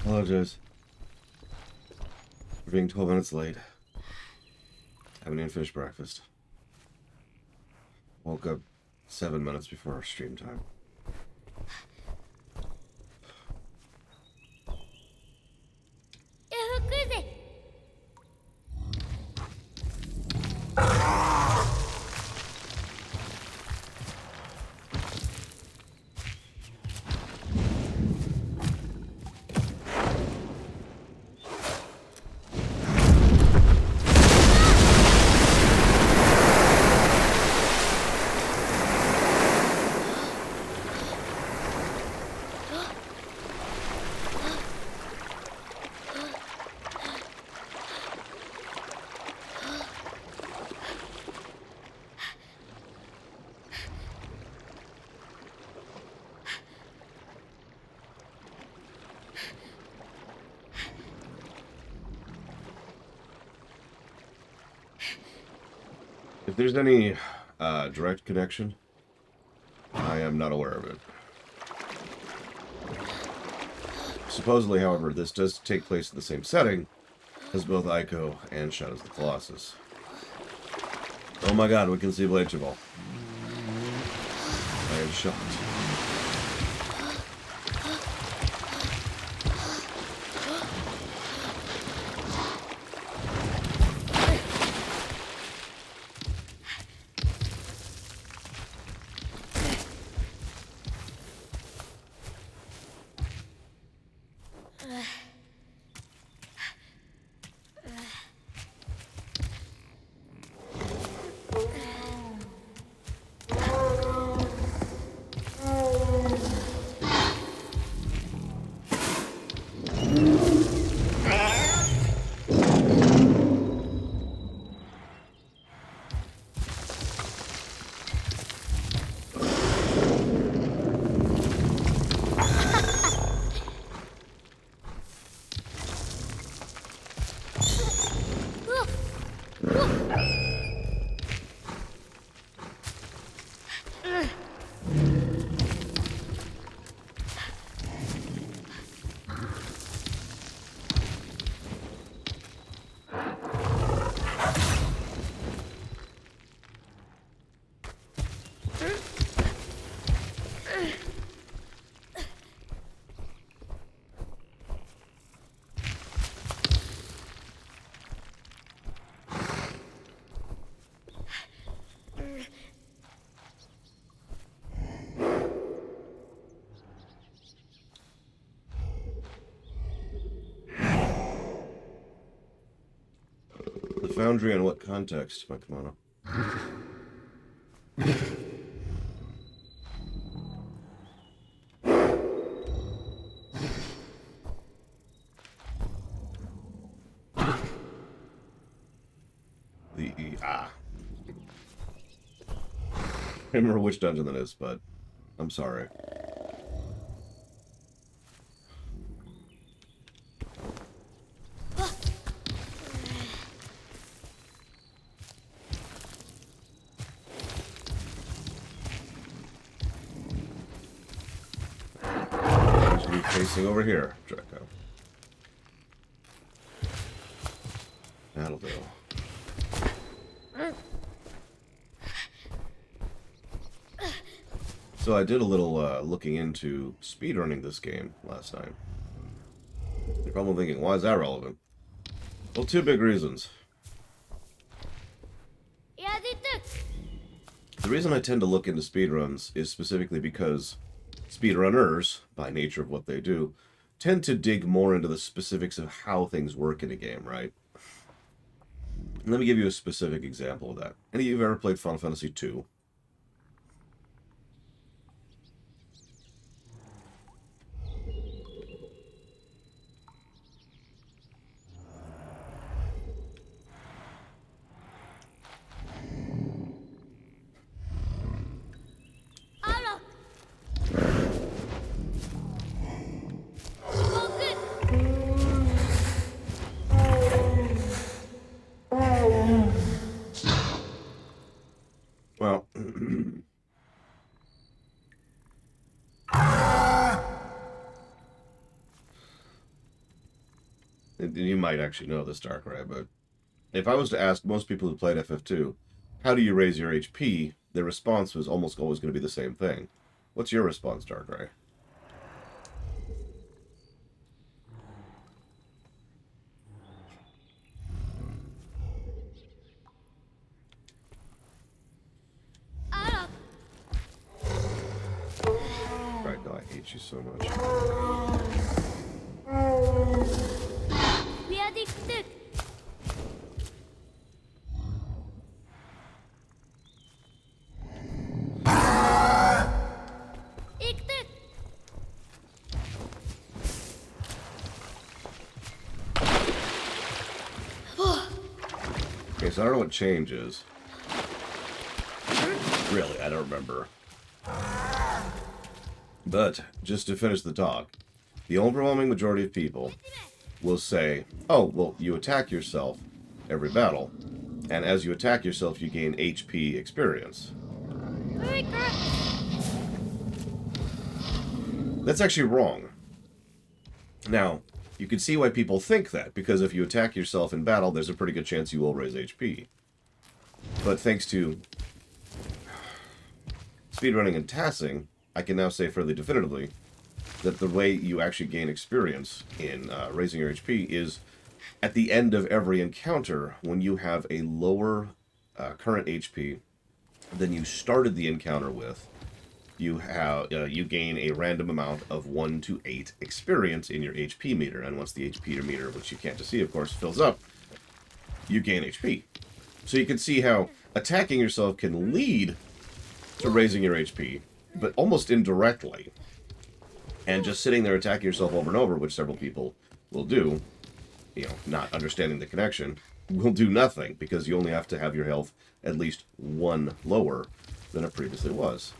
Apologize for being 12 minutes late. Haven't even finished breakfast. Woke up 7 minutes before our stream time. If there's any direct connection, I am not aware of it. Supposedly, however, this does take place in the same setting as both Ico and Shadows of the Colossus. Oh my god, we can see Blanchable. I am shocked. The Foundry in what context, my kimono? I can't remember which dungeon that is, but I'm sorry. Should be facing over here, Draco. That'll do. So I did a little looking into speedrunning this game last night. You're probably thinking, why is that relevant? Well, two big reasons. The reason I tend to look into speedruns is specifically because speedrunners, by nature of what they do, tend to dig more into the specifics of how things work in a game, right? Let me give you a specific example of that. Any of you have ever played Final Fantasy II? Well, and you might actually know this, Darkrai, but if I was to ask most people who played FF2, how do you raise your HP, their response was almost always going to be the same thing. What's your response, Darkrai? Right, no, I hate you so much. Okay, so I don't know what change is. Really, I don't remember. But, just to finish the talk, the overwhelming majority of people will say, oh, well, you attack yourself every battle, and as you attack yourself, you gain HP experience. That's actually wrong. Now, you can see why people think that, because if you attack yourself in battle, there's a pretty good chance you will raise HP. But thanks to speedrunning and tassing, I can now say fairly definitively that the way you actually gain experience in raising your HP is at the end of every encounter when you have a lower current HP than you started the encounter with. You gain a random amount of 1 to 8 experience in your HP meter, and once the HP meter, which you can't see, of course, fills up, you gain HP. So you can see how attacking yourself can lead to raising your HP, but almost indirectly. And just sitting there attacking yourself over and over, which several people will do, not understanding the connection, will do nothing, because you only have to have your health at least 1 lower than it previously was.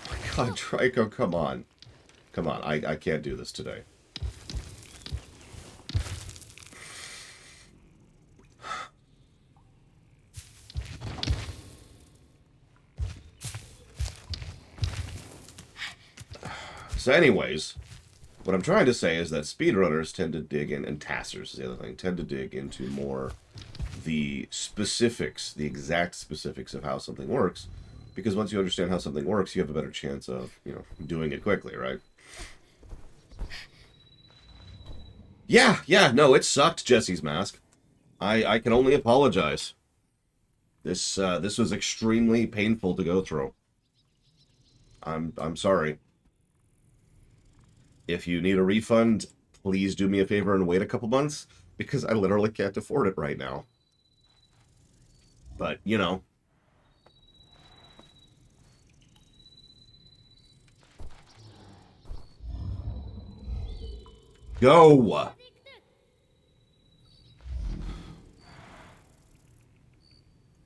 Oh my god, Trico, come on. Come on, I can't do this today. So anyways, what I'm trying to say is that speedrunners tend to dig in, and tassers is the other thing, tend to dig into more the specifics, the exact specifics of how something works, because once you understand how something works, you have a better chance of, doing it quickly, right? Yeah, no, it sucked, Jesse's Mask. I can only apologize. This was extremely painful to go through. I'm sorry. If you need a refund, please do me a favor and wait a couple months, because I literally can't afford it right now. But, Go!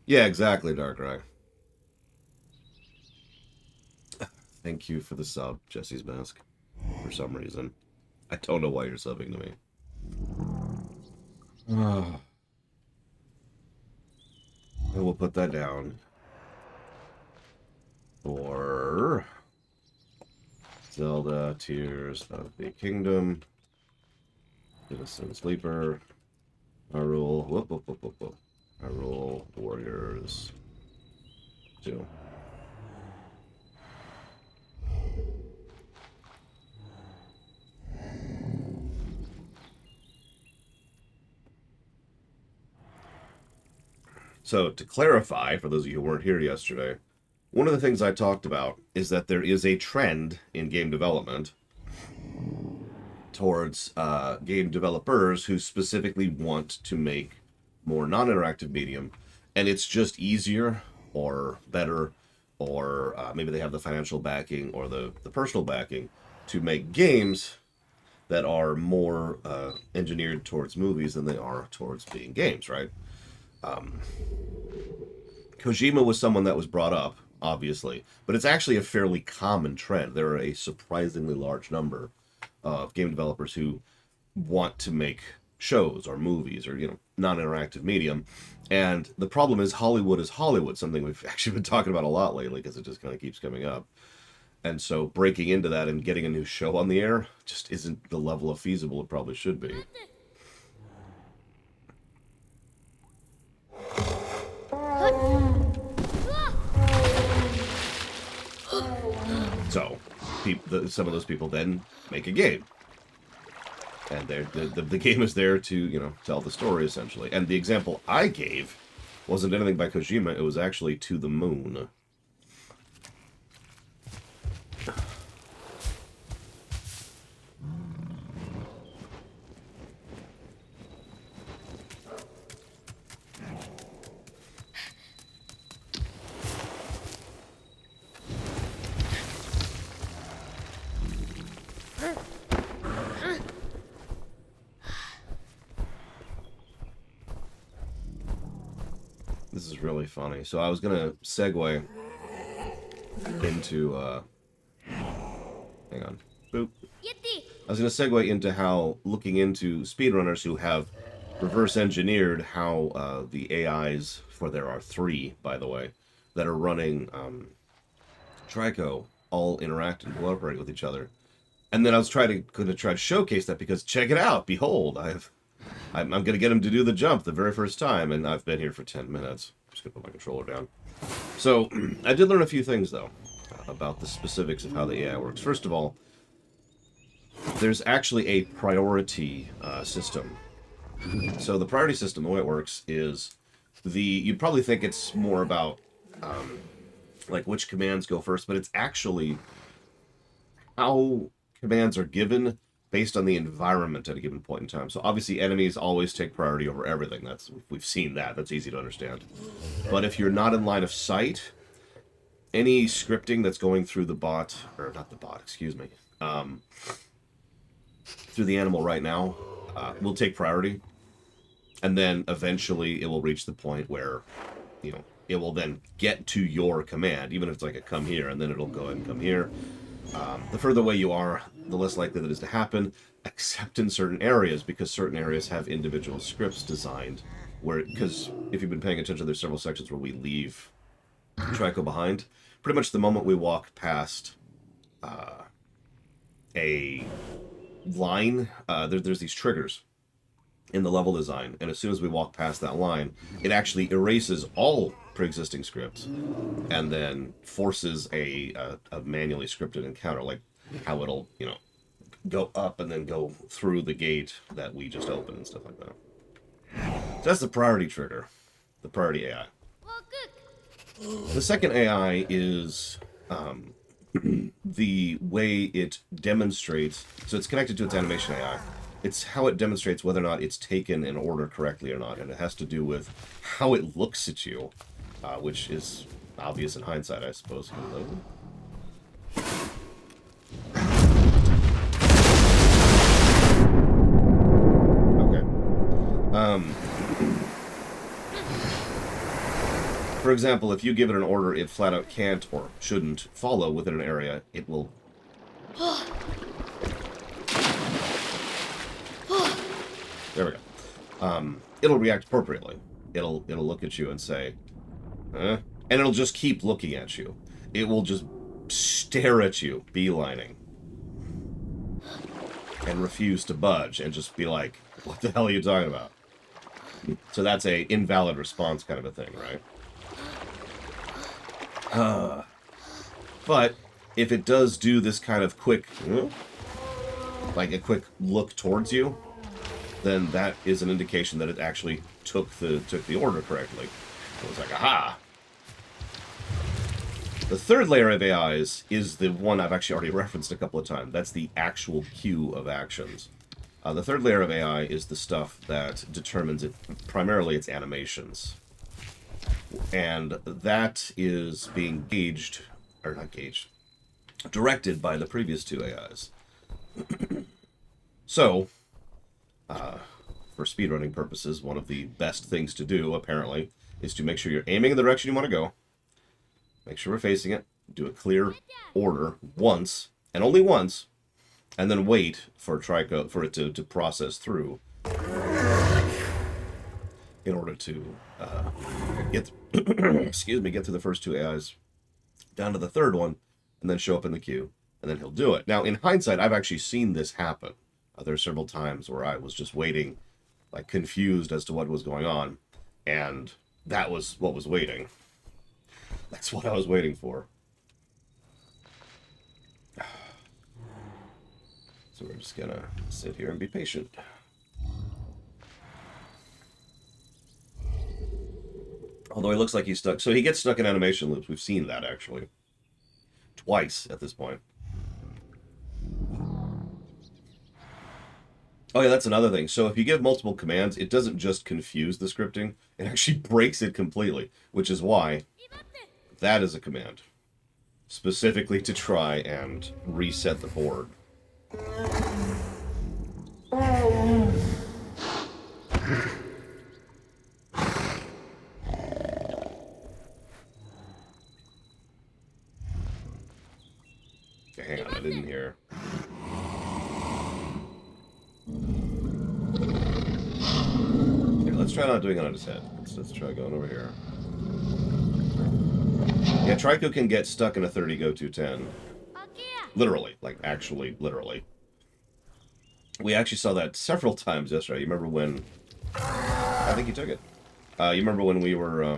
Yeah, exactly, Darkrai. Thank you for the sub, Jesse's Mask. For some reason. I don't know why you're subbing to me. I will put that down for Zelda Tears of the Kingdom. Citizen Sleeper. Hyrule. Whoop. Hyrule Warriors 2. So, to clarify, for those of you who weren't here yesterday, one of the things I talked about is that there is a trend in game development towards game developers who specifically want to make more non-interactive medium, and it's just easier or better, or maybe they have the financial backing or the personal backing to make games that are more engineered towards movies than they are towards being games, right? Kojima was someone that was brought up, obviously, but it's actually a fairly common trend. There are a surprisingly large number of game developers who want to make shows or movies or non-interactive medium, and the problem is Hollywood, something we've actually been talking about a lot lately because it just kind of keeps coming up. And so breaking into that and getting a new show on the air just isn't the level of feasible it probably should be. some of those people then make a game. And the game is there to, you know, tell the story, essentially. And the example I gave wasn't anything by Kojima, it was actually To the Moon. This is really funny. So I was gonna segue into hang on. Boop. I was gonna segue into how looking into speedrunners who have reverse engineered how the AIs, for there are 3, by the way, that are running Trico all interact and cooperate with each other. And then I was gonna try to showcase that because check it out, behold, I'm going to get him to do the jump the very first time, and I've been here for 10 minutes. I'm just going to put my controller down. So, I did learn a few things, though, about the specifics of how the AI works. First of all, there's actually a priority system. So the priority system, the way it works is you'd probably think it's more about, like, which commands go first, but it's actually how commands are given based on the environment at a given point in time. So obviously enemies always take priority over everything. We've seen that. That's easy to understand. But if you're not in line of sight, any scripting that's going through the bot, or not the bot, excuse me, through the animal right now, will take priority. And then eventually it will reach the point where, you know, it will then get to your command, even if it's like a come here, and then it'll go ahead and come here. The further away you are, the less likely that is to happen, except in certain areas, because certain areas have individual scripts designed, because if you've been paying attention, there's several sections where we leave Trico behind. Pretty much the moment we walk past a line, there's these triggers in the level design, and as soon as we walk past that line, it actually erases all pre-existing scripts and then forces a manually scripted encounter, like how it'll, you know, go up and then go through the gate that we just opened and stuff like that. So that's the priority trigger, the priority AI. The second AI is the way it demonstrates, so it's connected to its animation AI. It's how it demonstrates whether or not it's taken in order correctly or not, and it has to do with how it looks at you, which is obvious in hindsight, I suppose. Hello? Okay. For example, if you give it an order it flat out can't or shouldn't follow within an area, it will... There we go. It'll react appropriately. It'll look at you and say, huh? And it'll just keep looking at you. It will just stare at you, beelining. And refuse to budge and just be like, what the hell are you talking about? So that's a invalid response kind of a thing, right? But if it does do this kind of quick, like a quick look towards you, then that is an indication that it actually took the order correctly. It was like, aha! The third layer of AIs is the one I've actually already referenced a couple of times. That's the actual queue of actions. The third layer of AI is the stuff that determines primarily its animations. And that is being directed by the previous two AIs. So, for speedrunning purposes, one of the best things to do, apparently, is to make sure you're aiming in the direction you want to go. Make sure we're facing it. Do a clear order once, and only once, and then wait for Trico for it to process through in order to get get through the first two AIs down to the third one, and then show up in the queue, and then he'll do it. Now, in hindsight, I've actually seen this happen. There are several times where I was just waiting, like confused as to what was going on, and that was what was waiting. That's what I was waiting for. So we're just gonna sit here and be patient. Although he looks like he's stuck. So he gets stuck in animation loops. We've seen that, actually. Twice at this point. Oh yeah, that's another thing. So if you give multiple commands, it doesn't just confuse the scripting. It actually breaks it completely. Which is why that is a command. Specifically to try and reset the board. Okay, hang on, I didn't hear. Here, let's try not doing it on his head. Let's try going over here. Yeah, Trico can get stuck in a 30 go 210. Literally, like actually, literally. We actually saw that several times yesterday. You remember when... I think you took it. You remember when we were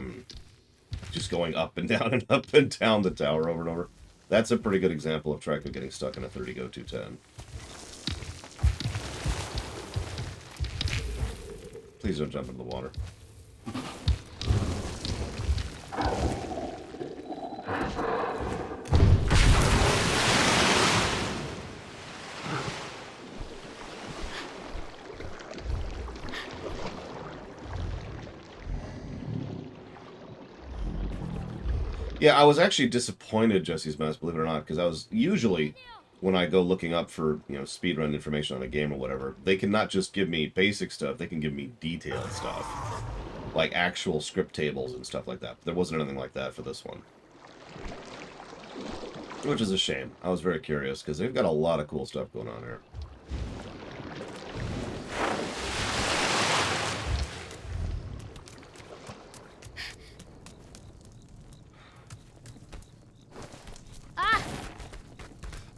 just going up and down and up and down the tower over and over? That's a pretty good example of Trico getting stuck in a 30 go 210. Please don't jump into the water. Yeah, I was actually disappointed, Jesse's Mess, believe it or not, because I was usually, when I go looking up for, you know, speedrun information on a game or whatever, they can not just give me basic stuff, they can give me detailed stuff. Like actual script tables and stuff like that. There wasn't anything like that for this one. Which is a shame. I was very curious, because they've got a lot of cool stuff going on here.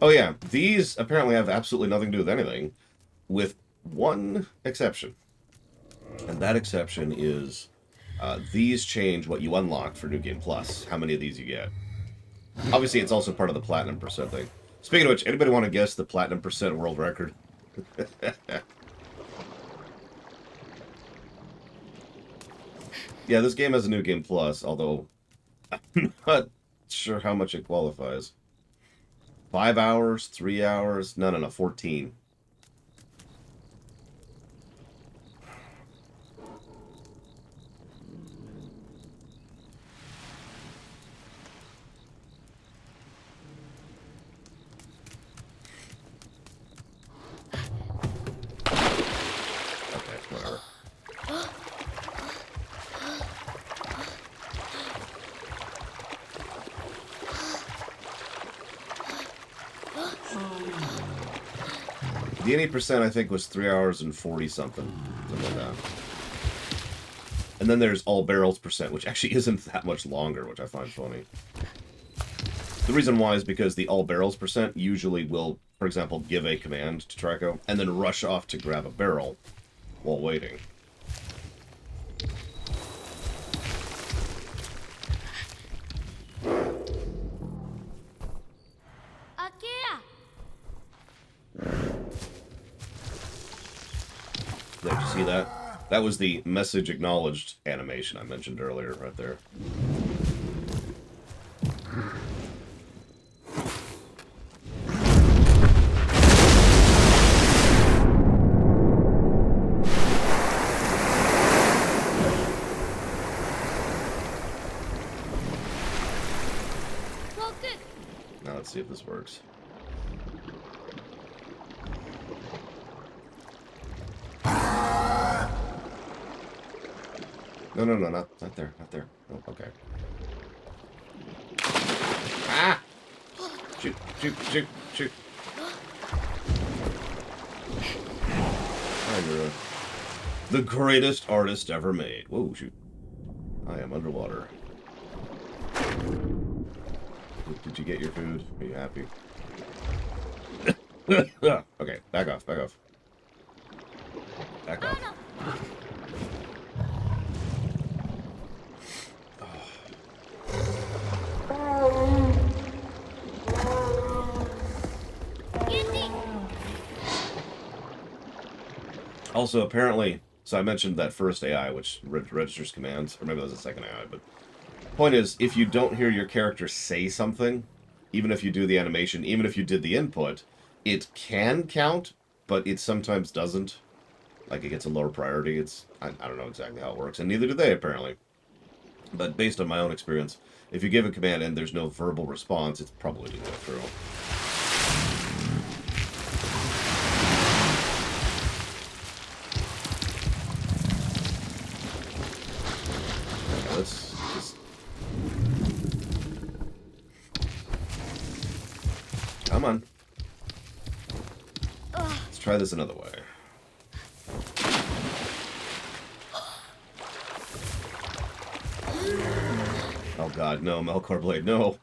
Oh yeah, these apparently have absolutely nothing to do with anything, with one exception. And that exception is, these change what you unlock for New Game Plus, how many of these you get. Obviously, it's also part of the Platinum percent thing. Speaking of which, anybody want to guess the Platinum percent world record? Yeah, this game has a New Game Plus, although I'm not sure how much it qualifies. 5 hours, 3 hours, no, 14. Okay, whatever. The 80% I think was 3 hours and 40 something like that. And then there's all barrels percent, which actually isn't that much longer, which I find funny. The reason why is because the all barrels percent usually will, for example, give a command to Trico and then rush off to grab a barrel while waiting. Did you see that? That was the message acknowledged animation I mentioned earlier, right there. Now let's see if this works. No, not there, not there. Oh, okay. Ah! Shoot. Oh, you're the greatest artist ever made. Whoa, shoot. I am underwater. Did you get your food? Are you happy? Okay, back off. Back off. Also, apparently, so I mentioned that first AI, which registers commands, or maybe that was the second AI, but point is, if you don't hear your character say something, even if you do the animation, even if you did the input, it can count, but it sometimes doesn't. Like, it gets a lower priority. I don't know exactly how it works, and neither do they, apparently. But based on my own experience, if you give a command and there's no verbal response, it's probably didn't go through. Okay, let's just... Come on. Let's try this another way. Oh god, no, Melkor Blade, no.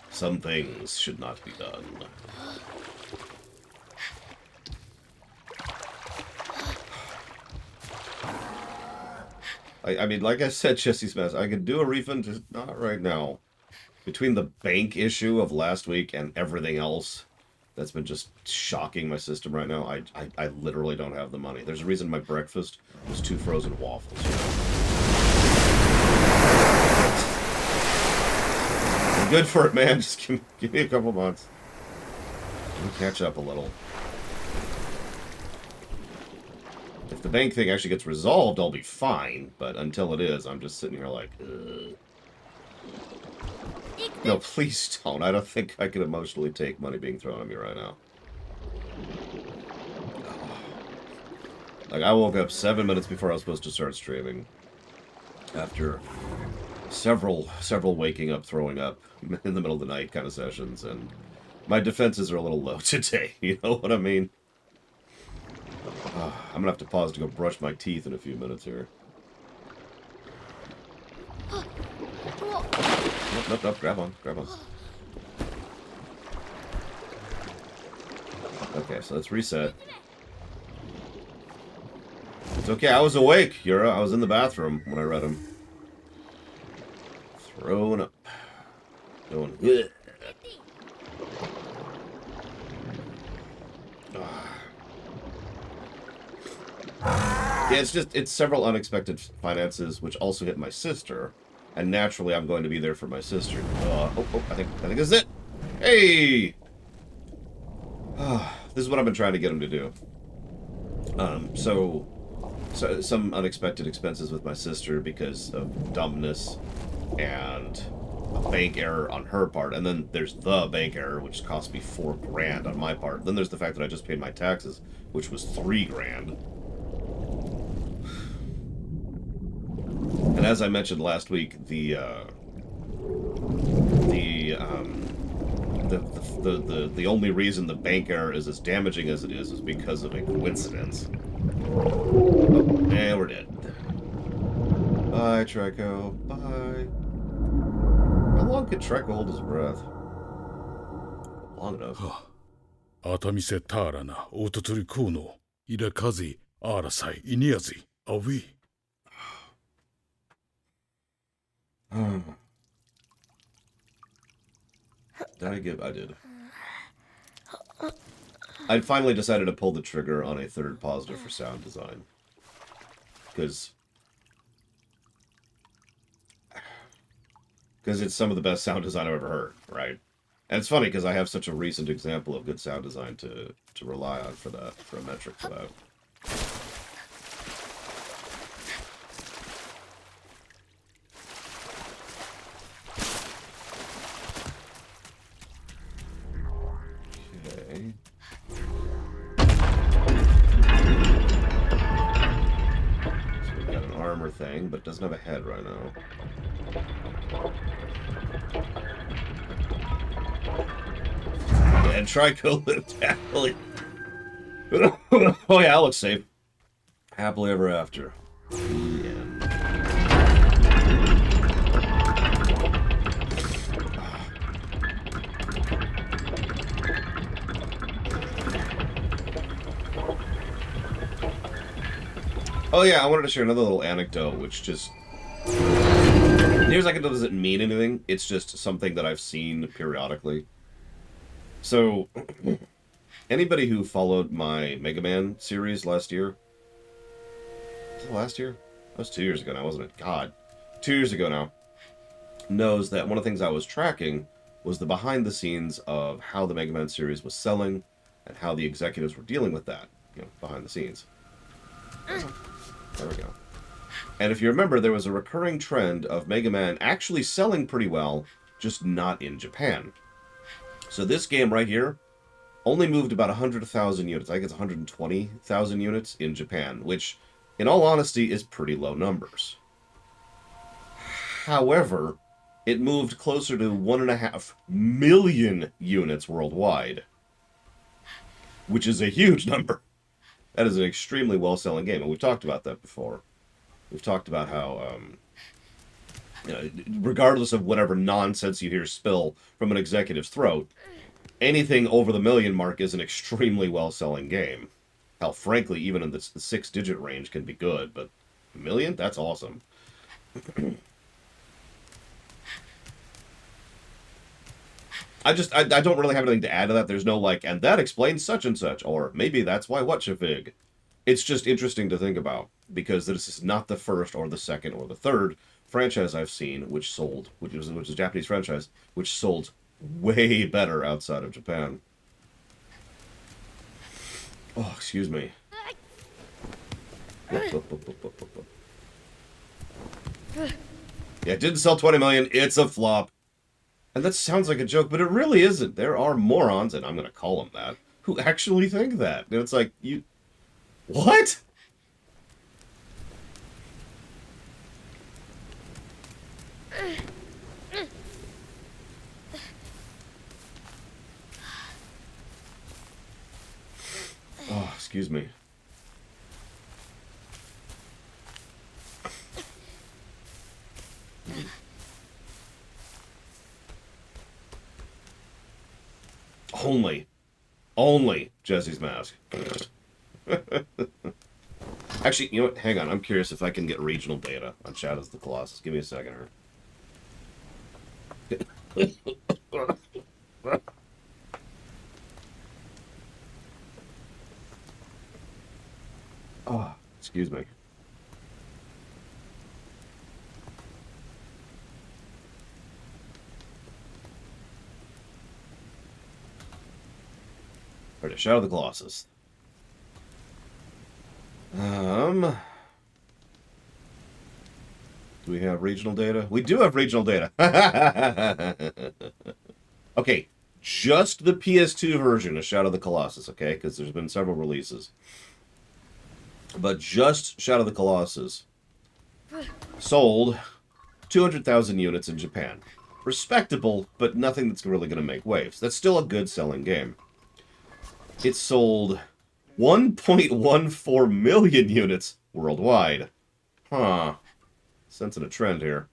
Some things should not be done. I mean, like I said, Jesse's Mess, I could do a refund, just not right now. Between the bank issue of last week and everything else that's been just shocking my system right now, I literally don't have the money. There's a reason my breakfast was 2 frozen waffles. I'm good for it, man. Just give me a couple months. Let me catch up a little. If the bank thing actually gets resolved, I'll be fine. But until it is, I'm just sitting here like, ugh. No, please don't. I don't think I can emotionally take money being thrown at me right now. Like, I woke up 7 minutes before I was supposed to start streaming. After several waking up, throwing up in the middle of the night kind of sessions, and my defenses are a little low today. You know what I mean? I'm gonna have to pause to go brush my teeth in a few minutes here. Nope, grab on. Okay, so let's reset. It's okay, I was awake, Yura. I was in the bathroom when I read them. Throwing up. Going, ugh. Yeah, it's several unexpected finances, which also hit my sister. And naturally, I'm going to be there for my sister. I think this is it. Hey! This is what I've been trying to get him to do. So some unexpected expenses with my sister because of dumbness and a bank error on her part. And then there's the bank error, which cost me $4 grand on my part. Then there's the fact that I just paid my taxes, which was $3 grand. And as I mentioned last week, the only reason the bank error is as damaging as it is because of a coincidence. Oh, and we're dead. Bye, Treco. Bye. How long could Treco hold his breath? Long enough. Atamise Tarana, Ototuri Kuno, Irakazi, Arasai, Iniazi, Awi. I did. I finally decided to pull the trigger on a third positive for sound design. Because it's some of the best sound design I've ever heard, right? And it's funny because I have such a recent example of good sound design to rely on for that, for a metric for that. Okay. So we've got an armor thing, but doesn't have a head right now. And Trico lived happily. Oh yeah, that looks safe. Happily ever after. The end. Oh yeah, I wanted to share another little anecdote, which just... Here's like it doesn't mean anything, it's just something that I've seen periodically. So, anybody who followed my Mega Man series last year Was it last year? That was 2 years ago now, wasn't it? God. 2 years ago now. Knows that one of the things I was tracking was the behind the scenes of how the Mega Man series was selling and how the executives were dealing with that, behind the scenes. There we go. And if you remember, there was a recurring trend of Mega Man actually selling pretty well, just not in Japan. So this game right here only moved about 100,000 units. I think it's 120,000 units in Japan, which, in all honesty, is pretty low numbers. However, it moved closer to 1.5 million units worldwide, which is a huge number. That is an extremely well-selling game, and we've talked about that before. We've talked about how, regardless of whatever nonsense you hear spill from an executive's throat, anything over the million mark is an extremely well-selling game. Hell, frankly, even in the six-digit range can be good, but a million? That's awesome. I don't really have anything to add to that. There's no, like, and that explains such and such, or maybe that's why whatcha-fig. It's just interesting to think about, because this is not the first or the second or the third franchise I've seen which is a Japanese franchise, which sold way better outside of Japan. Oh, excuse me. Yeah, it didn't sell 20 million. It's a flop. And that sounds like a joke, but it really isn't. There are morons, and I'm going to call them that, who actually think that. And it's like, you... What? Oh, excuse me. Only Jesse's mask. Actually, you know what? Hang on. I'm curious if I can get regional data on Shadows of the Colossus. Give me a second here. Oh, excuse me. Alright, Shadow of the Colossus. Do we have regional data? We do have regional data. Okay, just the PS2 version of Shadow of the Colossus, okay? Because there's been several releases. But just Shadow of the Colossus sold 200,000 units in Japan. Respectable, but nothing that's really going to make waves. That's still a good selling game. It sold 1.14 million units worldwide. Huh. Sensing a trend here.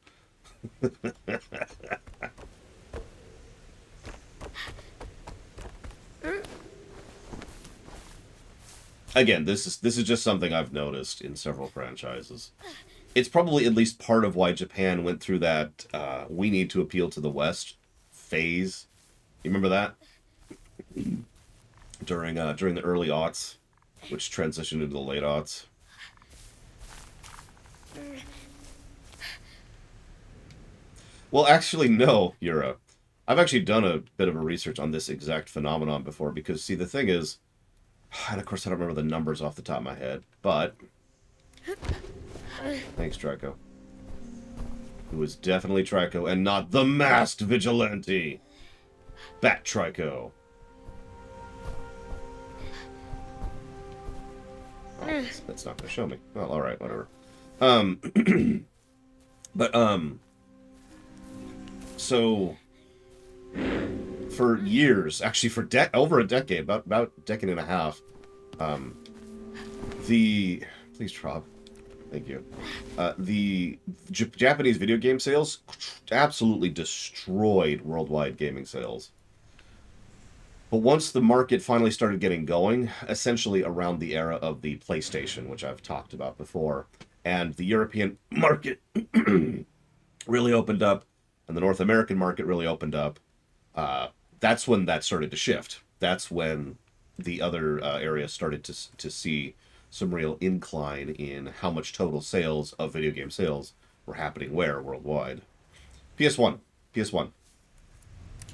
Again, this is just something I've noticed in several franchises. It's probably at least part of why Japan went through that we need to appeal to the West phase. You remember that? During the early aughts, which transitioned into the late aughts. Well, actually, no, Yura. I've actually done a bit of a research on this exact phenomenon before, because, see, the thing is, and of course I don't remember the numbers off the top of my head, but... Thanks, Trico. Who is definitely Trico, and not the masked vigilante! Bat Trico. Oh, that's not going to show me. Well, alright, whatever. So, for years, actually for over a decade, about a decade and a half, please, Trob, thank you, the Japanese video game sales absolutely destroyed worldwide gaming sales. But once the market finally started getting going, essentially around the era of the PlayStation, which I've talked about before, and the European market really opened up, and the North American market really opened up, that's when that started to shift. That's when the other areas started to see some real incline in how much total sales of video game sales were happening where worldwide. PS1. PS1.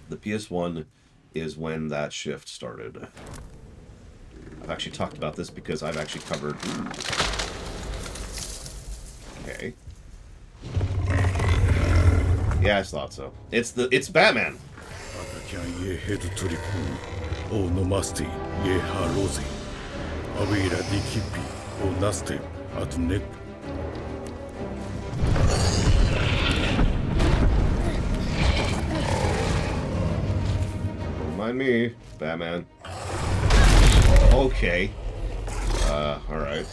The PS1 is when that shift started. I've actually talked about this because I've actually covered... Okay. Yeah, I thought so. It's Batman. Atakian ye head tripu. O nomaste ye harozi. Avira dikipi. O naste at neck. Don't mind me, Batman. Okay. Alright.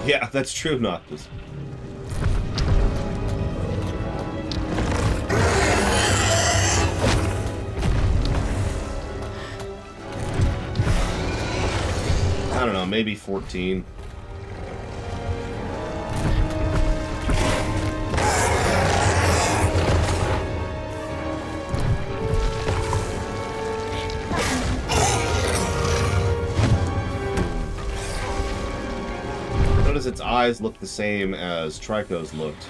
Yeah, that's true, Noctis. I don't know, maybe 14. Its eyes look the same as Trico's looked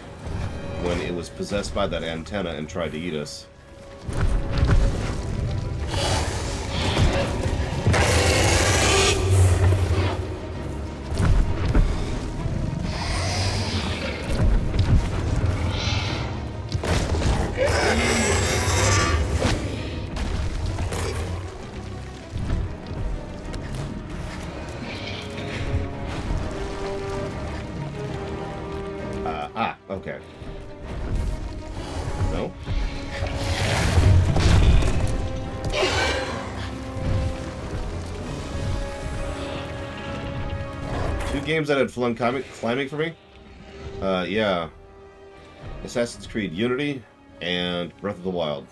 when it was possessed by that antenna and tried to eat us. Okay. No? Two games that had fun climbing for me? Yeah. Assassin's Creed Unity and Breath of the Wild.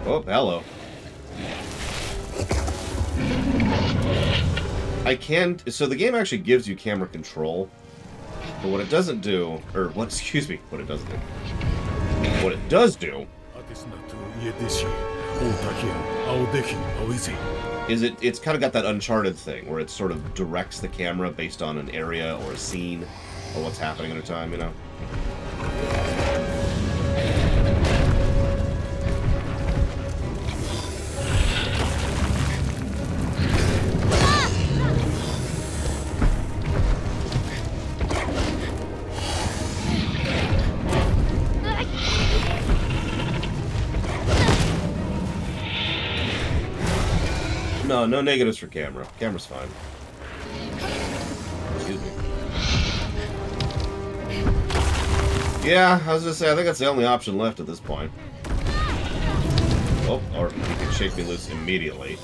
Oh, hello. I can... So the game actually gives you camera control. But what it doesn't do... Or, what? Excuse me. What it doesn't do. What it does do... is it's kind of got that Uncharted thing, where it sort of directs the camera based on an area or a scene, or what's happening at a time, you know? No, no negatives for camera. Camera's fine. Excuse me. Yeah, I was gonna say, I think that's the only option left at this point. Oh, or you can shake me loose immediately.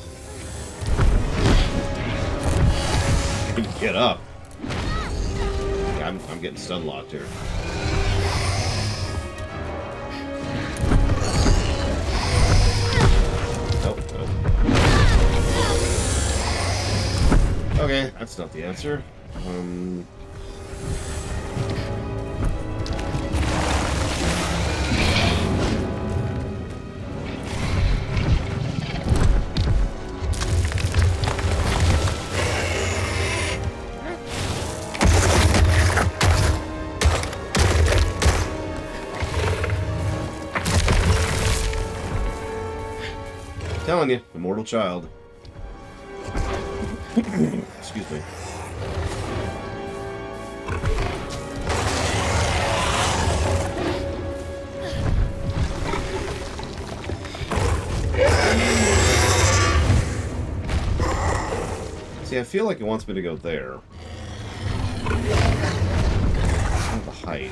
Get up. Yeah, I'm getting stun locked here. Okay, that's not the answer. Telling you, immortal child. Excuse me. See, I feel like it wants me to go there. The height.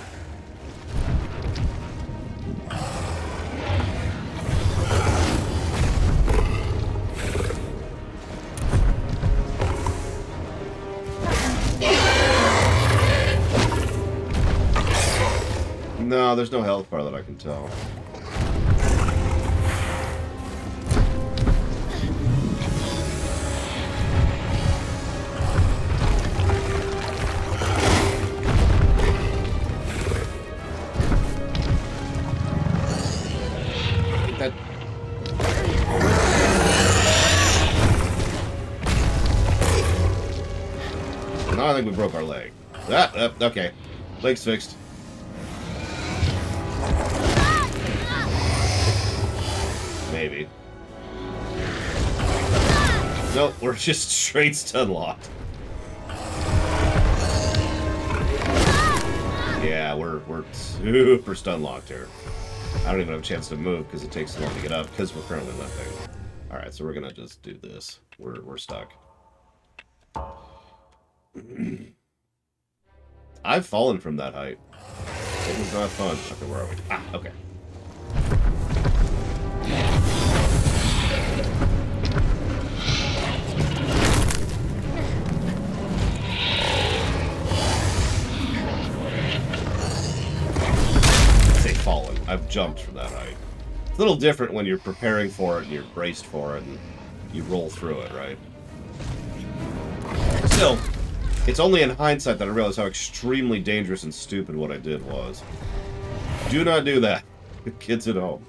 No, there's no health bar that I can tell. That... No, I think we broke our leg. Okay. Leg's fixed. Maybe. Nope, we're just straight stun locked. Yeah, we're super stun locked here. I don't even have a chance to move because it takes so long to get up because we're currently limping. Alright, so we're gonna just do this. We're stuck. I've fallen from that height. It was not fun. Okay, where are we? Ah, okay. Fallen. I've jumped from that height. It's a little different when you're preparing for it and you're braced for it and you roll through it, right? Still, it's only in hindsight that I realize how extremely dangerous and stupid what I did was. Do not do that. Kids at home.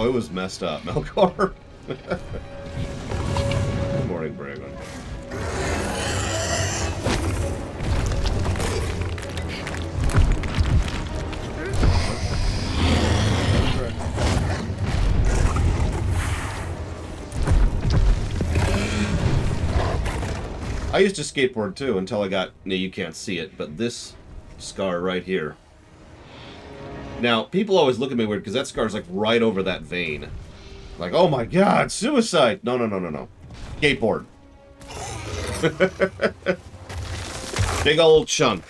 It was messed up, Melkor. Good morning, Bragon. I used to skateboard too until I got... No, you can't see it, but this scar right here. Now, people always look at me weird because that scar's like right over that vein. Like, oh my god, suicide! No, no, no, no, no. Skateboard. Big old chunk.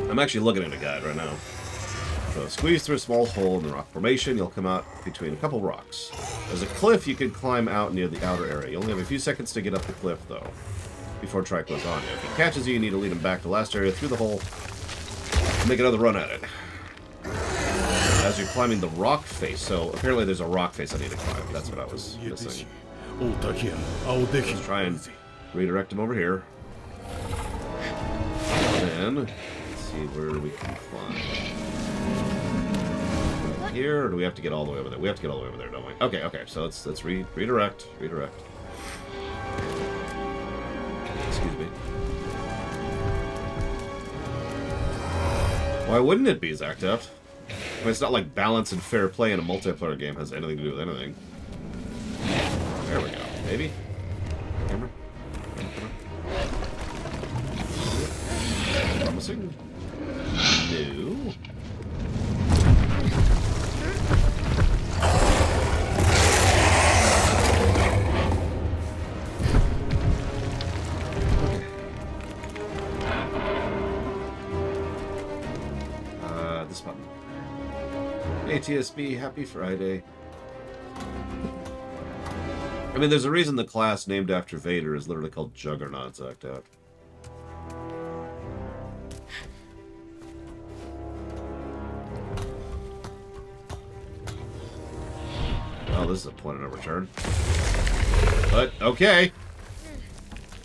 I'm actually looking at a guide right now. So squeeze through a small hole in the rock formation. You'll come out between a couple rocks. There's a cliff you can climb out near the outer area. You only have a few seconds to get up the cliff, though, before Trike goes on you. If he catches you, you need to lead him back to the last area through the hole and make another run at it. As you're climbing the rock face, so apparently there's a rock face I need to climb. That's what I was missing. Let's try and redirect him over here. And let's see where we can climb. Here, or do we have to get all the way over there? We have to get all the way over there, don't we? Okay, okay, so let's redirect. Excuse me. Why wouldn't it be, Zacteft? I mean, it's not like balance and fair play in a multiplayer game has anything to do with anything. There we go. Maybe? Camera? Promising? No. This button. Hey TSB, happy Friday. I mean, there's a reason the class named after Vader is literally called Juggernaut, Zacked Out. Oh, this is a point of no return. But, okay.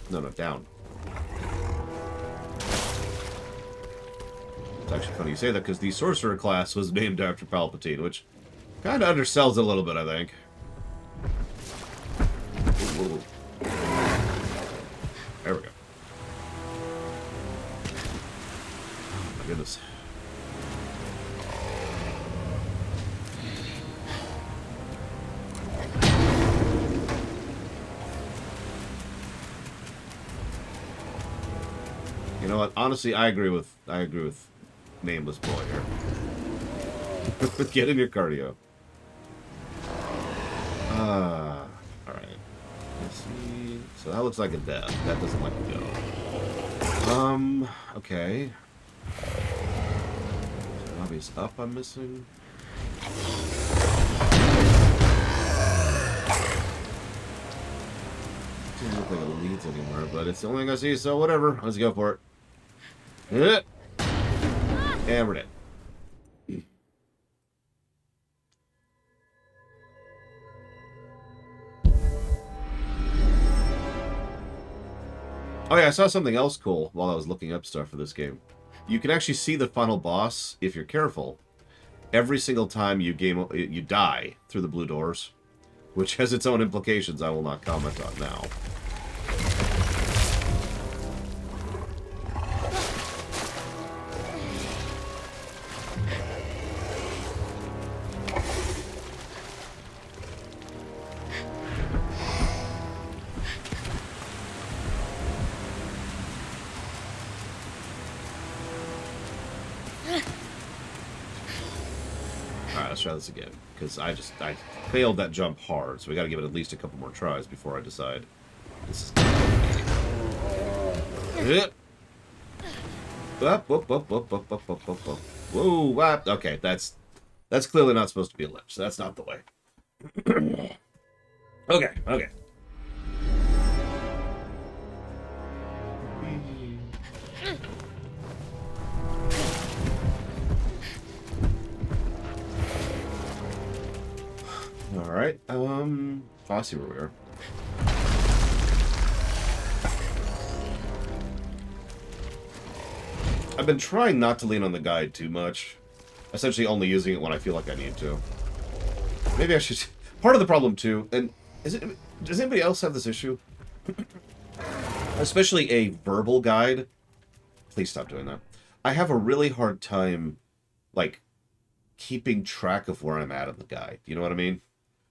No, down. It's actually funny you say that, because the Sorcerer class was named after Palpatine, which kind of undersells it a little bit, I think. Ooh. There we go. Oh, my goodness. You know what? Honestly, I agree with Nameless Boy here. Get in your cardio. Alright. Let's see. So that looks like a death. That doesn't like to go. Okay. Obvious up I'm missing. Doesn't look like it leads anywhere, but it's the only thing I see, so whatever. Let's go for it. And we're dead. Oh yeah, I saw something else cool while I was looking up stuff for this game. You can actually see the final boss, if you're careful, every single time you die through the blue doors, which has its own implications I will not comment on now. Alright, let's try this again, because I failed that jump hard, so we gotta give it at least a couple more tries before I decide this is Whoa, what? Okay, that's clearly not supposed to be a ledge, so that's not the way. Okay. Alright, Fossey where we are. I've been trying not to lean on the guide too much. Essentially only using it when I feel like I need to. Maybe I should... Part of the problem, too, and does anybody else have this issue? Especially a verbal guide. Please stop doing that. I have a really hard time, like, keeping track of where I'm at in the guide. You know what I mean?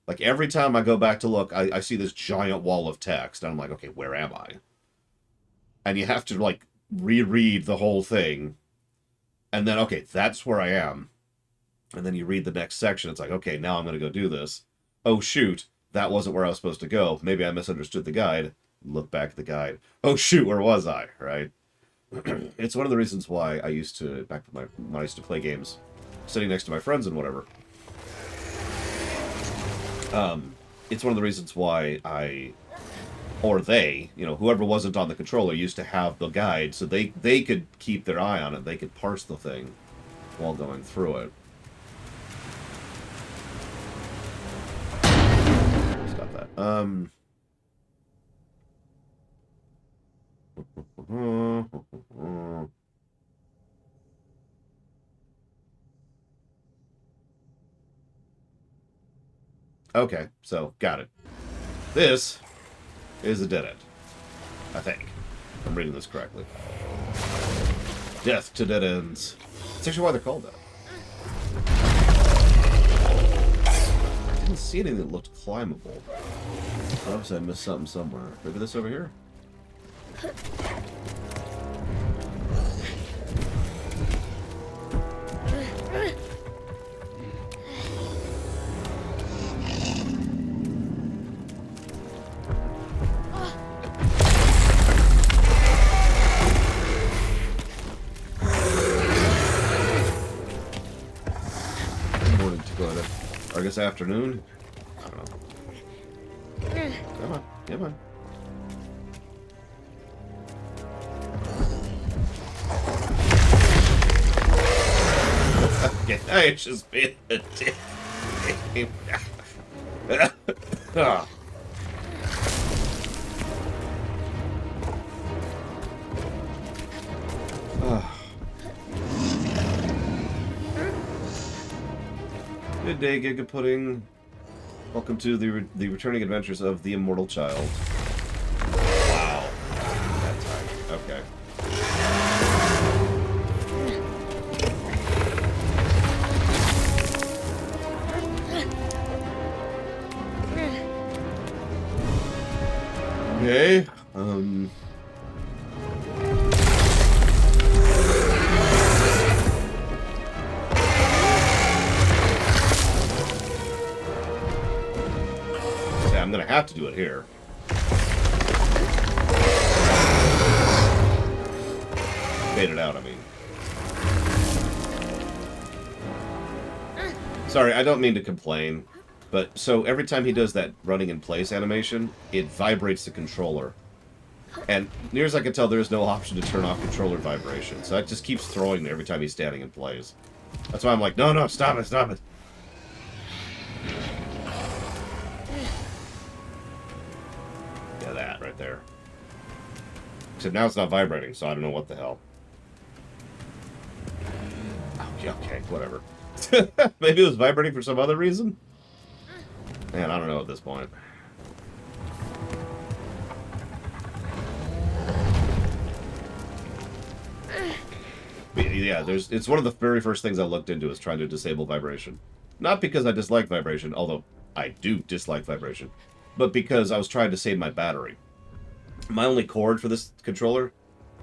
Like, every time I go back to look, I see this giant wall of text, and I'm like, okay, where am I? And you have to, like, reread the whole thing, and then, okay, that's where I am. And then you read the next section, it's like, okay, now I'm going to go do this. Oh, shoot, that wasn't where I was supposed to go. Maybe I misunderstood the guide. Look back at the guide. Oh, shoot, where was I, right? It's one of the reasons why I used to, when I used to play games, sitting next to my friends and whatever. It's one of the reasons why they, you know, whoever wasn't on the controller used to have the guide, so they could keep their eye on it. They could parse the thing while going through it. Stop that. Okay, so, got it. This is a dead end. I think. If I'm reading this correctly. Death to dead ends. That's actually why they're called that. I didn't see anything that looked climbable. Obviously I missed something somewhere. Maybe this over here? Morning to go to, I guess afternoon? I don't know. Come on, come on. Okay, I just been a dick. Ah. Ah. Good day, Giga Pudding. Welcome to the returning adventures of the Immortal Child. Wow. That time. Okay. Okay. Yeah, I'm gonna have to do it here. Fade it out, I mean. Sorry, I don't mean to complain, but so every time he does that running in place animation, it vibrates the controller. And near as I can tell, there is no option to turn off controller vibration, so that just keeps throwing me every time he's standing and plays. That's why I'm like, no, stop it, stop it. Yeah, that right there. Except now it's not vibrating, so I don't know what the hell. Okay, whatever. Maybe it was vibrating for some other reason? Man, I don't know at this point. But yeah, it's one of the very first things I looked into is trying to disable vibration. Not because I dislike vibration, although I do dislike vibration, but because I was trying to save my battery. My only cord for this controller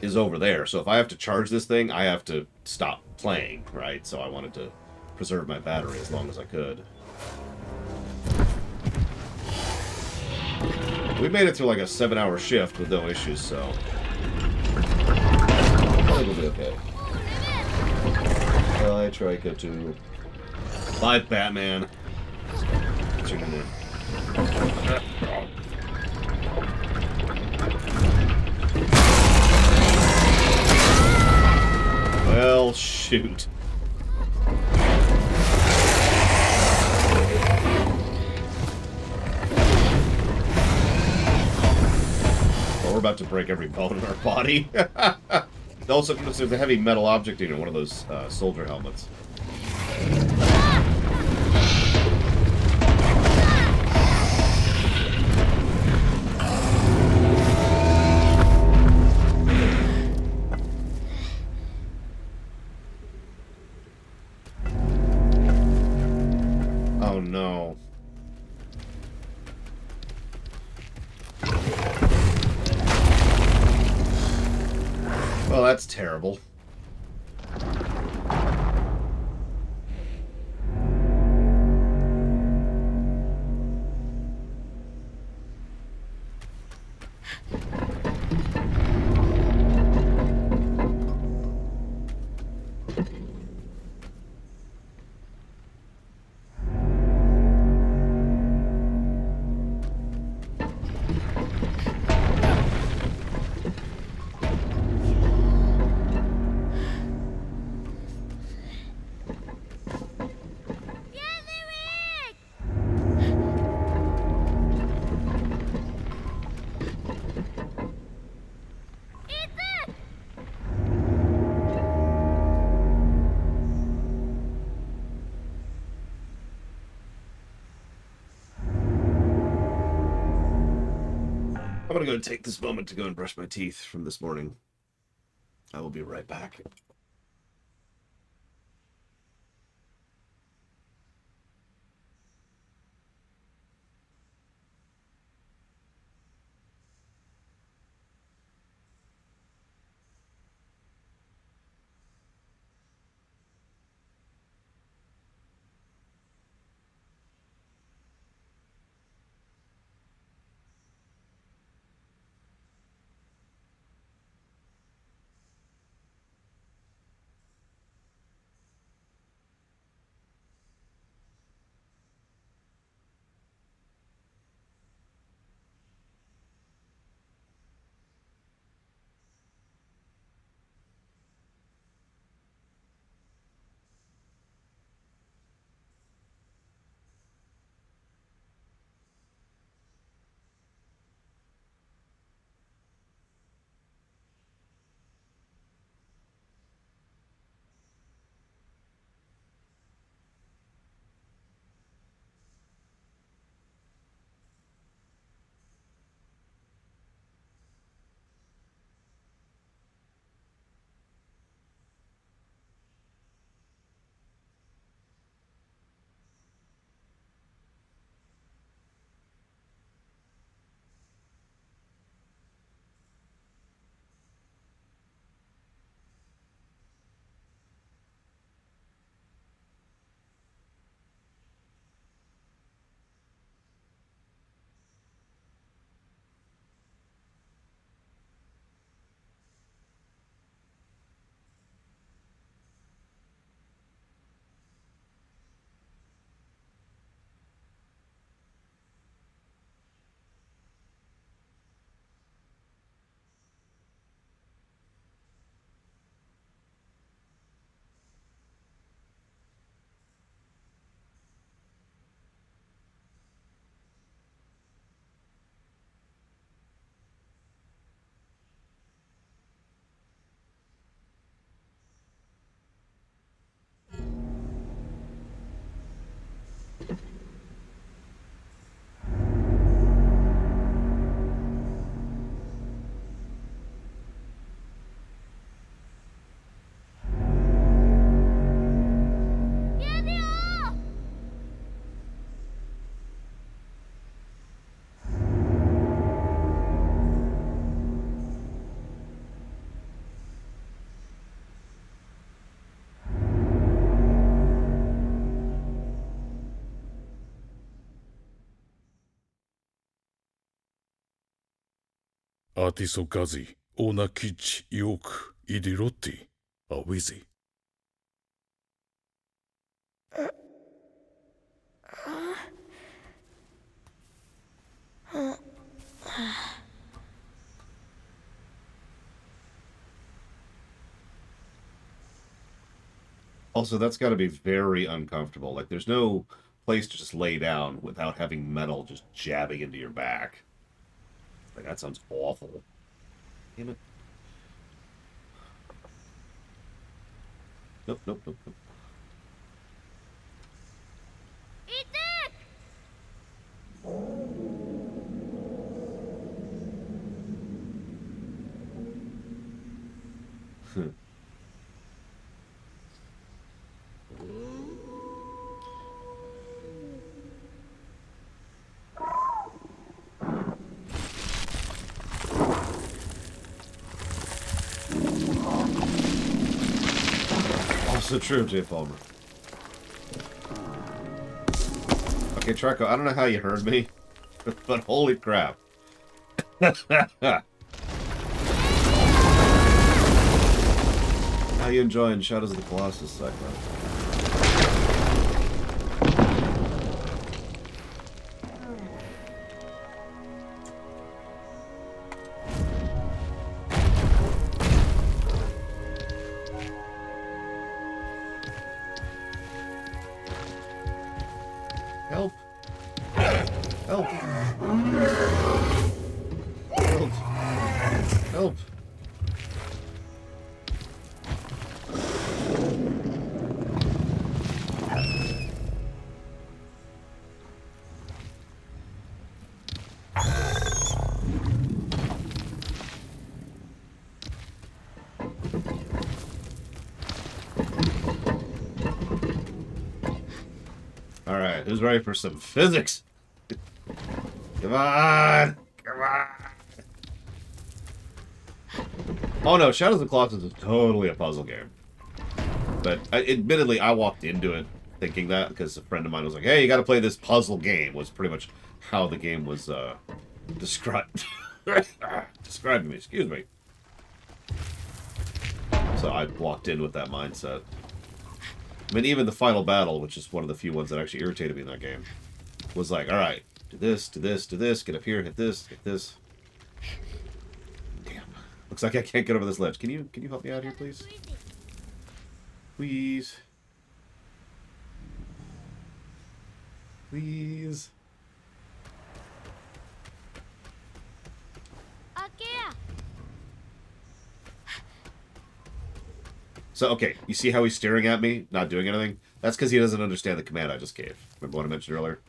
is over there, so if I have to charge this thing, I have to stop playing, right? So I wanted to preserve my battery as long as I could. We made it through like a 7-hour shift with no issues, so I think we'll be okay. I try to too. Bye, Batman. Tune in. Well, shoot. Well, we're about to break every bone in our body. Also, there's a heavy metal object in one of those soldier helmets. Oh no. Well, that's terrible. I'm gonna go take this moment to go and brush my teeth from this morning. I will be right back. Artisokazi, Ona Kich, Yok, Idirotti, Awizi. Also, that's got to be very uncomfortable. Like, there's no place to just lay down without having metal just jabbing into your back. Like, that sounds awful. Damn it. Nope, nope, nope, nope. Also true, Jay Palmer. Okay, Trico, I don't know how you heard me, but holy crap. How you enjoying Shadows of the Colossus, Cyclone? Help! Help! Help! Help! Alright, who's ready for some physics? Come on! Come on! Oh no, Shadows of the Colossus is totally a puzzle game. But admittedly, I walked into it thinking that because a friend of mine was like, hey, you gotta play this puzzle game, was pretty much how the game was described. Described to me, excuse me. So I walked in with that mindset. I mean, even the final battle, which is one of the few ones that actually irritated me in that game, was like, alright, do this, do this, do this, get up here, hit this, hit this. Damn. Looks like I can't get over this ledge. Can you help me out here, please? Please. Please. So, okay, you see how he's staring at me, not doing anything? That's because he doesn't understand the command I just gave. Remember what I mentioned earlier?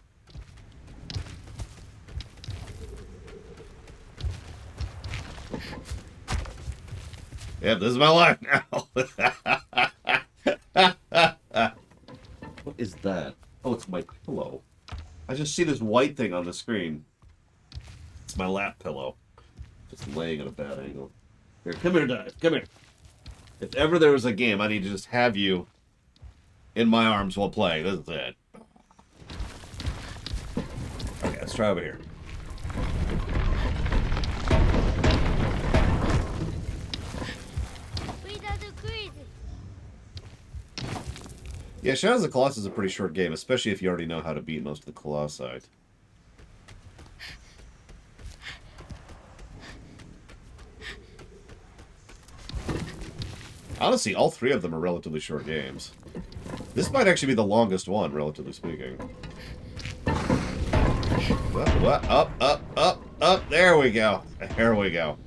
Yep, this is my life now. What is that? Oh, it's my pillow. I just see this white thing on the screen. It's my lap pillow. Just laying at a bad angle. Here, come here, Dive. Come here. If ever there was a game, I need to just have you in my arms while playing. This is it. Okay, let's try over here. Yeah, Shadows of the Colossus is a pretty short game, especially if you already know how to beat most of the Colossi. Honestly, all three of them are relatively short games. This might actually be the longest one, relatively speaking. What? Up, up, up, up. There we go. There we go.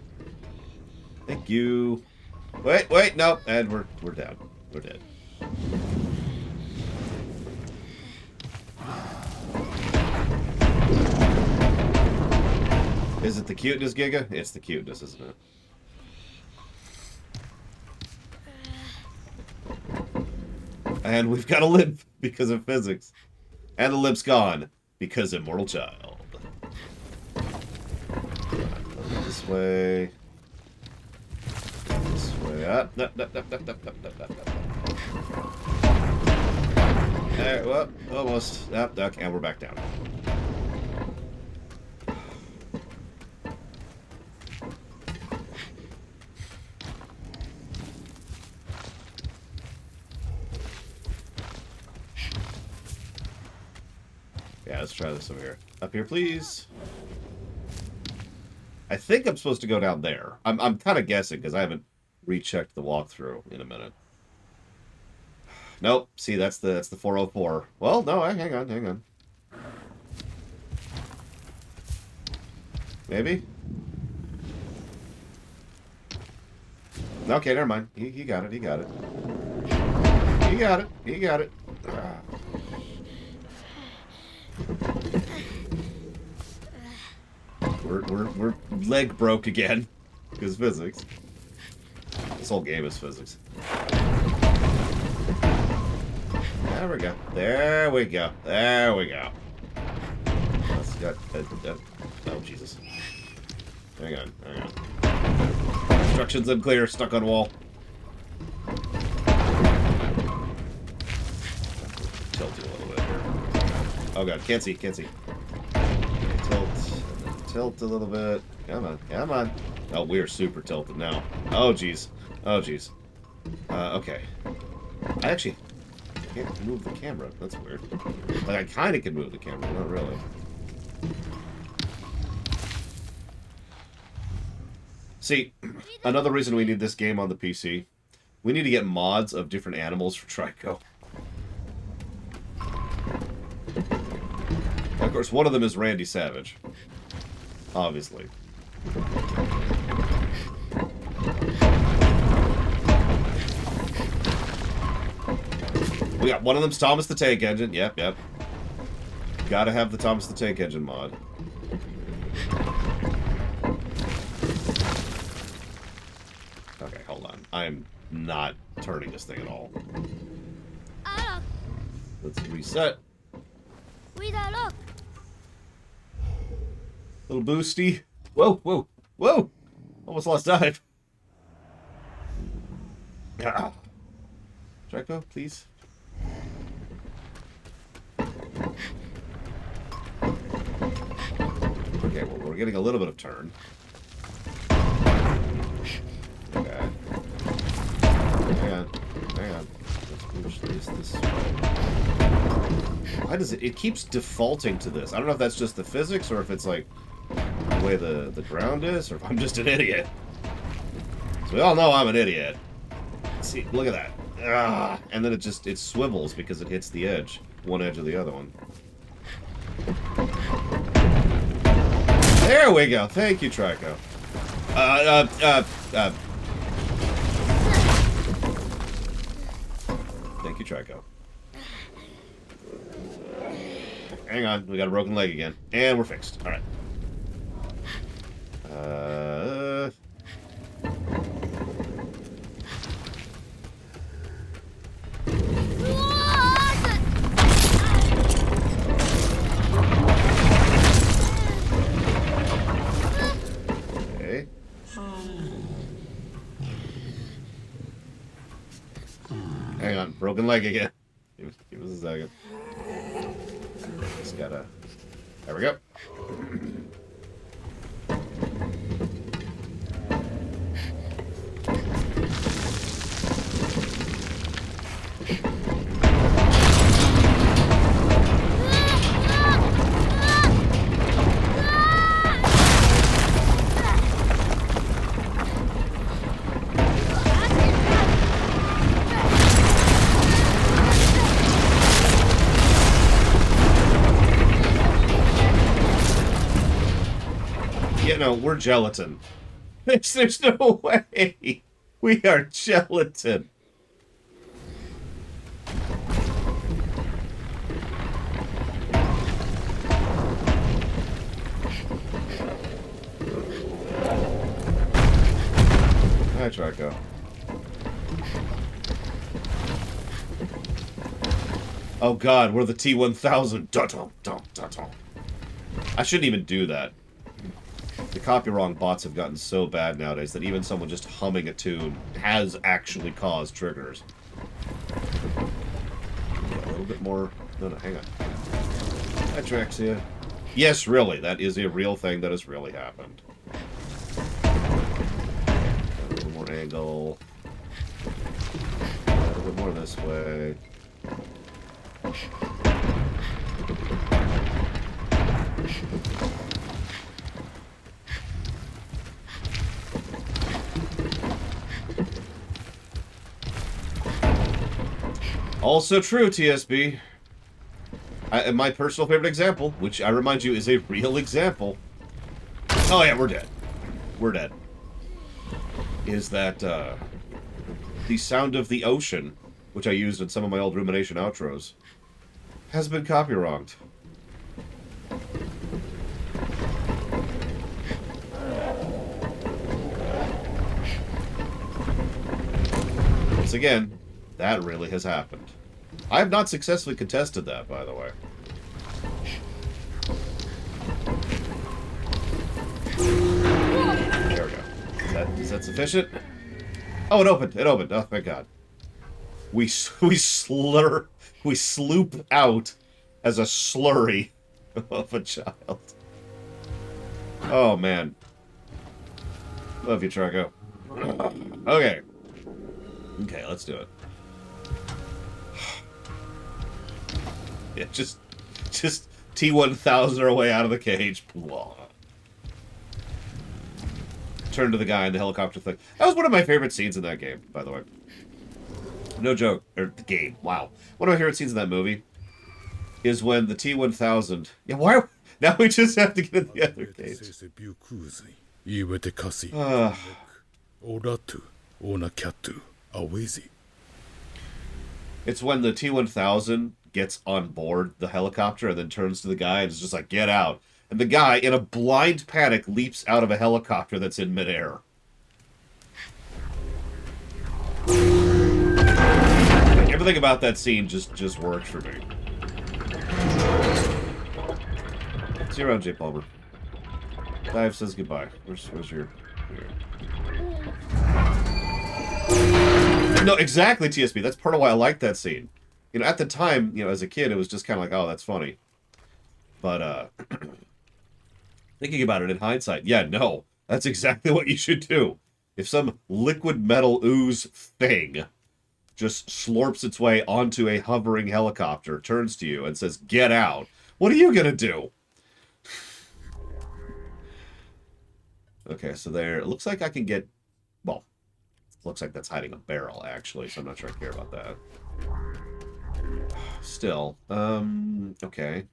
Thank you. Wait, wait, nope. And we're down. We're dead. Is it the cuteness, Giga? It's the cuteness, isn't it? And we've got a limp because of physics. And the limp's gone because Immortal Child. This way. This way. Up. Up, up, up, up, up, up, up, up. There, well, almost. Up, duck, and we're back down. let's try this over here. Up here, please. I think I'm supposed to go down there. I'm kind of guessing because I haven't rechecked the walkthrough in a minute. Nope. See, that's the 404. Well, no, hang on. Maybe? Okay, never mind. He got it. He got it. We're leg broke again. Because physics. This whole game is physics. There we go. There we go. That's got... oh, Jesus. Hang on. Instructions unclear. Stuck on wall. Tilt you a little bit here. Oh, God. Can't see. Tilt a little bit. Come on. Oh, we are super tilted now. Oh, jeez. Okay. I actually can't move the camera. That's weird. Like, I kind of can move the camera, but not really. See, another reason we need this game on the PC, we need to get mods of different animals for Trico. Of course, one of them is Randy Savage. Obviously. We got one of them's Thomas the Tank Engine. Yep. Gotta have the Thomas the Tank Engine mod. Okay, hold on. I'm not turning this thing at all. Let's reset. Little boosty. Whoa. Almost lost time. Trico, please. Okay, well, we're getting a little bit of turn. Okay. Hang on. Let's push this way. Why does it keeps defaulting to this? I don't know if that's just the physics or if it's like the way the ground is, or if I'm just an idiot. So we all know I'm an idiot. See, look at that. And then it swivels because it hits the edge. One edge of the other one. There we go. Thank you, Trico. Thank you, Trico. Hang on. We got a broken leg again. And we're fixed. Alright. Okay. Hang on. Broken leg again. Give us a second. Just gotta... There we go. No, we're gelatin. There's no way. We are gelatin. Hi, Trico. Oh God, we're the T-1000. Dun-dun. I shouldn't even do that. The copy-wrong bots have gotten so bad nowadays that even someone just humming a tune has actually caused triggers. Yeah, a little bit more... No, hang on. Atraxia. Yes, really. That is a real thing that has really happened. A little more angle. A little bit more this way. Also true, TSB. My personal favorite example, which I remind you is a real example. Oh yeah, we're dead. We're dead. Is that the sound of the ocean, which I used in some of my old Rumination outros, has been copywronged. Once again, that really has happened. I have not successfully contested that, by the way. There we go. Is that sufficient? Oh, it opened. It opened. Oh, thank God. We sloop out as a slurry of a child. Oh, man. Love you, Charco. Okay. Okay, let's do it. Yeah, just T-1000 our way out of the cage. Blah. Turn to the guy in the helicopter thing. That was one of my favorite scenes in that game, by the way. No joke. Or the game. Wow. One of my favorite scenes in that movie is when the T-1000... Yeah, why... Now we just have to get in the other cage. It's when the T-1000 gets on board the helicopter and then turns to the guy and is just like, get out. And the guy, in a blind panic, leaps out of a helicopter that's in midair. Everything about that scene just worked for me. See you around, Jay Palmer. Dive says goodbye. Where's your... No, exactly, TSB. That's part of why I liked that scene. You know, at the time, you know, as a kid, it was just kind of like, oh, that's funny. But, thinking about it in hindsight, yeah, no. That's exactly what you should do. If some liquid metal ooze thing just slurps its way onto a hovering helicopter, turns to you and says, get out, what are you gonna do? Okay, so there, it looks like I can get, well, looks like that's hiding a barrel, actually, so I'm not sure I care about that. Still, okay.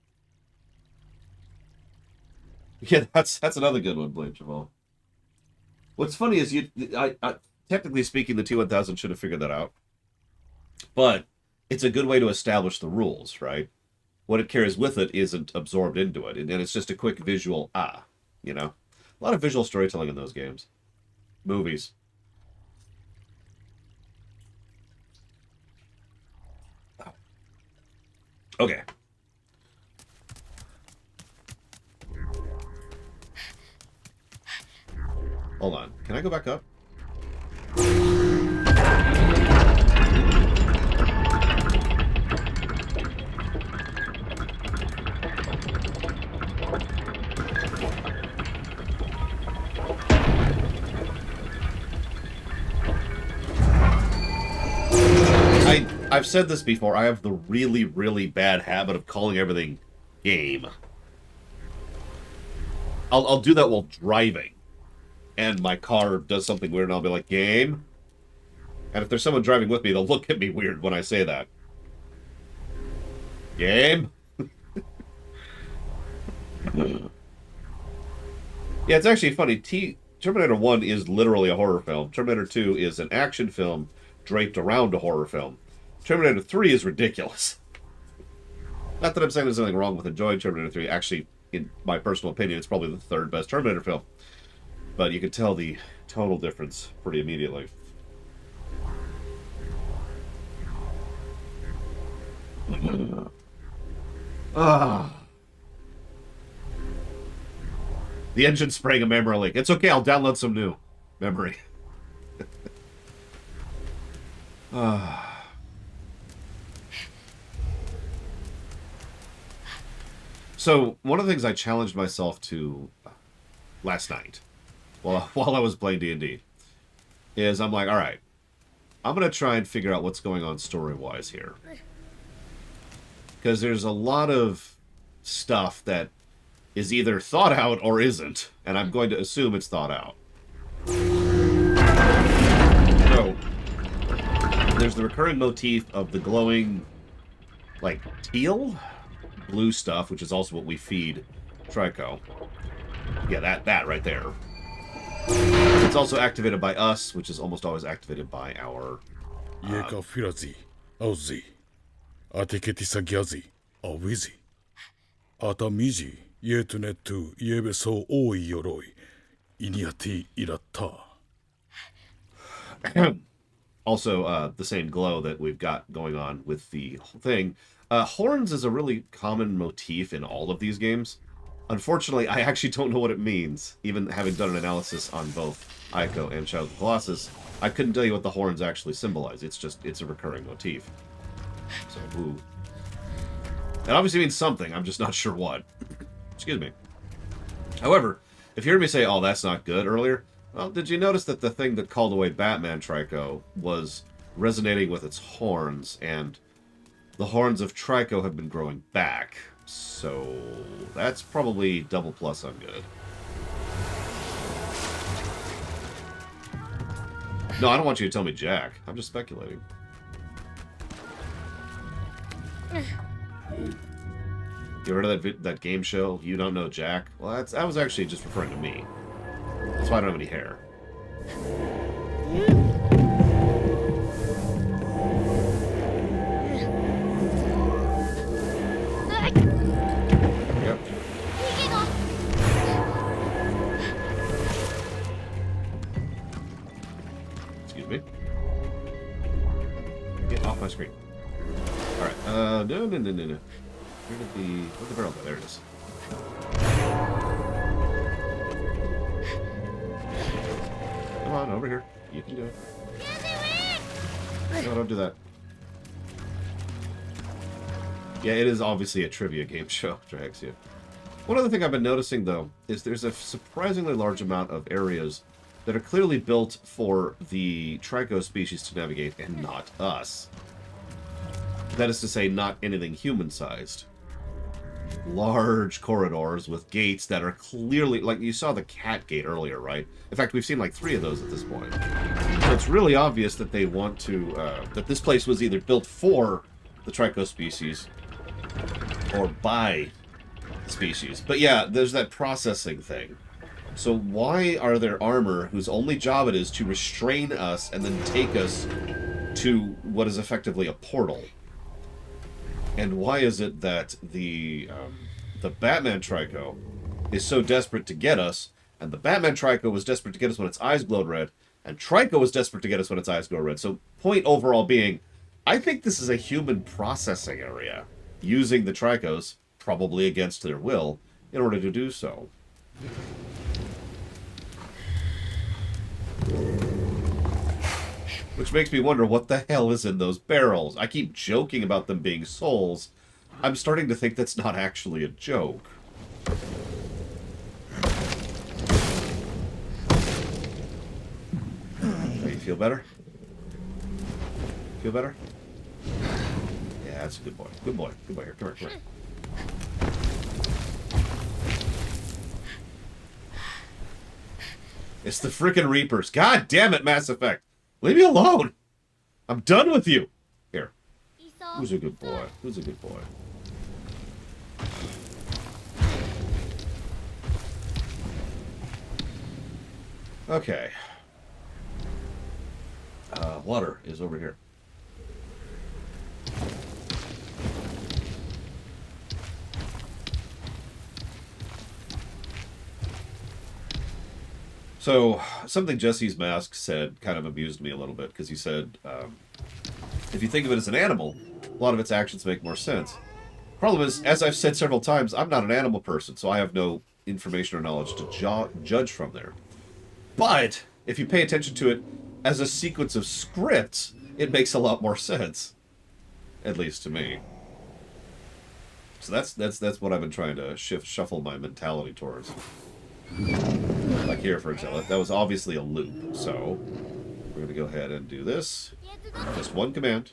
Yeah, that's another good one, Blade Jamal. What's funny is technically speaking, the T-1000 should have figured that out. But it's a good way to establish the rules, right? What it carries with it isn't absorbed into it, and it's just a quick visual, you know? A lot of visual storytelling in those games. Movies. Okay. Hold on. Can I go back up? I've said this before, I have the really, really bad habit of calling everything game. I'll do that while driving. And my car does something weird and I'll be like, game? And if there's someone driving with me, they'll look at me weird when I say that. Game? Yeah, it's actually funny. Terminator 1 is literally a horror film. Terminator 2 is an action film draped around a horror film. Terminator 3 is ridiculous. Not that I'm saying there's anything wrong with enjoying Terminator 3. Actually, in my personal opinion, it's probably the third best Terminator film. But you can tell the tonal difference pretty immediately. The engine's spraying a memory leak. It's okay, I'll download some new memory. So, one of the things I challenged myself to last night, while I was playing D&D, is I'm like, alright, I'm going to try and figure out what's going on story-wise here. Because there's a lot of stuff that is either thought out or isn't, and I'm going to assume it's thought out. So, there's the recurring motif of the glowing, like, teal? Blue stuff, which is also what we feed Trico. Yeah, that right there. It's also activated by us, which is almost always activated by our... Yeka Firazi, Auzi, Atiketisa Gyazi, Awizi, Atamiji, Yetunetu, Yebeso Oi Yoroi, Iniati Irata. Also, the same glow that we've got going on with the whole thing. Horns is a really common motif in all of these games. Unfortunately, I actually don't know what it means. Even having done an analysis on both Ico and Shadow of the Colossus, I couldn't tell you what the horns actually symbolize. It's a recurring motif. So, ooh. It obviously means something, I'm just not sure what. Excuse me. However, if you heard me say, oh, that's not good earlier, well, did you notice that the thing that called away Batman Trico was resonating with its horns, and the horns of Trico have been growing back? So that's probably double plus on good. No, I don't want you to tell me Jack. I'm just speculating. You heard of that game show? You don't know Jack? Well, that was actually just referring to me. That's why I don't have any hair. Yep. Excuse me. Get off my screen. Alright, no. Where'd the barrel go? There it is. Come on, over here. You can do it. No, don't do that. Yeah, it is obviously a trivia game show, Draxia. One other thing I've been noticing, though, is there's a surprisingly large amount of areas that are clearly built for the Trico species to navigate and not us. That is to say, not anything human-sized. Large corridors with gates that are clearly... Like, you saw the cat gate earlier, right? In fact, we've seen like 3 of those at this point. So it's really obvious that they want to... that this place was either built for the Trico species or by the species. But yeah, there's that processing thing. So why are there armor whose only job it is to restrain us and then take us to what is effectively a portal? And why is it that the Batman Trico is so desperate to get us, and the Batman Trico was desperate to get us when its eyes glowed red, and Trico was desperate to get us when its eyes glow red? So, point overall being, I think this is a human processing area, using the Tricos, probably against their will, in order to do so. Which makes me wonder what the hell is in those barrels. I keep joking about them being souls. I'm starting to think that's not actually a joke. Hey, you feel better? Feel better? Yeah, that's a good boy. Good boy. Good boy. Here, come here, come here. It's the frickin' Reapers. God damn it, Mass Effect. Leave me alone! I'm done with you! Here. Who's a good boy? Who's a good boy? Okay. Water is over here. So, something Jesse's Mask said kind of amused me a little bit, because he said, if you think of it as an animal, a lot of its actions make more sense. Problem is, as I've said several times, I'm not an animal person, so I have no information or knowledge to judge from there. But, if you pay attention to it as a sequence of scripts, it makes a lot more sense. At least to me. So that's what I've been trying to shuffle my mentality towards. Like here, for example, that was obviously a loop, so we're going to go ahead and do this. Just one command.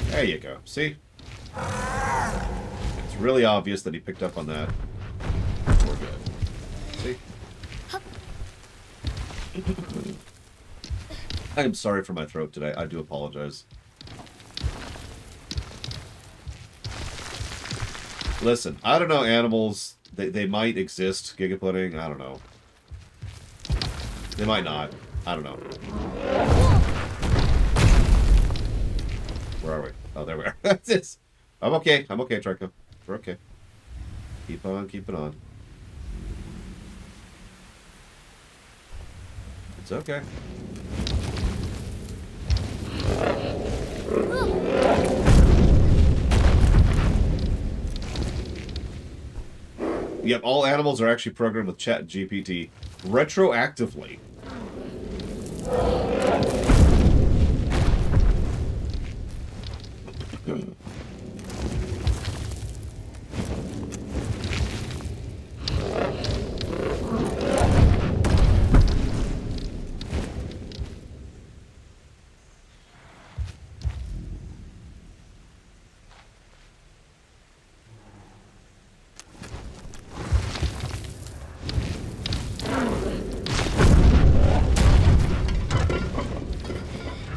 There you go. See? It's really obvious that he picked up on that. We're good. See? I am sorry for my throat today. I do apologize. Listen, I don't know animals. They might exist, Giga Pudding. I don't know. They might not. I don't know. Where are we? Oh, there we are. I'm okay. I'm okay, Trico. We're okay. Keep on keeping on. It's okay. Yep, all animals are actually programmed with ChatGPT retroactively.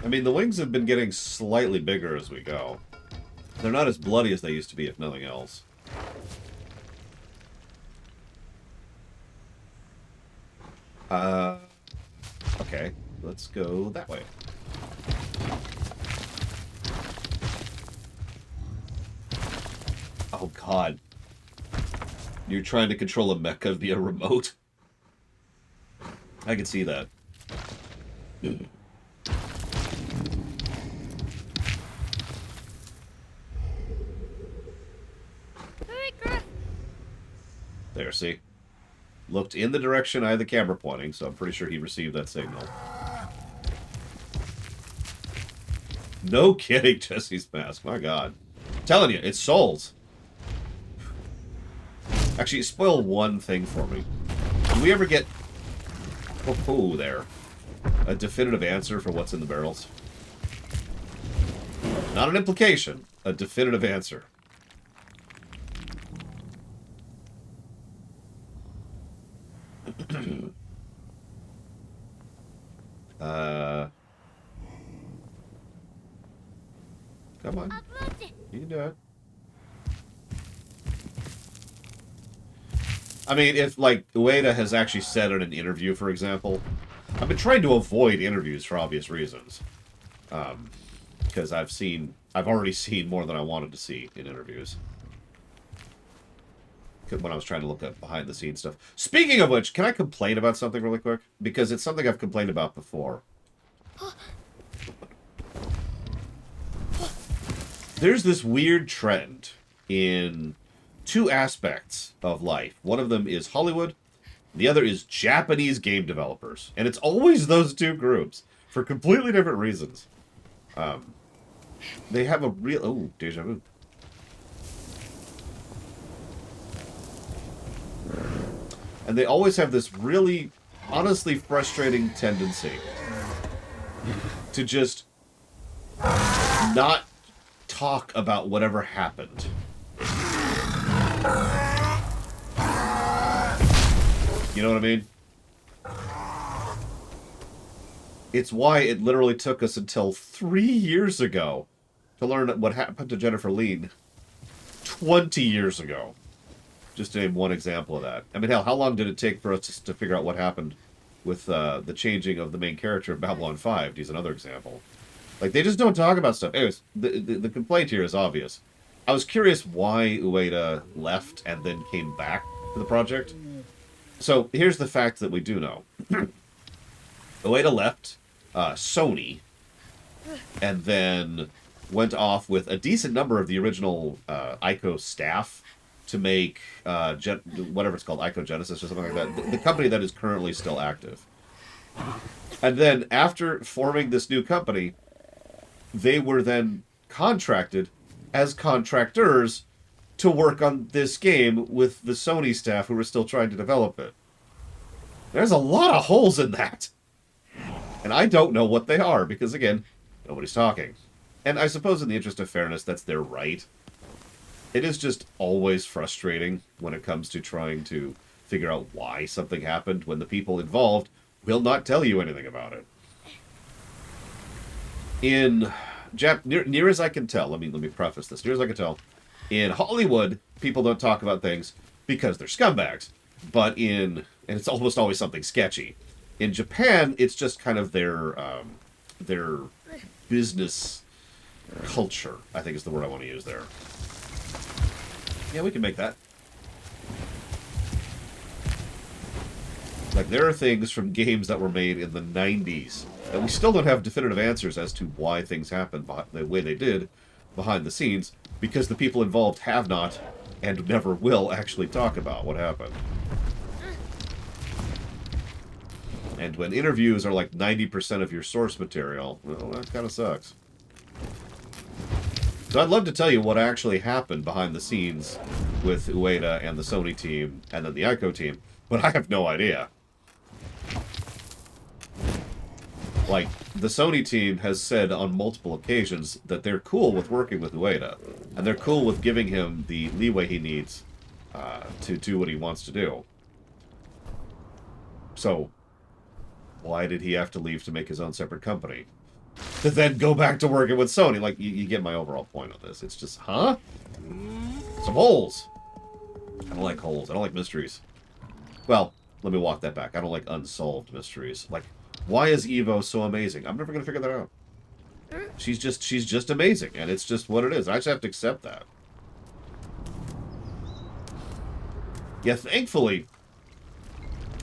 I mean, the wings have been getting slightly bigger as we go. They're not as bloody as they used to be, if nothing else. Okay. Let's go that way. Oh, God. You're trying to control a mecha via remote? I can see that. There, see? Looked in the direction I had the camera pointing, so I'm pretty sure he received that signal. No kidding, Jesse's mask. My God. I'm telling you, it's souls. Actually, spoil one thing for me. Do we ever get... Oh, there. A definitive answer for what's in the barrels? Not an implication. A definitive answer. Come on. You can do it. I mean, if, like, Ueda has actually said in an interview, for example, I've been trying to avoid interviews for obvious reasons. Because I've already seen more than I wanted to see in interviews. When I was trying to look at behind-the-scenes stuff. Speaking of which, can I complain about something really quick? Because it's something I've complained about before. There's this weird trend in two aspects of life. One of them is Hollywood. The other is Japanese game developers. And it's always those two groups for completely different reasons. They have a real... Oh, deja vu. And they always have this really, honestly frustrating tendency to just not talk about whatever happened. You know what I mean? It's why it literally took us until 3 years ago to learn what happened to Jennifer Lean 20 years ago. Just to name one example of that. I mean, hell, how long did it take for us to figure out what happened with the changing of the main character of Babylon 5? He's another example. Like, they just don't talk about stuff. Anyways, the complaint here is obvious. I was curious why Ueda left and then came back to the project. So, here's the fact that we do know. Ueda left Sony and then went off with a decent number of the original Ico staff to make whatever it's called, Ico Genesis or something like that, the company that is currently still active. And then, after forming this new company, they were then contracted as contractors to work on this game with the Sony staff who were still trying to develop it. There's a lot of holes in that. And I don't know what they are, because, again, nobody's talking. And I suppose in the interest of fairness, that's their right. It is just always frustrating when it comes to trying to figure out why something happened when the people involved will not tell you anything about it. In near as I can tell, let me preface this. Near as I can tell, in Hollywood, people don't talk about things because they're scumbags. And it's almost always something sketchy. In Japan, it's just kind of their business culture, I think is the word I want to use there. Yeah, we can make that. Like, there are things from games that were made in the 90s that we still don't have definitive answers as to why things happened the way they did behind the scenes, because the people involved have not and never will actually talk about what happened. And when interviews are like 90% of your source material, well, that kind of sucks. So I'd love to tell you what actually happened behind the scenes with Ueda and the Sony team, and then the Ico team, but I have no idea. Like, the Sony team has said on multiple occasions that they're cool with working with Ueda, and they're cool with giving him the leeway he needs to do what he wants to do. So, why did he have to leave to make his own separate company? To then go back to working with Sony? Like, you get my overall point on this. It's just, huh? Some holes. I don't like holes. I don't like mysteries. Well, let me walk that back. I don't like unsolved mysteries. Like, why is Evo so amazing? I'm never going to figure that out. She's just amazing, and it's just what it is. I just have to accept that. Yeah, thankfully,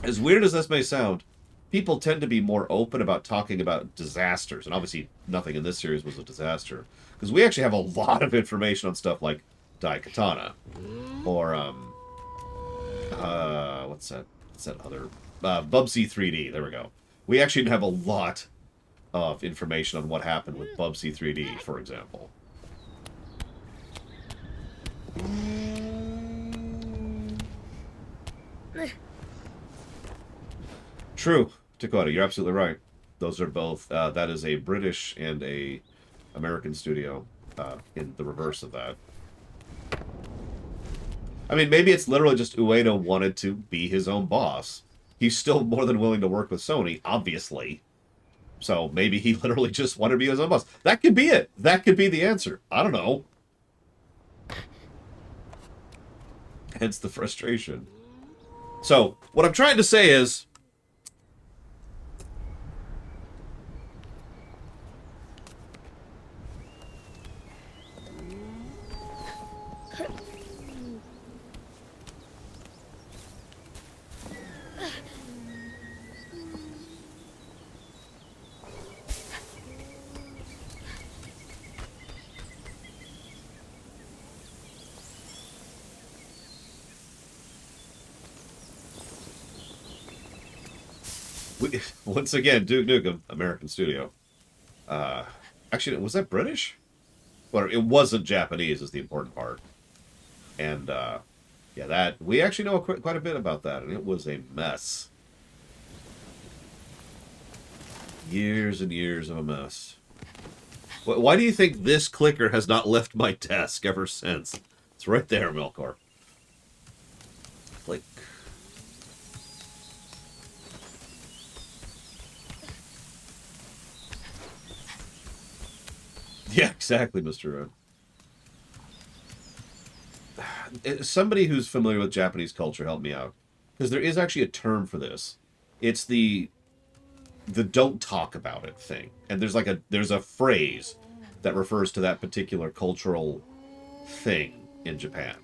as weird as this may sound, people tend to be more open about talking about disasters. And obviously, nothing in this series was a disaster. Because we actually have a lot of information on stuff like Daikatana. Or, what's that other... Bubsy 3D, there we go. We actually have a lot of information on what happened with Bubsy 3D, for example. True, Dakota, you're absolutely right. Those are both, that is a British and a American studio, in the reverse of that. I mean, maybe it's literally just Ueda wanted to be his own boss. He's still more than willing to work with Sony, obviously. So maybe he literally just wanted to be his own boss. That could be it. That could be the answer. I don't know. Hence the frustration. So, what I'm trying to say is... Once again, Duke Nukem, American studio. Actually, was that British? Well, it wasn't Japanese is the important part. And, yeah, that... We actually know quite a bit about that, and it was a mess. Years and years of a mess. Why do you think this clicker has not left my desk ever since? It's right there, Melkor. Click. Yeah, exactly, Mr. Somebody who's familiar with Japanese culture, help me out. Because there is actually a term for this. It's the don't talk about it thing. And there's a phrase that refers to that particular cultural thing in Japan.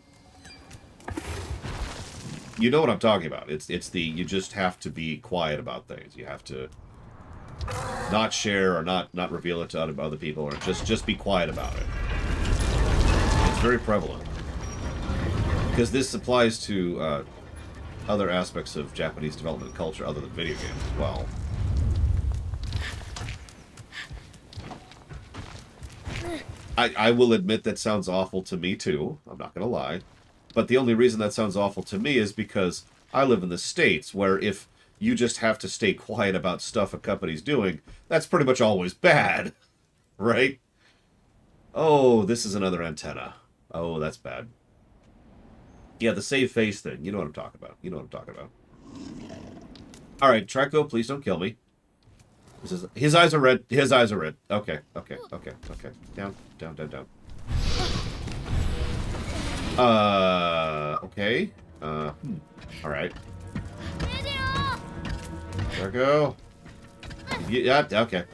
You know what I'm talking about. It's the you just have to be quiet about things. You have to not share or not reveal it to other people, or just be quiet about it. It's very prevalent. Because this applies to other aspects of Japanese development culture other than video games as well. I will admit that sounds awful to me too. I'm not going to lie. But the only reason that sounds awful to me is because I live in the States, where if you just have to stay quiet about stuff a company's doing, that's pretty much always bad. Right? Oh, this is another antenna. Oh, that's bad. Yeah, the save face thing. You know what I'm talking about. You know what I'm talking about. Alright, Treco, please don't kill me. His eyes are red. His eyes are red. Okay. Down. Okay. All right. There we go. Yeah. Okay.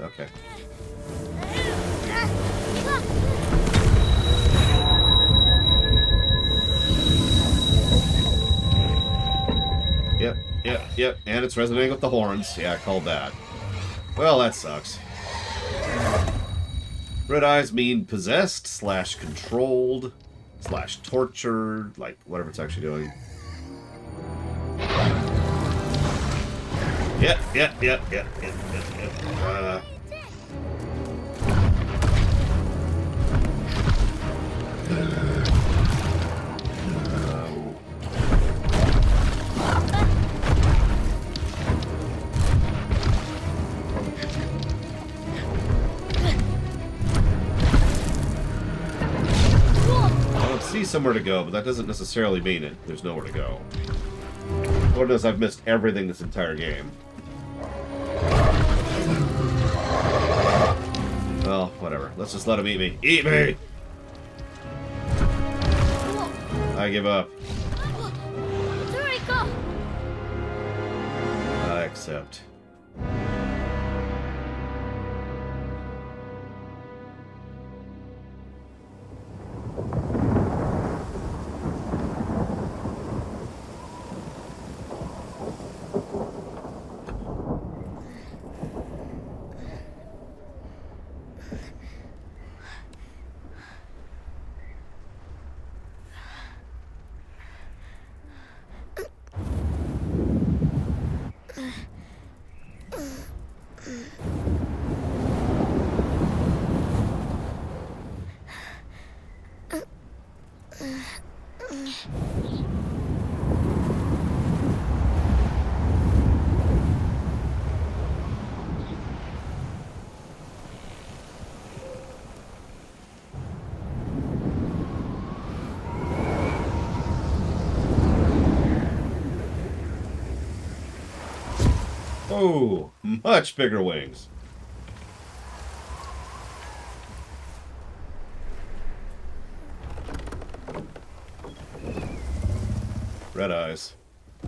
Yep. And it's resonating with the horns. Yeah, I called that. Well, that sucks. Red eyes mean possessed / controlled / tortured, like whatever it's actually doing. Yep. See somewhere to go, but that doesn't necessarily mean there's nowhere to go. Lord knows I've missed everything this entire game. Well, whatever. Let's just let him eat me. Eat me! I give up. I accept. Oh, much bigger wings. Red eyes.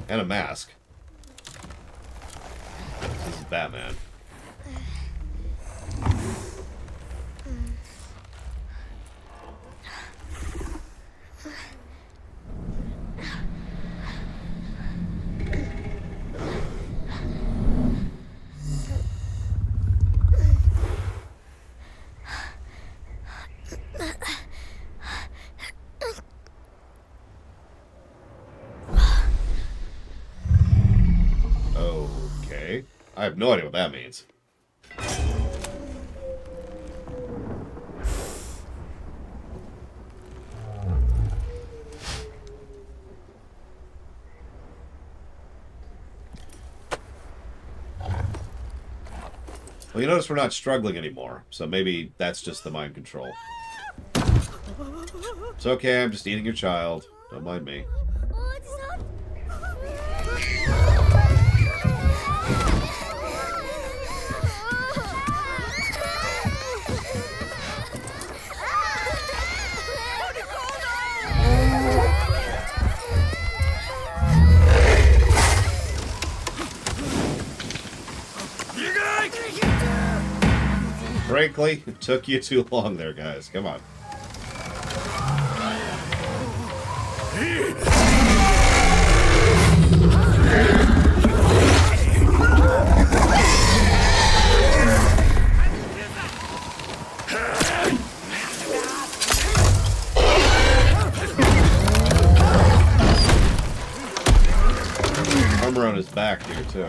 And a mask. This is Batman. I have no idea what that means. Well, you notice we're not struggling anymore, so maybe that's just the mind control. It's okay, I'm just eating your child. Don't mind me. Frankly, it took you too long there, guys. Come on. Armor on his back here, too.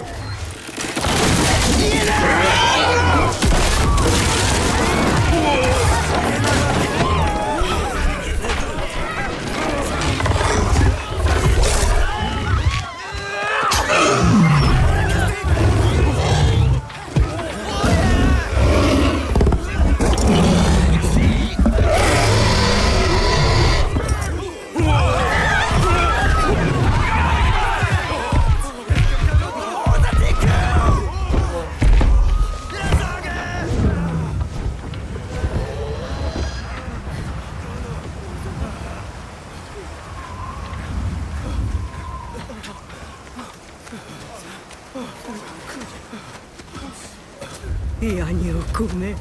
Ianyukume.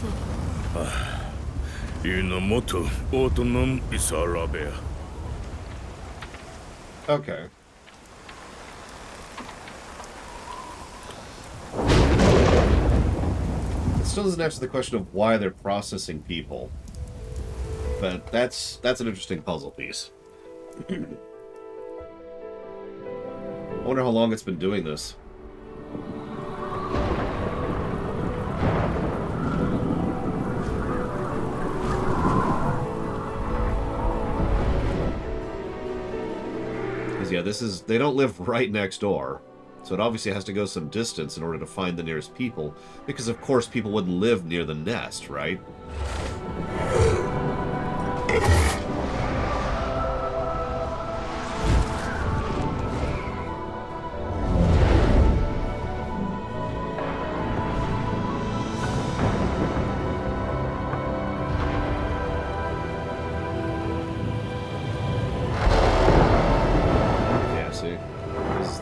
Inamoto Autonum Isarabea. Okay. It still doesn't answer the question of why they're processing people. But that's an interesting puzzle piece. I wonder how long it's been doing this. Because, yeah, they don't live right next door. So it obviously has to go some distance in order to find the nearest people. Because, of course, people wouldn't live near the nest, right?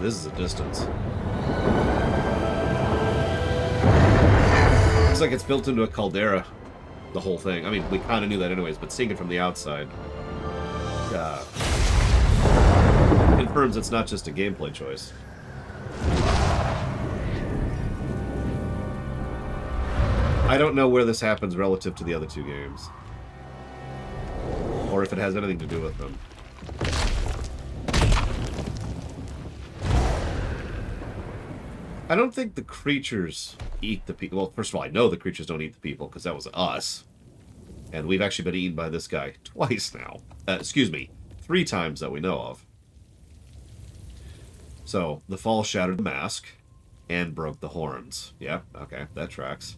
This is a distance. Looks like it's built into a caldera, the whole thing. I mean, we kind of knew that anyways, but seeing it from the outside confirms it's not just a gameplay choice. I don't know where this happens relative to the other two games. Or if it has anything to do with them. I don't think the creatures eat the people. Well, first of all, I know the creatures don't eat the people, because that was us. And we've actually been eaten by this guy twice now. Excuse me, 3 times that we know of. So, the fall shattered the mask, and broke the horns. Yeah, okay, that tracks.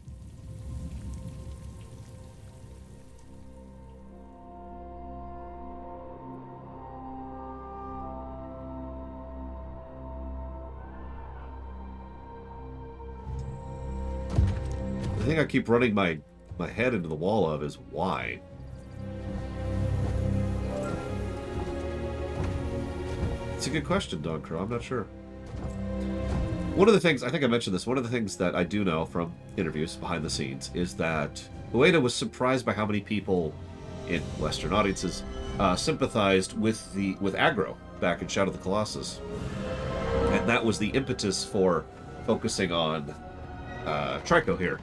The thing I keep running my head into the wall of is why. It's a good question, Don Crow. I'm not sure. One of the things, I think I mentioned this, one of the things that I do know from interviews behind the scenes is that Ueda was surprised by how many people in Western audiences sympathized with Agro back in Shadow of the Colossus. And that was the impetus for focusing on Trico here.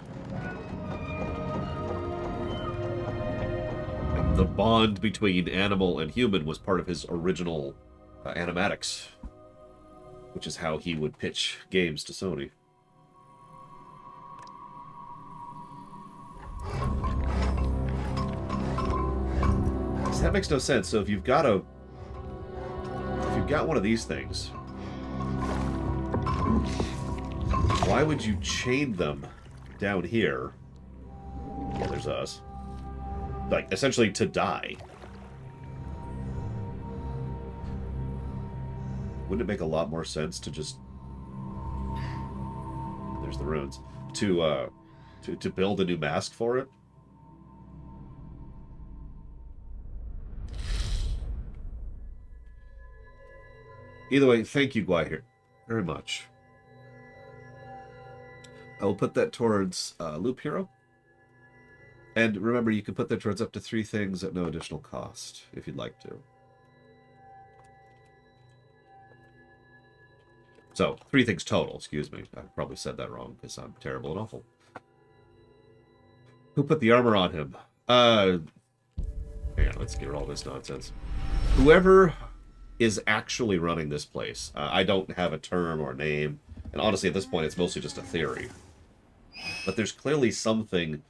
The bond between animal and human was part of his original animatics, which is how he would pitch games to Sony. So that makes no sense. So if you've got one of these things, why would you chain them down here? Yeah, there's us. Like, essentially to die. Wouldn't it make a lot more sense to just... There's the runes. To build a new mask for it? Either way, thank you, Guy, very much. I will put that towards Loop Hero. And remember, you can put that towards up to 3 things at no additional cost, if you'd like to. So, 3 things total, excuse me. I probably said that wrong, because I'm terrible and awful. Who put the armor on him? Hang on, let's get rid of all this nonsense. Whoever is actually running this place. I don't have a term or a name, and honestly, at this point, it's mostly just a theory. But there's clearly something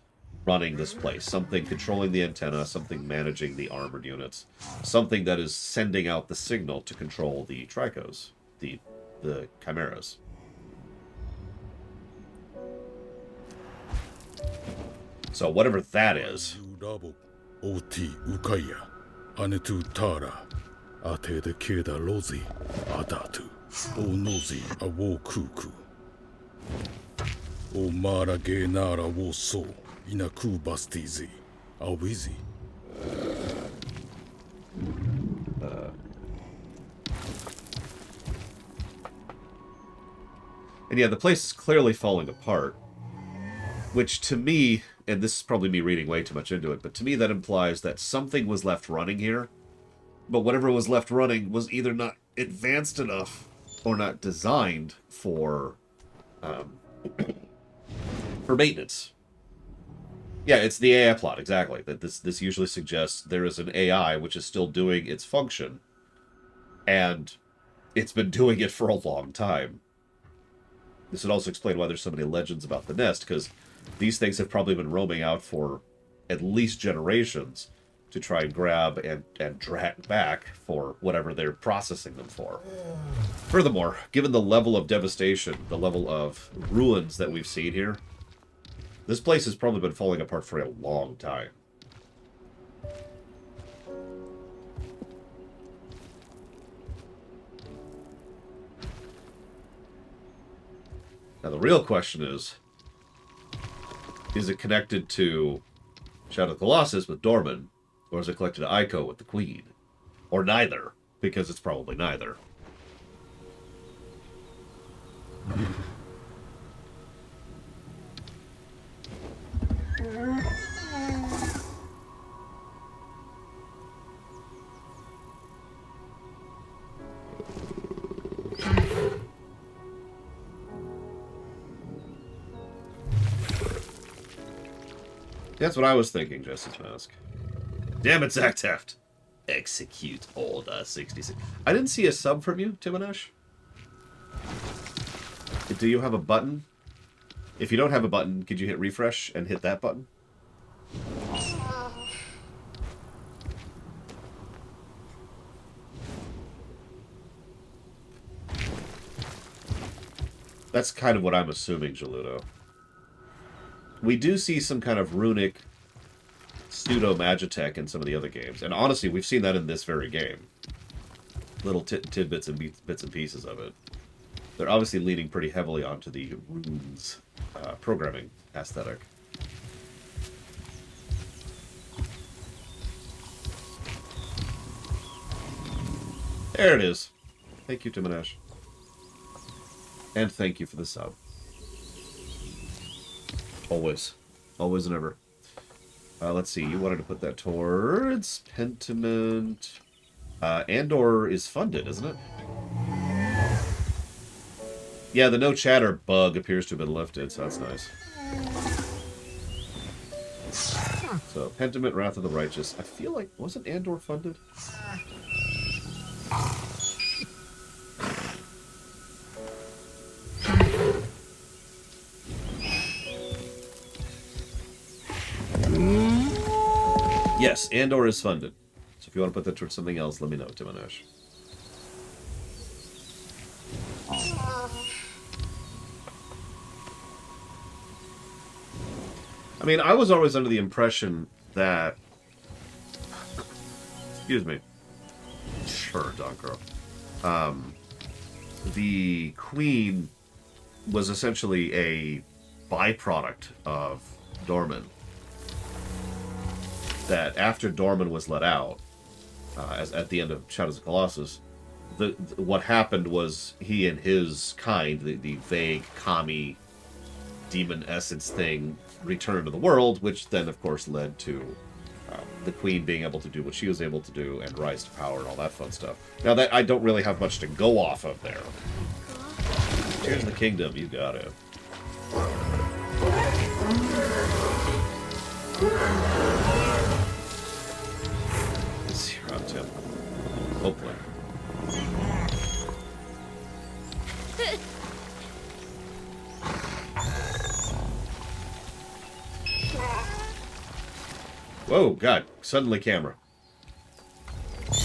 running this place, something controlling the antenna, something managing the armored units, something that is sending out the signal to control the Tricos, the chimeras. So whatever that is. Oti Ukaya, Anetu Tara, Ate de Keda Lozi, Adatu, O Nozi, Awo Kuku, O Mara Genara Wo So. Inaku Bastizi, Awizi. And yeah, the place is clearly falling apart. Which to me, and this is probably me reading way too much into it, but to me that implies that something was left running here, but whatever was left running was either not advanced enough or not designed for maintenance. Yeah, it's the AI plot, exactly. That this usually suggests there is an AI which is still doing its function, and it's been doing it for a long time. This would also explain why there's so many legends about the nest, because these things have probably been roaming out for at least generations to try and grab and drag back for whatever they're processing them for. Furthermore, given the level of devastation, the level of ruins that we've seen here, this place has probably been falling apart for a long time. Now the real question is it connected to Shadow of the Colossus with Dorman, or is it connected to Ico with the Queen? Or neither, because it's probably neither. That's what I was thinking, Jesse's Mask. Damn it, Zach Taft. Execute Order 66. I didn't see a sub from you, Timonesh. Do you have a button? If you don't have a button, could you hit refresh and hit that button? That's kind of what I'm assuming, Geludo. We do see some kind of runic pseudo-magitech in some of the other games. And honestly, we've seen that in this very game. Little tidbits and bits and pieces of it. They're obviously leaning pretty heavily onto the runes programming aesthetic. There it is. Thank you, Timonesh. And thank you for the sub. Always. Always and ever. Let's see. You wanted to put that towards Pentiment. Andor is funded, isn't it? Yeah, the no chatter bug appears to have been lifted, so that's nice. So, Pentiment, Wrath of the Righteous. I feel like, wasn't Andor funded? Yes, Andor is funded. So if you want to put that towards something else, let me know, Timonesh. I mean, I was always under the impression that... Excuse me. Sure, Donkro. The Queen was essentially a byproduct of Dorman. That after Dorman was let out, as at the end of Shadows of Colossus, what happened was he and his kind, the vague, commie, demon essence thing, returned to the world, which then, of course, led to the Queen being able to do what she was able to do and rise to power and all that fun stuff. Now, that I don't really have much to go off of there. Here's the kingdom, you got it. Let's see around Tim. Hopefully. Whoa, God. Suddenly camera.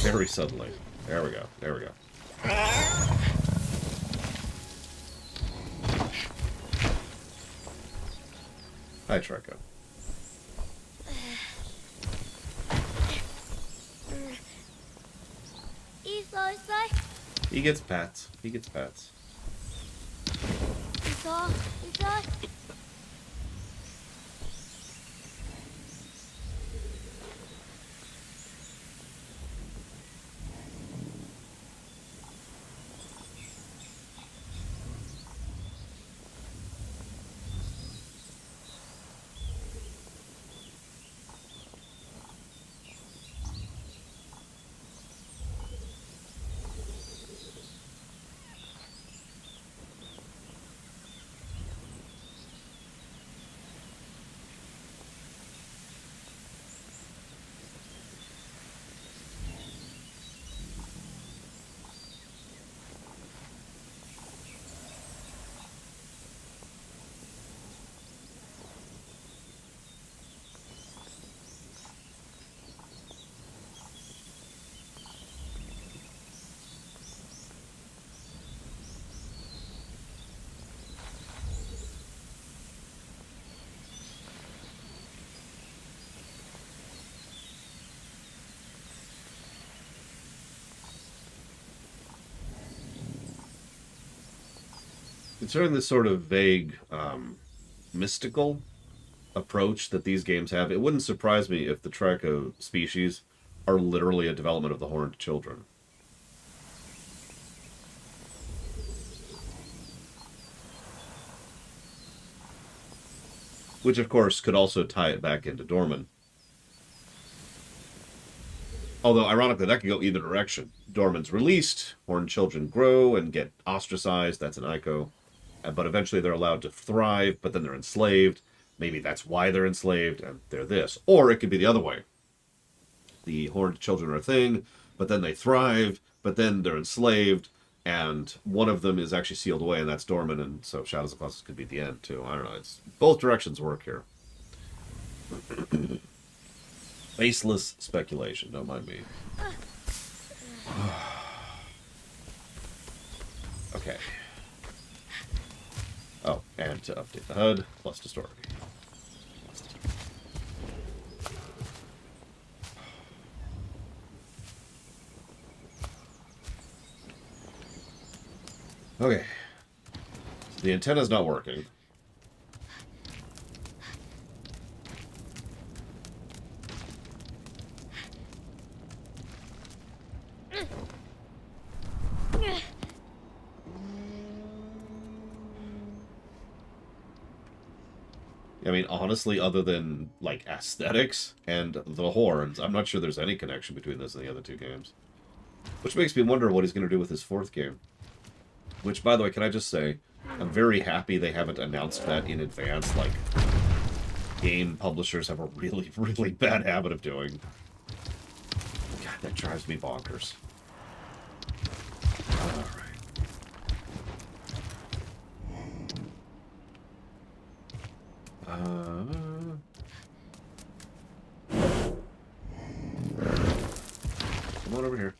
Very suddenly. There we go. There we go. Hi, Treko. He gets pats. He gets pats. Considering this sort of vague, mystical approach that these games have, it wouldn't surprise me if the Trico species are literally a development of the Horned Children. Which, of course, could also tie it back into Dorman. Although, ironically, that could go either direction. Dorman's released, Horned Children grow and get ostracized, that's an Ico. But eventually they're allowed to thrive, but then they're enslaved. Maybe that's why they're enslaved, and they're this. Or it could be the other way. The Horned Children are a thing, but then they thrive, but then they're enslaved, and one of them is actually sealed away, and that's Dorman, and so Shadows of Colossus could be the end, too. I don't know. It's both directions work here. Baseless speculation, don't mind me. Okay. Oh, and to update the HUD, plus to story. Okay. So the antenna's not working. I mean, honestly, other than, like, aesthetics and the horns, I'm not sure there's any connection between this and the other two games. Which makes me wonder what he's going to do with his fourth game. Which, by the way, can I just say, I'm very happy they haven't announced that in advance, like game publishers have a really, really bad habit of doing. God, that drives me bonkers. Alright. Come on over here.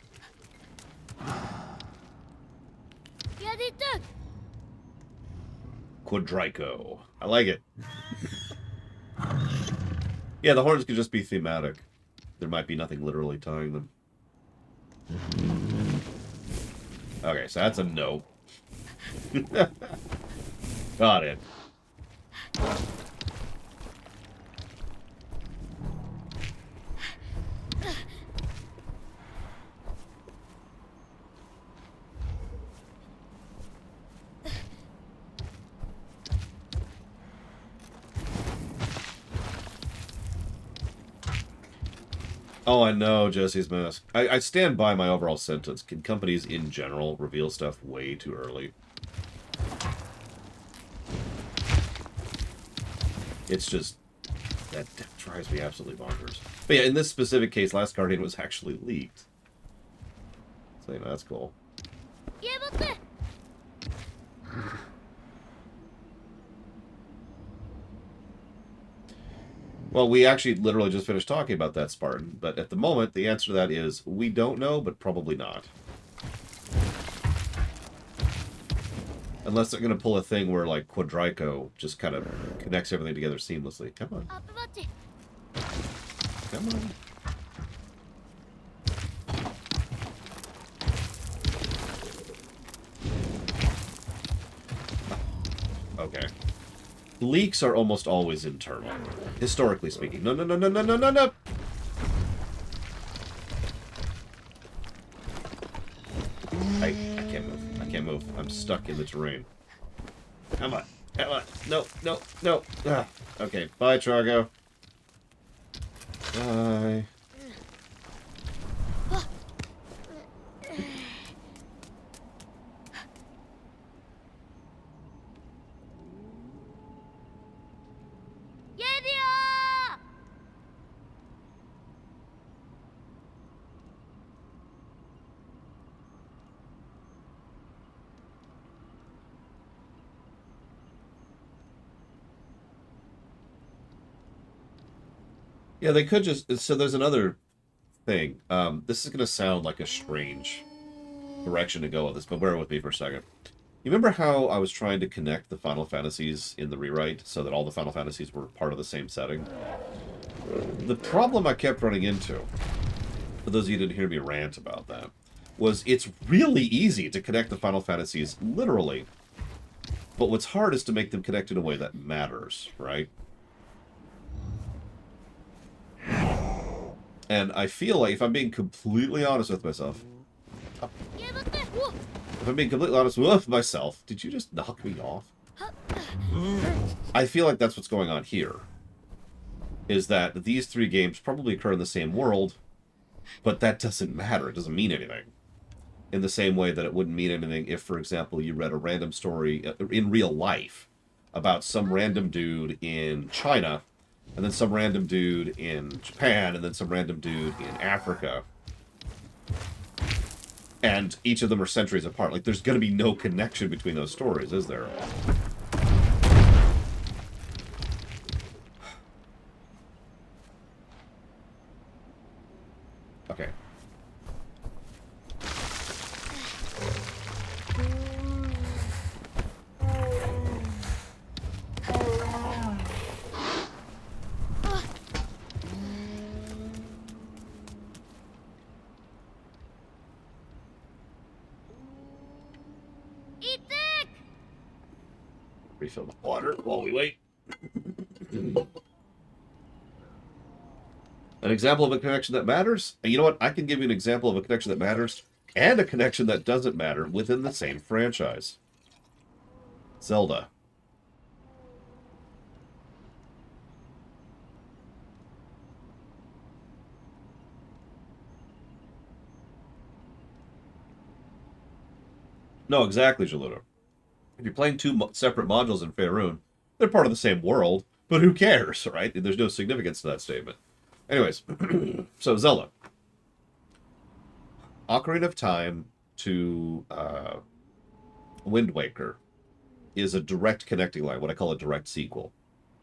Quadrico. I like it. Yeah, the horns could just be thematic. There might be nothing literally tying them. Okay, so that's a no. Got it. Oh, I know, Jesse's mask. I stand by my overall sentence. Can companies in general reveal stuff way too early? It's just... that drives me absolutely bonkers. But yeah, in this specific case, Last Guardian was actually leaked. So, you know, that's cool. Well, we actually literally just finished talking about that, Spartan, but at the moment, the answer to that is, we don't know, but probably not. Unless they're going to pull a thing where, like, Quadrico just kind of connects everything together seamlessly. Come on. Come on. Okay. Leaks are almost always internal, historically speaking. No, no, no, no, no, no, no, no! I can't move. I can't move. I'm stuck in the terrain. Come on. Come on. No, no, no. Ah. Okay, bye, Trago. Bye. Yeah, they could just... So there's another thing. This is going to sound like a strange direction to go with this, but bear with me for a second. You remember how I was trying to connect the Final Fantasies in the rewrite so that all the Final Fantasies were part of the same setting? The problem I kept running into, for those of you who didn't hear me rant about that, was it's really easy to connect the Final Fantasies literally But what's hard is to make them connect in a way that matters, right? And I feel like, if I'm being completely honest with myself, did you just knock me off? I feel like that's what's going on here. Is that these three games probably occur in the same world, but that doesn't matter. It doesn't mean anything. In the same way that it wouldn't mean anything if, for example, you read a random story in real life about some random dude in China, and then some random dude in Japan, and then some random dude in Africa. And each of them are centuries apart. Like, there's going to be no connection between those stories, is there? Okay. Refill the water while we wait. An example of a connection that matters? You know what? I can give you an example of a connection that matters and a connection that doesn't matter within the same franchise. Zelda. No, exactly, Jaludo. If you're playing two separate modules in Faerun, they're part of the same world, but who cares, right? There's no significance to that statement. Anyways, so Zelda. Ocarina of Time to Wind Waker is a direct connecting line, what I call a direct sequel.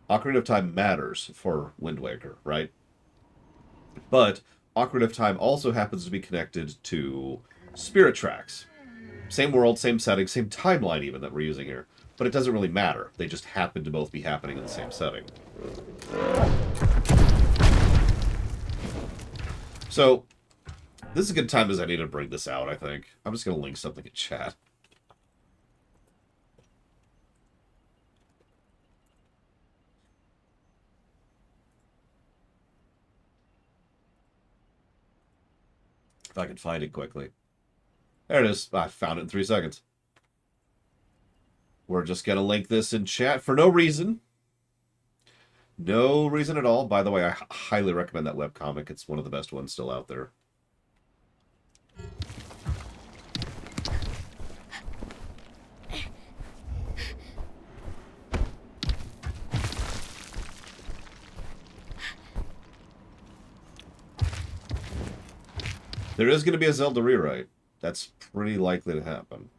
Ocarina of Time matters for Wind Waker, right? But Ocarina of Time also happens to be connected to Spirit Tracks. Same world, same setting, same timeline even that we're using here. But it doesn't really matter. They just happen to both be happening in the same setting. So, this is a good time as I need to bring this out, I think. I'm just going to link something in chat. If I can find it quickly. There it is. I found it in 3 seconds. We're just going to link this in chat for no reason. No reason at all. By the way, I highly recommend that webcomic. It's one of the best ones still out there. There is going to be a Zelda rewrite. That's pretty likely to happen.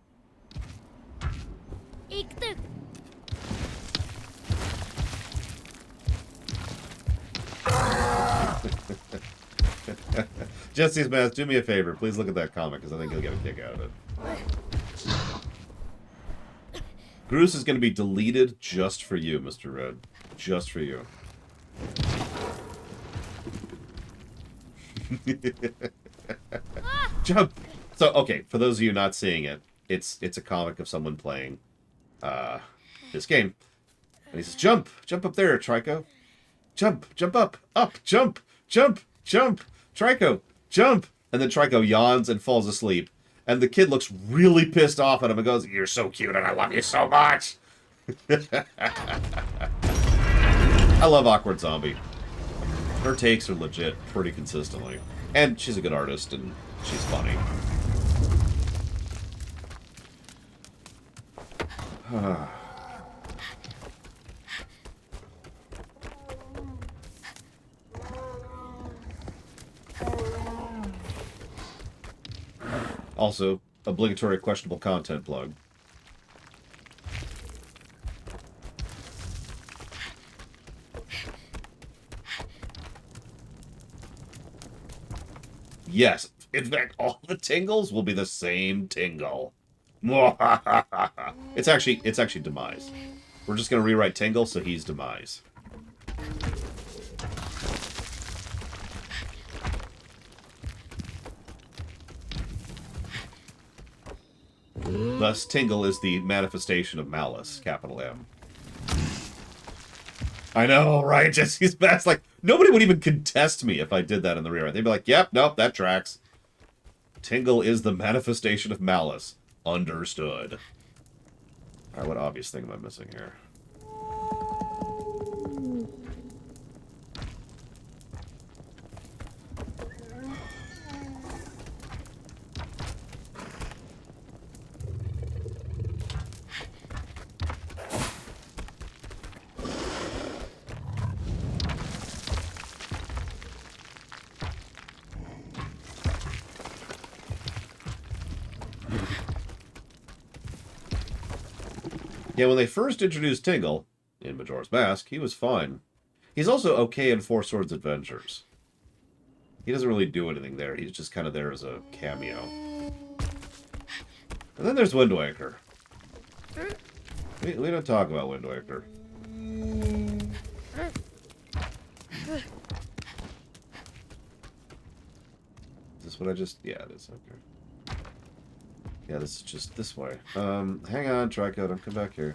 Jesse's Mask, do me a favor. Please look at that comic, because I think you'll get a kick out of it. Groose is going to be deleted just for you, Mr. Red. Just for you. Jump! So, okay, for those of you not seeing it, it's a comic of someone playing this game. And he says, jump! Jump up there, Trico. Jump! Jump up! Up! Jump! Jump! Jump! Trico! Jump! And then Trico yawns and falls asleep. And the kid looks really pissed off at him and goes, "You're so cute and I love you so much!" I love Awkward Zombie. Her takes are legit pretty consistently. And she's a good artist and she's funny. Also, obligatory questionable content plug. Yes, in fact, all the tingles will be the same tingle. It's actually Demise. We're just gonna rewrite Tingle, so he's Demise. Thus, Tingle is the manifestation of malice, capital M. I know, right? Jesse's best. Like, nobody would even contest me if I did that in the rewrite. They'd be like, yep, nope, that tracks. Tingle is the manifestation of malice. Understood. Alright, what obvious thing am I missing here? Yeah, when they first introduced Tingle, in Majora's Mask, he was fine. He's also okay in Four Swords Adventures. He doesn't really do anything there. He's just kind of there as a cameo. And then there's Wind Waker. We don't talk about Wind Waker. Is this what I just... Yeah, it is. Okay. Yeah, this is just this way. Hang on, Trico, don't come back here.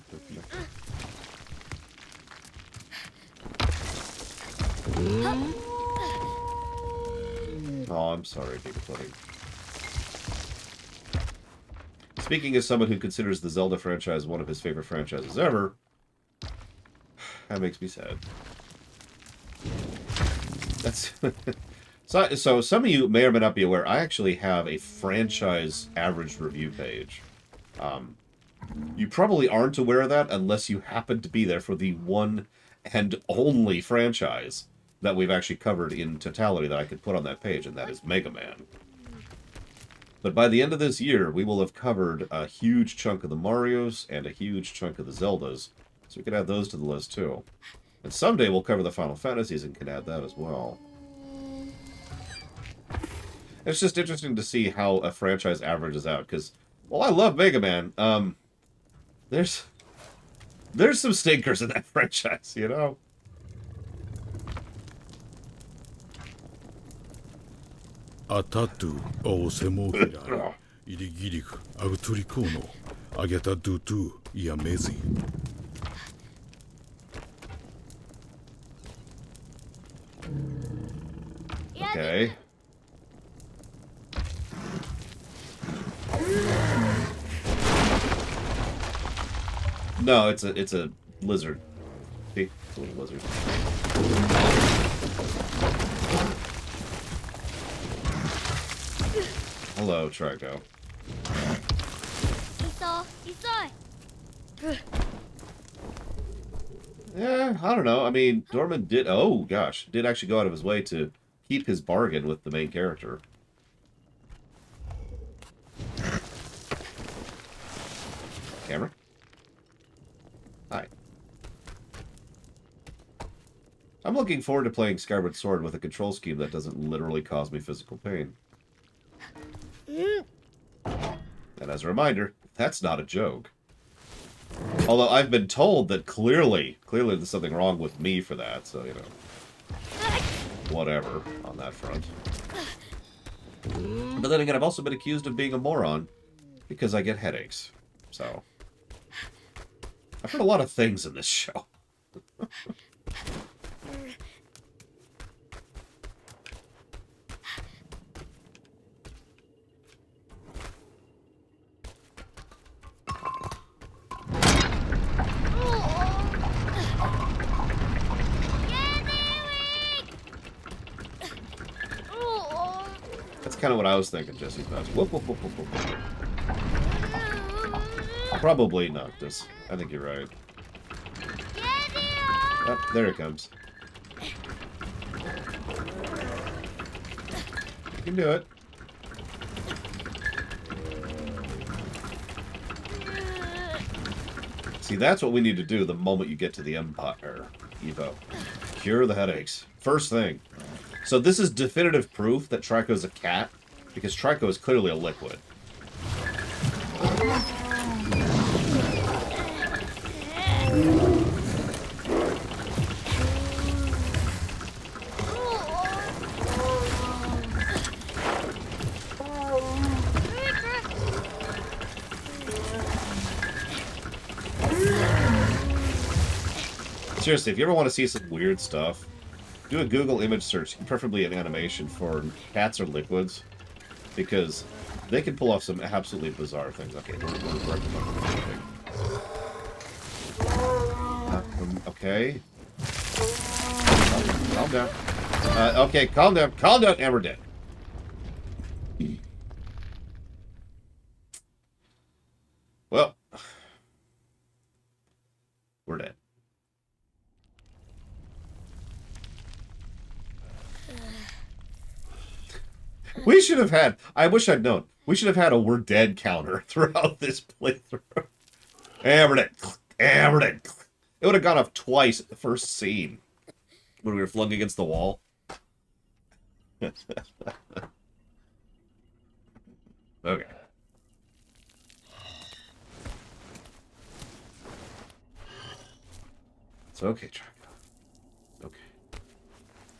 Oh, I'm sorry, Giga Pudding. Speaking as someone who considers the Zelda franchise one of his favorite franchises ever, that makes me sad. That's... So some of you may or may not be aware, I actually have a franchise average review page. You probably aren't aware of that unless you happen to be there for the one and only franchise that we've actually covered in totality that I could put on that page, and that is Mega Man. But by the end of this year, we will have covered a huge chunk of the Marios and a huge chunk of the Zeldas, so we can add those to the list too. And someday we'll cover the Final Fantasies and can add that as well. It's just interesting to see how a franchise averages out, because, well, I love Mega Man. There's some stinkers in that franchise, you know? Atatu o semogirari, irigiriku, auturikono, ageta dutu, iamezi. Okay. No, it's a lizard. See? It's a little lizard. Hello, Trico. Yeah, I don't know. I mean, Dorman did... Oh, gosh. Did actually go out of his way to keep his bargain with the main character. Camera? Hi. I'm looking forward to playing Skyward Sword with a control scheme that doesn't literally cause me physical pain. And as a reminder, that's not a joke. Although I've been told that clearly there's something wrong with me for that, so, you know. Whatever on that front. But then again, I've also been accused of being a moron because I get headaches. So, I've heard a lot of things in this show. That's kind of what I was thinking, Jesse's mouse. Whoop, whoop, whoop, whoop, whoop, whoop. Probably not this. I think you're right. Oh, there it comes. You can do it. See, that's what we need to do the moment you get to the Empire, Evo. Cure the headaches. First thing. So this is definitive proof that Trico's a cat, because Trico is clearly a liquid. Seriously, if you ever want to see some weird stuff, do a Google image search, preferably an animation, for cats or liquids, because they can pull off some absolutely bizarre things. Okay, okay. Calm down. Okay, calm down. Calm down, and we're dead. Well, we're dead. We should have had, I wish I'd known, we should have had a we're dead counter throughout this playthrough. And we're dead. And we're dead. It would have gone off twice at the first scene when we were flung against the wall. Okay. It's okay, Draco. Okay.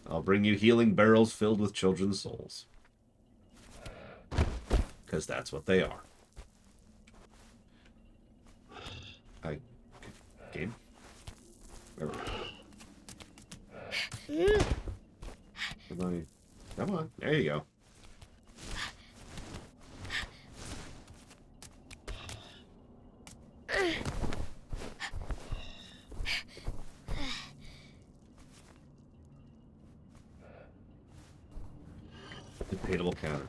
I'll bring you healing barrels filled with children's souls. Because that's what they are. Game? Where Come on. There you go. Debatable counter.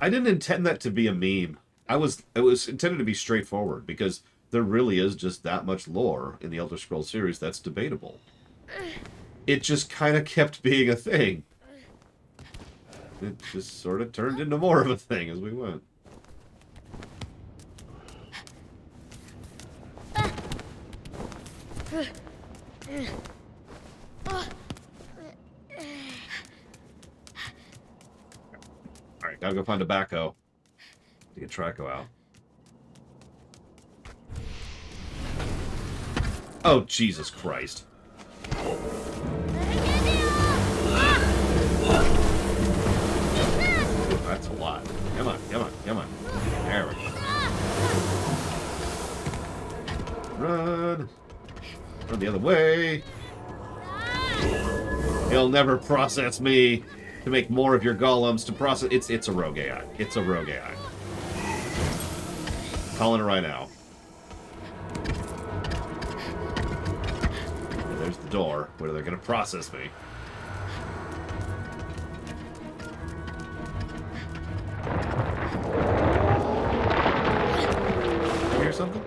I didn't intend that to be a meme. It was intended to be straightforward, because there really is just that much lore in the Elder Scrolls series that's debatable. It just kind of kept being a thing. It just sort of turned into more of a thing as we went. Alright, gotta go find a backhoe to get Draco out. Oh, Jesus Christ. That's a lot. Come on, come on, come on. There we go. Run. Run the other way. He'll never process me to make more of your golems to process. It's a rogue AI. It's a rogue AI. Calling it right now. And there's the door where they're gonna process me. You hear something?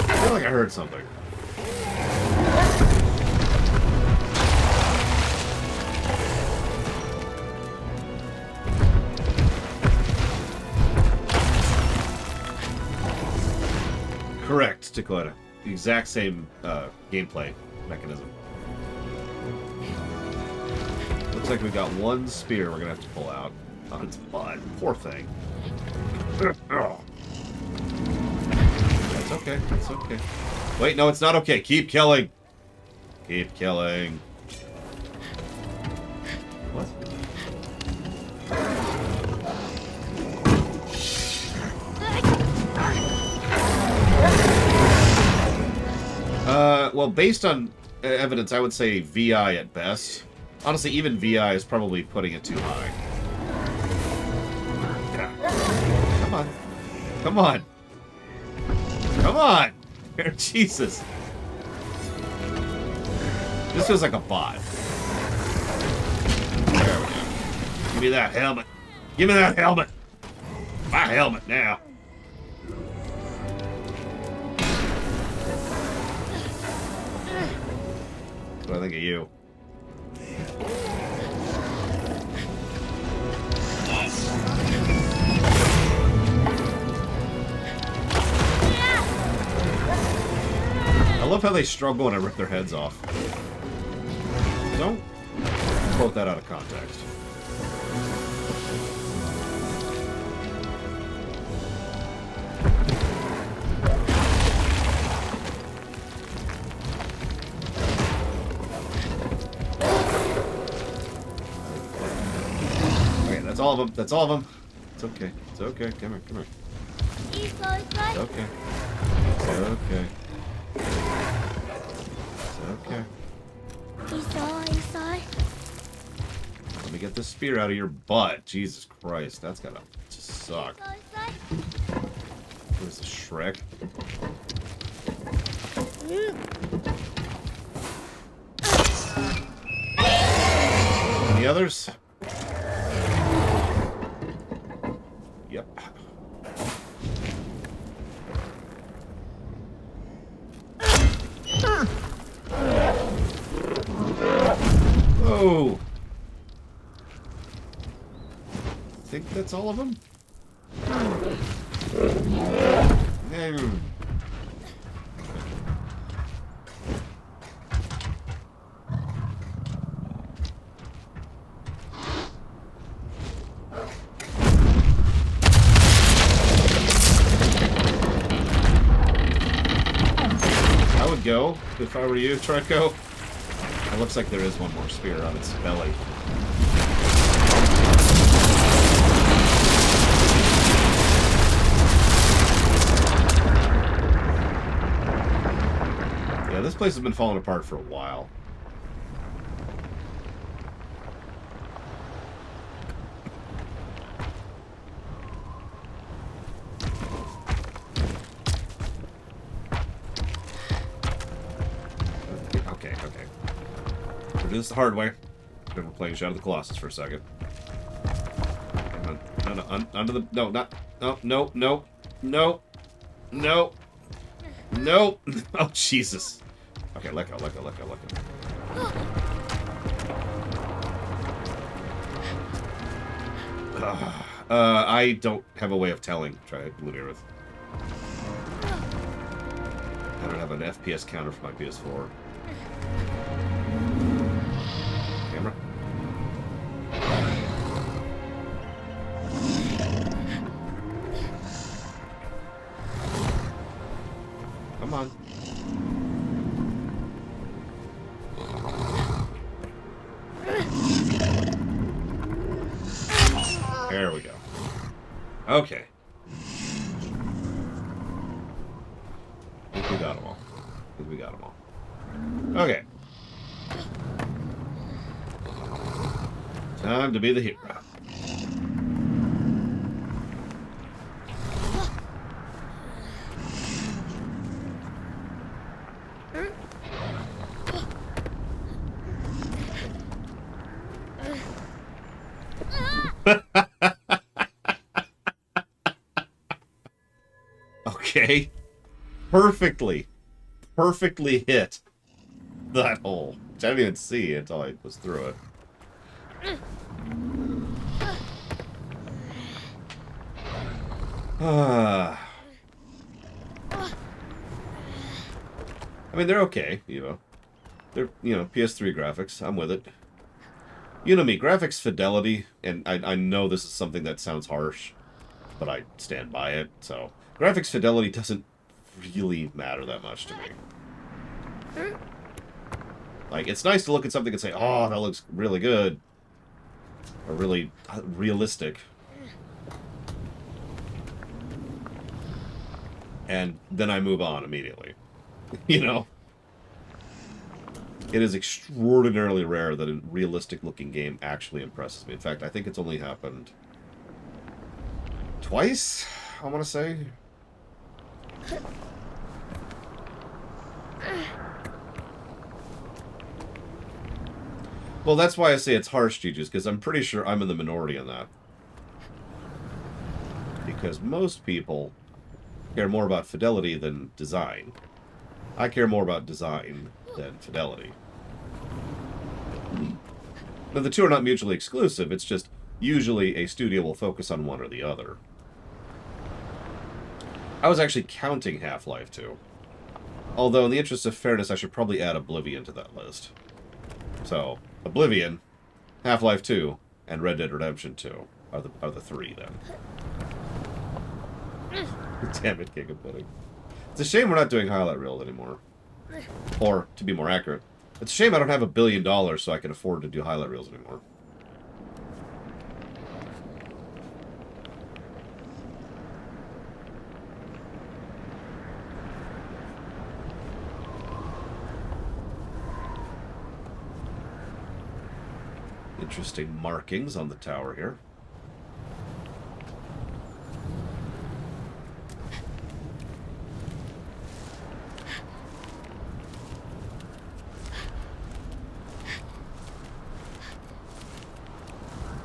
I feel like I heard something. Correct, Dakota. The exact same gameplay mechanism. Looks like we've got one spear we're gonna have to pull out. Oh, its butt. Poor thing. That's okay. That's okay. Wait, no, it's not okay. Keep killing. Keep killing. What? Well, based on evidence, I would say VI at best. Honestly, even VI is probably putting it too high. Yeah. Come on. Come on. Come on! Jesus. This feels like a bot. There we go. Give me that helmet. Give me that helmet. My helmet now. What do I think of you? I love how they struggle when I rip their heads off. Don't quote that out of context. Okay, that's all of them. That's all of them. It's okay. It's okay. Come here. Come here. It's okay. It's okay. It's okay. Let me get this spear out of your butt. Jesus Christ. That's gotta just suck. What is this, Shrek? Any others? Yep. Oh. I think that's all of them. I would go if I were you, Treco. It looks like there is one more spear on its belly. Yeah, this place has been falling apart for a while. Okay. We'll do this the hard way. We're playing Shadow of the Colossus for a second. No, under the... No, not... No. Oh, Jesus. Okay, let go. I don't have a way of telling. Try Lunarith. I don't have an FPS counter for my PS4. Camera. Come on. There we go. Okay. I think we got them all. Okay. Time to be the hero. Okay. Perfectly hit that hole, which I didn't even see until I was through it. I mean, they're okay, you know. They're, PS3 graphics. I'm with it. You know me, graphics fidelity, and I know this is something that sounds harsh, but I stand by it, so... Graphics fidelity doesn't really matter that much to me. Like, it's nice to look at something and say, oh, that looks really good. Or really realistic. And then I move on immediately. You know? It is extraordinarily rare that a realistic-looking game actually impresses me. In fact, I think it's only happened twice, I want to say. Well, that's why I say it's harsh, Gigi's, because I'm pretty sure I'm in the minority on that. Because most people care more about fidelity than design. I care more about design than fidelity. Now, the two are not mutually exclusive, it's just usually a studio will focus on one or the other. I was actually counting Half-Life 2. Although, in the interest of fairness, I should probably add Oblivion to that list. So, Oblivion, Half-Life 2, and Red Dead Redemption 2 are the three, then. Damn it, King of Pudding. It's a shame we're not doing highlight reels anymore. Or, to be more accurate, it's a shame I don't have $1 billion so I can afford to do highlight reels anymore. Interesting markings on the tower here.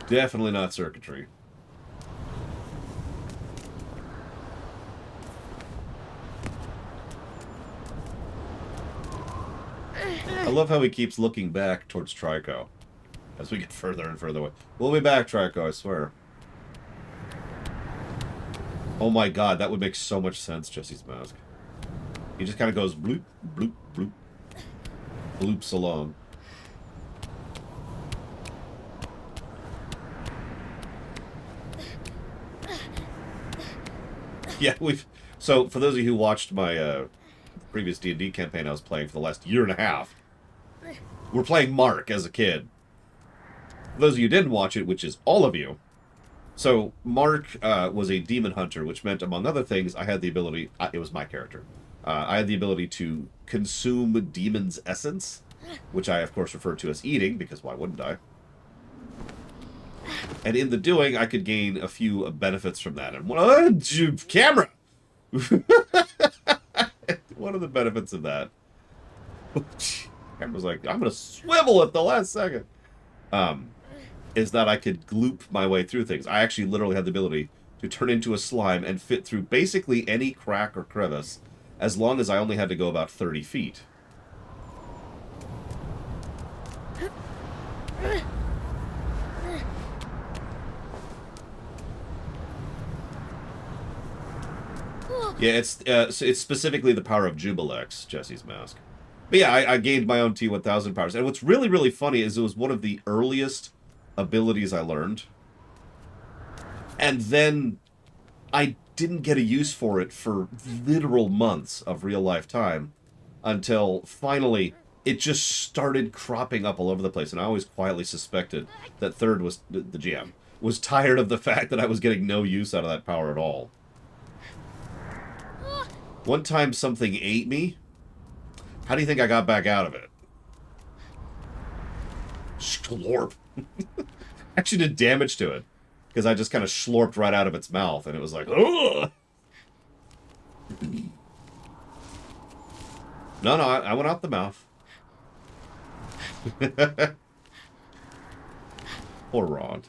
Definitely not circuitry. I love how he keeps looking back towards Trico as we get further and further away. We'll be back, Trico, I swear. Oh my god, that would make so much sense, Jesse's mask. He just kind of goes bloop, bloop, bloop. Bloops along. Yeah, we've... So, for those of you who watched my previous D&D campaign I was playing for the last year and a half, we're playing Mark as a kid. For those of you who didn't watch it, which is all of you, so Mark was a demon hunter, which meant, among other things, I had the ability... it was my character. I had the ability to consume demon's essence, which I, of course, refer to as eating, because why wouldn't I? And in the doing, I could gain a few benefits from that. And camera! One of the benefits of that... Camera's like, I'm going to swivel at the last second. Is that I could gloop my way through things. I actually literally had the ability to turn into a slime and fit through basically any crack or crevice, as long as I only had to go about 30 feet. Yeah, it's specifically the power of Jubilex, Jesse's mask. But yeah, I gained my own T-1000 powers. And what's really, really funny is it was one of the earliest abilities I learned. And then I didn't get a use for it for literal months of real-life time until finally it just started cropping up all over the place. And I always quietly suspected that Third was, the GM, was tired of the fact that I was getting no use out of that power at all. One time something ate me. How do you think I got back out of it? Schlorp. Actually did damage to it. Because I just kind of schlorped right out of its mouth. And it was like, ugh! No, I went out the mouth. Poor Rod.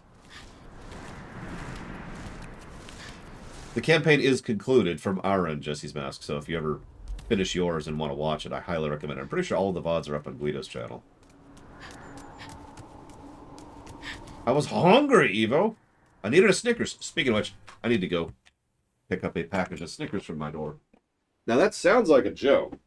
The campaign is concluded from our end, Jesse's Mask, so if you ever finish yours and want to watch it, I highly recommend it. I'm pretty sure all of the VODs are up on Guido's channel. I was hungry, Evo! I needed a Snickers. Speaking of which, I need to go pick up a package of Snickers from my door. Now that sounds like a joke.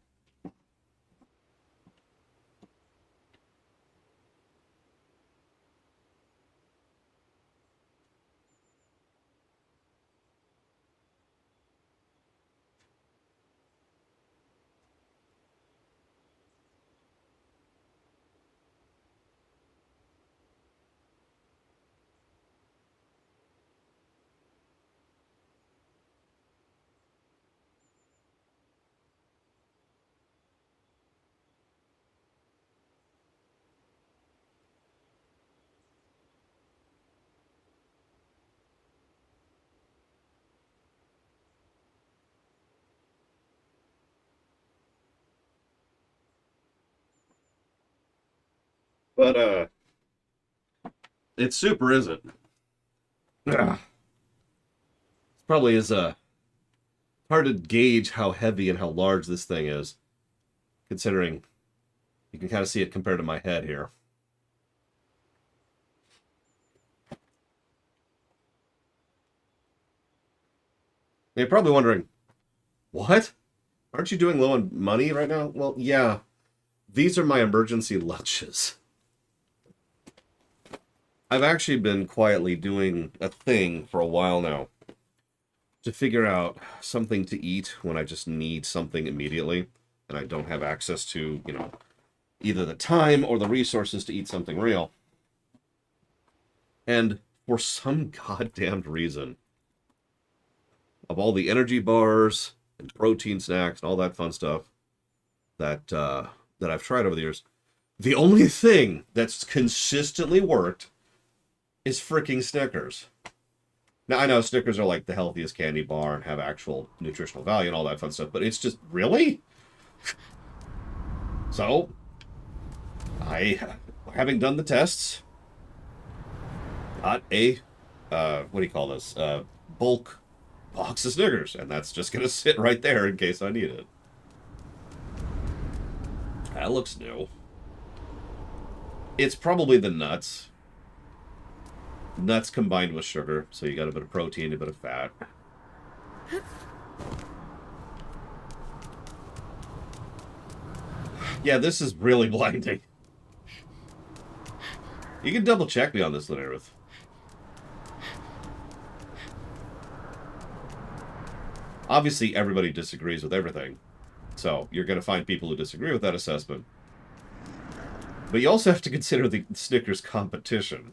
But, it's super, is it? Ugh. It's probably is, hard to gauge how heavy and how large this thing is, considering you can kind of see it compared to my head here. You're probably wondering, what? Aren't you doing low on money right now? Well, yeah. These are my emergency lunches. I've actually been quietly doing a thing for a while now to figure out something to eat when I just need something immediately and I don't have access to, you know, either the time or the resources to eat something real. And for some goddamn reason, of all the energy bars and protein snacks and all that fun stuff that that I've tried over the years, The only thing that's consistently worked is freaking Snickers. Now, I know Snickers are like the healthiest candy bar and have actual nutritional value and all that fun stuff, but it's just, really? So, having done the tests, got a, what do you call this? Bulk box of Snickers, and that's just going to sit right there in case I need it. That looks new. It's probably the nuts. Nuts combined with sugar, so you got a bit of protein, a bit of fat. Yeah, this is really blinding. You can double check me on this, Lanareth. Obviously, everybody disagrees with everything. So, you're going to find people who disagree with that assessment. But you also have to consider the Snickers competition.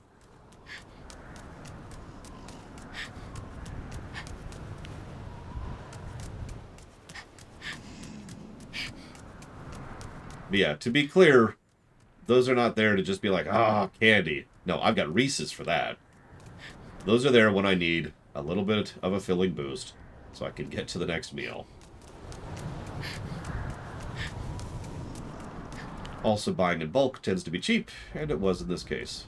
But yeah, to be clear, those are not there to just be like, candy. No, I've got Reese's for that. Those are there when I need a little bit of a filling boost so I can get to the next meal. Also, buying in bulk tends to be cheap, and it was in this case.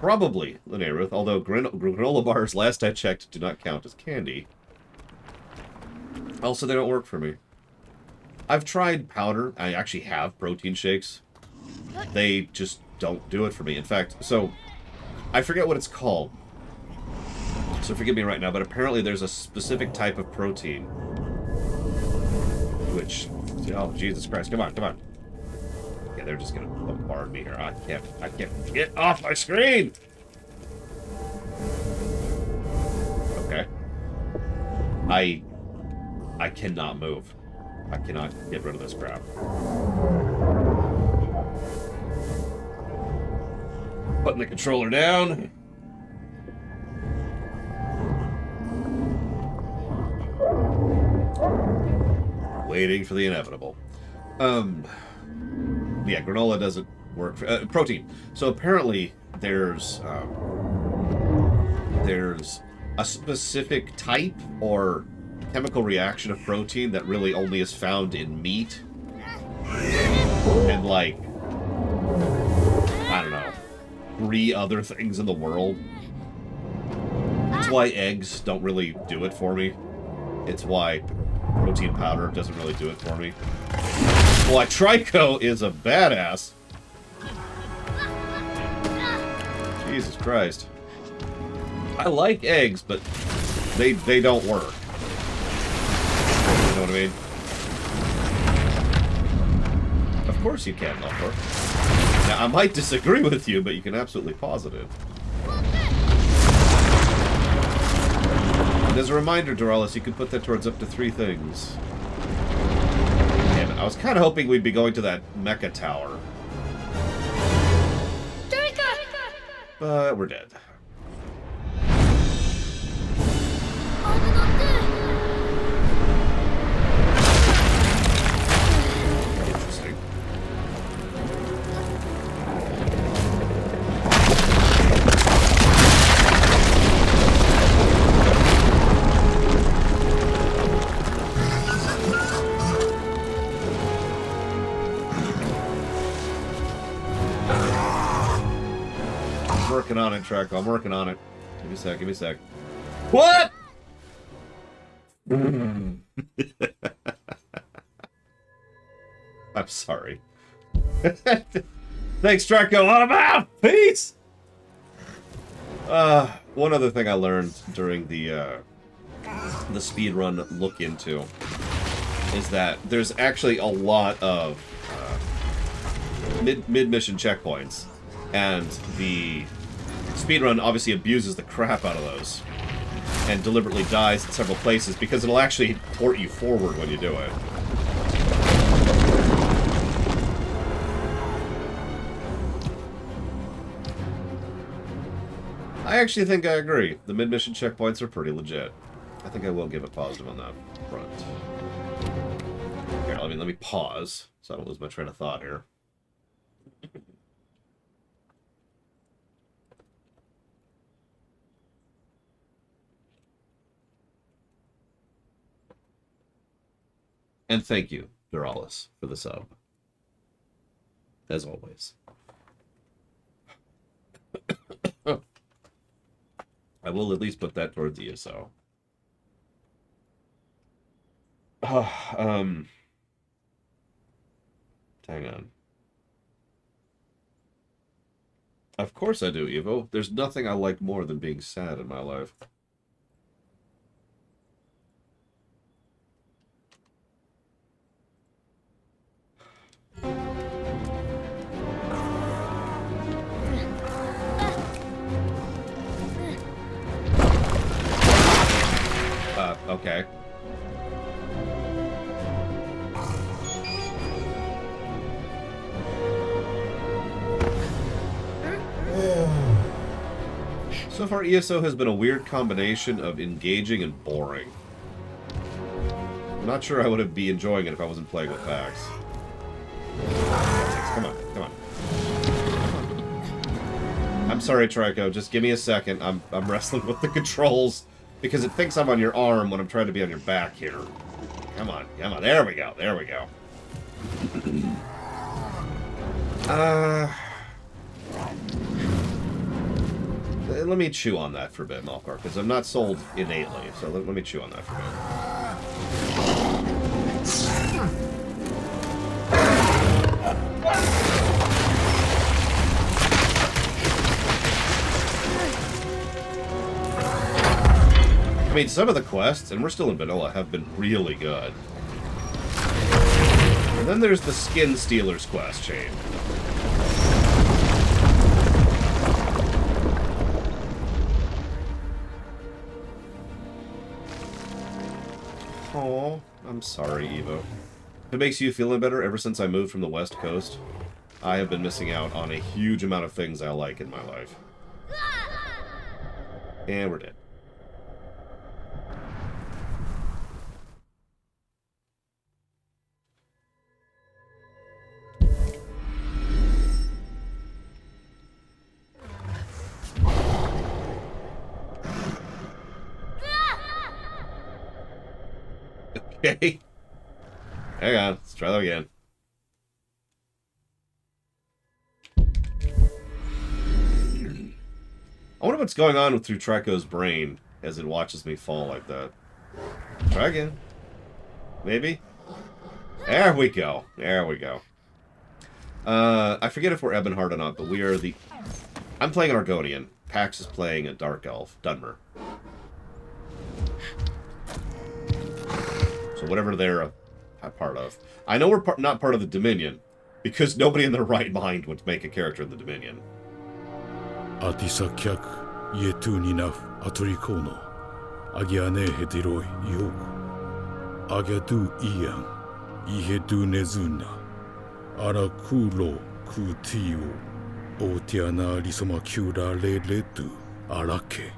Probably, Lanareth, although granola bars, last I checked, do not count as candy. Also, they don't work for me. I've tried powder. I actually have protein shakes. They just don't do it for me. In fact, so, I forget what it's called. So forgive me right now, but apparently there's a specific type of protein. Which, oh, Jesus Christ, come on, come on. Yeah, they're just gonna bombard me here. I can't get off my screen! Okay. I cannot move. I cannot get rid of this crap. Putting the controller down. Waiting for the inevitable. Yeah, granola doesn't work for protein. So apparently there's a specific type or chemical reaction of protein that really only is found in meat. And like, I don't know, 3 other things in the world. It's why eggs don't really do it for me. It's why protein powder doesn't really do it for me. Why Trico is a badass. Jesus Christ. I like eggs, but they don't work. You know what I mean? Of course you can, Lumber. Now, I might disagree with you, but you can absolutely posit it. And as a reminder, Doralis, you can put that towards up to 3 things. Damn it, I was kind of hoping we'd be going to that mecha tower. But we're dead. Interesting. I'm working on it, Traco. I'm working on it. Give me a sec, give me a sec. What? I'm sorry. Thanks, Draco. I'm out. Peace. One other thing I learned during the speedrun look into is that there's actually a lot of mid-mission checkpoints, and the speedrun obviously abuses the crap out of those and deliberately dies in several places because it'll actually port you forward when you do it. I actually think I agree. The mid-mission checkpoints are pretty legit. I think I will give it positive on that front. Here, let me pause so I don't lose my train of thought here. And thank you, Duralis, for the sub. As always. I will at least put that towards ESO. Hang on. Of course I do, Evo. There's nothing I like more than being sad in my life. Okay. So far, ESO has been a weird combination of engaging and boring. I'm not sure I would be enjoying it if I wasn't playing with Pax. Come on, come on. I'm sorry, Trico. Just give me a second. I'm wrestling with the controls because it thinks I'm on your arm when I'm trying to be on your back here. Come on, come on. There we go. There we go. Let me chew on that for a bit, Malkar, because I'm not sold innately. So let me chew on that for a bit. I mean, some of the quests, and we're still in vanilla, have been really good. And then there's the Skin Stealers quest chain. Oh, I'm sorry, Evo. If it makes you feel any better, ever since I moved from the West Coast, I have been missing out on a huge amount of things I like in my life. And we're dead. Okay. Hang on. Let's try that again. I wonder what's going on through Treco's brain as it watches me fall like that. Try again. Maybe? There we go. There we go. I forget if we're Ebonheart or not, but we are the... I'm playing an Argonian. Pax is playing a Dark Elf. Dunmer. So whatever they're a part of. I know we're not part of the Dominion, because nobody in their right mind would make a character in the Dominion. Atisa kyak yetu ninaf aturikono agiane hediroi yo agatu ian ihedu nezuna ara kulo kutio otiana risoma kyura letu arake.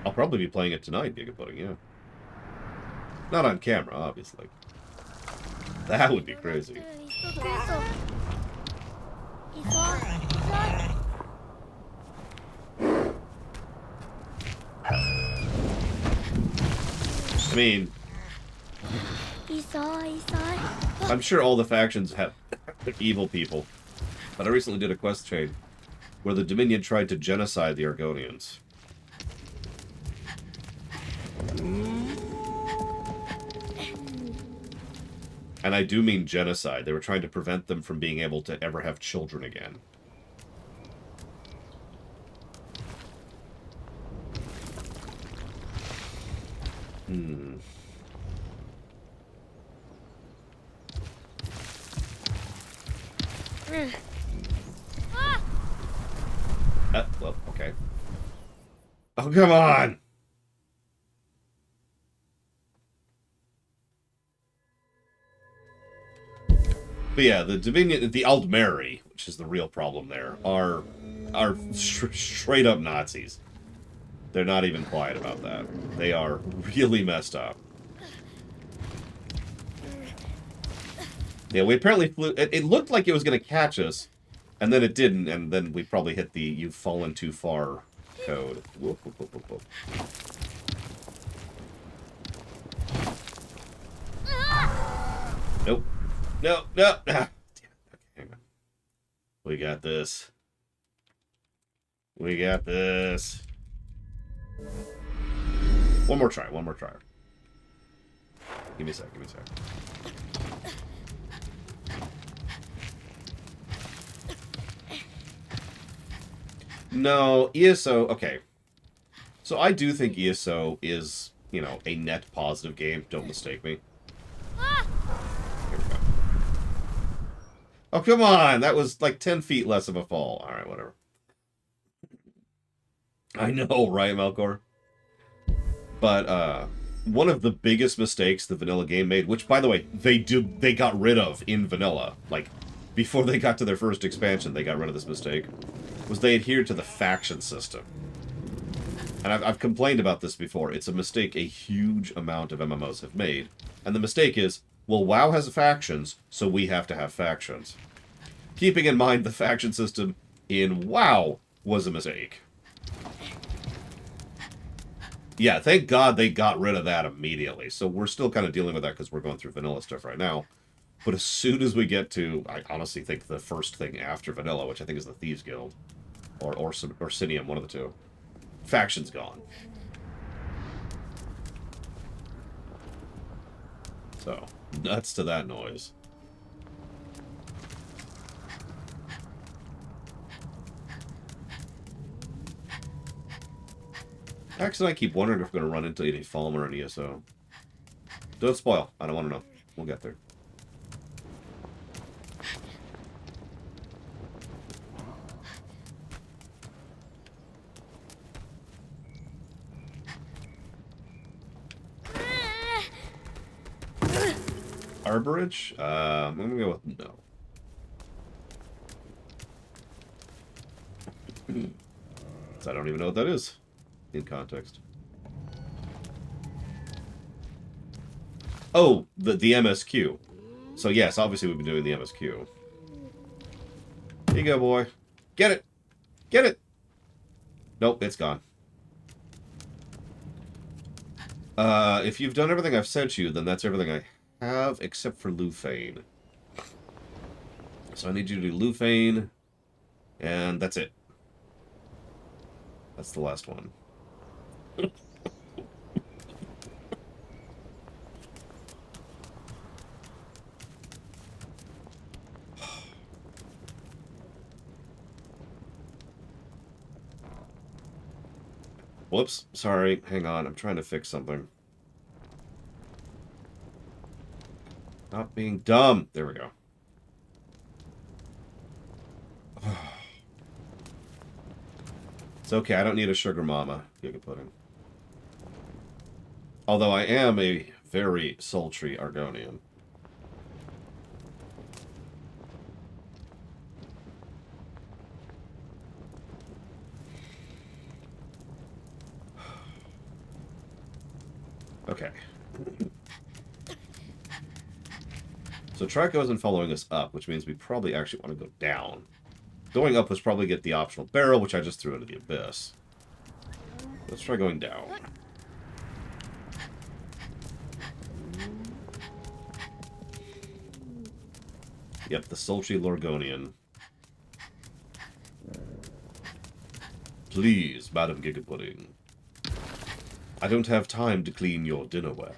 I'll probably be playing it tonight, Gigapudding, yeah. Not on camera, obviously. That would be crazy. I mean, I'm sure all the factions have evil people, but I recently did a quest chain where the Dominion tried to genocide the Argonians. And I do mean genocide. They were trying to prevent them from being able to ever have children again. Well, okay. Oh, come on! But yeah, the Dominion, the Aldmeri, which is the real problem there, are straight up Nazis. They're not even quiet about that. They are really messed up. Yeah, we apparently flew... It looked like it was going to catch us, and then it didn't, and then we probably hit the "you've fallen too far" code. Whoop, whoop, whoop, whoop, whoop. Nope. No, no. Ah, damn it. Okay, hang on. We got this. We got this. One more try. One more try. Give me a sec. Give me a sec. No, ESO. Okay. So I do think ESO is, you know, a net positive game. Don't mistake me. Here we go. Oh, come on! That was like 10 feet less of a fall. Alright, whatever. I know, right, Melkor? But, one of the biggest mistakes the vanilla game made, which, by the way, they got rid of in vanilla. Like, before they got to their first expansion, they got rid of this mistake. Was they adhered to the faction system. And I've complained about this before. It's a mistake a huge amount of MMOs have made. And the mistake is, well, WoW has factions, so we have to have factions. Keeping in mind the faction system in WoW was a mistake. Yeah, thank God they got rid of that immediately. So we're still kind of dealing with that because we're going through vanilla stuff right now. But as soon as we get to, I honestly think the first thing after vanilla, which I think is the Thieves Guild, or Sinium, one of the two, faction's gone. So, nuts to that noise. Actually, I keep wondering if we're going to run into any Falmer and ESO. Don't spoil. I don't want to know. We'll get there. Arborage? I'm going to go with no. So I don't even know what that is in context. Oh, the MSQ. So yes, obviously we've been doing the MSQ. Here you go, boy. Get it! Get it! Nope, it's gone. If you've done everything I've sent you, then that's everything I have, except for Lufane. So I need you to do Lufane, and that's it. That's the last one. Whoops, sorry, hang on, I'm trying to fix something. Not being dumb. There we go. It's okay, I don't need a sugar mama, Giga Pudding. Although I am a very sultry Argonian. Okay. So Trico isn't following us up, which means we probably actually want to go down. Going up was probably get the optional barrel, which I just threw into the abyss. Let's try going down. Yep, the sultry Lorgonian. Please, Madam Giga Pudding. I don't have time to clean your dinnerware.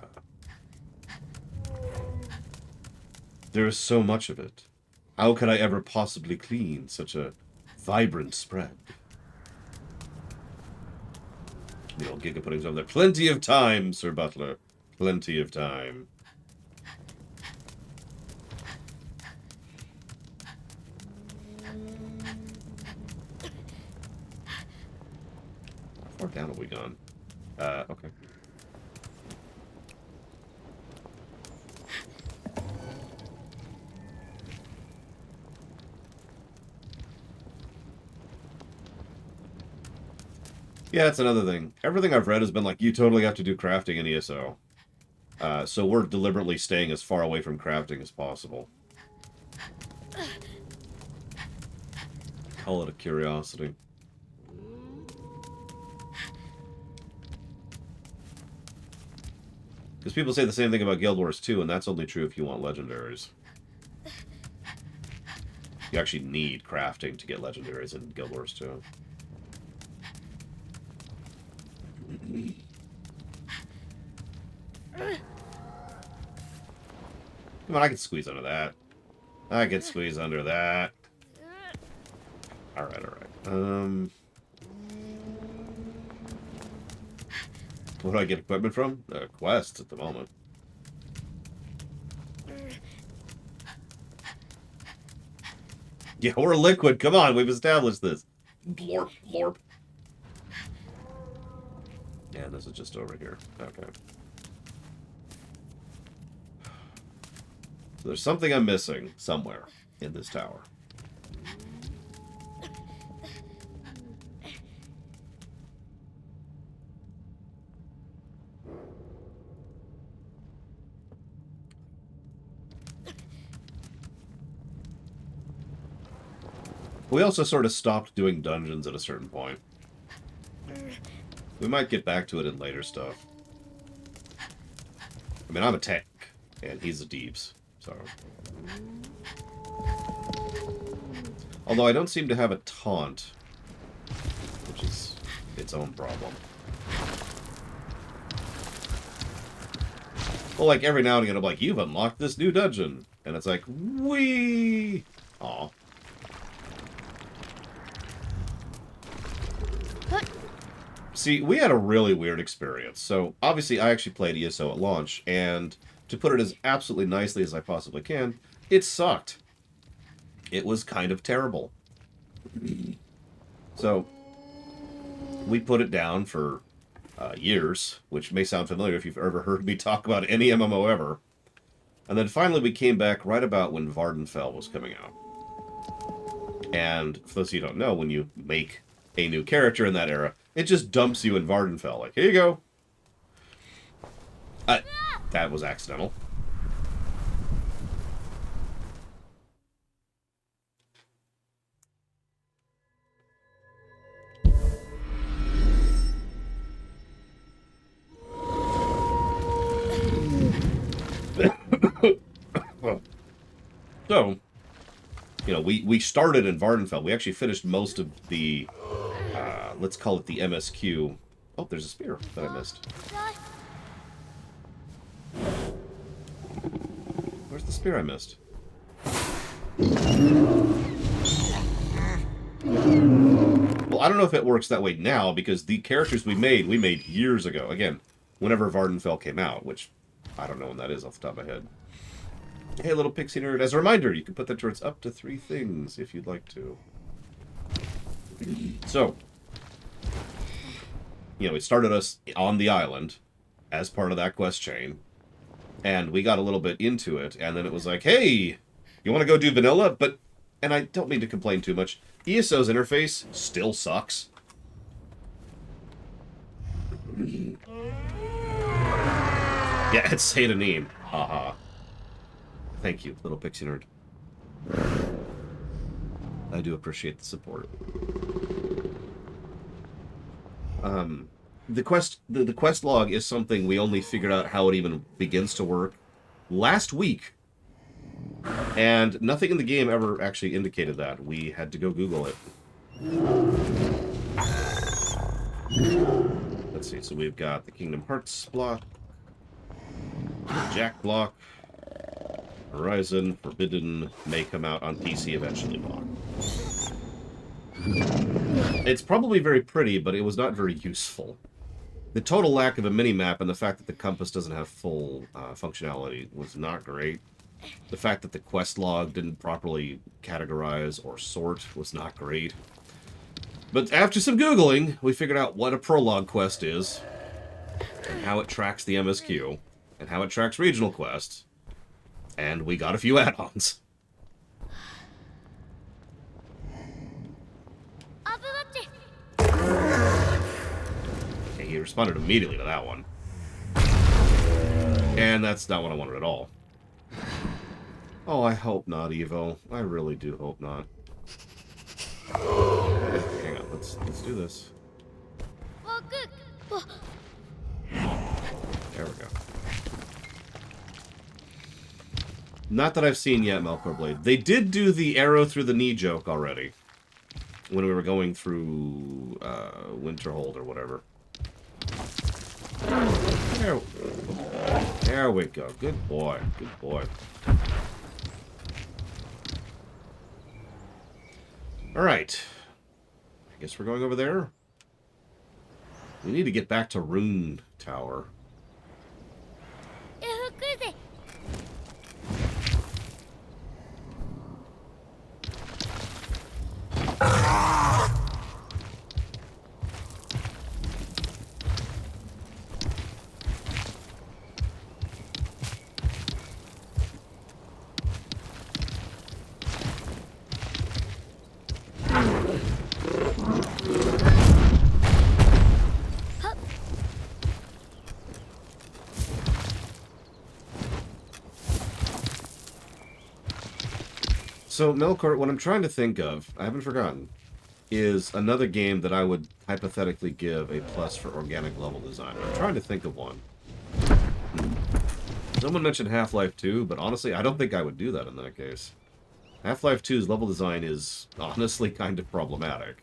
There is so much of it. How could I ever possibly clean such a vibrant spread? The old Giga Pudding's over there. Plenty of time, Sir Butler. Plenty of time. How far down have we gone? Okay. Yeah, that's another thing. Everything I've read has been like, you totally have to do crafting in ESO. So we're deliberately staying as far away from crafting as possible. Call it a curiosity. Because people say the same thing about Guild Wars 2, and that's only true if you want legendaries. You actually need crafting to get legendaries in Guild Wars 2. Come on, I can squeeze under that. I can squeeze under that. Alright, alright. What do I get equipment from? Quests at the moment. Yeah, we're liquid. Come on, we've established this. Blorp, blorp. And this is just over here. Okay. So there's something I'm missing somewhere in this tower. We also sort of stopped doing dungeons at a certain point. We might get back to it in later stuff. I mean, I'm a tank, and he's a deeps, so... Although I don't seem to have a taunt, which is its own problem. Well, like, every now and again, I'm like, you've unlocked this new dungeon. And it's like, whee! Aw. See, we had a really weird experience. So, obviously, I actually played ESO at launch, and to put it as absolutely nicely as I possibly can, it sucked. It was kind of terrible. So, we put it down for years, which may sound familiar if you've ever heard me talk about any MMO ever. And then finally we came back right about when Vardenfell was coming out. And for those of you who don't know, when you make a new character in that era, it just dumps you in Vardenfell. Like, here you go. That was accidental. So, you know, we started in Vardenfell. We actually finished most of the, let's call it the MSQ. Oh, there's a spear that I missed. Where's the spear I missed? Well, I don't know if it works that way now, because the characters we made years ago. Again, whenever Vardenfell came out, which I don't know when that is off the top of my head. Hey, little pixie nerd. As a reminder, you can put that towards up to 3 things if you'd like to. So, you know, it started us on the island as part of that quest chain. And we got a little bit into it, and then it was like, hey, you want to go do vanilla? But, and I don't mean to complain too much, ESO's interface still sucks. Yeah, it's Satanim. Haha. Thank you, little pixie nerd. I do appreciate the support. The quest log is something we only figured out how it even begins to work last week. And nothing in the game ever actually indicated that. We had to go Google it. Let's see, so we've got the Kingdom Hearts block, the Jack block, Horizon Forbidden may come out on PC eventually block. It's probably very pretty, but it was not very useful. The total lack of a mini-map and the fact that the compass doesn't have full functionality was not great. The fact that the quest log didn't properly categorize or sort was not great. But after some Googling, we figured out what a prologue quest is, and how it tracks the MSQ, and how it tracks regional quests, and we got a few add-ons. Okay, he responded immediately to that one. And that's not what I wanted at all. Oh, I hope not, Evo. I really do hope not. Hang on, let's do this. There we go. Not that I've seen yet, Melkor Blade. They did do the arrow through the knee joke already. When we were going through Winterhold or whatever. There we go. Good boy. Good boy. Alright. I guess we're going over there. We need to get back to Rune Tower. So, Melkor, what I'm trying to think of, I haven't forgotten, is another game that I would hypothetically give a plus for organic level design. I'm trying to think of one. Someone mentioned Half-Life 2, but honestly, I don't think I would do that in that case. Half-Life 2's level design is honestly kind of problematic.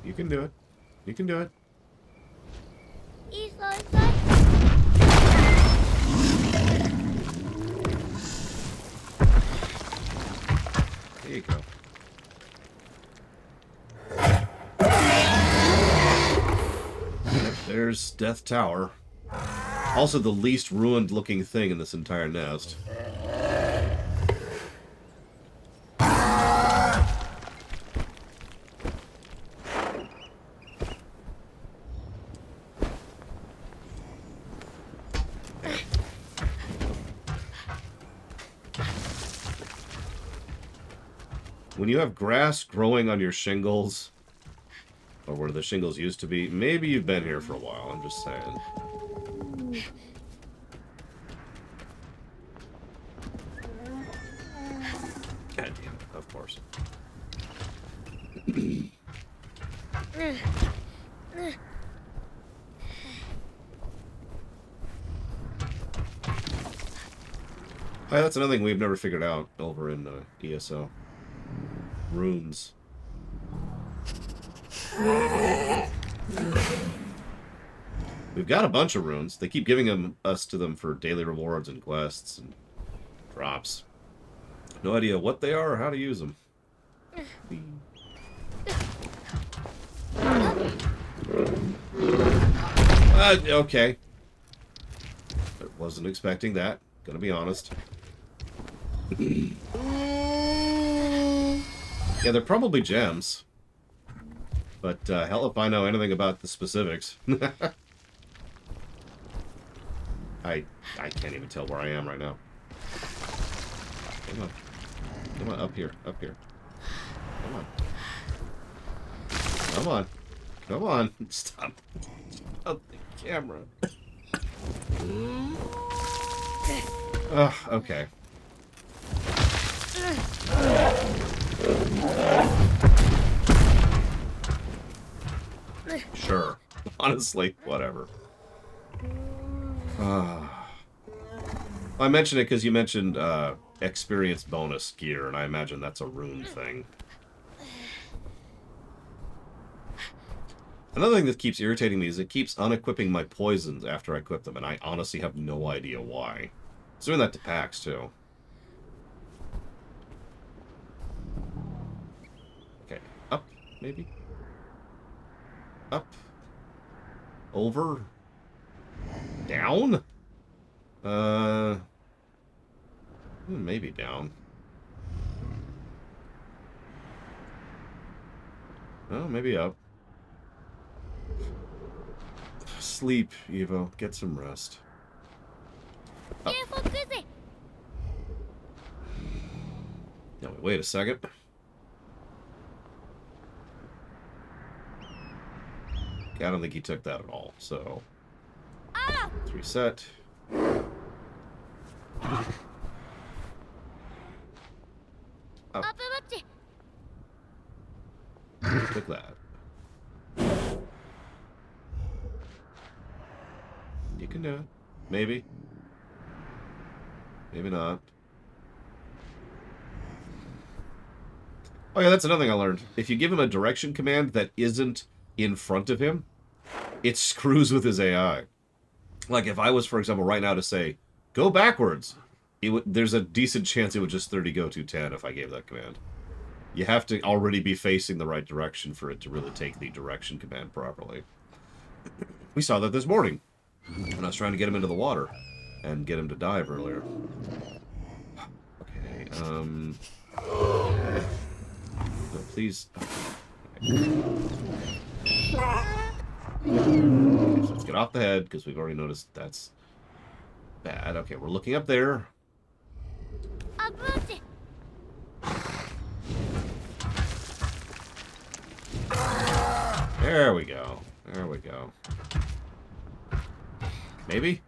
You can do it. You can do it. There you go. Yep, there's Death Tower. Also the least ruined looking thing in this entire nest. When you have grass growing on your shingles, or where the shingles used to be, maybe you've been here for a while, I'm just saying. God damn it, of course. Oh, that's another thing we've never figured out over in ESO. Runes. We've got a bunch of runes. They keep giving us to them for daily rewards and quests and drops. No idea what they are or how to use them. Okay. I wasn't expecting that. Gonna be honest. Yeah, they're probably gems. But hell if I know anything about the specifics. I can't even tell where I am right now. Come on. Come on, up here. Up here. Come on. Come on. Come on. Stop. Stop the camera. Ugh, okay. Sure. Honestly, whatever. I mentioned it because you mentioned experience bonus gear, and I imagine that's a rune thing. Another thing that keeps irritating me is it keeps unequipping my poisons after I equip them, and I honestly have no idea why. It's doing that to packs, too. Okay, up, maybe? Up. Over. Down? Maybe down. Oh, maybe up. Sleep, Evo. Get some rest. Up. Now, wait a second. I don't think he took that at all. So let's reset. Oh. Took that. You can do it. Maybe. Maybe not. Oh yeah, that's another thing I learned. If you give him a direction command that isn't in front of him, it screws with his AI. Like if I was, for example, right now to say, go backwards, there's a decent chance it would just 30 go to 10 if I gave that command. You have to already be facing the right direction for it to really take the direction command properly. We saw that this morning when I was trying to get him into the water and get him to dive earlier. Okay, no, please. Okay. So let's get off the head, because we've already noticed that's bad. Okay, we're looking up there. There we go. There we go. Maybe?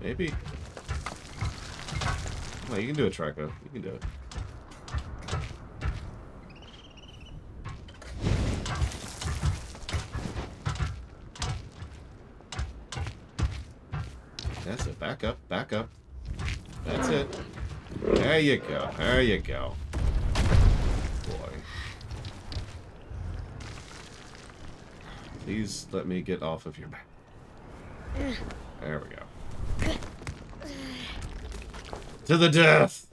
Maybe? Oh, you can do it, Trico. You can do it. That's it. Back up. Back up. That's it. There you go. There you go. Boy. Please let me get off of your back. There we go. To the death!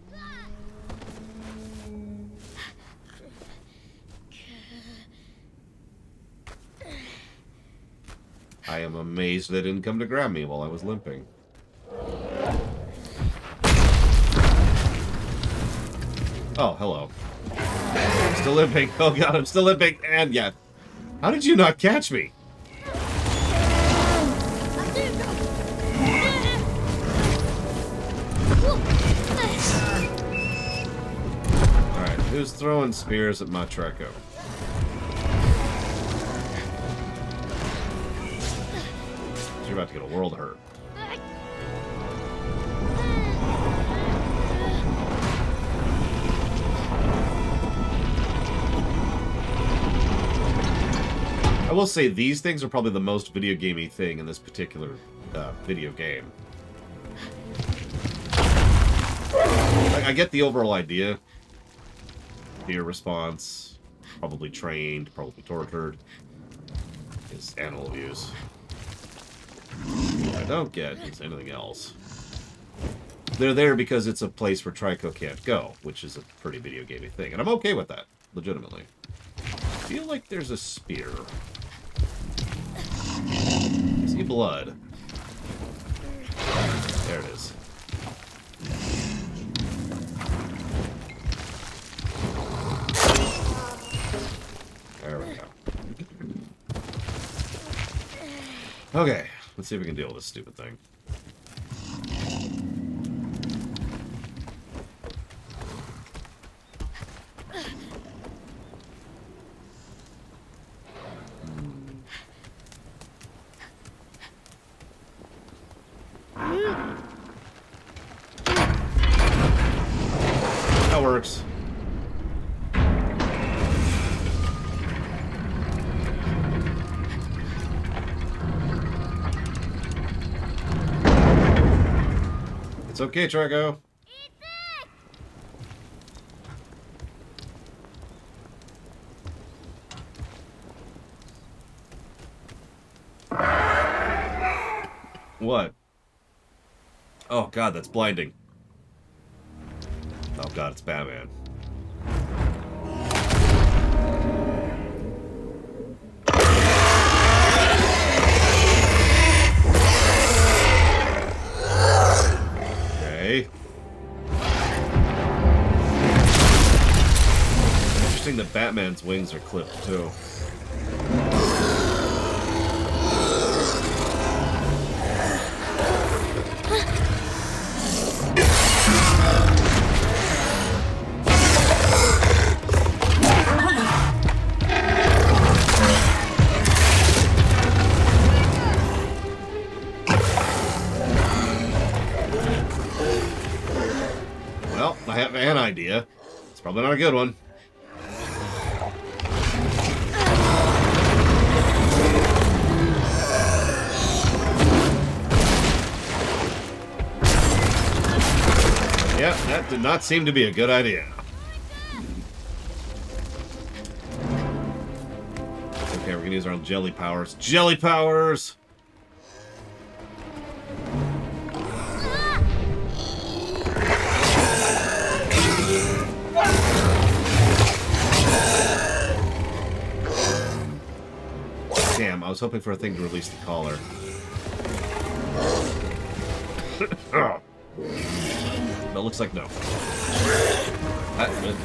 I am amazed they didn't come to grab me while I was limping. Oh, hello. I'm still limping. Oh god, I'm still limping. And yeah. How did you not catch me? Alright, who's throwing spears at my Treco? You're about to get a world hurt. I will say these things are probably the most video gamey thing in this particular video game. Like, I get the overall idea. Fear response, probably trained, probably tortured, is animal abuse. What I don't get is anything else. They're there because it's a place where Trico can't go, which is a pretty video gamey thing, and I'm okay with that, legitimately. I feel like there's a spear. I see blood. There it is. There we go. Okay, let's see if we can deal with this stupid thing. That works. It's okay, Trico. What? Oh god, that's blinding. Oh god, it's Batman. Okay. Interesting that Batman's wings are clipped too. idea. It's probably not a good one. Yeah, that did not seem to be a good idea. Okay, we're gonna use our own jelly powers. Jelly powers! Damn, I was hoping for a thing to release the collar. But looks like no. Good.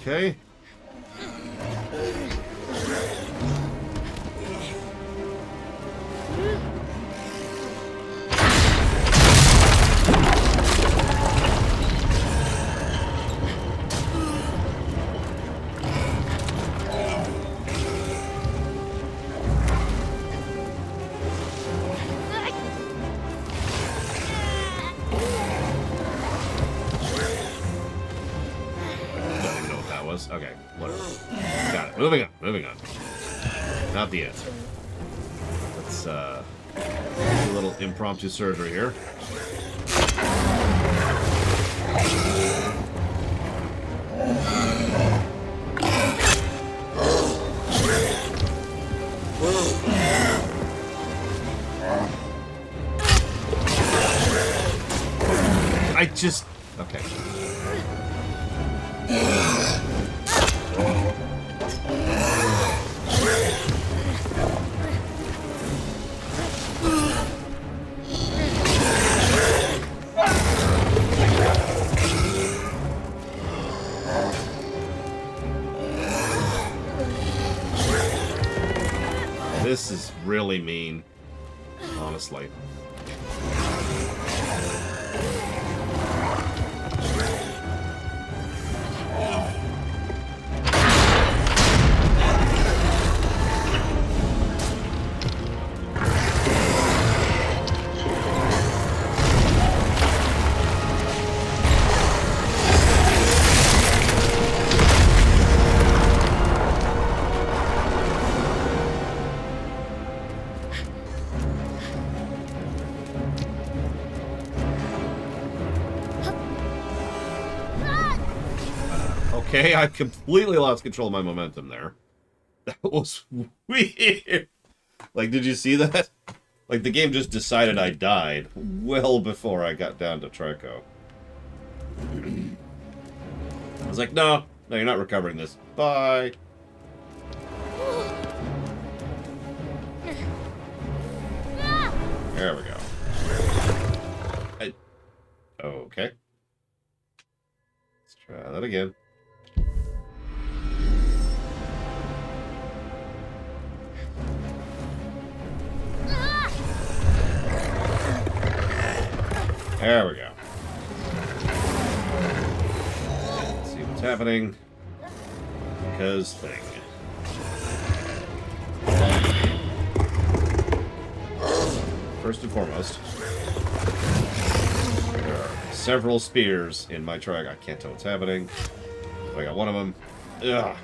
Okay. Okay, whatever. Got it. Moving on. Not the answer. Let's do a little impromptu surgery here. I just... Okay. This is really mean, honestly. Okay, I completely lost control of my momentum there. That was weird. Like, did you see that? Like, the game just decided I died well before I got down to Trico. I was like, no, you're not recovering this. Bye. There we go. Okay. Let's try that again. There we go. Let's see what's happening. Because thing. First and foremost, there are several spears in my truck. I can't tell what's happening. I got one of them. Ugh.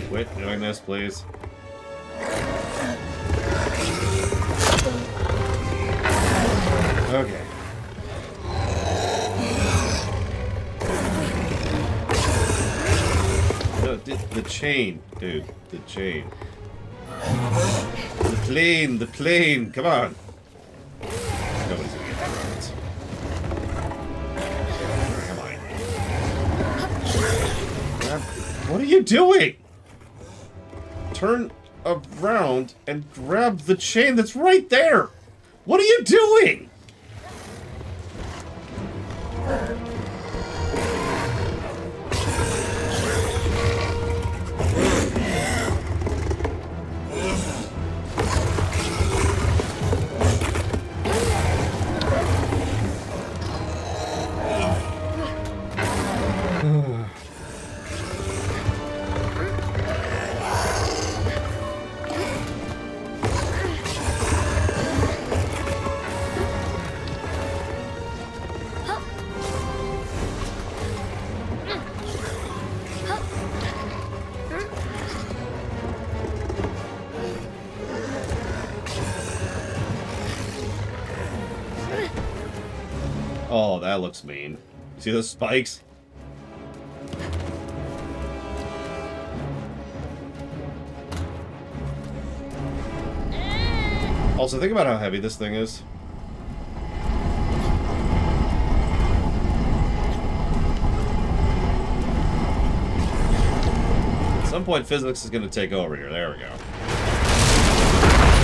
Quit doing this, please. Okay. No, the chain, dude. The chain. The plane. Come on. Nobody's gonna get that reference. Come on. What are you doing? Turn around and grab the chain that's right there. What are you doing? Oh, that looks mean. See those spikes? Also, think about how heavy this thing is. At some point, physics is going to take over here. There we go.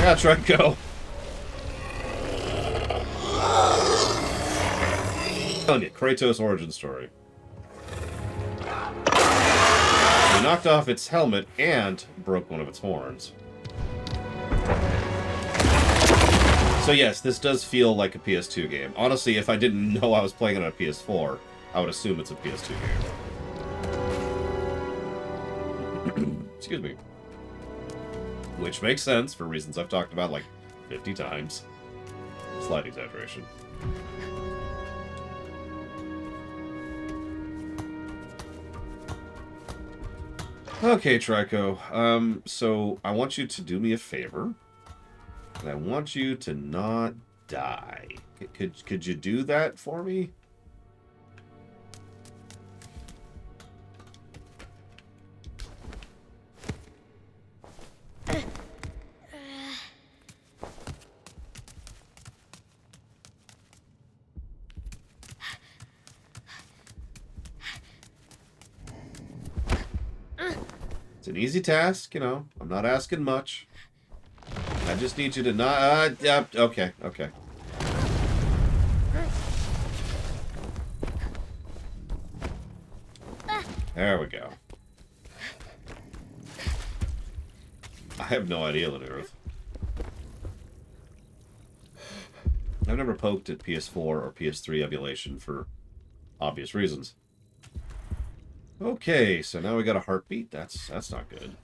Yeah, try and go. Telling you, Kratos' origin story. He knocked off its helmet and broke one of its horns. So yes, this does feel like a PS2 game. Honestly, if I didn't know I was playing it on a PS4, I would assume it's a PS2 game. Excuse me. Which makes sense for reasons I've talked about like 50 times. Slight exaggeration. Okay, Trico. So I want you to do me a favor. And I want you to not die. Could you do that for me? It's an easy task, you know. I'm not asking much. I just need you to not... yeah, okay, okay. There we go. I have no idea, Little Earth. I've never poked at PS4 or PS3 emulation for obvious reasons. Okay, so now we got a heartbeat. That's not good.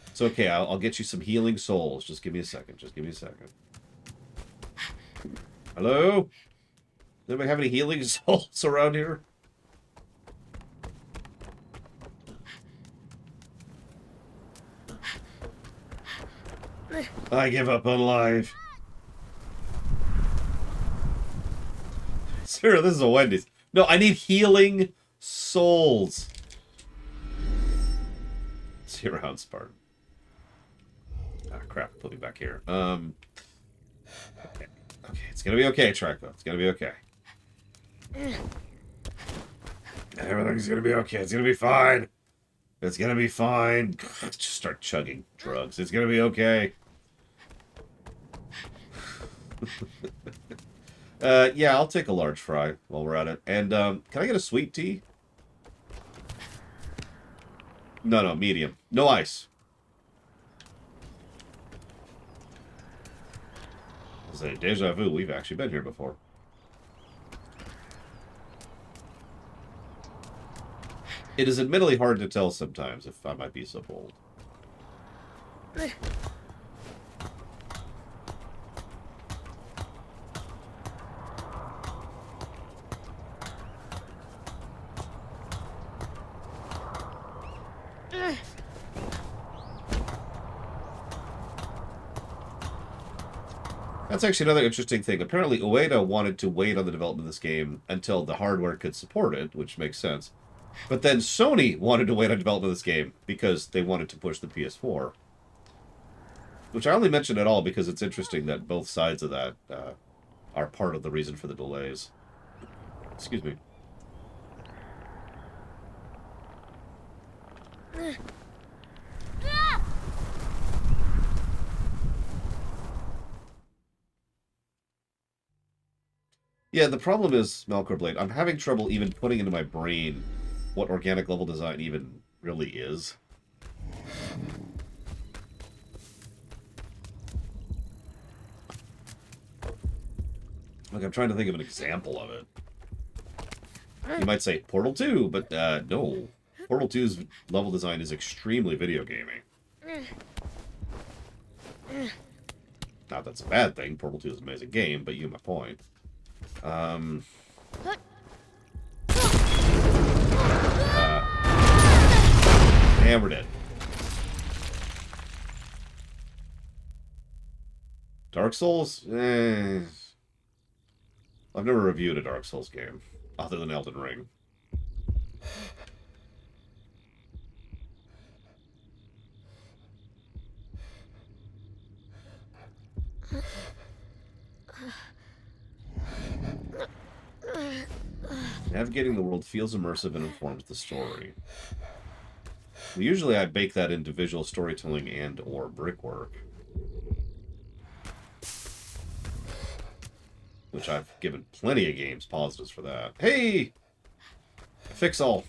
It's okay. I'll get you some healing souls. Just give me a second. Just give me a second. Hello? Does anybody have any healing souls around here? I give up on life. Sir, this is a Wendy's. No, I need healing souls. See you around, Spartan. Ah, crap. Put me back here. Okay. Okay, it's gonna be okay, Trico. It's gonna be okay. Everything's gonna be okay. It's gonna be fine. It's gonna be fine. Just start chugging drugs. It's gonna be okay. Yeah, I'll take a large fry while we're at it. And, can I get a sweet tea? No, medium. No ice. It's a deja vu. We've actually been here before. It is admittedly hard to tell sometimes, if I might be so bold. That's actually another interesting thing. Apparently, Ueda wanted to wait on the development of this game until the hardware could support it, which makes sense. But then Sony wanted to wait on development of this game because they wanted to push the PS4. Which I only mention at all because it's interesting that both sides of that are part of the reason for the delays. Excuse me. Yeah, the problem is, Melkor Blade, I'm having trouble even putting into my brain what organic level design even really is. Like, I'm trying to think of an example of it. You might say Portal 2, but no. Portal 2's level design is extremely video gaming. Not that's a bad thing. Portal 2 is an amazing game, but you get my point. And we're dead. Dark Souls? I've never reviewed a Dark Souls game other than Elden Ring. Navigating the world feels immersive and informs the story. Usually I bake that into visual storytelling and or brickwork, which I've given plenty of games positives for that. Hey! Fix all.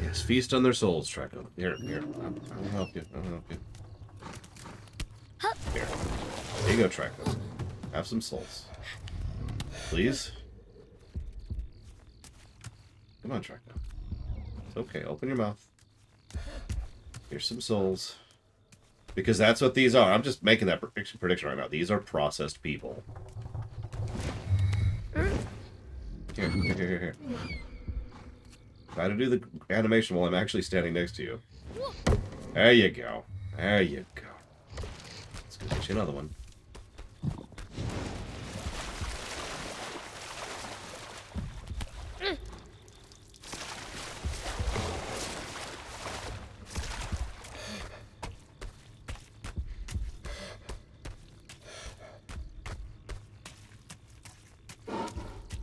Yes, feast on their souls, Treko. Here. I'll help you. Here. There you go, Treko. Have some souls. Please? Come on, Treko. It's okay. Open your mouth. Here's some souls. Because that's what these are. I'm just making that prediction right now. These are processed people. Here. Try to do the animation while I'm actually standing next to you. There you go. Let's go get you another one.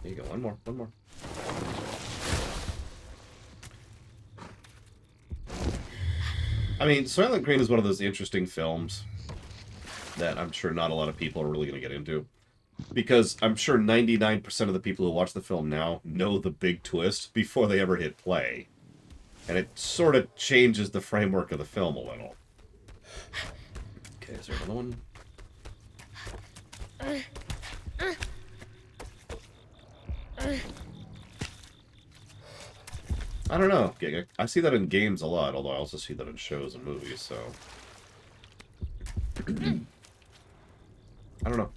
There you go. One more. I mean, Soylent Green is one of those interesting films that I'm sure not a lot of people are really going to get into. Because I'm sure 99% of the people who watch the film now know the big twist before they ever hit play. And it sort of changes the framework of the film a little. Okay, is there another one? I don't know. I see that in games a lot, although I also see that in shows and movies, so... I don't know.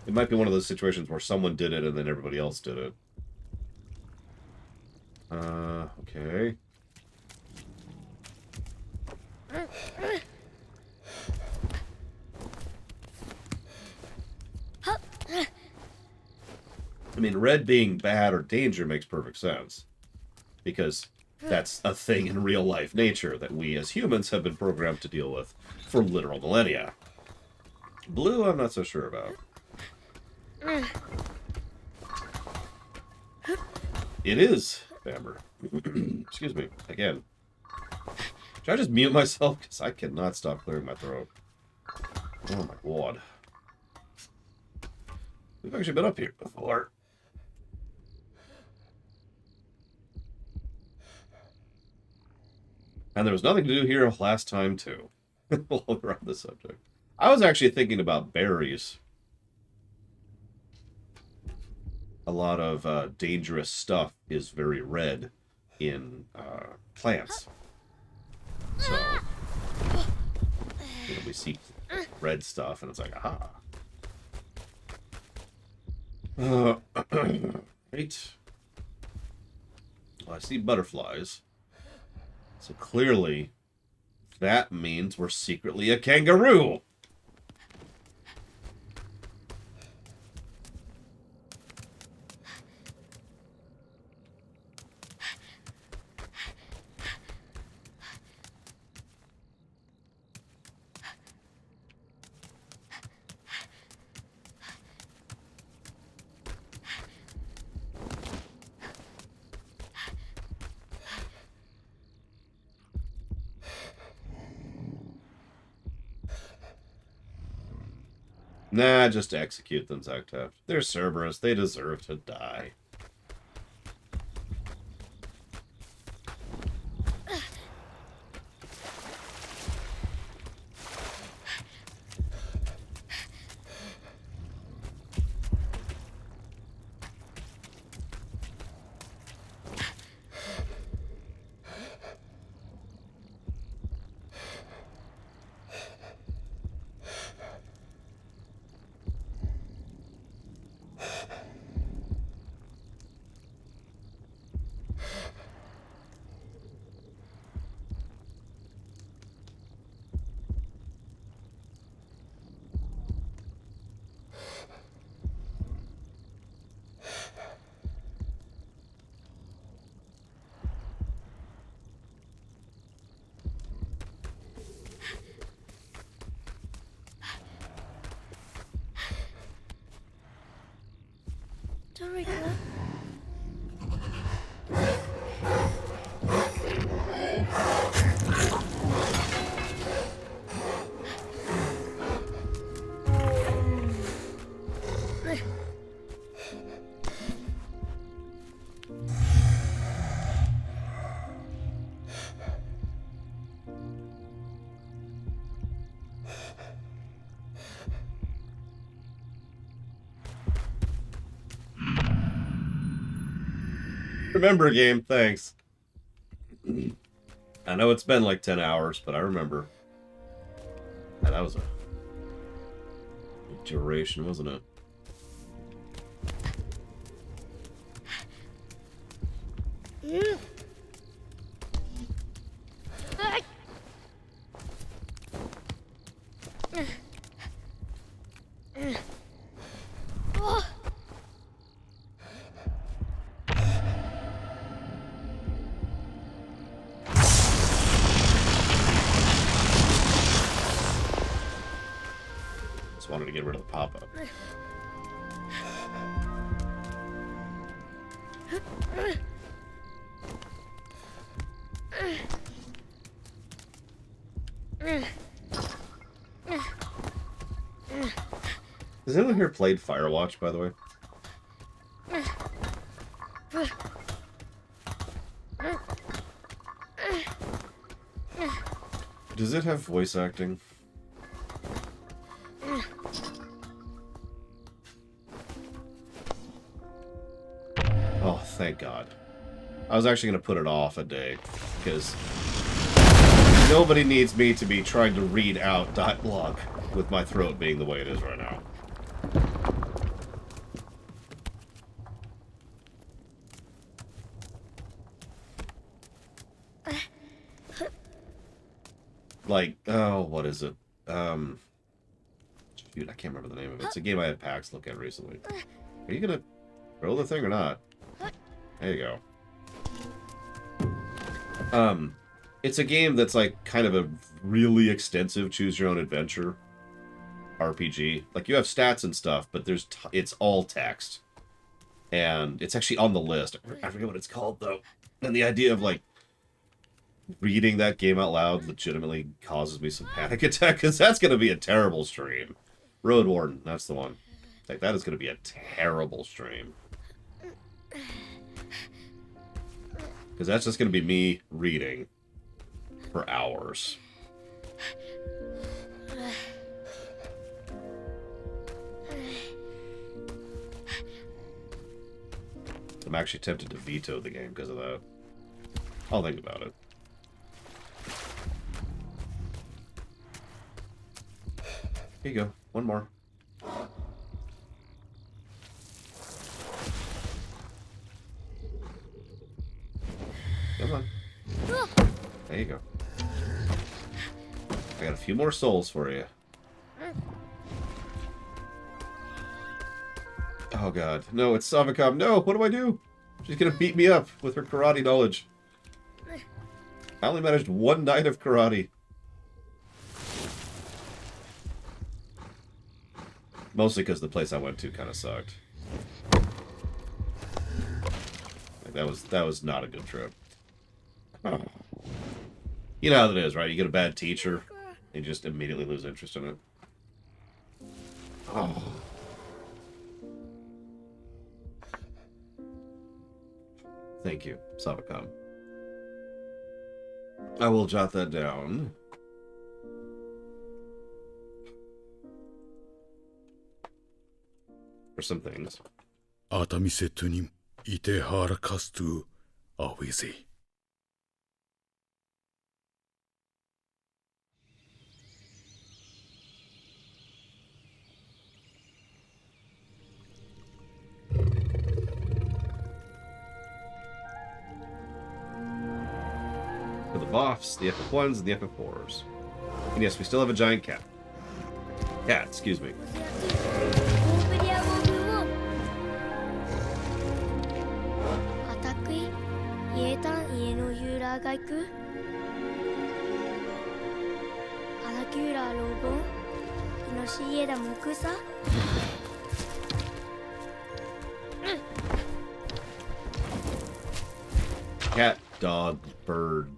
It might be one of those situations where someone did it and then everybody else did it. Okay. I mean, red being bad or danger makes perfect sense. Because that's a thing in real life nature that we as humans have been programmed to deal with for literal millennia. Blue, I'm not so sure about. It is, Amber. Excuse me, again. Should I just mute myself? Because I cannot stop clearing my throat. Oh my god. We've actually been up here before. And there was nothing to do here last time, too. While we're on the subject. I was actually thinking about berries. A lot of dangerous stuff is very red in plants. So, we see red stuff, and it's like, aha. Right. Well, I see butterflies. So clearly, that means we're secretly a kangaroo. Nah, just execute them, Zactef. They're Cerberus. They deserve to die. Toriko. Remember game, thanks. I know it's been like 10 hours, but I remember. Yeah, that was a duration, wasn't it? Just wanted to get rid of the pop-up. Has anyone here played Firewatch, by the way? Does it have voice acting? Oh, thank God. I was actually going to put it off a day, because nobody needs me to be trying to read out dialogue with my throat being the way it is right now. Like, oh, what is it? Shoot, I can't remember the name of it. It's a game I had PAX look at recently. Are you going to roll the thing or not? There you go. It's a game that's like kind of a really extensive choose-your-own-adventure RPG. Like, you have stats and stuff, but it's all text. And it's actually on the list. I forget what it's called, though. And the idea of, like, reading that game out loud legitimately causes me some panic attack, because that's going to be a terrible stream. Road Warden, that's the one. Like, that is going to be a terrible stream. Because that's just going to be me reading for hours. I'm actually tempted to veto the game because of that. I'll think about it. Here you go. One more. Come on. There you go. I got a few more souls for you. Oh God. No, it's Savicom. No, what do I do? She's gonna beat me up with her karate knowledge. I only managed one night of karate. Mostly because the place I went to kind of sucked. Like, that was not a good trip. Oh. You know how that is, right? You get a bad teacher, and you just immediately lose interest in it. Oh. Thank you, Sabakam. I will jot that down. For some things. 熱海セットにいてはらかすとあウィゼ For the buffs, the FF1s, and the FF4s. And yes, we still have a giant cat. Cat, excuse me. オーベリア号軍をアタックイイエタン家のユーラーが行くアラキューラーローボンイノシイエダもくさ Cat, dog, bird.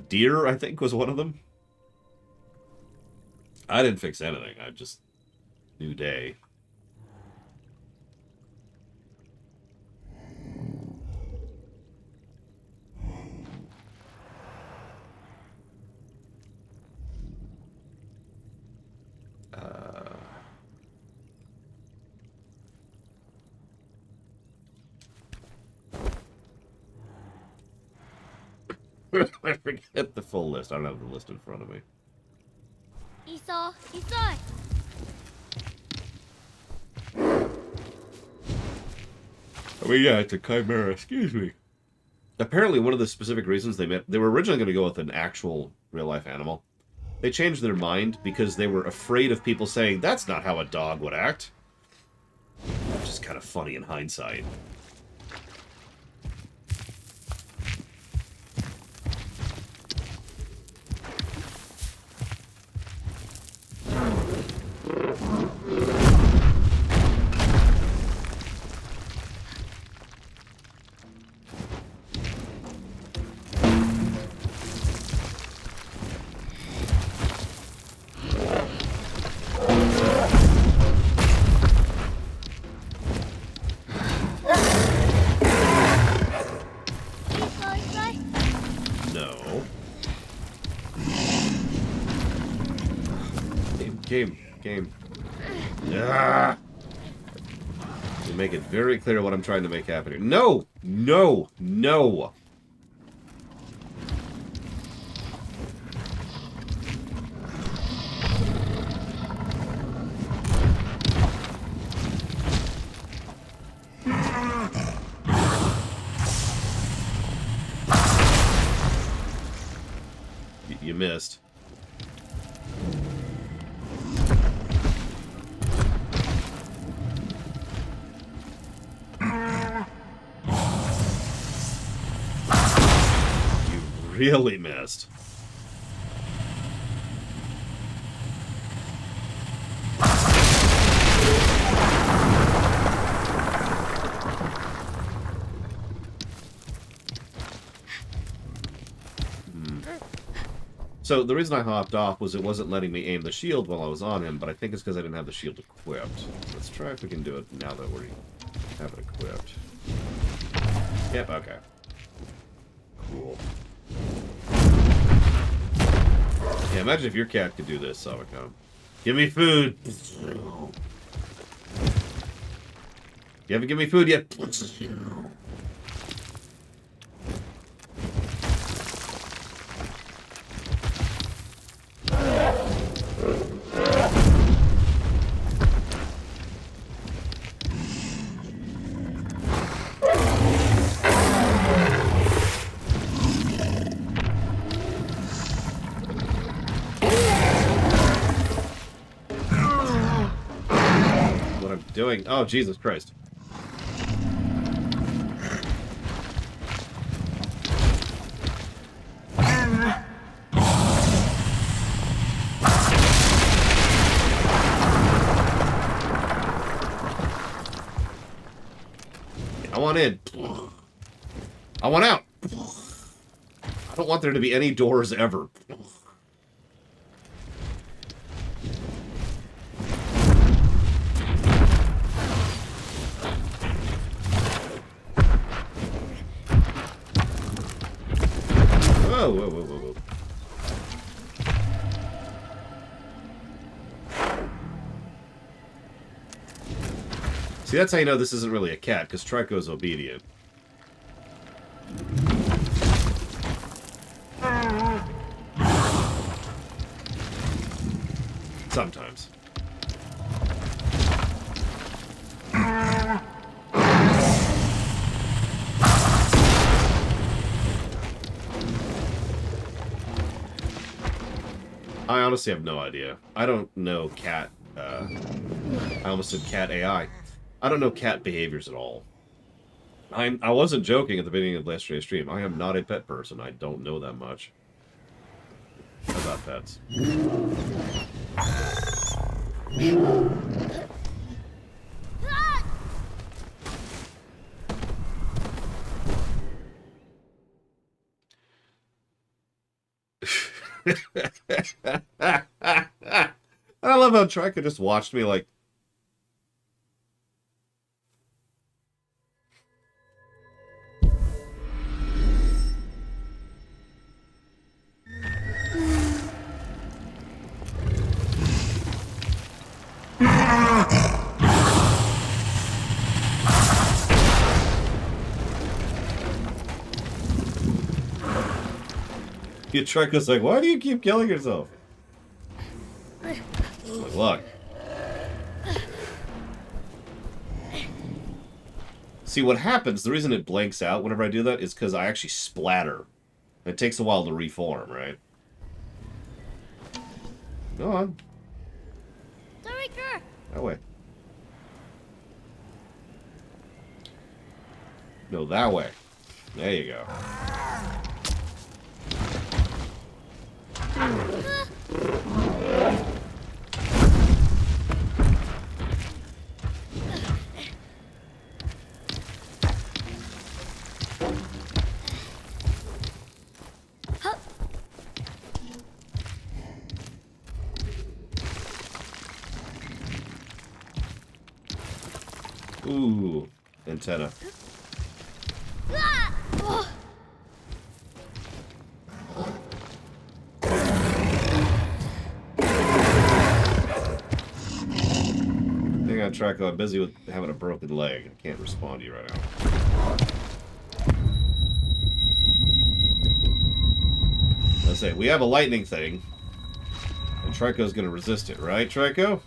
Deer, I think, was one of them. I didn't fix anything. I just... New day. I forget the full list. I don't have the list in front of me. いそういそい I mean, yeah, it's a chimera. Excuse me. Apparently, one of the specific reasons they were originally going to go with an actual real-life animal. They changed their mind because they were afraid of people saying, that's not how a dog would act. Which is kind of funny in hindsight. Game. Ah! To make it very clear what I'm trying to make happen here. No! No! No! You missed. Really missed. So the reason I hopped off was it wasn't letting me aim the shield while I was on him, but I think it's because I didn't have the shield equipped. Let's try if we can do it now that we have it equipped. Yep, okay. Cool. Yeah, imagine if your cat could do this, Sabakam. Give me food! You haven't given me food yet? Doing? Oh, Jesus Christ. I want in. I want out. I don't want there to be any doors ever. Whoa, whoa, whoa, whoa, whoa. See, that's how you know this isn't really a cat, because Trico's obedient. Sometimes. I honestly have no idea. I don't know cat, I almost said cat AI. I don't know cat behaviors at all. I wasn't joking at the beginning of yesterday's stream. I am not a pet person. I don't know that much about pets. I love how Trico just watched me like... Yeah, Trico's like, why do you keep killing yourself? Like, look. See, what happens, the reason it blanks out whenever I do that is because I actually splatter. It takes a while to reform, right? Go on. That way. No, that way. There you go. Ooh, antenna. Hang on, Trico. I'm busy with having a broken leg. I can't respond to you right now. Let's say we have a lightning thing, and Trico's gonna resist it, right, Trico?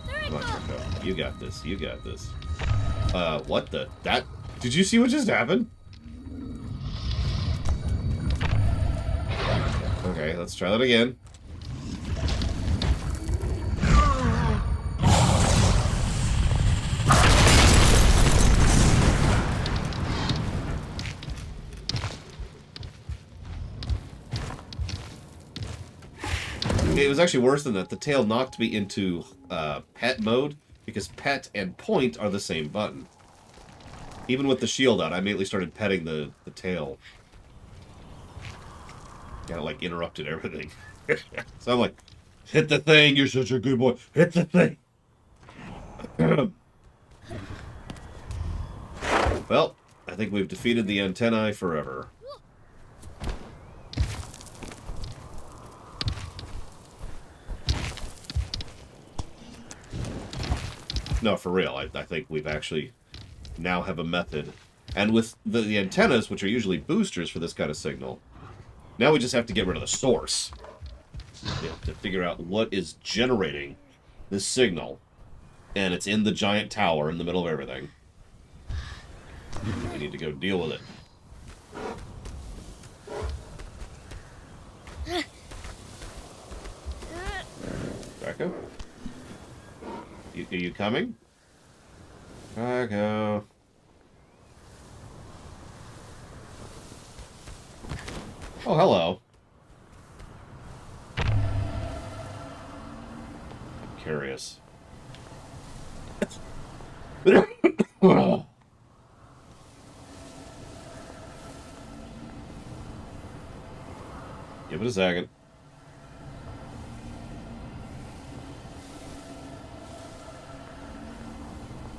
Come on, Trico. You got this. You got this. What the? That? Did you see what just happened? Okay, let's try that again. It was actually worse than that. The tail knocked me into pet mode, because pet and point are the same button. Even with the shield out, I immediately started petting the tail. Yeah, like, interrupted everything. So I'm like, hit the thing, you're such a good boy. Hit the thing. Well, I think we've defeated the antennae forever. No, for real. I think we've actually now have a method. And with the antennas, which are usually boosters for this kind of signal, now we just have to get rid of the source. Yeah, to figure out what is generating this signal. And it's in the giant tower in the middle of everything. We need to go deal with it. Draco? Are you coming? Draco. Oh, hello. I'm curious. Give it a second.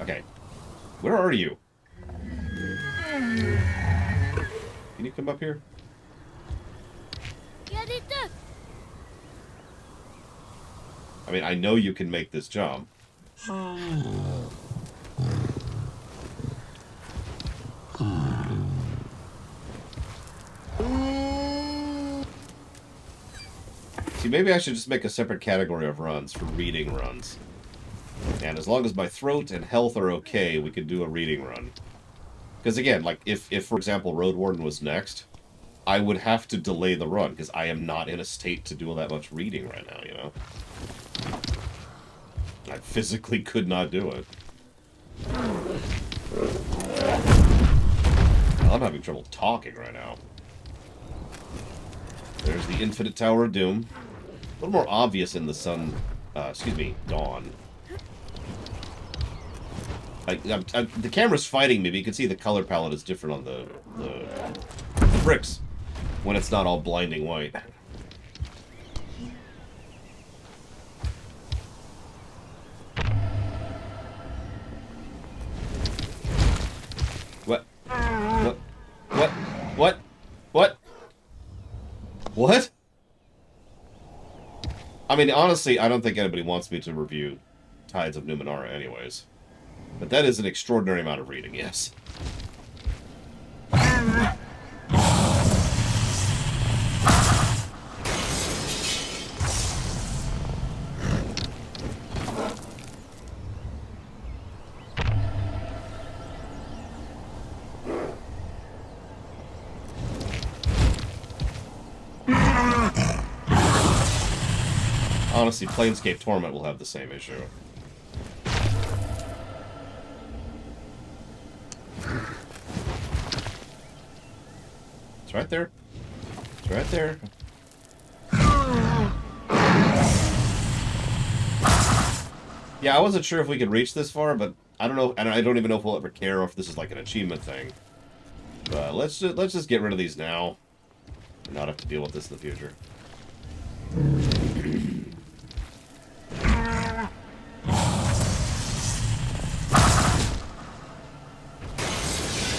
Okay. Where are you? Can you come up here? I mean, I know you can make this jump. See, maybe I should just make a separate category of runs for reading runs. And as long as my throat and health are okay, we could do a reading run. Because again, like, if for example, Road Warden was next, I would have to delay the run, because I am not in a state to do all that much reading right now, you know? I physically could not do it. I'm having trouble talking right now. There's the Infinite Tower of Doom. A little more obvious in the Dawn. The camera's fighting me, but you can see the color palette is different on the bricks when it's not all blinding white. What? What? I mean, honestly, I don't think anybody wants me to review Tides of Numenera anyways. But that is an extraordinary amount of reading, yes. Honestly, Planescape Torment will have the same issue. It's right there. It's right there. Yeah, I wasn't sure if we could reach this far, but I don't know. I don't even know if we'll ever care or if this is like an achievement thing. But let's just get rid of these now, and not have to deal with this in the future.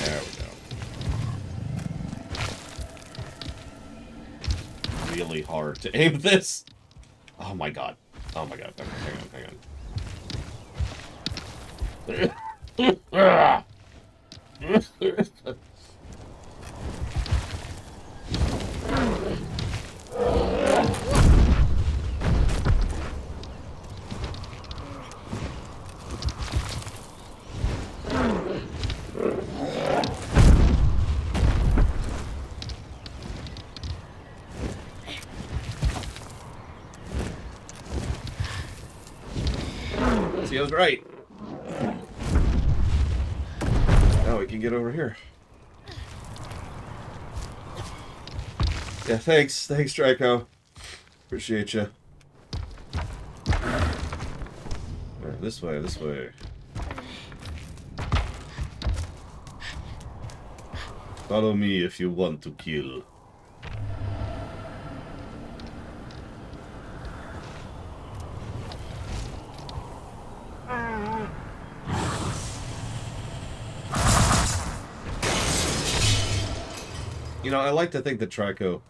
There we go. Really hard to aim this. Oh my god. Oh my god. Hang on. See, I was right. Now we can get over here. Yeah, thanks, Draco. Appreciate you. Right, this way. Follow me if you want to kill. You know, I like to think that Trico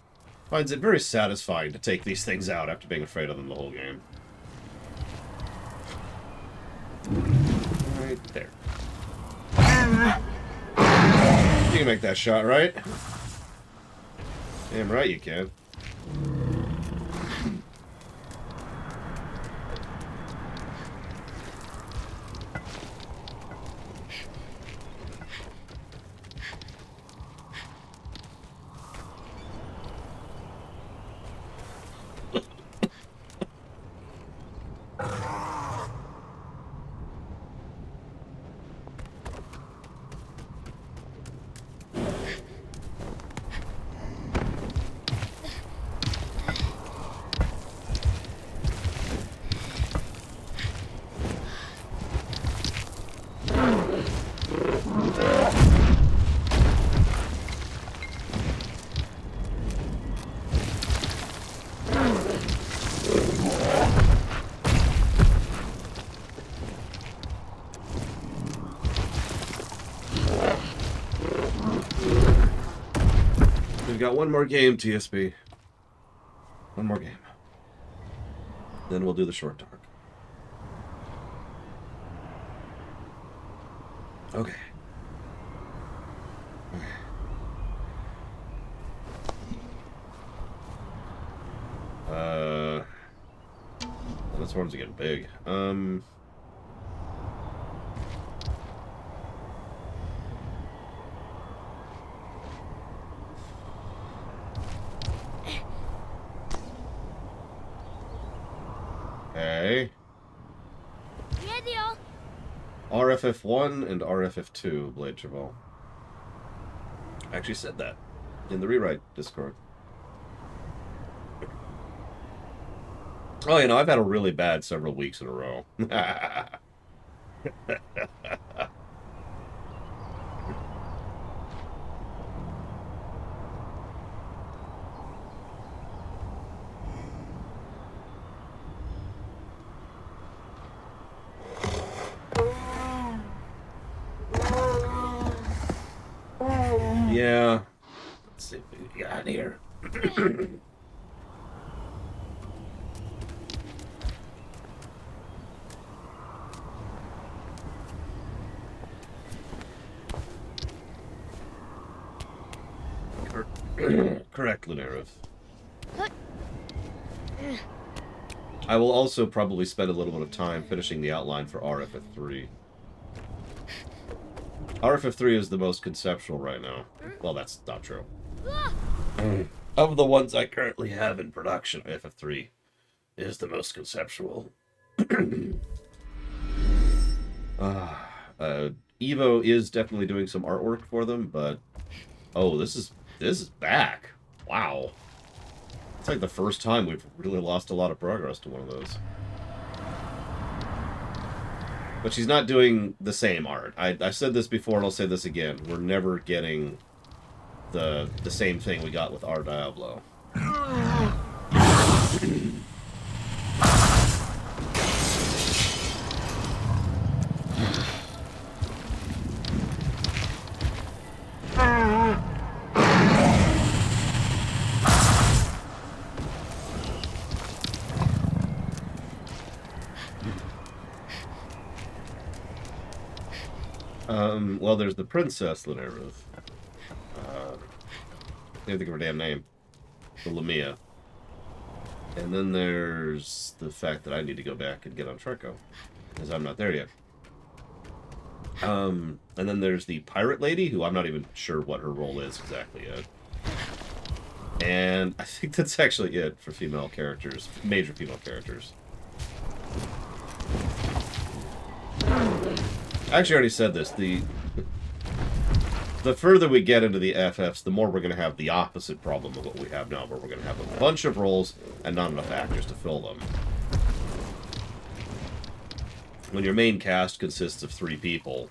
finds it very satisfying to take these things out after being afraid of them the whole game. Right there. You can make that shot, right? Damn right you can. We've got one more game, TSB. One more game. Then we'll do the short dark. Okay. This one's getting big. Okay. RFF1 and RFF2, Blade Travell. I actually said that in the rewrite Discord. Oh, you know, I've had a really bad several weeks in a row. Yeah. Let's see what we got here. Correct, Lunarev. I will also probably spend a little bit of time finishing the outline for RFF3. RFF3 is the most conceptual right now. Well, that's not true. Of the ones I currently have in production, RFF3 is the most conceptual. Evo is definitely doing some artwork for them, but oh, this is back. Wow. It's like the first time we've really lost a lot of progress to one of those. But she's not doing the same art. I said this before and I'll say this again. We're never getting the same thing we got with our Diablo. Well, there's the Princess Lunarev. I can't think of her damn name. The Lamia. And then there's the fact that I need to go back and get on Treco, because I'm not there yet. And then there's the Pirate Lady, who I'm not even sure what her role is exactly yet. And I think that's actually it for female characters, major female characters. I actually already said this. The further we get into the FFs, the more we're going to have the opposite problem of what we have now, where we're going to have a bunch of roles and not enough actors to fill them. When your main cast consists of 3 people.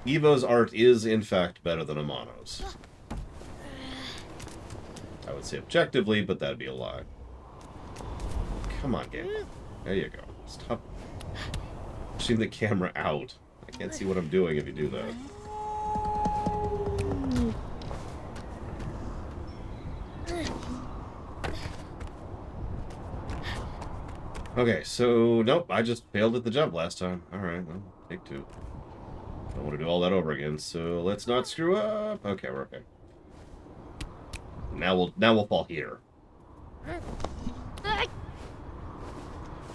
Evo's art is, in fact, better than Amano's. I would say objectively, but that'd be a lie. Come on, game. There you go. Stop pushing the camera out. I can't see what I'm doing if you do that. Okay, so, nope, I just failed at the jump last time. Alright, well, take 2. Don't want to do all that over again, so let's not screw up. Okay, we're okay. Now we'll fall here.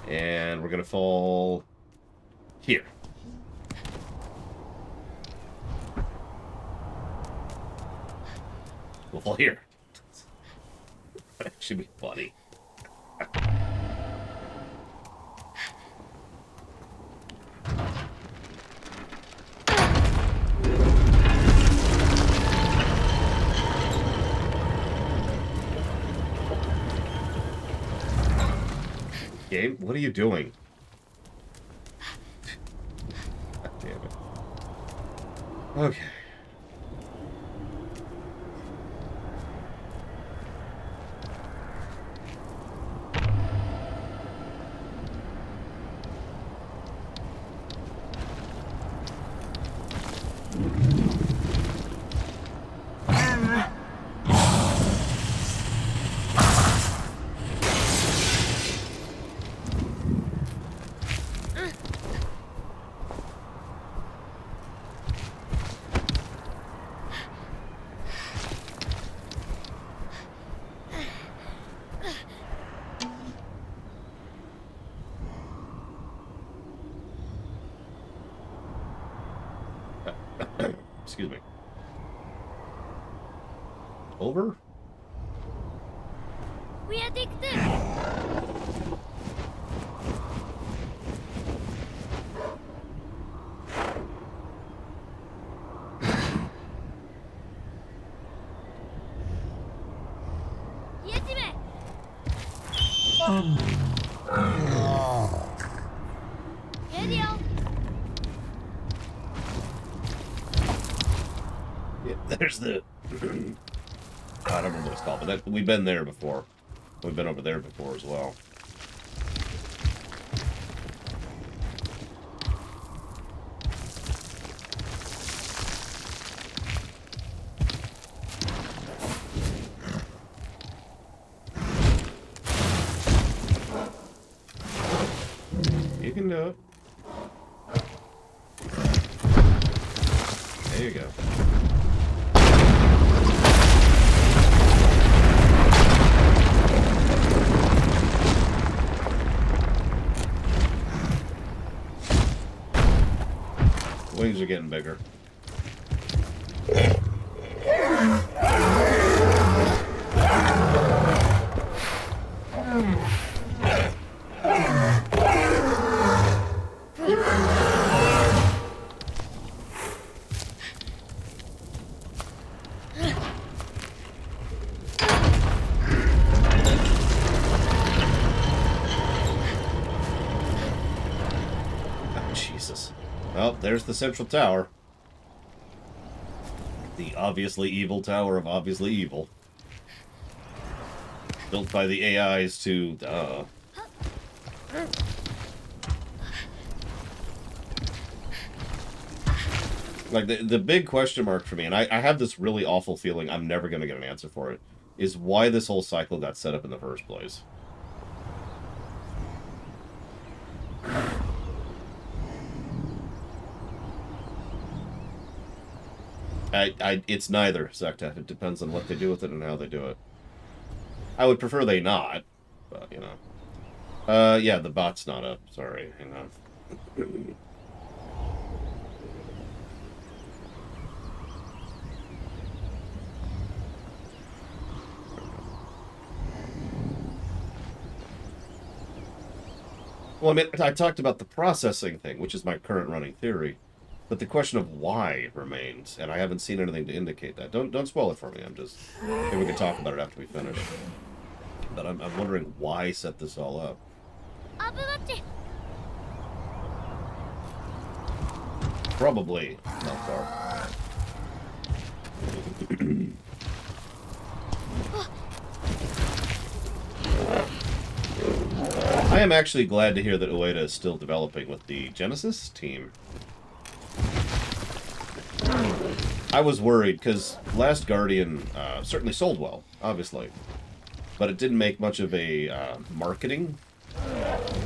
And we're gonna fall here. We'll fall here. That should be funny. Game, what are you doing? God damn it. Okay. Excuse me. Over? We are take two. イエチメ Radio. Yeah, there's the... I don't remember what it's called, but that, we've been there before. We've been over there before as well. You can do it. There you go. Wings are getting bigger. Jesus. Well, there's the central tower. The obviously evil tower of obviously evil. Built by the AIs to... Like, the big question mark for me, and I have this really awful feeling I'm never going to get an answer for it, is why this whole cycle got set up in the first place. It's neither, Sekta. It depends on what they do with it and how they do it. I would prefer they not, but, you know. Yeah, the bot's not up. Sorry, hang on. Well, I mean, I talked about the processing thing, which is my current running theory. But the question of why remains, and I haven't seen anything to indicate that. Don't spoil it for me. I'm just... Maybe we can talk about it after we finish. But I'm wondering why set this all up. Probably not far. I am actually glad to hear that Ueda is still developing with the Genesis team. I was worried, because Last Guardian certainly sold well, obviously. But it didn't make much of a marketing,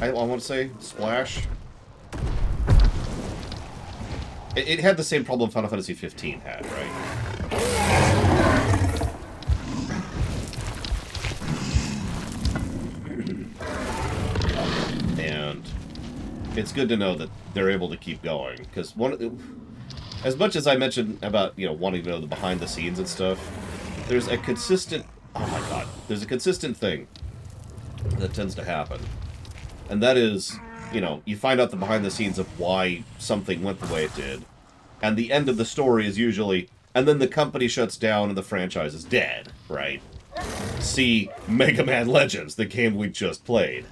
I want to say, splash. It had the same problem Final Fantasy 15 had, right? And it's good to know that they're able to keep going, because as much as I mentioned about, you know, wanting to know the behind the scenes and stuff, there's a consistent, oh my god, there's a consistent thing that tends to happen. And that is, you know, you find out the behind the scenes of why something went the way it did. And the end of the story is usually, and then the company shuts down and the franchise is dead, right? See Mega Man Legends, the game we just played.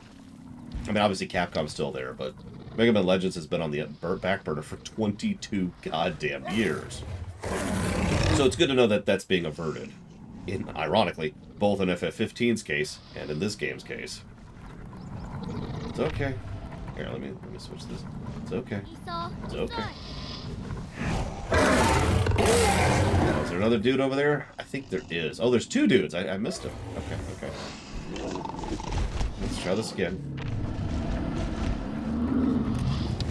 I mean, obviously Capcom's still there, but Mega Man Legends has been on the back burner for 22 goddamn years. So it's good to know that that's being averted. Ironically, both in FF15's case and in this game's case. It's okay. Here, let me switch this. It's okay. It's okay. Oh, is there another dude over there? I think there is. Oh, there's two dudes. I missed him. Okay. Let's try this again.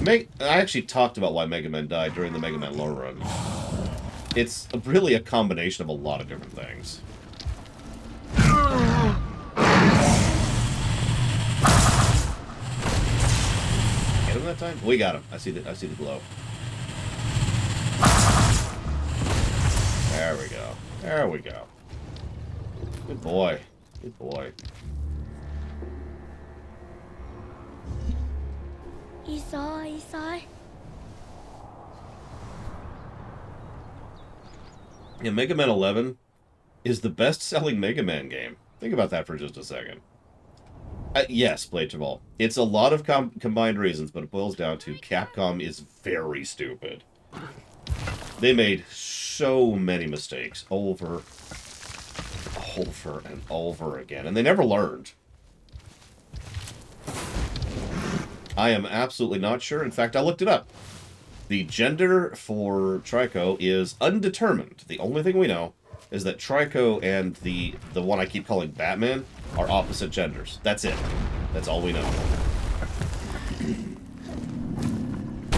I actually talked about why Mega Man died during the Mega Man lore run. It's really a combination of a lot of different things. Get him that time? We got him. I see the glow. There we go. Good boy. Good boy. いいさいいさい Yeah, Mega Man 11 is the best-selling Mega Man game. Think about that for just a second. Yes, Blade Ball. It's a lot of combined reasons, but it boils down to Capcom is very stupid. They made so many mistakes over and over again, and they never learned. I am absolutely not sure. In fact, I looked it up. The gender for Trico is undetermined. The only thing we know is that Trico and the one I keep calling Batman are opposite genders. That's it. That's all we know.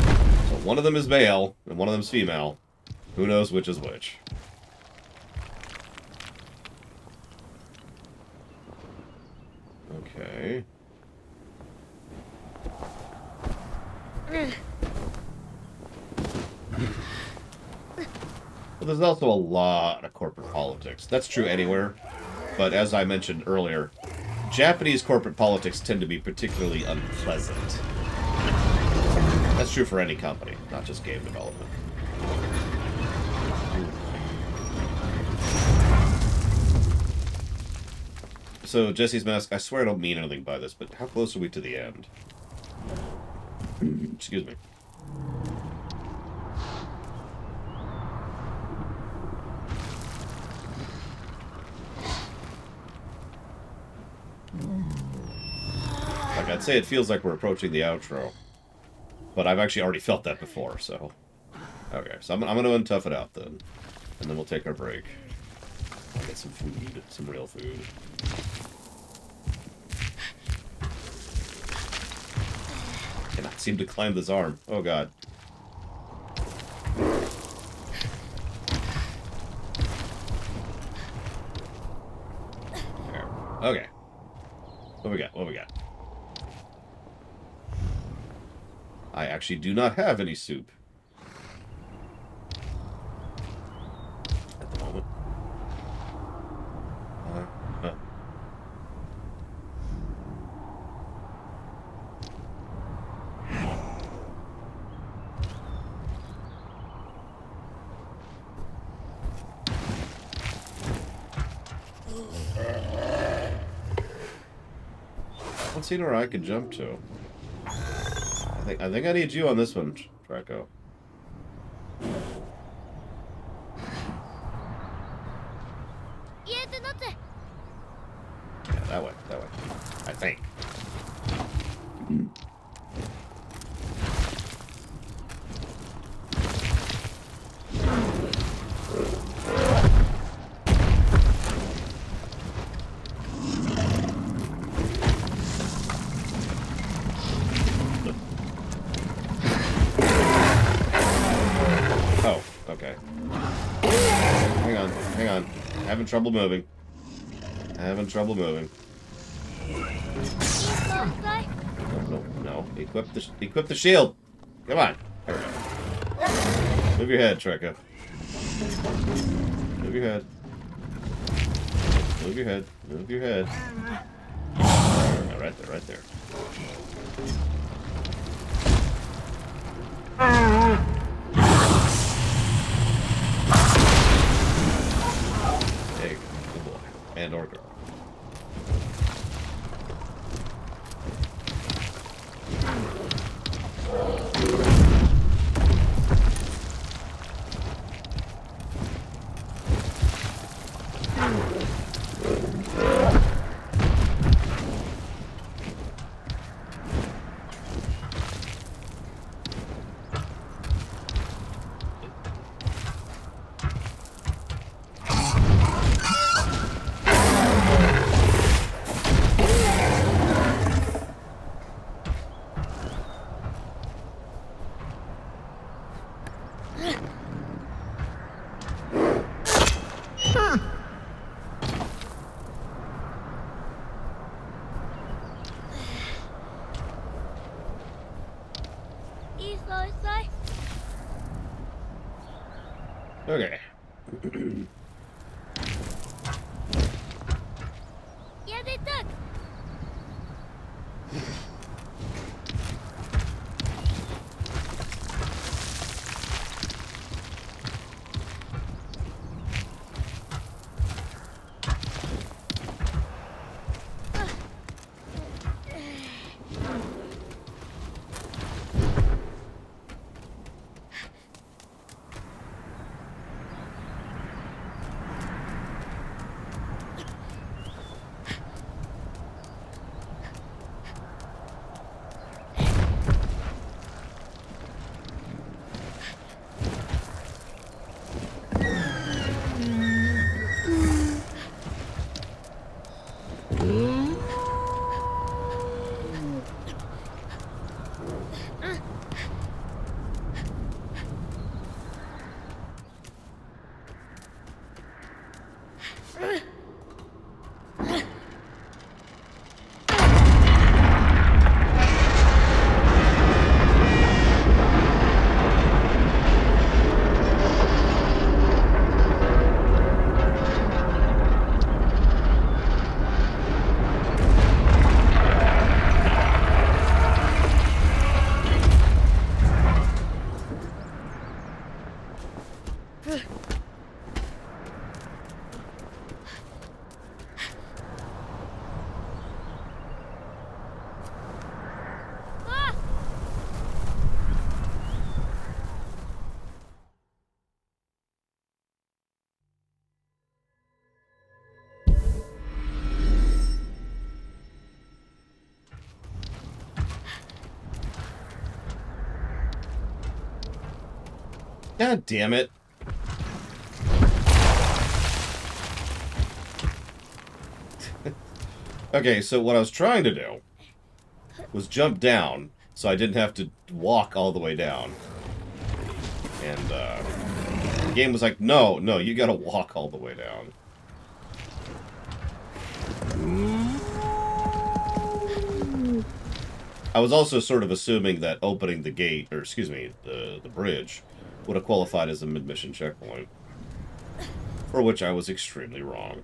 So one of them is male and one of them is female. Who knows which is which? Okay. But there's also a lot of corporate politics. That's true anywhere. But as I mentioned earlier, Japanese corporate politics tend to be particularly unpleasant. That's true for any company, not just game development. So, Jesse's Mask, I swear I don't mean anything by this, but how close are we to the end? Excuse me. Like, I'd say it feels like we're approaching the outro. But I've actually already felt that before, so... Okay, so I'm going to untough it out then. And then we'll take our break. I'll get some food, some real food. Cannot seem to climb this arm. Oh god. There. Okay. What we got? What we got? I actually do not have any soup. At the moment. I don't see where I can jump to. I think I need you on this one, Draco. Yeah, that way, that way. I think. Having trouble moving. Having trouble moving. No. Equip the shield. Come on. There we go. Move your head, Trekka. Move your head. Move your head. Move your head. Right there, right there. And or girl. Okay. でた。God damn it. Okay, so what I was trying to do was jump down so I didn't have to walk all the way down. And the game was like, no, you gotta walk all the way down. I was also sort of assuming that opening the gate, or excuse me, the bridge, would have qualified as a mid-mission checkpoint. For which I was extremely wrong.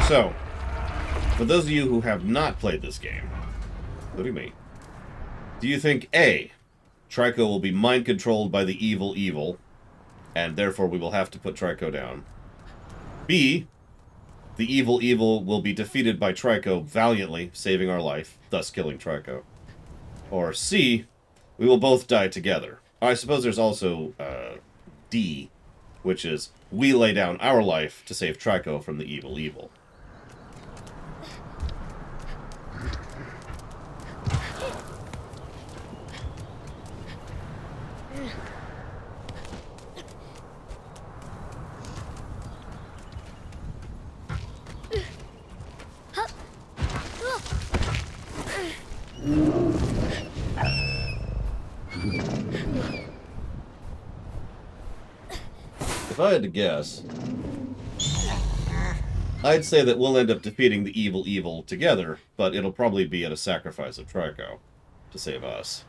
So, for those of you who have not played this game, including me, do you think A, Trico will be mind-controlled by the evil, and therefore we will have to put Trico down? B, the evil will be defeated by Trico valiantly, saving our life, thus killing Trico? Or C, we will both die together? I suppose there's also D, which is we lay down our life to save Trico from the evil. If I had to guess, I'd say that we'll end up defeating the evil together, but it'll probably be at a sacrifice of Trico to save us.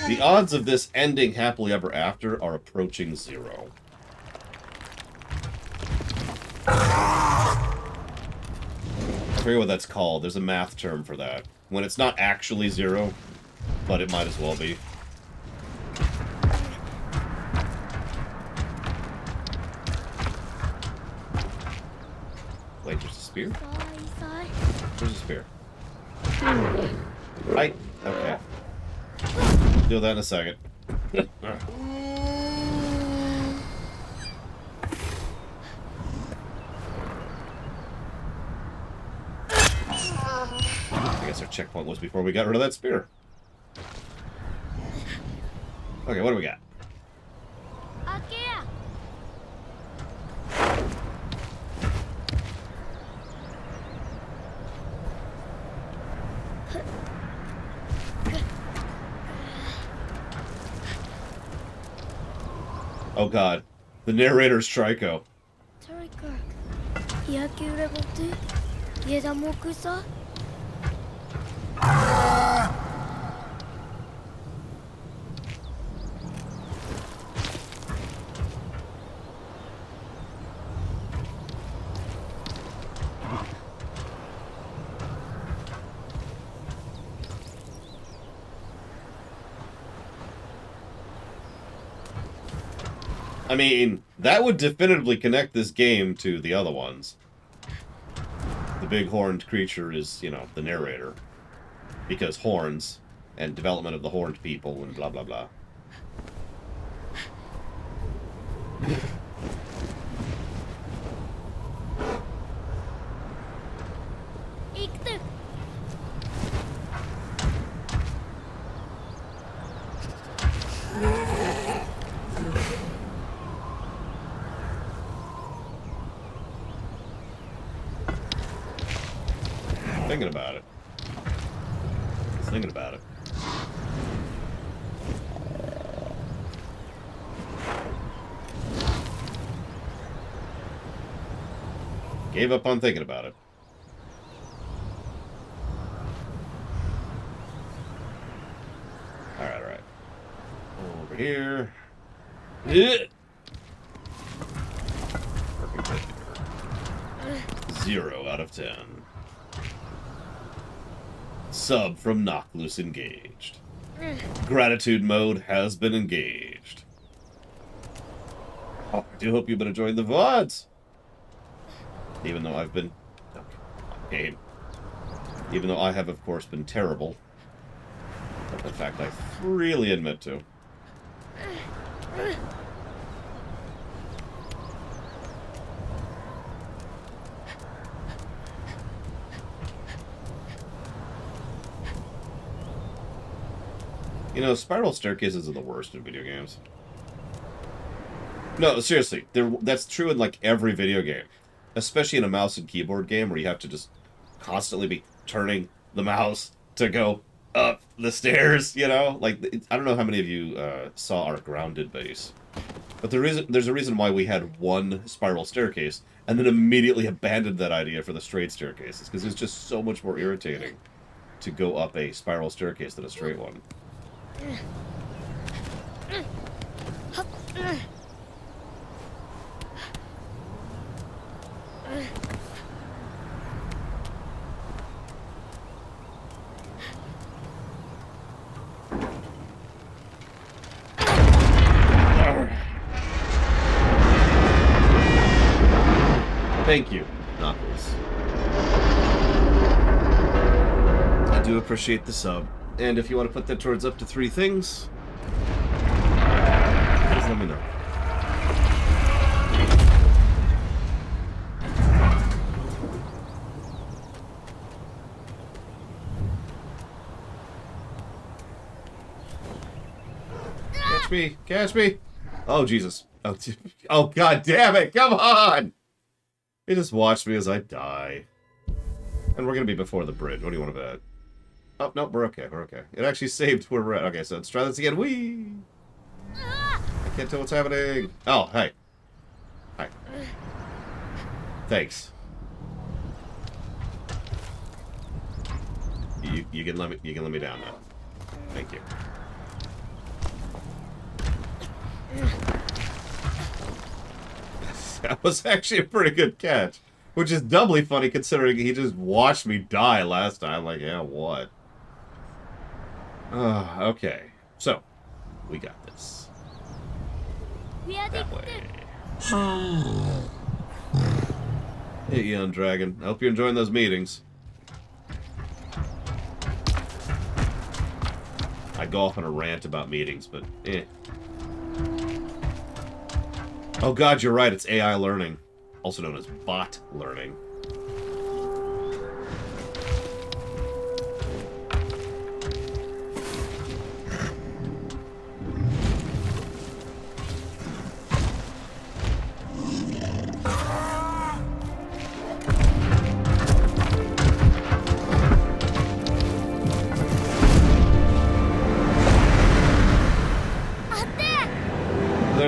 The odds of this ending happily ever after are approaching 0. I forget what that's called. There's a math term for that. When it's not actually 0, but it might as well be. Wait, there's a spear? Where's the spear? Right. Okay. Do that in a second. I guess our checkpoint was before we got rid of that spear. Okay, what do we got? Oh god. The narrator's Trico. トリカ日焼け裏ボト家田も草 I mean, that would definitively connect this game to the other ones. The big horned creature is, you know, the narrator. Because horns, and development of the horned people, and blah blah blah. Thinking about it. Just thinking about it. Gave up on thinking about it. Alright, alright. Over here. Perfect. 0 out of 10. Sub from Knock Loose engaged. Gratitude mode has been engaged. Oh, I do hope you've been enjoying the VODs. Even though I've been... Okay. Even though I have, of course, been terrible. But in fact, I freely admit to. You know, spiral staircases are the worst in video games. No, seriously. That's true in, like, every video game. Especially in a mouse and keyboard game where you have to just constantly be turning the mouse to go up the stairs, you know? Like, I don't know how many of you saw our Grounded base. But there's a reason why we had one spiral staircase and then immediately abandoned that idea for the straight staircases. Because it's just so much more irritating to go up a spiral staircase than a straight one. Thank you, Knuckles. I do appreciate the sub. And if you want to put that towards up to 3 things, just let me know. Catch me! Catch me! Oh, Jesus. Oh, God damn it! Come on! You just watched me as I die. And we're going to be before the bridge. What do you want to bet? Oh, no, we're okay. We're okay. It actually saved where we're at. Okay, so let's try this again. Whee! I can't tell what's happening. Oh, hey. Hi. Thanks. You can let me down now. Thank you. That was actually a pretty good catch. Which is doubly funny considering he just watched me die last time. Like, yeah, what? Okay. So, we got this. That way. Hey, young dragon. I hope you're enjoying those meetings. I go off on a rant about meetings, but eh. Oh god, you're right, it's AI learning. Also known as bot learning.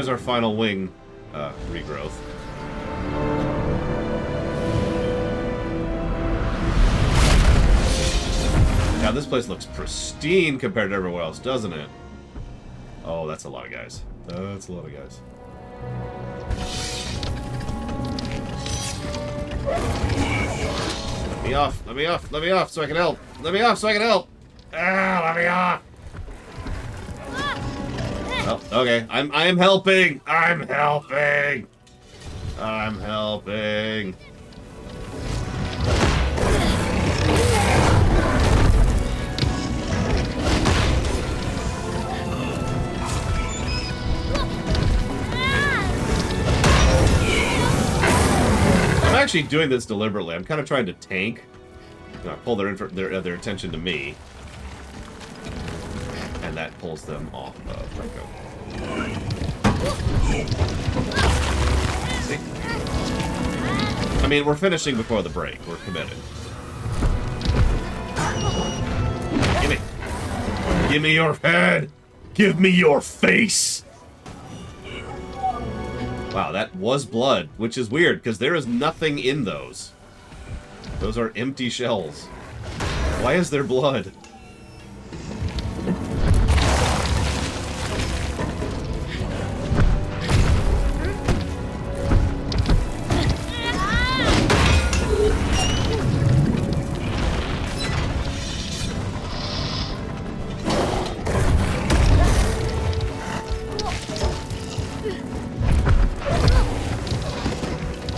there's our final wing regrowth. Now this place looks pristine compared to everywhere else, doesn't it? Oh, that's a lot of guys. That's a lot of guys. Let me off, let me off, let me off so I can help. Let me off so I can help. Ah, let me off. Oh, okay. I am helping. I'm helping. I'm helping. I'm actually doing this deliberately. I'm kind of trying to tank. Pull their attention to me. And that pulls them off of Franco. See? I mean, we're finishing before the break. We're committed. Gimme. Give me your head. Give me your face. Wow, that was blood, which is weird, because there is nothing in those. Those are empty shells. Why is there blood?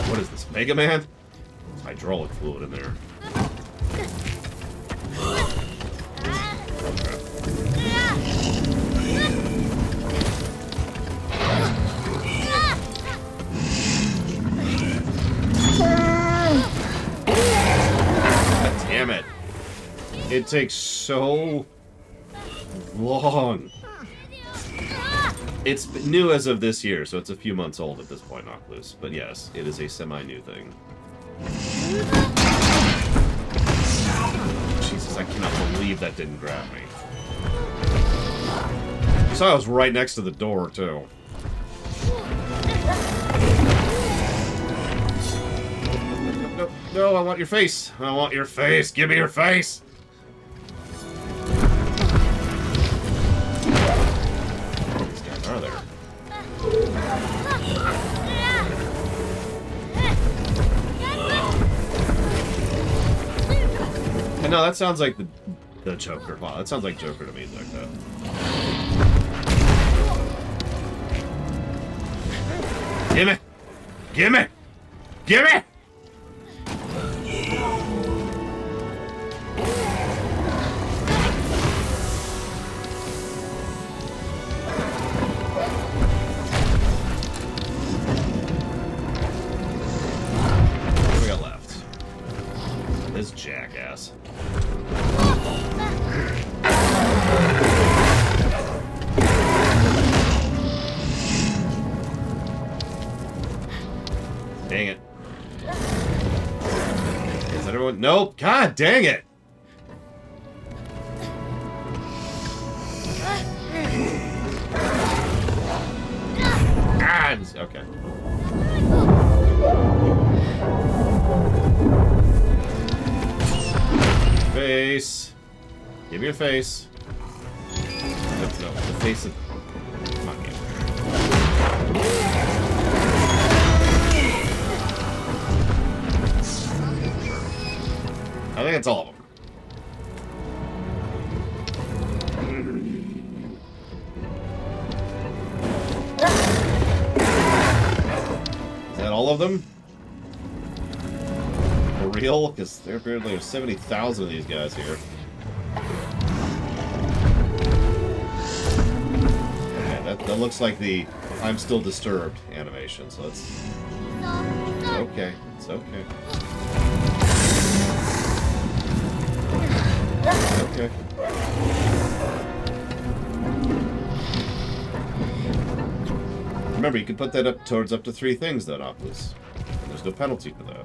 What is this, Mega Man? There's hydraulic fluid in there. God damn it. It takes so long. It's new as of this year, so it's a few months old at this point, Oculus. But yes, it is a semi-new thing. Jesus, I cannot believe that didn't grab me. You saw I was right next to the door, too. No, no, I want your face. I want your face. Give me your face. These guys are there. And no, that sounds like the Joker. Wow, that sounds like Joker to me, like that. Gimme! Gimme! Gimme! What do we got left? This jackass. Dang it. Is everyone? Nope. God dang it. Ah, okay. Face. Give me your face. No, the face of... Come on, game. I think it's all of them. Is that all of them? For real? Because there apparently are 70,000 of these guys here. Okay, that looks like the I'm still disturbed animation, so it's okay. It's okay. Okay. Remember, you can put that up towards up to 3 things, though, Oculus. And there's no penalty for that.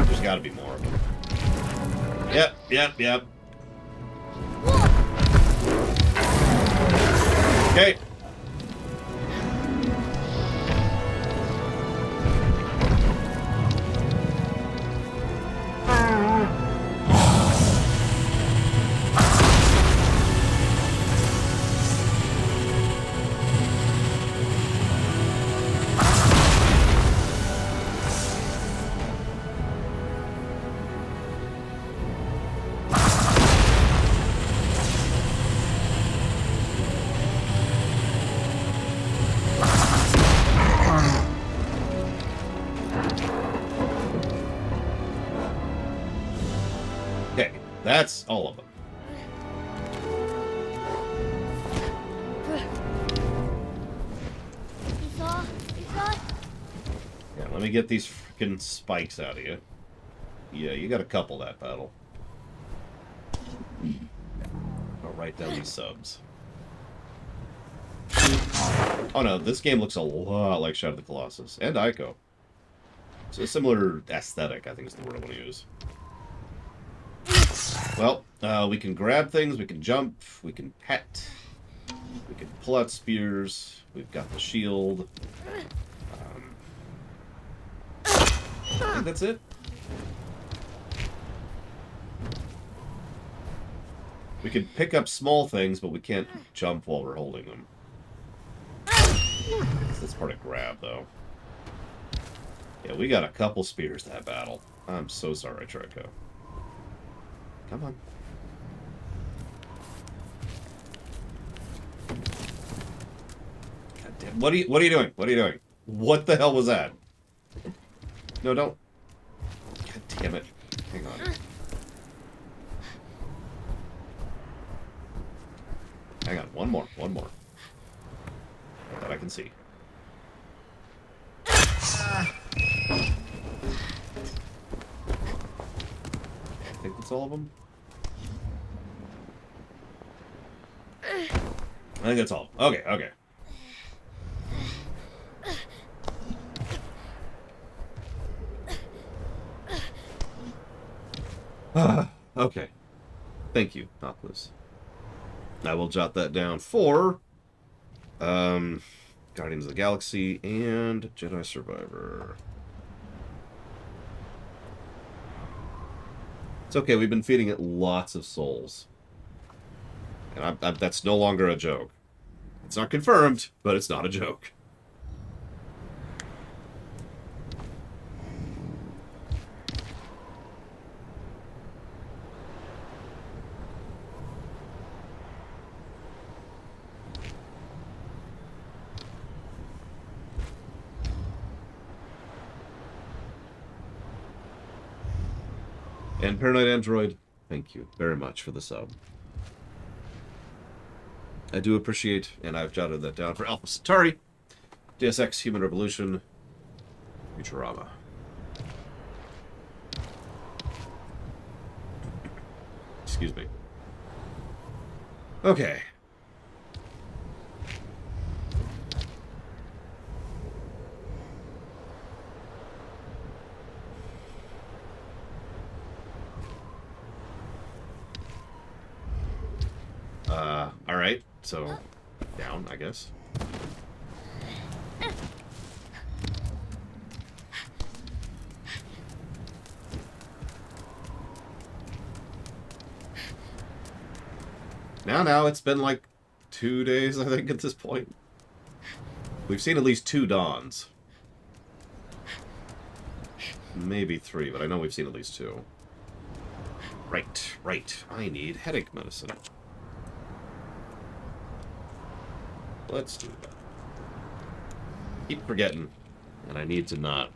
There's got to be more of them. Yep, Yep. Okay. Okay, that's all of them. Yeah, let me get these freaking spikes out of you. Yeah, you got a couple that battle. I'll write down these subs. Oh no, this game looks a lot like Shadow of the Colossus and Ico. So a similar aesthetic, I think is the word I want to use. Well, we can grab things, we can jump, we can pet, we can pull out spears, we've got the shield. I think that's it. We can pick up small things, but we can't jump while we're holding them. That's part of grab, though. Yeah, we got a couple spears that battle. I'm so sorry, Trico. Come on. God damn. What are you doing? What are you doing? What the hell was that? No, don't. God damn it. Hang on. Hang on. One more. That I can see. I think that's all of them. I think that's all. Okay. Okay. Thank you, Noctis. I will jot that down for Guardians of the Galaxy and Jedi Survivor. It's okay, we've been feeding it lots of souls. And that's no longer a joke. It's not confirmed, but it's not a joke. And Paranoid Android, thank you very much for the sub. I do appreciate, and I've jotted that down for Alpha Centauri, Deus Ex Human Revolution, Futurama. Excuse me. Okay. Alright, so down, I guess. Now, it's been like 2 days, I think, at this point. We've seen at least 2 dawns. Maybe 3, but I know we've seen at least 2. Right. I need headache medicine. Let's do that. Keep forgetting, and I need to not.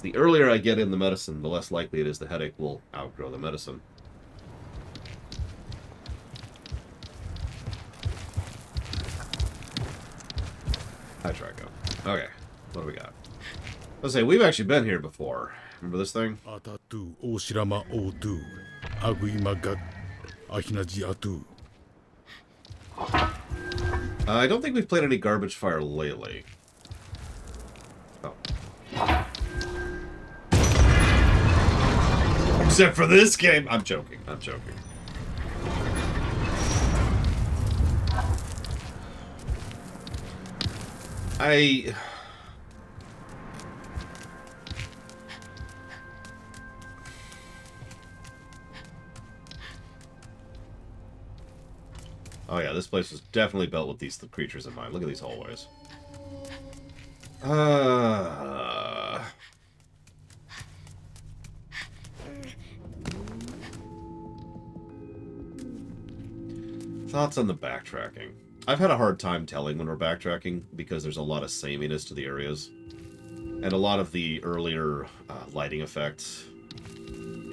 The earlier I get in the medicine, the less likely it is the headache will outgrow the medicine. Hi, Trico. Okay, what do we got? Let's say, we've actually been here before. Remember this thing? Atatu Oshirama Odu Aguimaga Ahinaji Atu. I don't think we've played any Garbage Fire lately. Oh. Except for this game. I'm joking. I'm joking. Oh yeah, this place was definitely built with these creatures in mind. Look at these hallways. Thoughts on the backtracking. I've had a hard time telling when we're backtracking because there's a lot of sameness to the areas. And a lot of the earlier lighting effects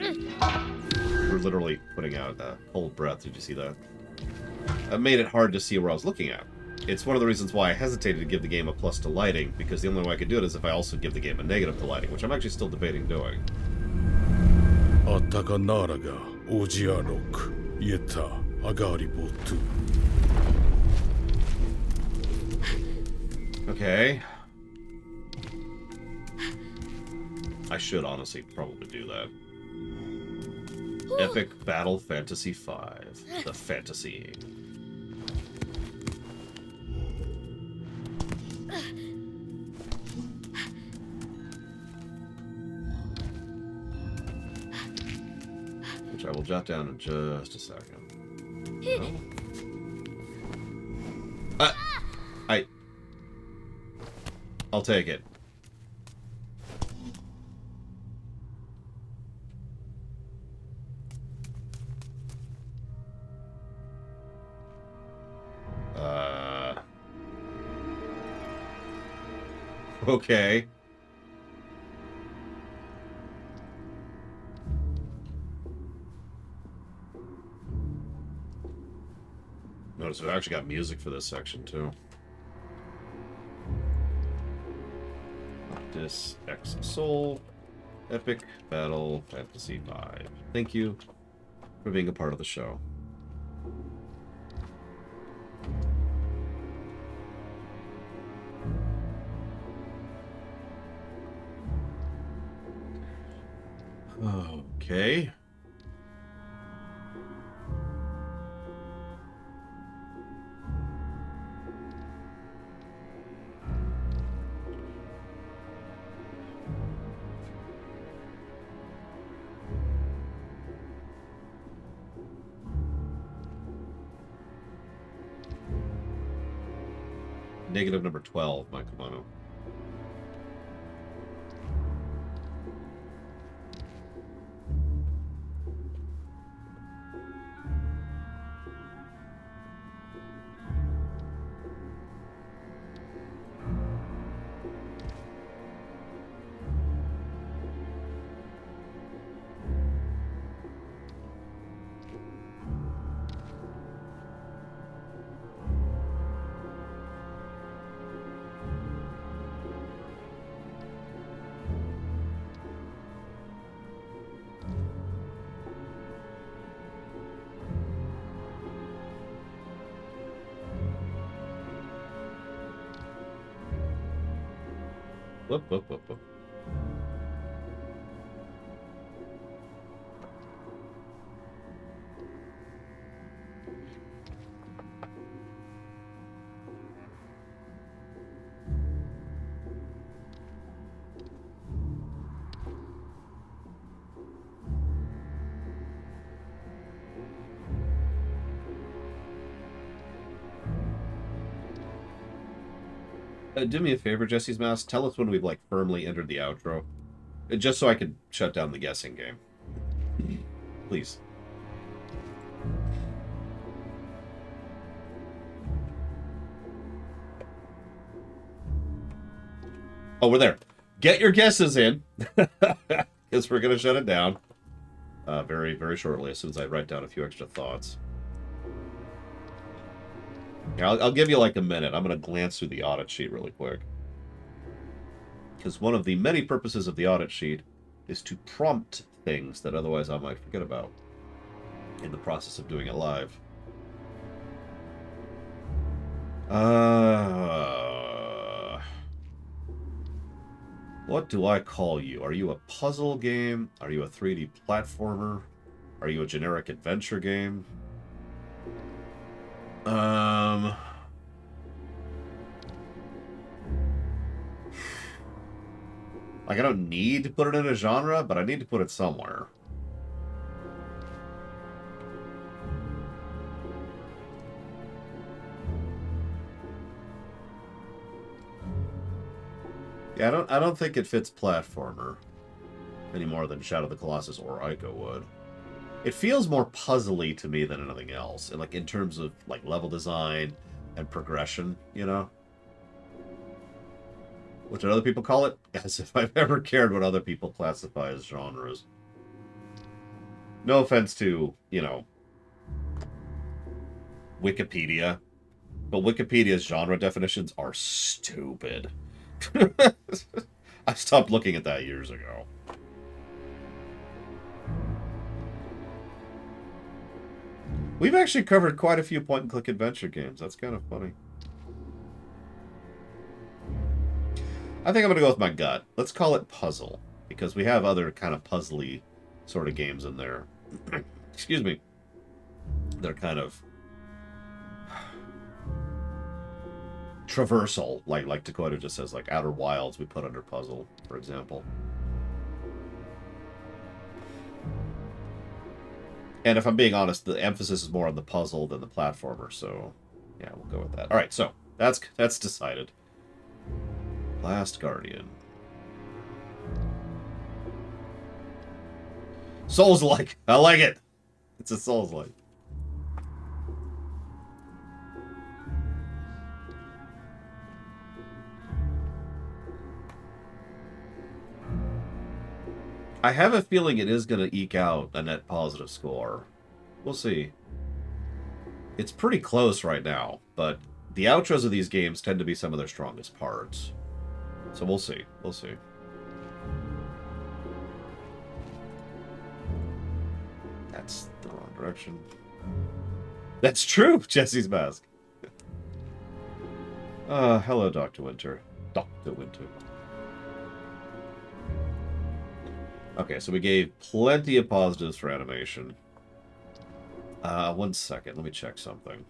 were literally putting out cold breath. Did you see that? It made it hard to see where I was looking at. It's one of the reasons why I hesitated to give the game a plus to lighting, because the only way I could do it is if I also give the game a negative to lighting, which I'm actually still debating doing. あったかならがオジアロックイエタアガーリボトゥ Okay. I should honestly probably do that. Epic Battle Fantasy V. The fantasy. Which I will jot down in just a second. No? I'll take it. Okay. Notice we've actually got music for this section, too. This X Soul Epic Battle Fantasy V. Thank you for being a part of the show. Okay. Negative number 12, Mike Kamano. Whoop, whoop, whoop, whoop. Do me a favor, Jesse's Mouse. Tell us when we've, like, firmly entered the outro. Just so I can shut down the guessing game. Please. Oh, we're there. Get your guesses in. Because we're going to shut it down. Very, very shortly, as soon as I write down a few extra thoughts. I'll give you like a minute. I'm going to glance through the audit sheet really quick. Because one of the many purposes of the audit sheet is to prompt things that otherwise I might forget about in the process of doing it live. What do I call you? Are you a puzzle game? Are you a 3D platformer? Are you a generic adventure game? Like, I don't need to put it in a genre, but I need to put it somewhere. Yeah, I don't think it fits platformer any more than Shadow of the Colossus or Ico would. It feels more puzzly to me than anything else, and like in terms of like level design and progression, you know? What did other people call it? As if I've ever cared what other people classify as genres. No offense to, you know, Wikipedia, but Wikipedia's genre definitions are stupid. I stopped looking at that years ago. We've actually covered quite a few point-and-click adventure games. That's kind of funny. I think I'm going to go with my gut. Let's call it puzzle, because we have other kind of puzzly sort of games in there. Excuse me. They're kind of traversal, like Dakota just says, like Outer Wilds we put under puzzle, for example. And if I'm being honest, the emphasis is more on the puzzle than the platformer, so yeah, we'll go with that. All right, so that's decided. Last Guardian. Souls-like. I like it. It's a Souls-like. I have a feeling it is going to eke out a net positive score. We'll see. It's pretty close right now, but the outros of these games tend to be some of their strongest parts. So we'll see. We'll see. That's the wrong direction. That's true, Jesse's mask. Hello, Dr. Winter. Dr. Winter. Okay, so we gave plenty of positives for animation. 1 second, let me check something.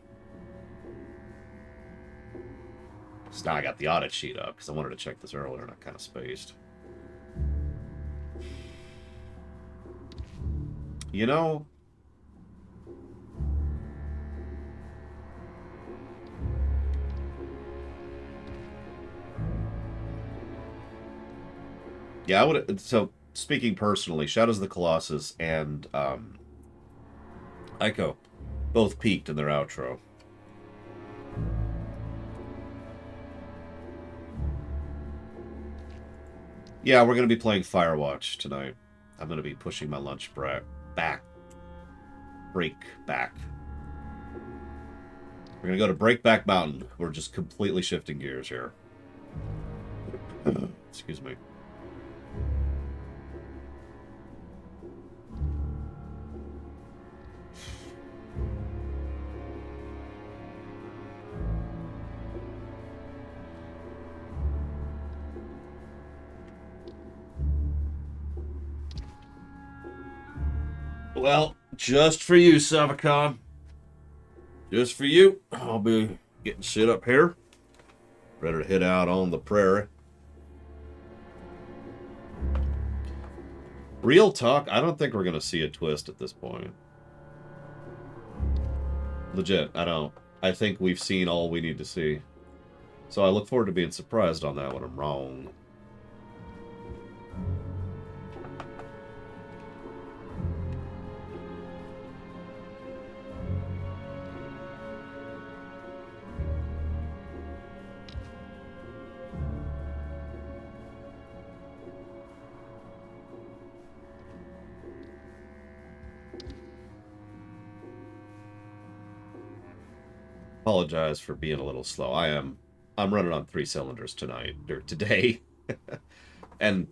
So now I got the audit sheet up, because I wanted to check this earlier and I kind of spaced. You know... Yeah, I would... So, speaking personally, Shadows of the Colossus and Ico both peaked in their outro. Yeah, we're going to be playing Firewatch tonight. I'm going to be pushing my lunch break back. We're going to go to Breakback Mountain. We're just completely shifting gears here. Excuse me. Well, just for you, Savacon. Just for you. I'll be getting shit up here. Ready to hit out on the prairie. Real talk, I don't think we're going to see a twist at this point. Legit, I don't. I think we've seen all we need to see. So I look forward to being surprised on that when I'm wrong. Apologize for being a little slow. I'm running on 3 cylinders tonight, or today. And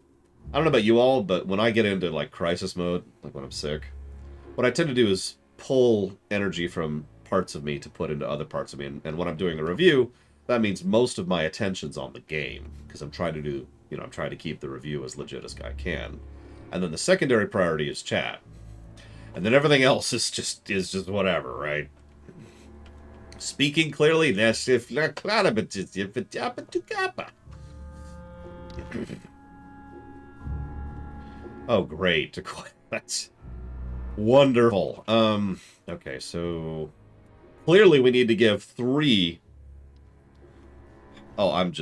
I don't know about you all, but when I get into like crisis mode, like when I'm sick, what I tend to do is pull energy from parts of me to put into other parts of me. And when I'm doing a review, that means most of my attention's on the game, because I'm trying to do you know, I'm trying to keep the review as legit as I can. And then the secondary priority is chat. And then everything else is just whatever, right? Speaking clearly, oh, great. That's wonderful. Okay, so clearly we need to give 3. Oh,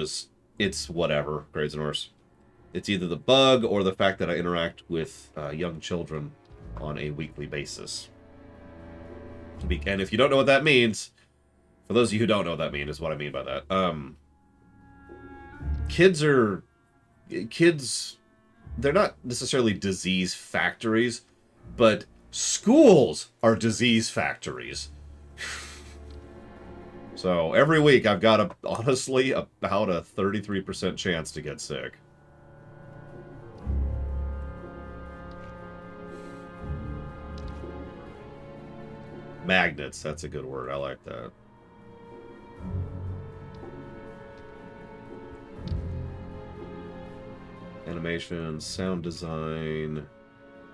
it's whatever, Grades and Horse. It's either the bug or the fact that I interact with young children on a weekly basis. And if you don't know what that means, for those of you who don't know what that means, is what I mean by that. Kids, they're not necessarily disease factories, but schools are disease factories. So every week I've got honestly about a 33% chance to get sick. Magnets, that's a good word. I like that. Animation, sound design.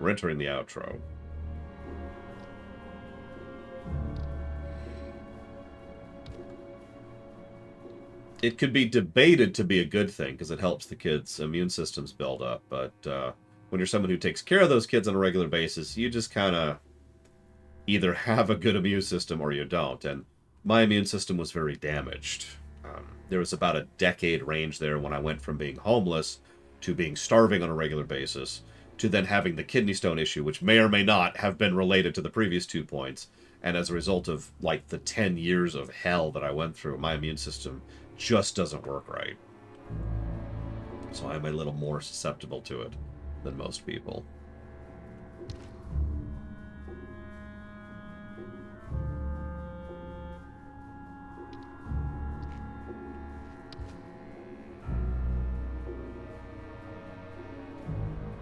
We're entering the outro. It could be debated to be a good thing because it helps the kids' immune systems build up. But when you're someone who takes care of those kids on a regular basis, you just kind of either have a good immune system or you don't. And my immune system was very damaged. There was about a decade range there when I went from being homeless to being starving on a regular basis to then having the kidney stone issue, which may or may not have been related to the previous 2 points. And as a result of like the 10 years of hell that I went through, my immune system just doesn't work right. So I'm a little more susceptible to it than most people.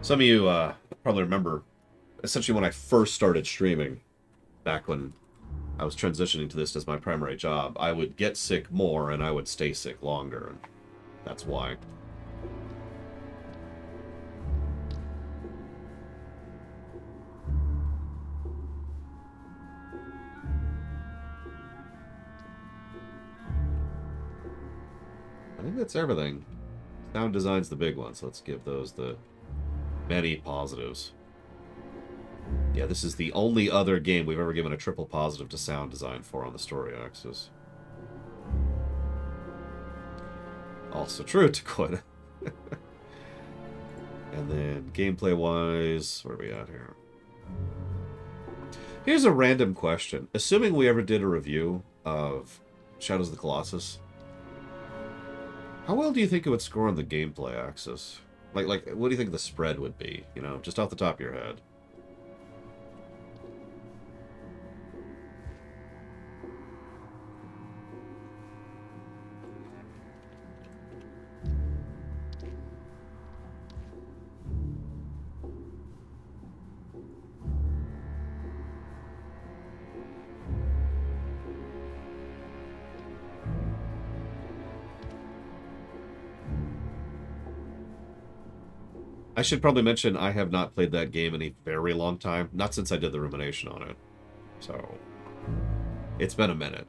Some of you probably remember, essentially when I first started streaming, back when I was transitioning to this as my primary job, I would get sick more and I would stay sick longer, and that's why. I think that's everything. Sound design's the big one, so let's give those the many positives. Yeah, this is the only other game we've ever given a triple positive to sound design for on the story axis. Also true, Dakota. And then gameplay-wise, where are we at here? Here's a random question. Assuming we ever did a review of Shadows of the Colossus, how well do you think it would score on the gameplay axis? Like, what do you think the spread would be? You know, just off the top of your head. I should probably mention I have not played that game in a very long time. Not since I did the rumination on it. So, it's been a minute.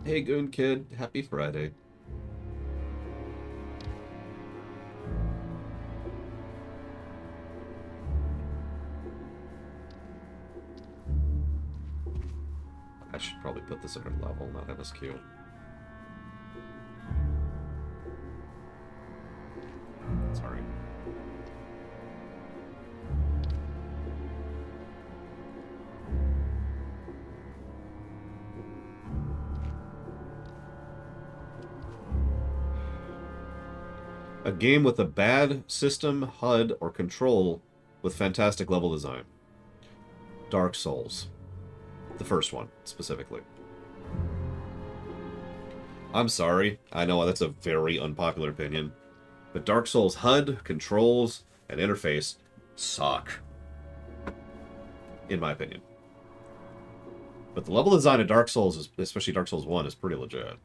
Hey, Goon Kid. Happy Friday. I should probably put this under level, not MSQ. Sorry. A game with a bad system, HUD, or control with fantastic level design. Dark Souls. The first one, specifically. I'm sorry. I know that's a very unpopular opinion. But Dark Souls HUD, controls, and interface suck. In my opinion. But the level design of Dark Souls, especially Dark Souls 1, is pretty legit.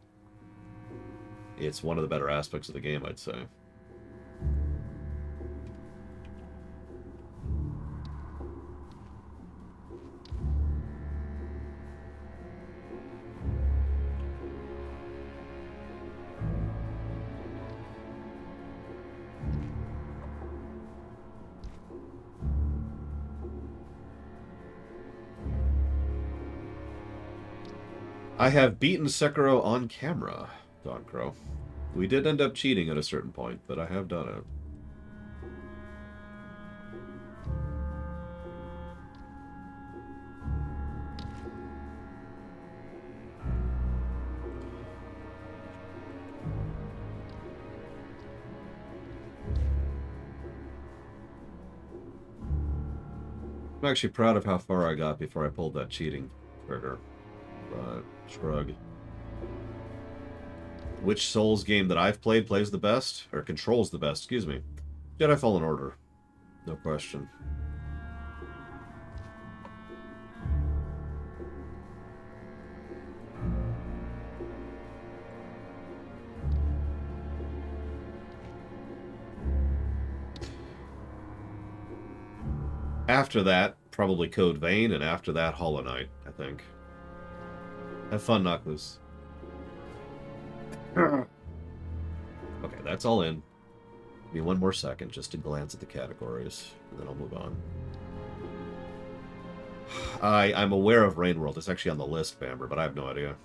It's one of the better aspects of the game, I'd say. I have beaten Sekiro on camera, Don Crow. We did end up cheating at a certain point, but I have done it. I'm actually proud of how far I got before I pulled that cheating trigger. But, shrug. Which Souls game that I've played plays the best? Or controls the best, excuse me. Jedi Fallen Order. No question. After that, probably Code Vein, and after that, Hollow Knight, I think. Have fun, Knock Loose. Okay, that's all in. Give me one more second just to glance at the categories, and then I'll move on. I'm aware of Rain World. It's actually on the list, Bamber, but I have no idea.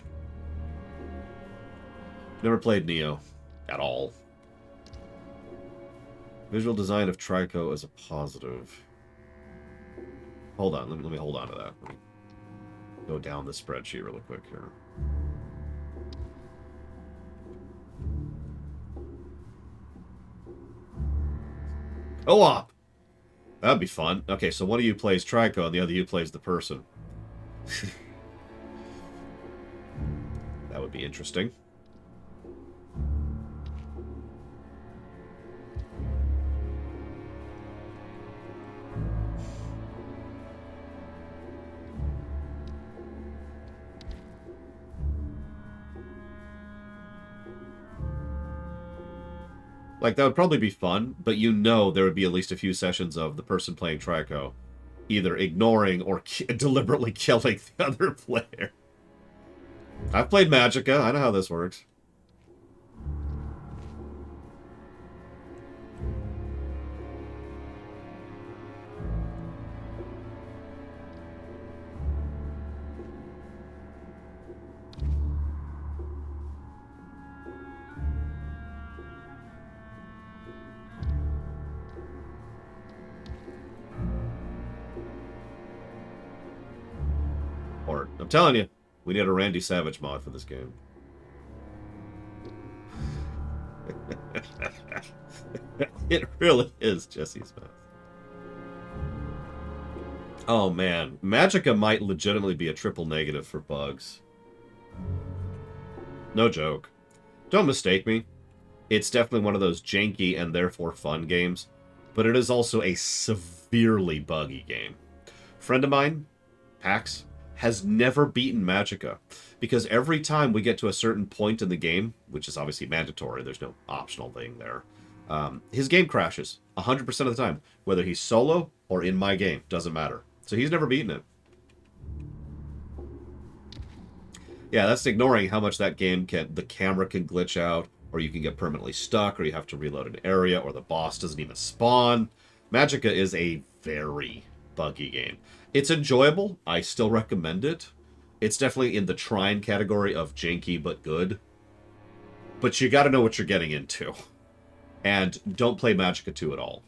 Never played Neo. At all. Visual design of Trico is a positive. Hold on, let me hold on to that. Let me go down the spreadsheet really quick here. Co-op! That'd be fun. Okay, so one of you plays Trico and the other you plays the person. That would be interesting. Like, that would probably be fun, but you know there would be at least a few sessions of the person playing Trico either ignoring or deliberately killing the other player. I've played Magicka. I know how this works. I'm telling you, we need a Randy Savage mod for this game. It really is Jesse Smith. Oh man, Magicka might legitimately be a triple negative for bugs. No joke. Don't mistake me. It's definitely one of those janky and therefore fun games, but it is also a severely buggy game. Friend of mine, Pax, has never beaten Magicka because every time we get to a certain point in the game, which is obviously mandatory, there's no optional thing there, his game crashes 100% of the time, whether he's solo or in my game, doesn't matter. So he's never beaten it. Yeah, that's ignoring how much that game the camera can glitch out, or you can get permanently stuck, or you have to reload an area, or the boss doesn't even spawn. Magicka is a very buggy game. It's enjoyable. I still recommend it. It's definitely in the Trine category of janky but good. But you gotta know what you're getting into. And don't play Magicka 2 at all.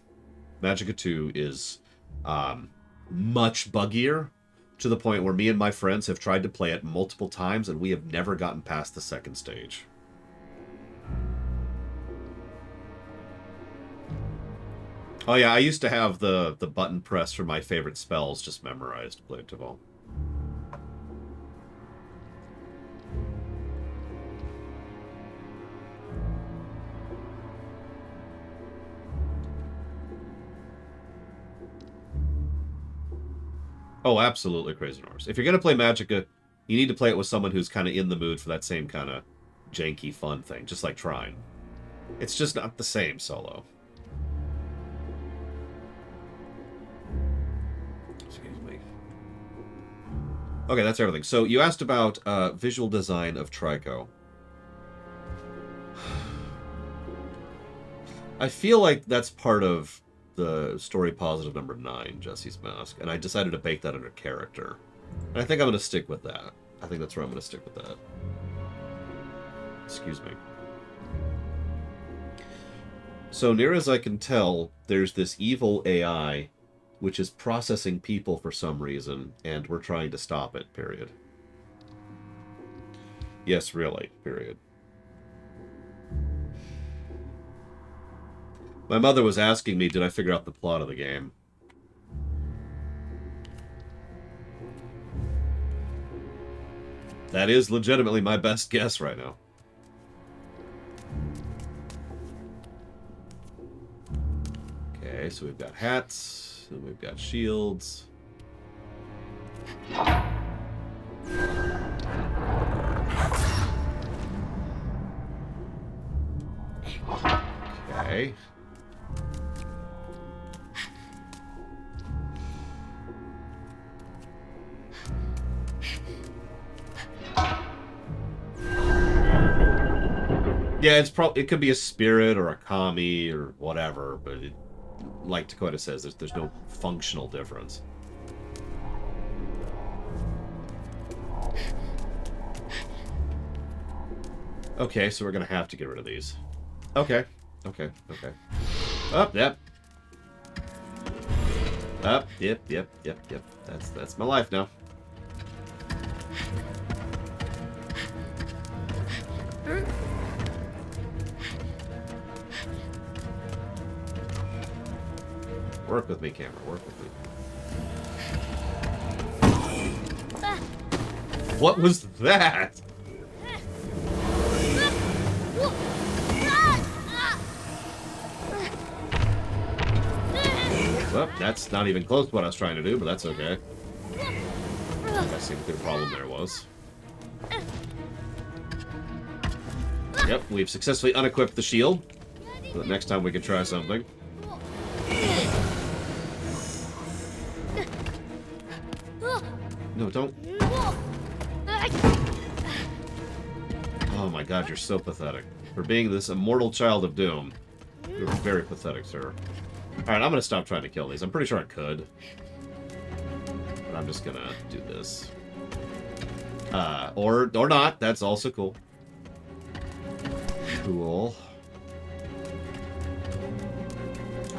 Magicka 2 is much buggier, to the point where me and my friends have tried to play it multiple times and we have never gotten past the second stage. Oh yeah, I used to have the button press for my favorite spells just memorized, Blade Tavol. Oh, absolutely Crazy Norse. If you're going to play Magicka, you need to play it with someone who's kind of in the mood for that same kind of janky fun thing, just like Trine. It's just not the same solo. Excuse me. Okay, that's everything. So you asked about visual design of Trico. I feel like that's part of the story positive number 9, Jesse's Mask, and I decided to bake that under character. And I think I'm going to stick with that. I think that's where I'm going to stick with that. Excuse me. So near as I can tell, there's this evil AI which is processing people for some reason, and we're trying to stop it, period. Yes, really, period. My mother was asking me, did I figure out the plot of the game? That is legitimately my best guess right now. Okay, so we've got hats, and we've got shields. Okay. Yeah, it could be a spirit or a kami or whatever, but like Dakota says, there's no functional difference. Okay, so we're gonna have to get rid of these. Okay. Up, yep. Up, yep. That's my life now. Work with me, camera. Work with me. What was that? Well, that's not even close to what I was trying to do, but that's okay. I see what the problem there was. Yep, we've successfully unequipped the shield. So that next time we can try something. No, don't. Oh my god, you're so pathetic. For being this immortal child of doom, you're very pathetic, sir. Alright, I'm gonna stop trying to kill these. I'm pretty sure I could. But I'm just gonna do this. Or not. That's also cool. Cool.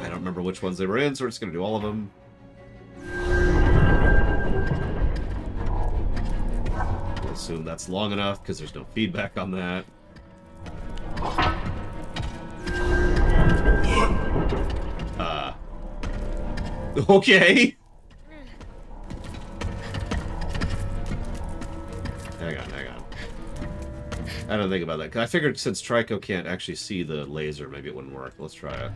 I don't remember which ones they were in, so we're just gonna do all of them. We'll assume that's long enough, because there's no feedback on that. Okay. Hang on. I don't think about that. I figured since Trico can't actually see the laser, maybe it wouldn't work. Let's try it.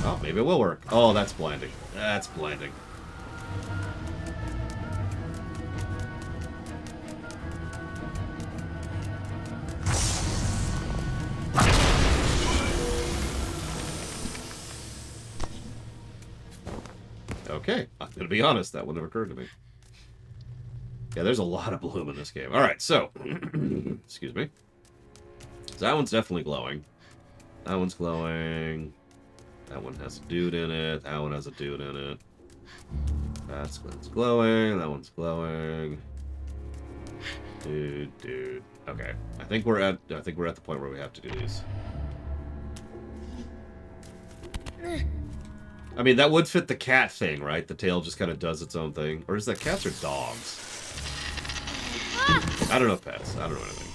Oh, maybe it will work. Oh, that's blinding. That's blinding. Okay, I'm gonna be honest, that wouldn't have occurred to me. Yeah, there's a lot of bloom in this game. Alright, so, excuse me. So that one's definitely glowing. That one's glowing. That one has a dude in it. That one has a dude in it. That's glowing. That one's glowing. Dude. Okay, I think we're at the point where we have to do these. I mean, that would fit the cat thing, right? The tail just kind of does its own thing. Or is that cats or dogs? I don't know pets. I don't know anything.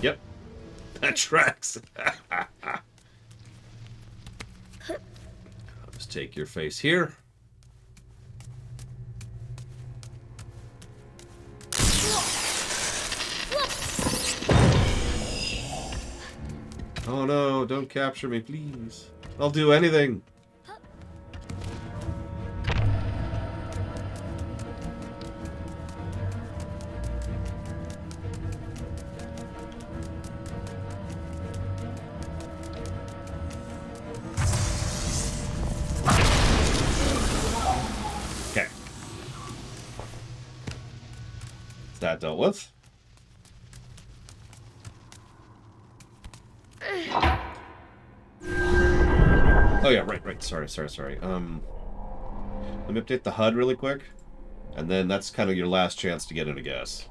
Yep. That tracks. I'll just take your face here. Oh no, don't capture me, please. I'll do anything. Okay. Is that dealt with? Oh yeah, right. Sorry. Let me update the HUD really quick. And then that's kind of your last chance to get in a guess.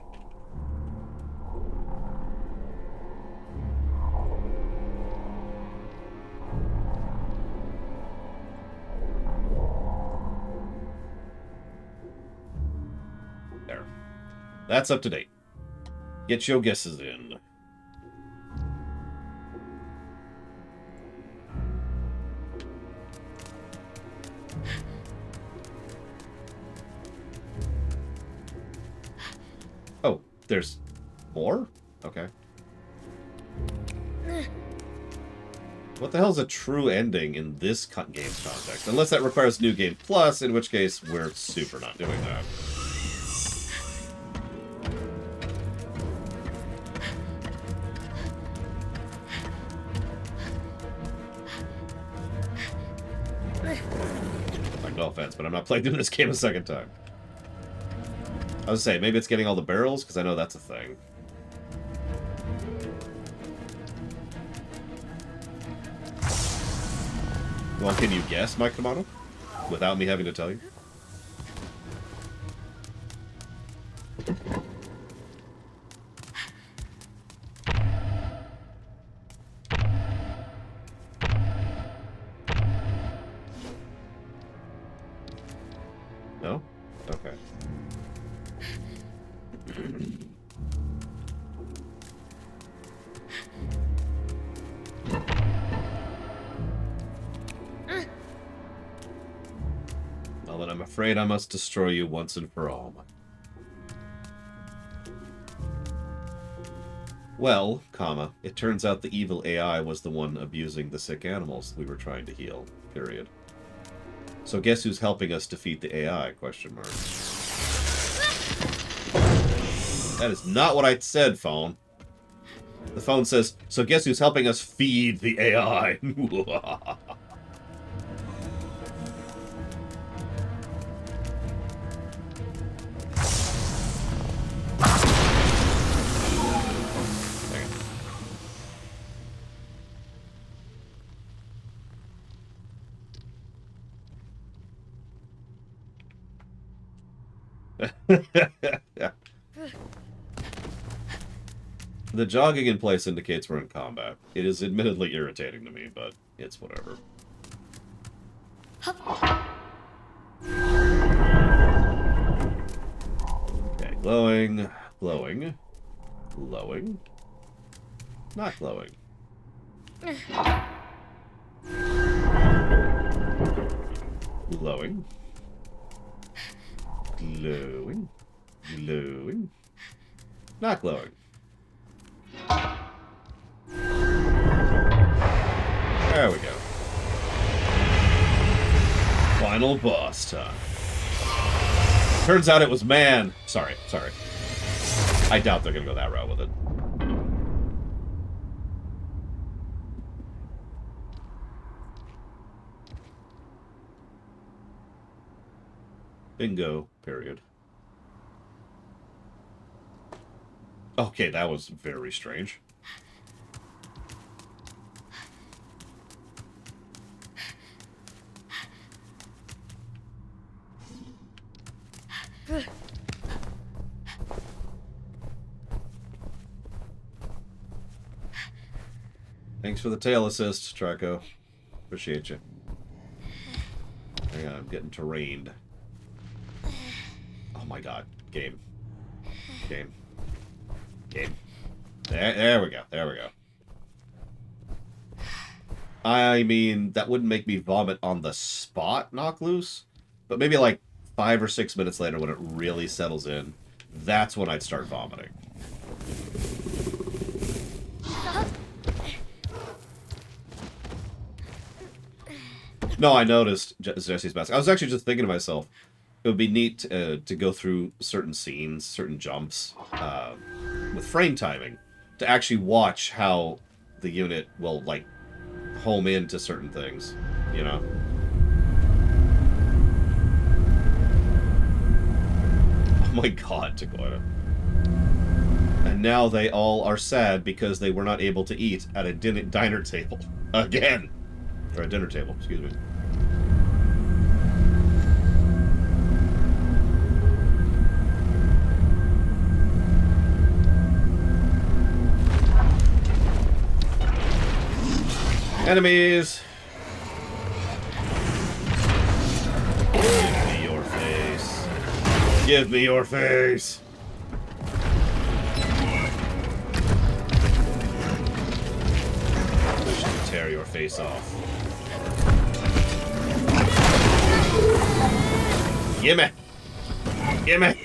There. That's up to date. Get your guesses in. Oh, there's more? Okay. What the hell is a true ending in this game's context? Unless that requires New Game Plus, in which case we're super not doing that. Like, no offense, but I'm not playing through this game a second time. I was saying, maybe it's getting all the barrels, because I know that's a thing. Well, can you guess, Mike Tomato? Without me having to tell you? No? Okay. Well, then I'm afraid I must destroy you once and for all. Well, comma, it turns out the evil AI was the one abusing the sick animals we were trying to heal, period. So guess who's helping us defeat the AI, question mark. That is not what I said, phone. The phone says, so guess who's helping us feed the AI? The jogging in place indicates we're in combat. It is admittedly irritating to me, but it's whatever. Okay, glowing, glowing, glowing, not glowing. Glowing. Glowing. Glowing. Not glowing. There we go. Final boss time. Turns out it was man. Sorry. I doubt they're gonna go that route with it. Bingo, period. Okay, that was very strange. Thanks for the tail assist, Traco. Appreciate you. Hang on, I'm getting terrained. Oh my god. Game. There we go. I mean, that wouldn't make me vomit on the spot, knock loose, but maybe like 5 or 6 minutes later when it really settles in, that's when I'd start vomiting. No, I noticed Jesse's mask. I was actually just thinking to myself, it would be neat to go through certain scenes, certain jumps, with frame timing, to actually watch how the unit will, like, home into certain things, you know? Oh my god, Takoya. And now they all are sad because they were not able to eat at a diner table. Again! Or a dinner table, excuse me. Enemies! Give me your face. Give me your face! I wish to tear your face off. Gimme! Gimme!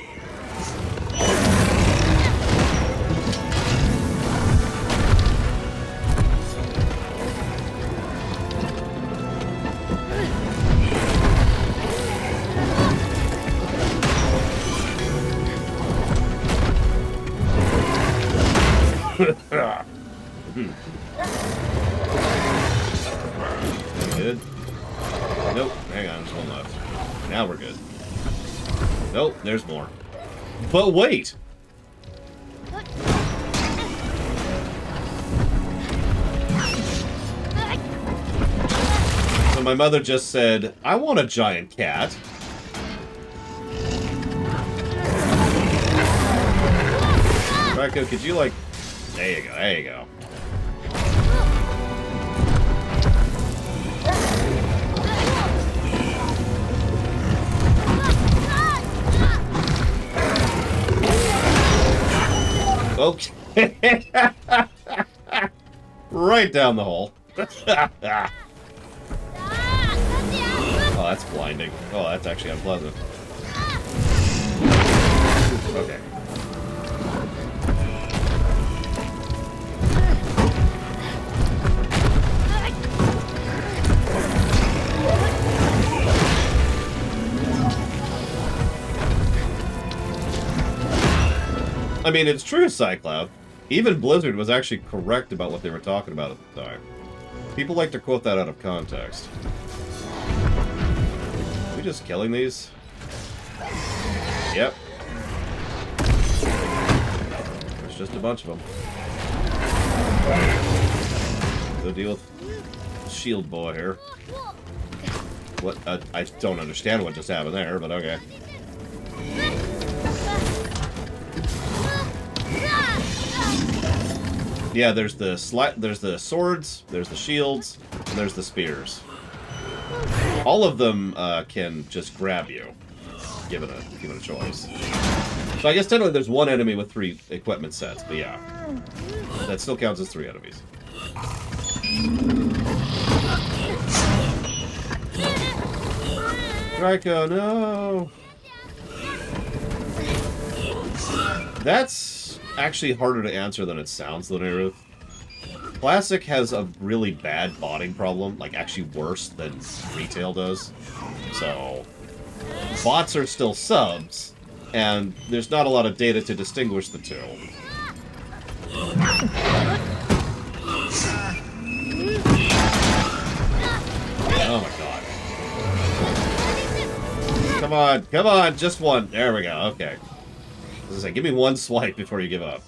Good? Nope. Hang on, there's one left. Now we're good. Nope, there's more. But wait! So my mother just said, I want a giant cat. Raikou, could you, like... There you go, there you go. Okay. Right down the hole. Oh, that's blinding. Oh, that's actually unpleasant. Okay. I mean, it's true, Cycloud. Even Blizzard was actually correct about what they were talking about at the time. People like to quote that out of context. Are we just killing these? Yep. There's just a bunch of them. Go deal with Shield Boy here. What? I don't understand what just happened there, but okay. Yeah, there's the swords, there's the shields, and there's the spears. All of them can just grab you, given a choice. So I guess technically there's one enemy with 3 equipment sets, but yeah, that still counts as 3 enemies. Raikou, no! That's actually harder to answer than it sounds, Lunarith. Classic has a really bad botting problem, like actually worse than retail does. So, bots are still subs, and there's not a lot of data to distinguish the two. Oh my god. Come on, just one. There we go, okay. I was gonna say, give me one swipe before you give up.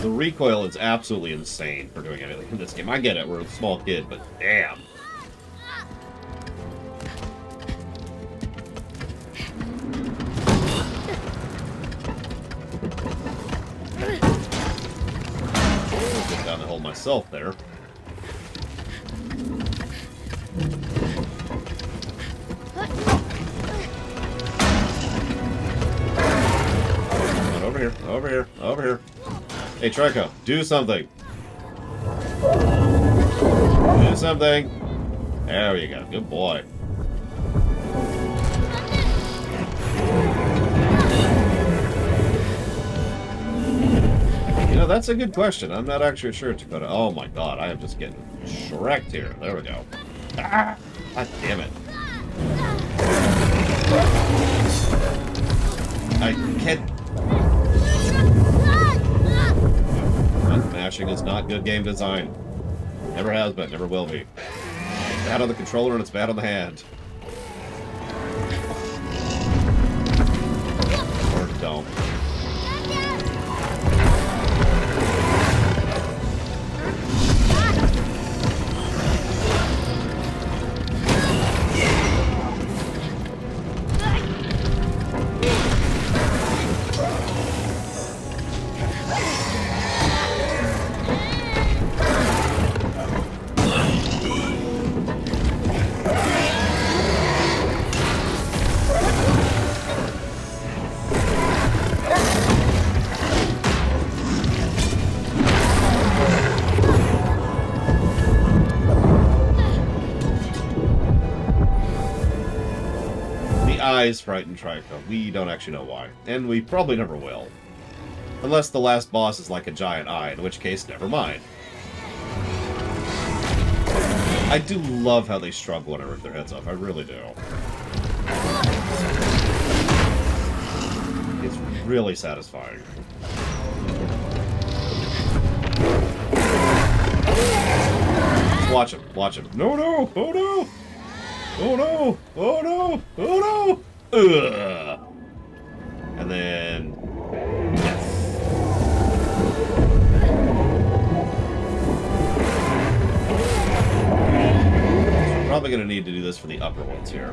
The recoil is absolutely insane for doing anything in this game. I get it, we're a small kid, but damn. control myself there. Over here, over here, over here. Hey, Trico, do something. Do something. There you go. Good boy. You know, that's a good question. I'm not actually sure, Dakota. Oh my god, I am just getting shreked here. There we go. Ah! God damn it. I can't... Button mashing is not good game design. Never has been, never will be. It's bad on the controller and it's bad on the hand. Or don't. Eyes frightened Trico. We don't actually know why. And we probably never will. Unless the last boss is like a giant eye, in which case, never mind. I do love how they struggle when I rip their heads off. I really do. It's really satisfying. Watch him. Watch him. No, no! Oh, no! Oh no! Oh no! Oh no! Ugh. And then... Yes. So we're probably going to need to do this for the upper ones here.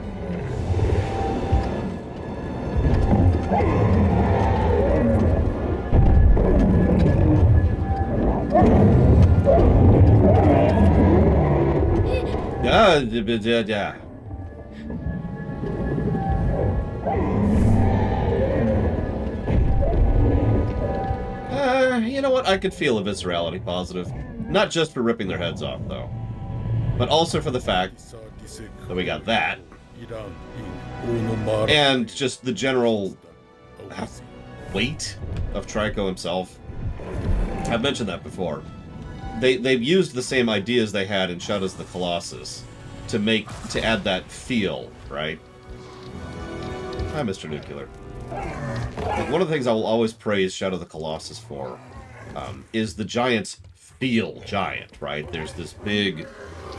Yeah. You know what? I could feel a viscerality positive. Not just for ripping their heads off, though. But also for the fact that we got that. And just the general weight of Trico himself. I've mentioned that before. They've used the same ideas they had in Shadows of the Colossus to add that feel, right? Hi, Mr. Nuclear. Like, one of the things I will always praise Shadow of the Colossus for is the giants feel giant, right? There's this big,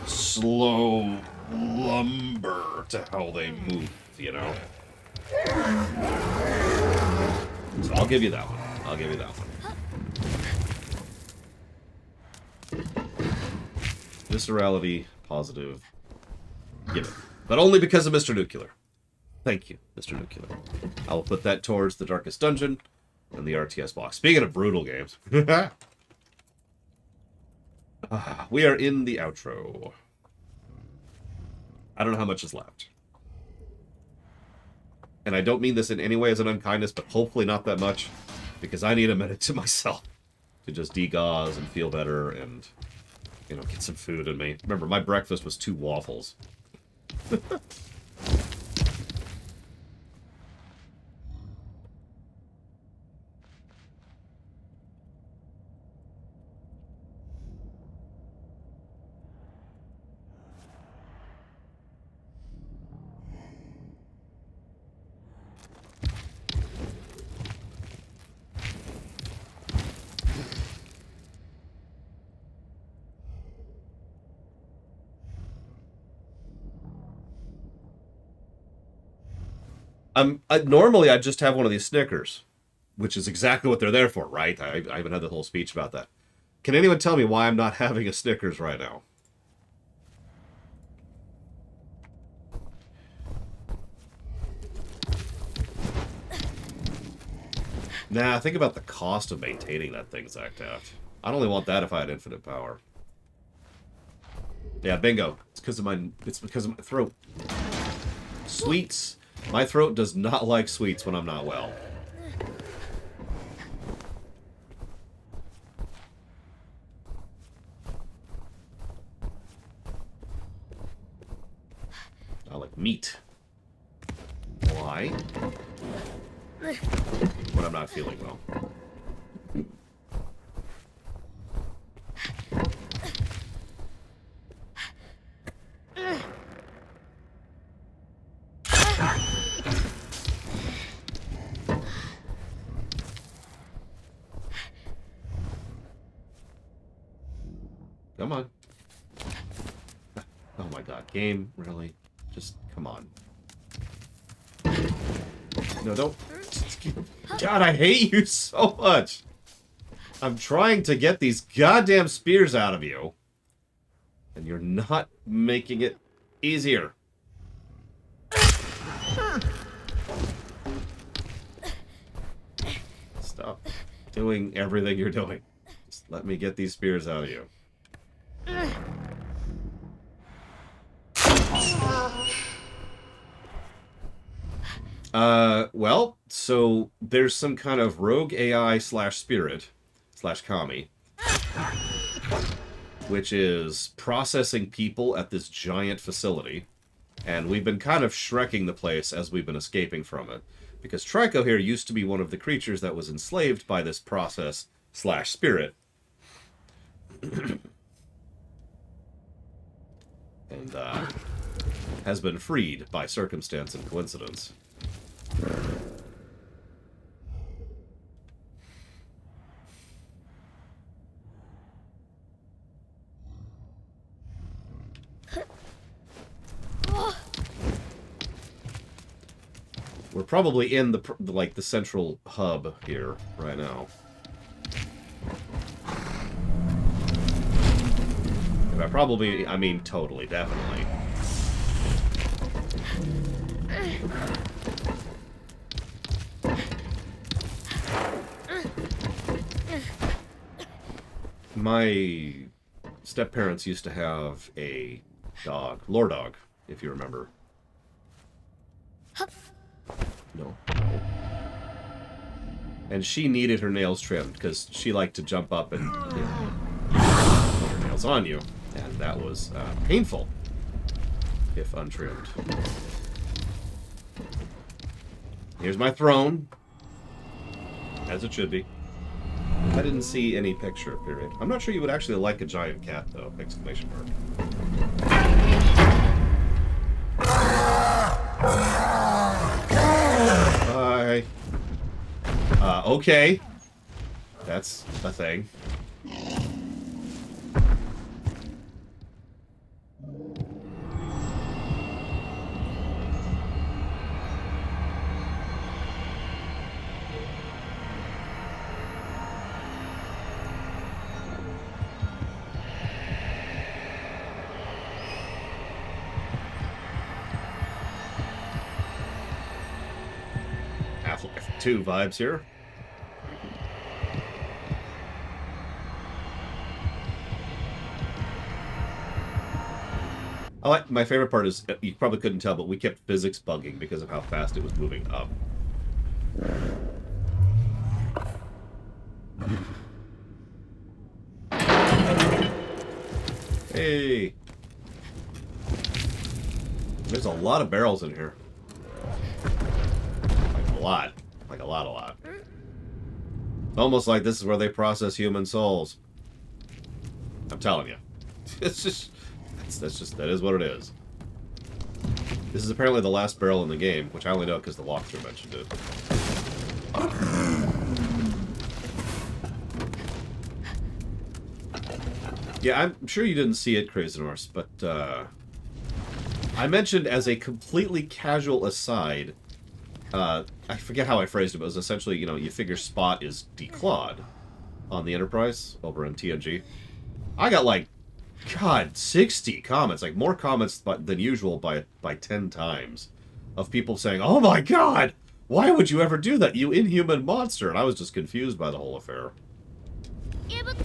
slow lumber to how they move, you know? So I'll give you that one. I'll give you that one. Viscerality, positive. Give it. But only because of Mr. Nuclear. Thank you, Mr. Nuclear. I will put that towards the Darkest Dungeon and the RTS box. Speaking of brutal games. We are in the outro. I don't know how much is left. And I don't mean this in any way as an unkindness, but hopefully not that much. Because I need a minute to myself. To just degauze and feel better and, you know, get some food in me. Remember, my breakfast was 2 waffles. Normally, I'd just have one of these Snickers, which is exactly what they're there for, right? I even had the whole speech about that. Can anyone tell me why I'm not having a Snickers right now? Nah, think about the cost of maintaining that thing, Zactaft. I'd only want that if I had infinite power. Yeah, bingo. It's because of my throat. Sweets. My throat does not like sweets when I'm not well. I like meat. Why? When I'm not feeling well. Come on. Oh my god, game, really? Just, come on. No, don't. God, I hate you so much. I'm trying to get these goddamn spears out of you. And you're not making it easier. Stop doing everything you're doing. Just let me get these spears out of you. Well, so there's some kind of rogue AI slash spirit slash kami, which is processing people at this giant facility, and we've been kind of shrekking the place as we've been escaping from it, because Trico here used to be one of the creatures that was enslaved by this process slash spirit. And, has been freed by circumstance and coincidence. We're probably in the central hub here right now. And by probably, I mean totally, definitely. My step-parents used to have a dog, lore dog, if you remember. No. And she needed her nails trimmed because she liked to jump up and put her nails on you, and that was painful if untrimmed. Here's my throne, as it should be. I didn't see any picture, period. I'm not sure you would actually like a giant cat, though, exclamation mark. Bye. Okay. That's a thing. Half-Life 2 vibes here. My favorite part is, you probably couldn't tell, but we kept physics bugging because of how fast it was moving up. Hey! There's a lot of barrels in here. Like a lot. Like a lot. It's almost like this is where they process human souls. I'm telling you. It's just... that is what it is. This is apparently the last barrel in the game, which I only know because the walkthrough mentioned it. Yeah, I'm sure you didn't see it, Crazy Norse, but I mentioned as a completely casual aside, I forget how I phrased it, but it was essentially, you know, you figure Spot is declawed on the Enterprise over in TNG. I got like, God, 60 comments, like more comments than usual by 10 times, of people saying, "Oh my God, why would you ever do that, you inhuman monster?" And I was just confused by the whole affair. Yeah, but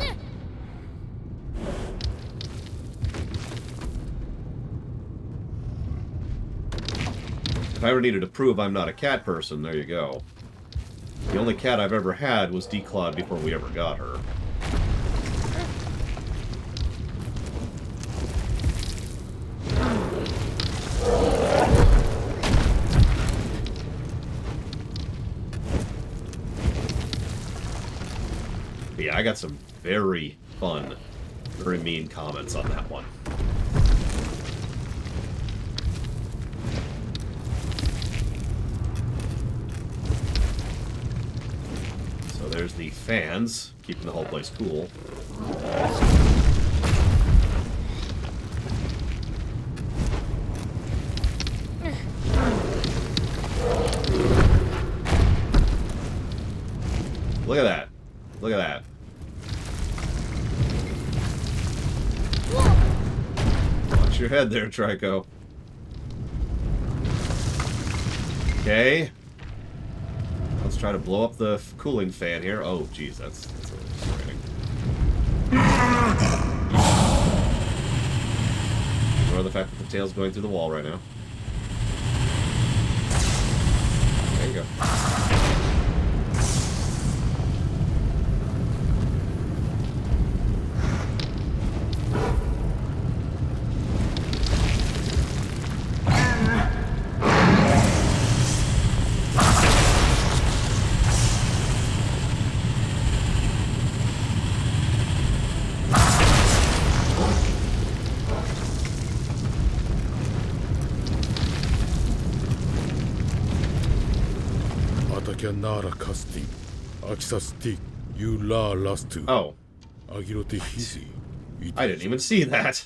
If I ever needed to prove I'm not a cat person, there you go. The only cat I've ever had was Declawed before we ever got her. But yeah, I got some very fun, very mean comments on that one. So there's the fans, keeping the whole place cool. Look at that. Look at that. Watch your head there, Trico. Okay. Let's try to blow up the cooling fan here. Oh, jeez, that's a little frustrating. Ignore the fact that the tail's going through the wall right now. There you go. Nara Kasti, Axasti, you la lastu. Oh, Agirote Hisi. I didn't even see that.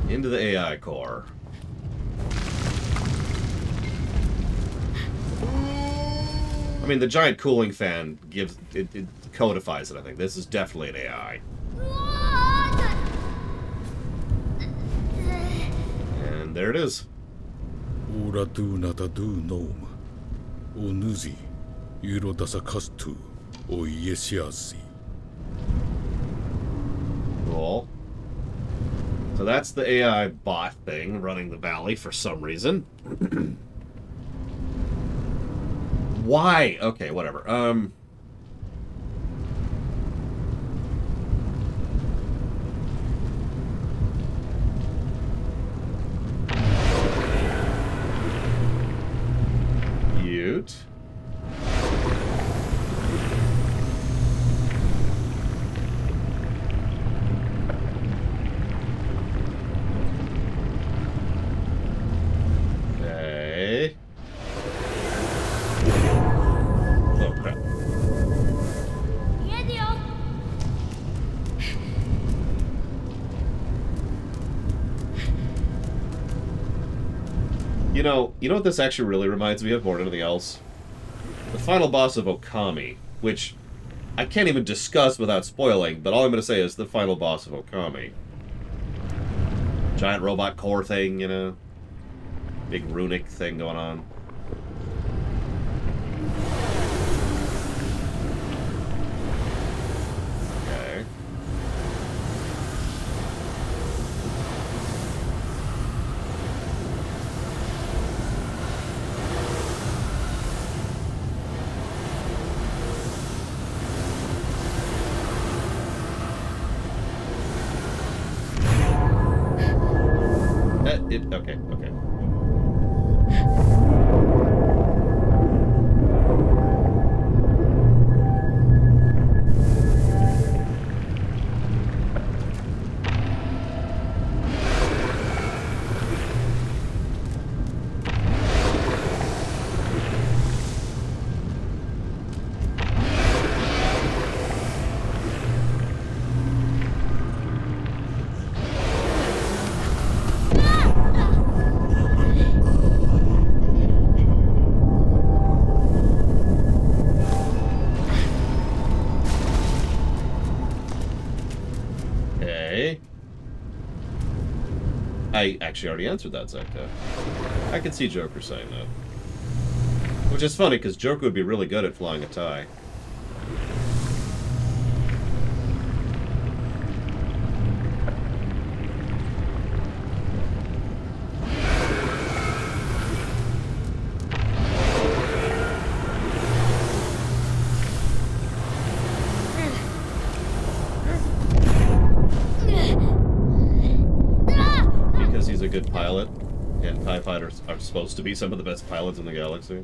Into the AI core. I mean, the giant cooling fan gives it codifies it. I think this is definitely an AI. And there it is. Ura du nata du nom. Onuzi, Euro dasa kastu, o yesiasi. Cool. So that's the AI bot thing running the valley for some reason. Why? Okay, whatever. Ute. Okay. Oh, crap. You know what this actually really reminds me of more than anything else? The final boss of Okami, which I can't even discuss without spoiling, but all I'm going to say is the final boss of Okami. Giant robot core thing, you know? Big runic thing going on. Okay. Okay, okay. I actually already answered that, Zekta. I can see Joker saying that. Which is funny, because Joker would be really good at flying a tie. a good pilot, and TIE fighters are supposed to be some of the best pilots in the galaxy.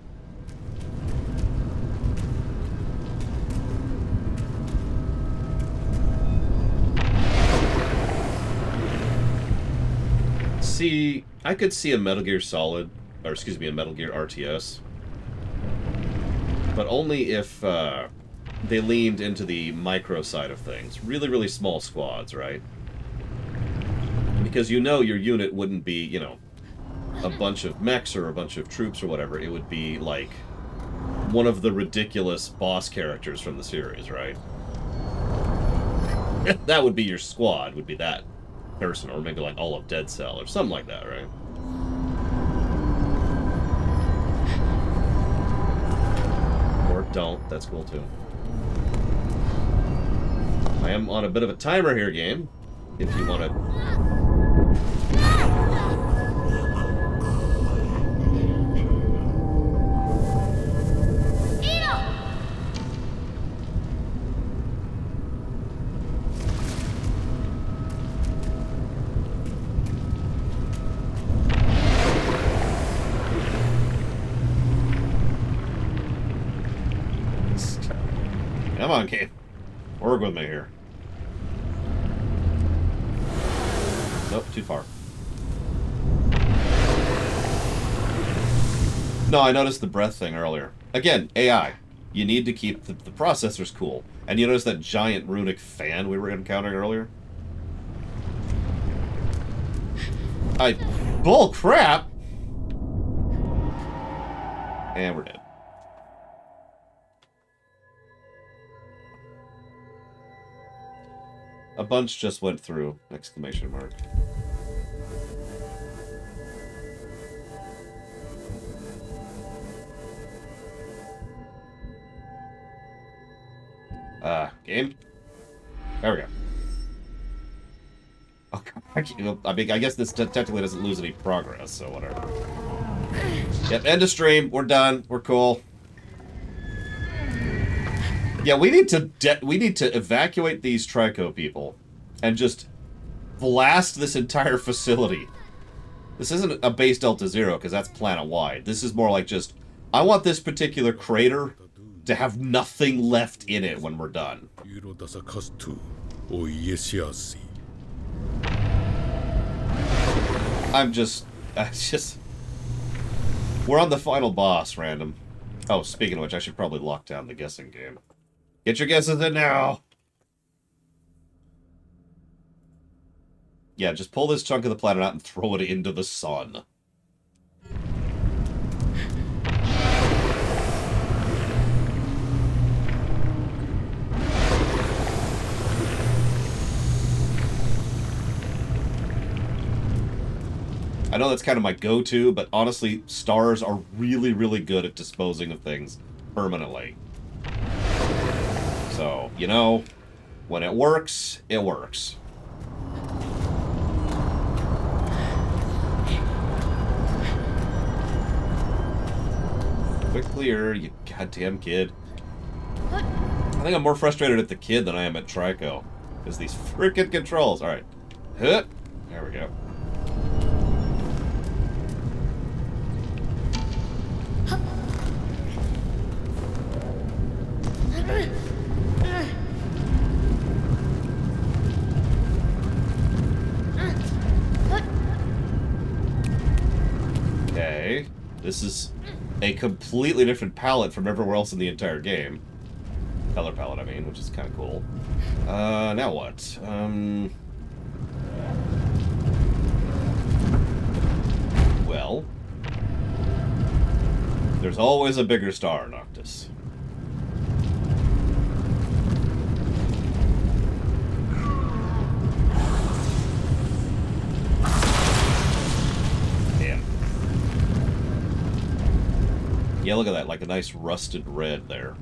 See, I could see a Metal Gear Solid, or excuse me, a Metal Gear RTS, but only if they leaned into the micro side of things. Really, really small squads, right? Because you know your unit wouldn't be, you know, a bunch of mechs or a bunch of troops or whatever. It would be like one of the ridiculous boss characters from the series, right? That would be your squad, would be that person, or maybe like all of Dead Cell or something like that, right? Or don't, that's cool too. I am on a bit of a timer here, game, if you want to... Come on, Kate. Work with me here. Nope, too far. No, I noticed the breath thing earlier. Again, AI. You need to keep the processors cool. And you notice that giant runic fan we were encountering earlier? Bull crap! And we're dead. A bunch just went through! Exclamation mark. Game? There we go. Oh, I mean, I guess this technically doesn't lose any progress, so whatever. Yep, end of stream. We're done. We're cool. Yeah, we need to evacuate these Trico people and just blast this entire facility. This isn't a base Delta Zero, because that's planet-wide. This is more like just, I want this particular crater to have nothing left in it when we're done. We're on the final boss, random. Oh, speaking of which, I should probably lock down the guessing game. Get your guesses in now! Yeah, just pull this chunk of the planet out and throw it into the sun. I know that's kind of my go-to, but honestly, stars are really, really good at disposing of things permanently. So, you know, when it works, it works. Quick clear, you goddamn kid. I think I'm more frustrated at the kid than I am at Trico. Because these frickin' controls. Alright. There we go. Okay. This is a completely different palette from everywhere else in the entire game. Color palette, I mean, which is kind of cool. Now what? Well, there's always a bigger star, Noctis. Damn. Yeah, look at that, like a nice rusted red there.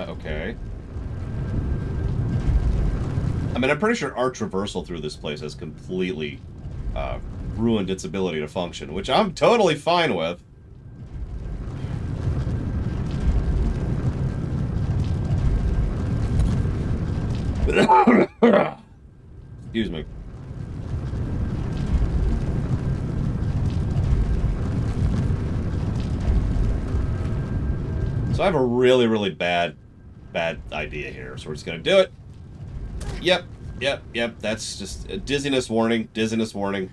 Okay. I mean, I'm pretty sure arch reversal through this place has completely ruined its ability to function, which I'm totally fine with. Excuse me. So I have a really, really bad idea here. So we're just gonna do it. Yep. That's just a dizziness warning. Dizziness warning.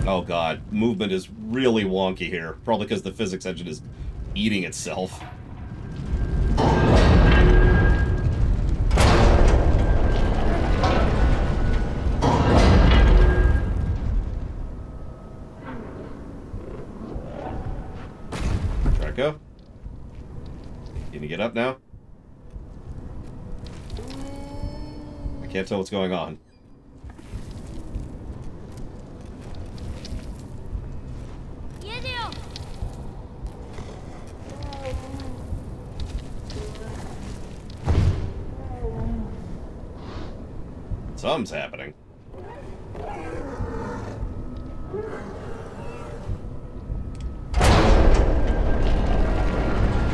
Oh god, movement is really wonky here. Probably because the physics engine is eating itself. Draco? Can you get up now? I can't tell what's going on. Something's happening.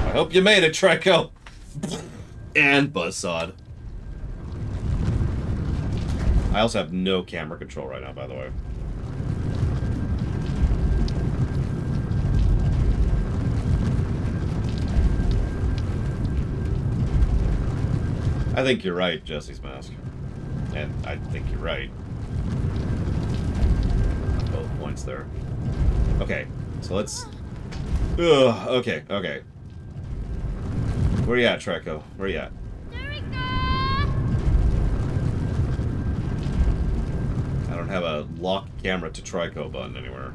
I hope you made it, Trico. And buzzsawed. I also have no camera control right now, by the way. I think you're right, Jesse's Mask. And I think you're right. Both points there. Okay, so let's... Ugh, okay. Where you at, Treco? Where you at? I don't have a lock camera to Trico button anywhere.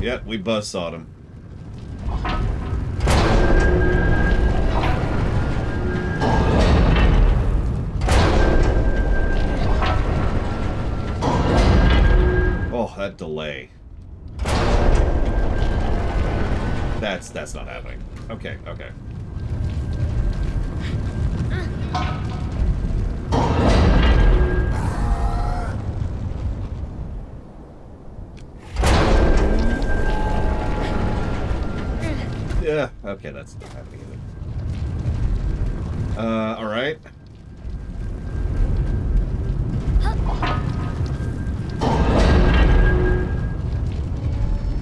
Yep, we buzzsawed him. Oh, that delay. That's not happening. Okay. Yeah, okay, that's not happening either. Alright.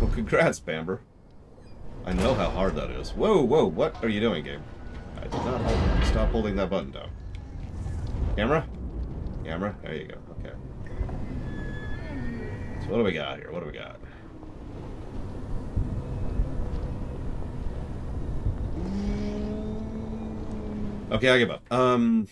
Well, congrats, Bamber. I know how hard that is. Whoa, what are you doing, game? I did not stop holding that button down. Camera? There you go, okay. So what do we got here? Okay, I give up. When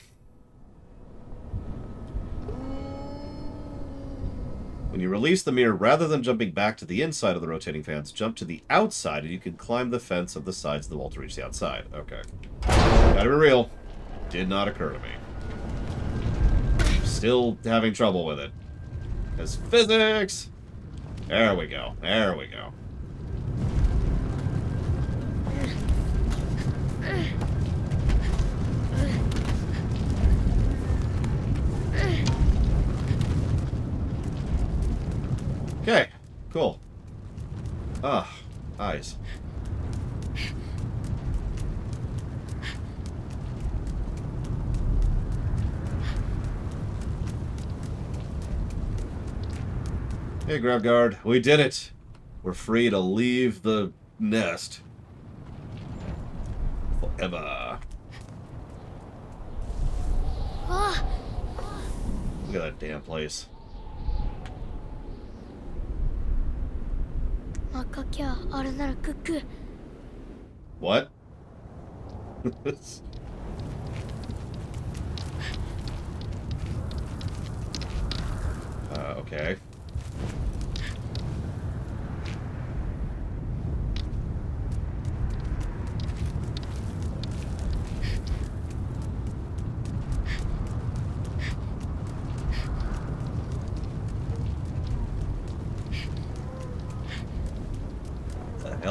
you release the mirror, rather than jumping back to the inside of the rotating fans, jump to the outside and you can climb the fence of the sides of the wall to reach the outside. Okay. Gotta be real. Did not occur to me. Still having trouble with it. Because physics! There we go. Okay, cool. Eyes. Hey, Grab Guard, we did it. We're free to leave the nest. Forever. Look at that damn place. What? Okay.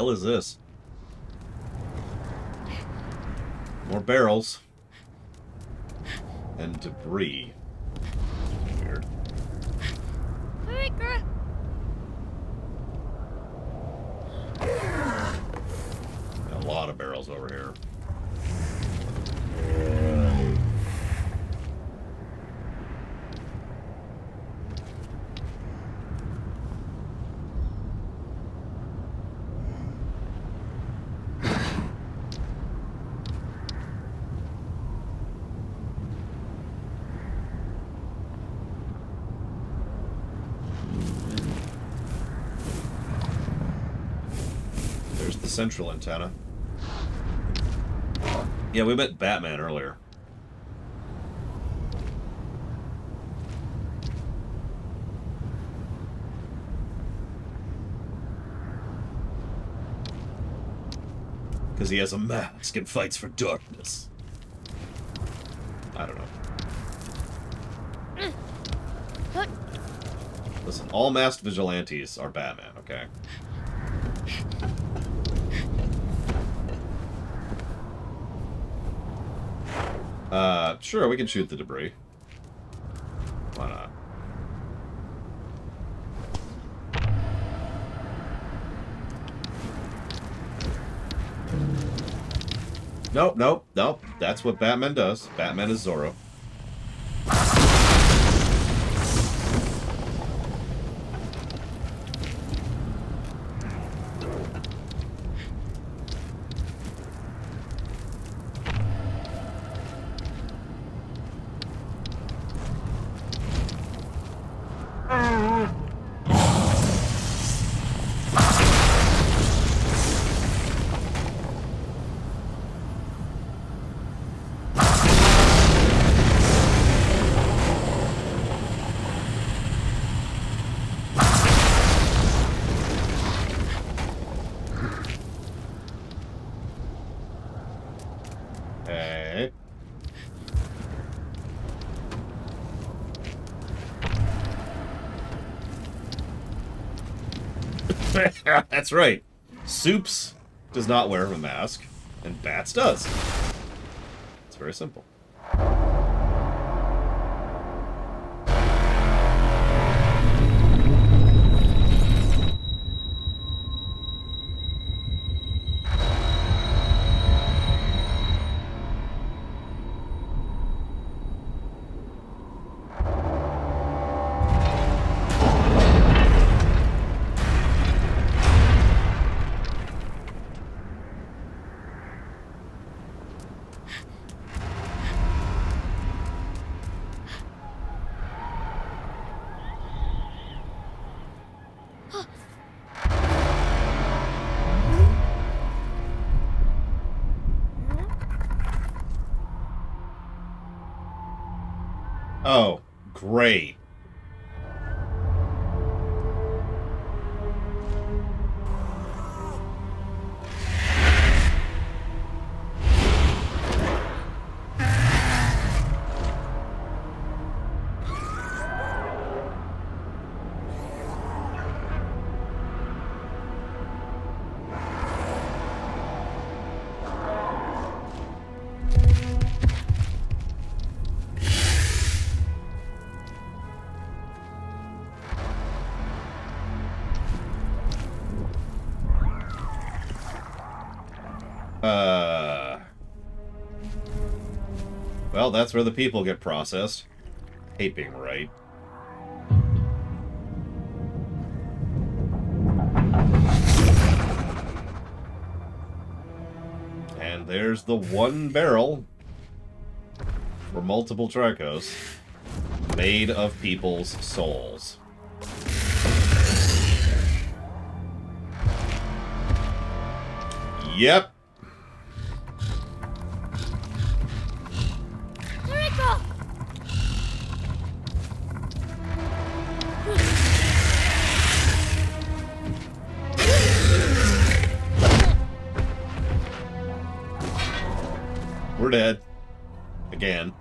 hell is this? More barrels. And debris. Weird. A lot of barrels over here. There's the central antenna. Yeah, we met Batman earlier. Because he has a mask and fights for darkness. I don't know. Listen, all masked vigilantes are Batman, okay? Sure, we can shoot the debris. Why not? Nope, nope, nope. That's what Batman does. Batman is Zorro. Okay. That's right. Soups does not wear a mask, and Bats does. It's very simple. Oh, great. Well, that's where the people get processed. Hate being right. And there's the one barrel for multiple Tricos made of people's souls. Yep. We're dead. Again.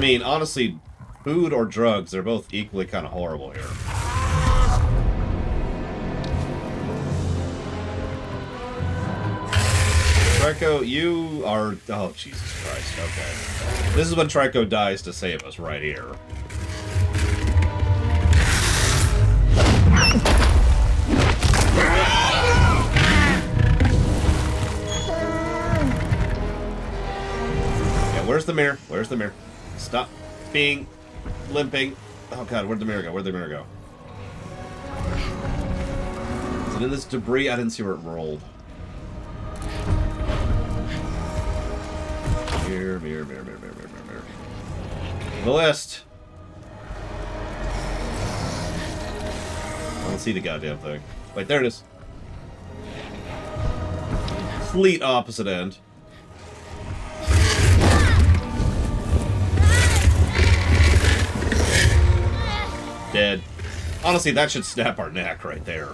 mean, honestly, food or drugs, they're both equally kind of horrible here. Trico, you are... Oh, Jesus Christ, okay. This is when Trico dies to save us, right here. Yeah, where's the mirror? Where's the mirror? Stop being... limping. Oh god, where'd the mirror go? Where'd the mirror go? Is it in this debris? I didn't see where it rolled. Mirror, mirror, mirror, mirror, mirror, mirror, mirror. The list. I don't see the goddamn thing. Wait, there it is. Complete opposite end. Dead. Honestly, that should snap our neck right there.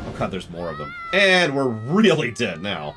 Oh god, there's more of them. And we're really dead now.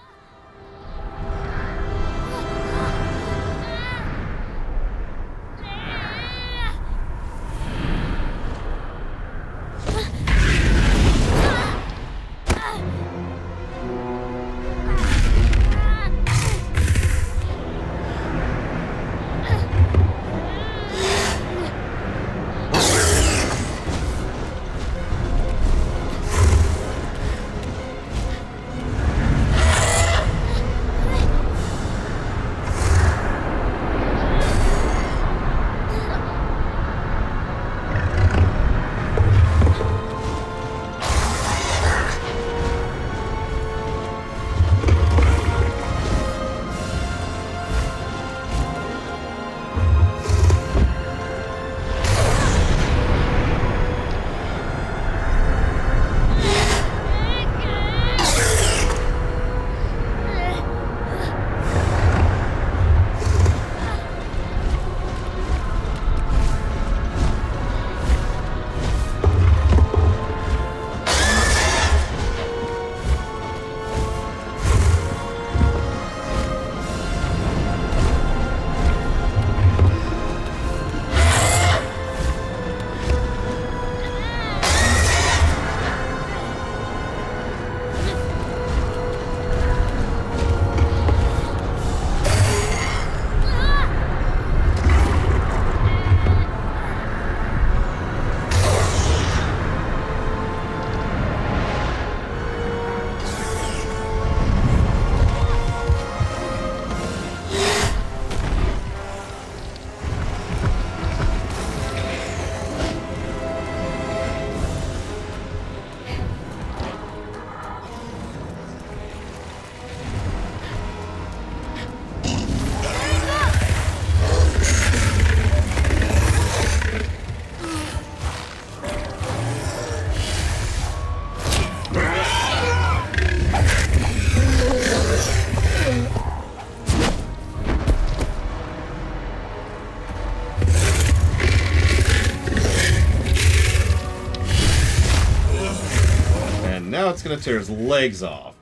Now it's gonna tear his legs off.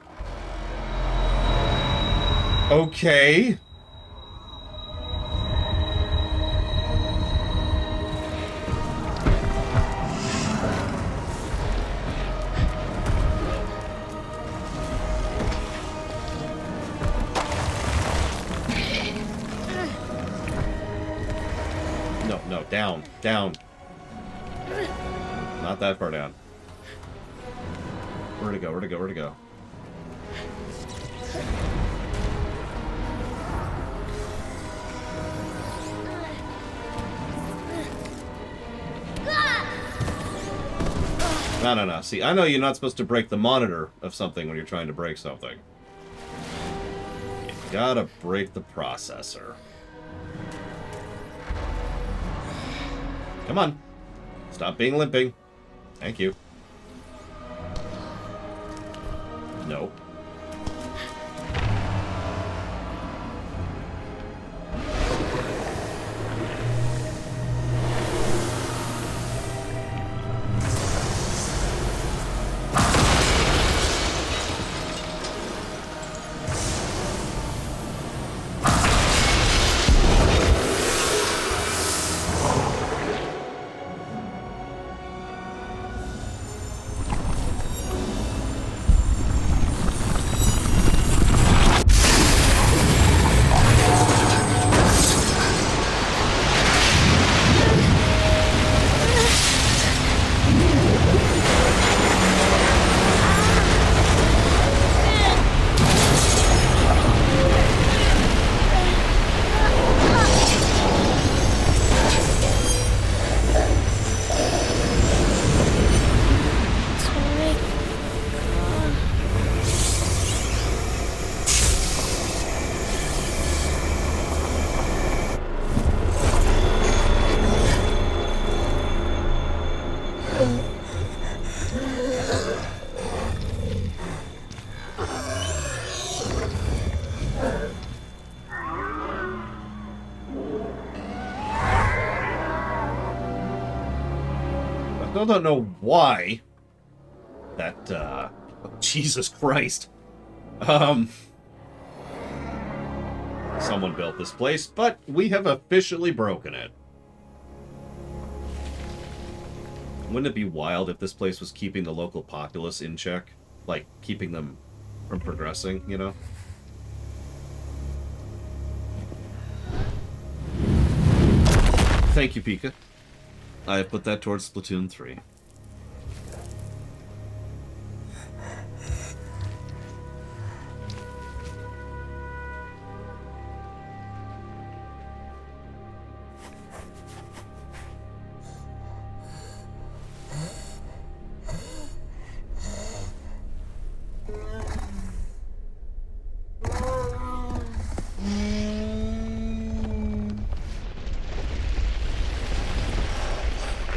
Okay. No, no, down, down. Not that far down. Where'd it go? Where'd it go? Where'd it go? No, no, no. See, I know you're not supposed to break the monitor of something when you're trying to break something. You gotta break the processor. Come on. Stop being limping. Thank you. No. Still don't know why that, oh, Jesus Christ. Someone built this place, but we have officially broken it. Wouldn't it be wild if this place was keeping the local populace in check? Like, keeping them from progressing, you know? Thank you, Pika. I have put that towards Splatoon 3.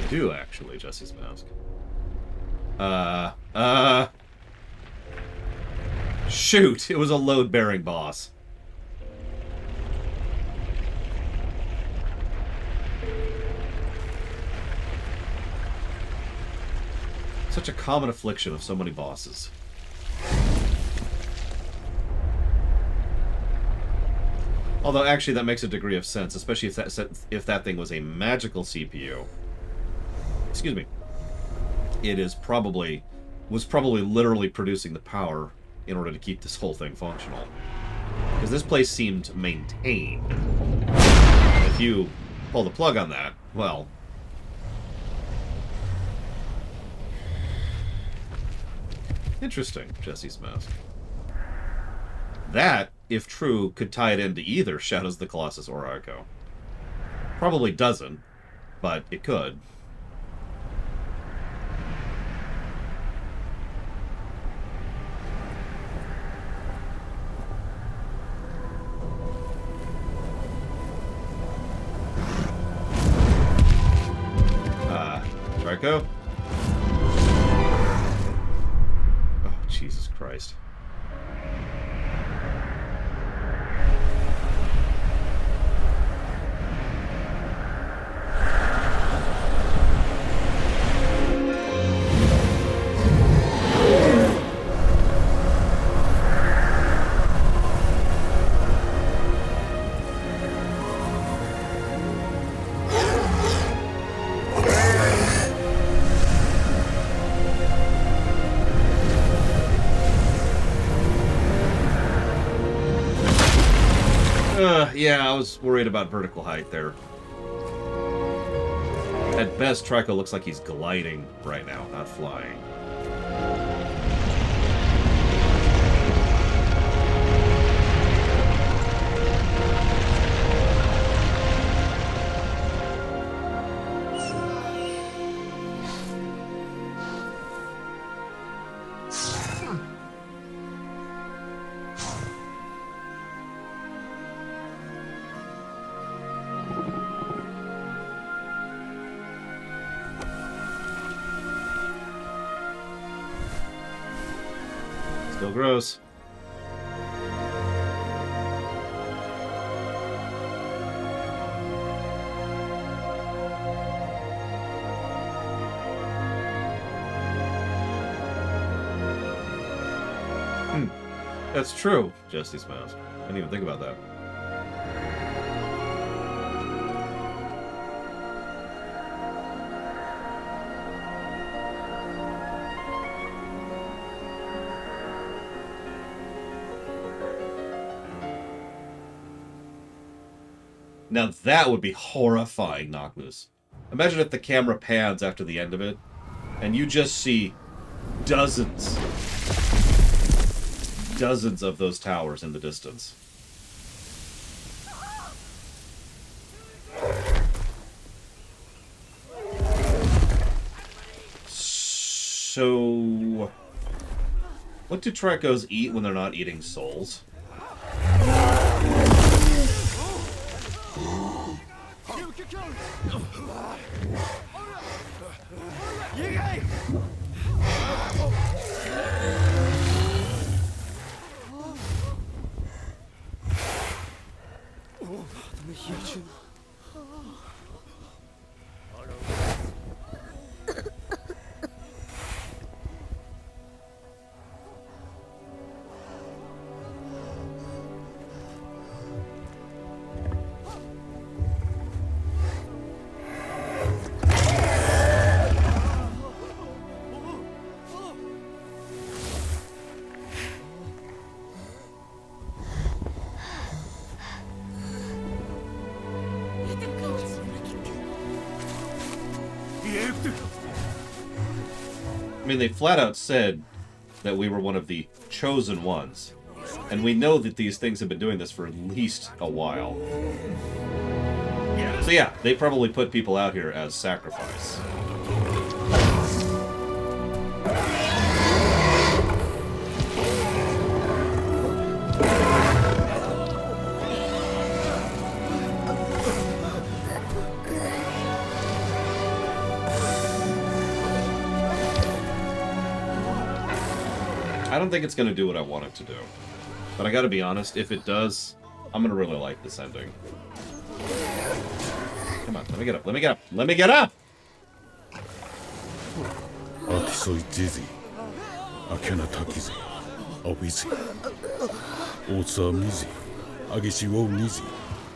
Do actually, Jesse's Mask. Shoot! It was a load-bearing boss. Such a common affliction of so many bosses. Although, actually, that makes a degree of sense, especially if that thing was a magical CPU. Excuse me. It was probably literally producing the power in order to keep this whole thing functional. Because this place seemed maintained. If you pull the plug on that, well... Interesting, Jesse's Mask. That, if true, could tie it into either Shadows of the Colossus or Arco. Probably doesn't, but it could. Trico? Oh, Jesus Christ. Yeah, I was worried about vertical height there. At best, Trico looks like he's gliding right now, not flying. Still gross. That's true, Jesse's Mask. I didn't even think about that. Now that would be horrifying, Knockmoose. Imagine if the camera pans after the end of it, and you just see dozens of those towers in the distance. So... what do Tricos eat when they're not eating souls? I mean, they flat out said that we were one of the chosen ones. And we know that these things have been doing this for at least a while. So yeah, they probably put people out here as sacrifice. I don't think it's going to do what I want it to do. But I gotta be honest, if it does, I'm going to really like this ending. Come on, let me get up, let me get up, let me get up! Atisoi Jizi, Akena Takizi, Obizi, Otsa Mizi, Agishi wo Nizi,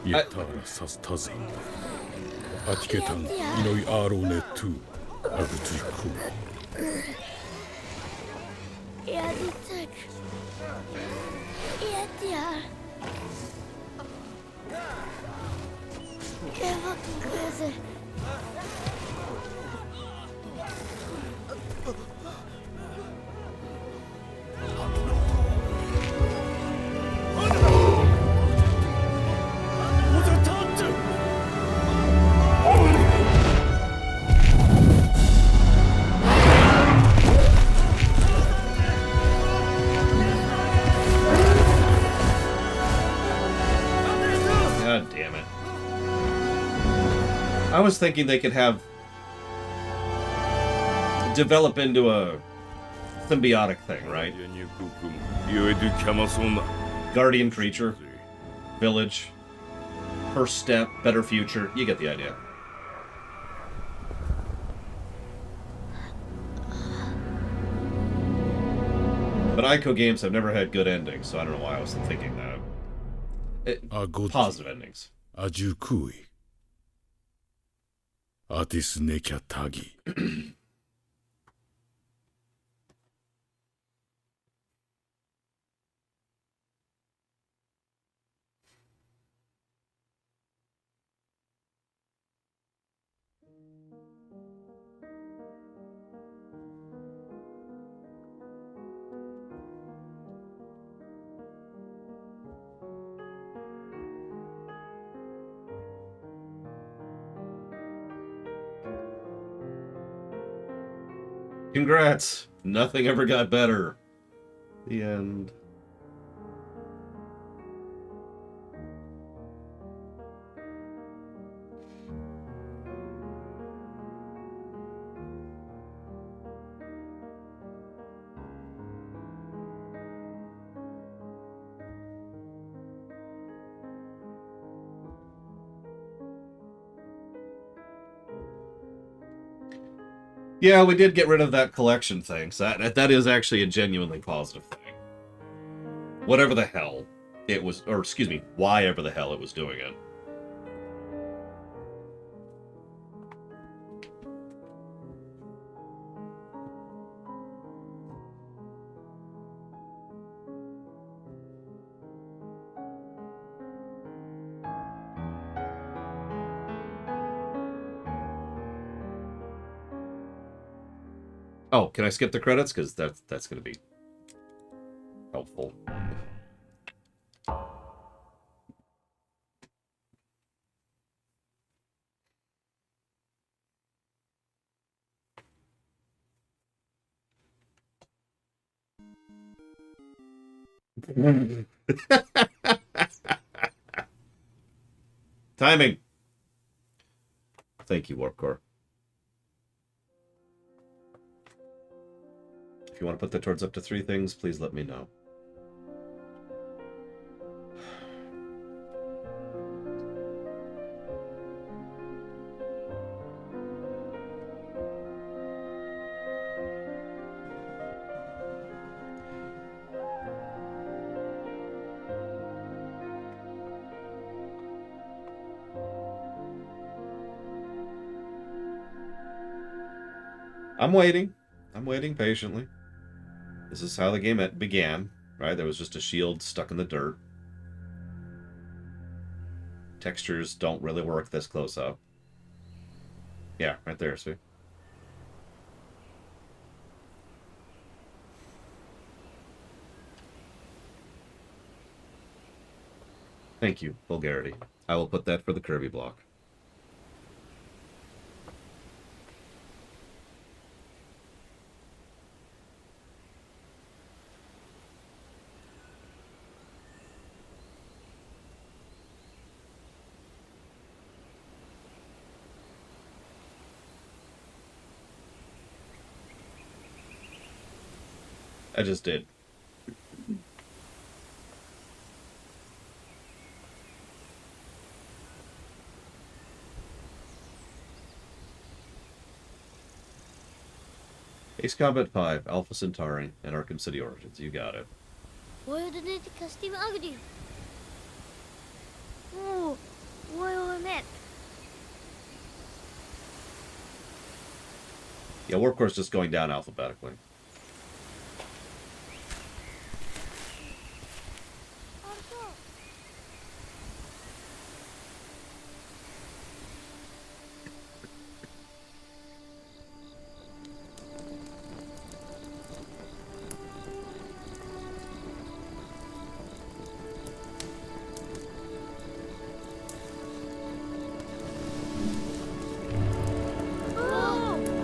Yetara Sastazi, Atiketan, Inoi Arone Tu, Agutuiku. Yaditek. Yetyar. Kevakkaze. God damn it. I was thinking they could have... develop into a symbiotic thing, right? Guardian creature, village, first step, better future. You get the idea. But Ico games have never had good endings, so I don't know why I was thinking that. Positive endings. Ajukui. Atis Nekya Tagi. Congrats! Nothing ever got better. The end. Yeah, we did get rid of that collection thing, so that is actually a genuinely positive thing. Whatever the hell it was, or excuse me, why ever the hell it was doing it. Oh, can I skip the credits? Because that's going to be helpful. Timing. Thank you, Warpcore. If you want to put that towards up to 3 things, please let me know. I'm waiting. I'm waiting patiently. This is how the game began, right? There was just a shield stuck in the dirt. Textures don't really work this close up. Yeah, right there, see? Thank you, vulgarity. I will put that for the Kirby block. I just did. Ace Combat 5, Alpha Centauri, and Arkham City Origins. You got it.ワイルドデティカスティブアグリルおおwell met Yeah, we're of course just going down alphabetically. あそう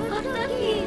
おおかったき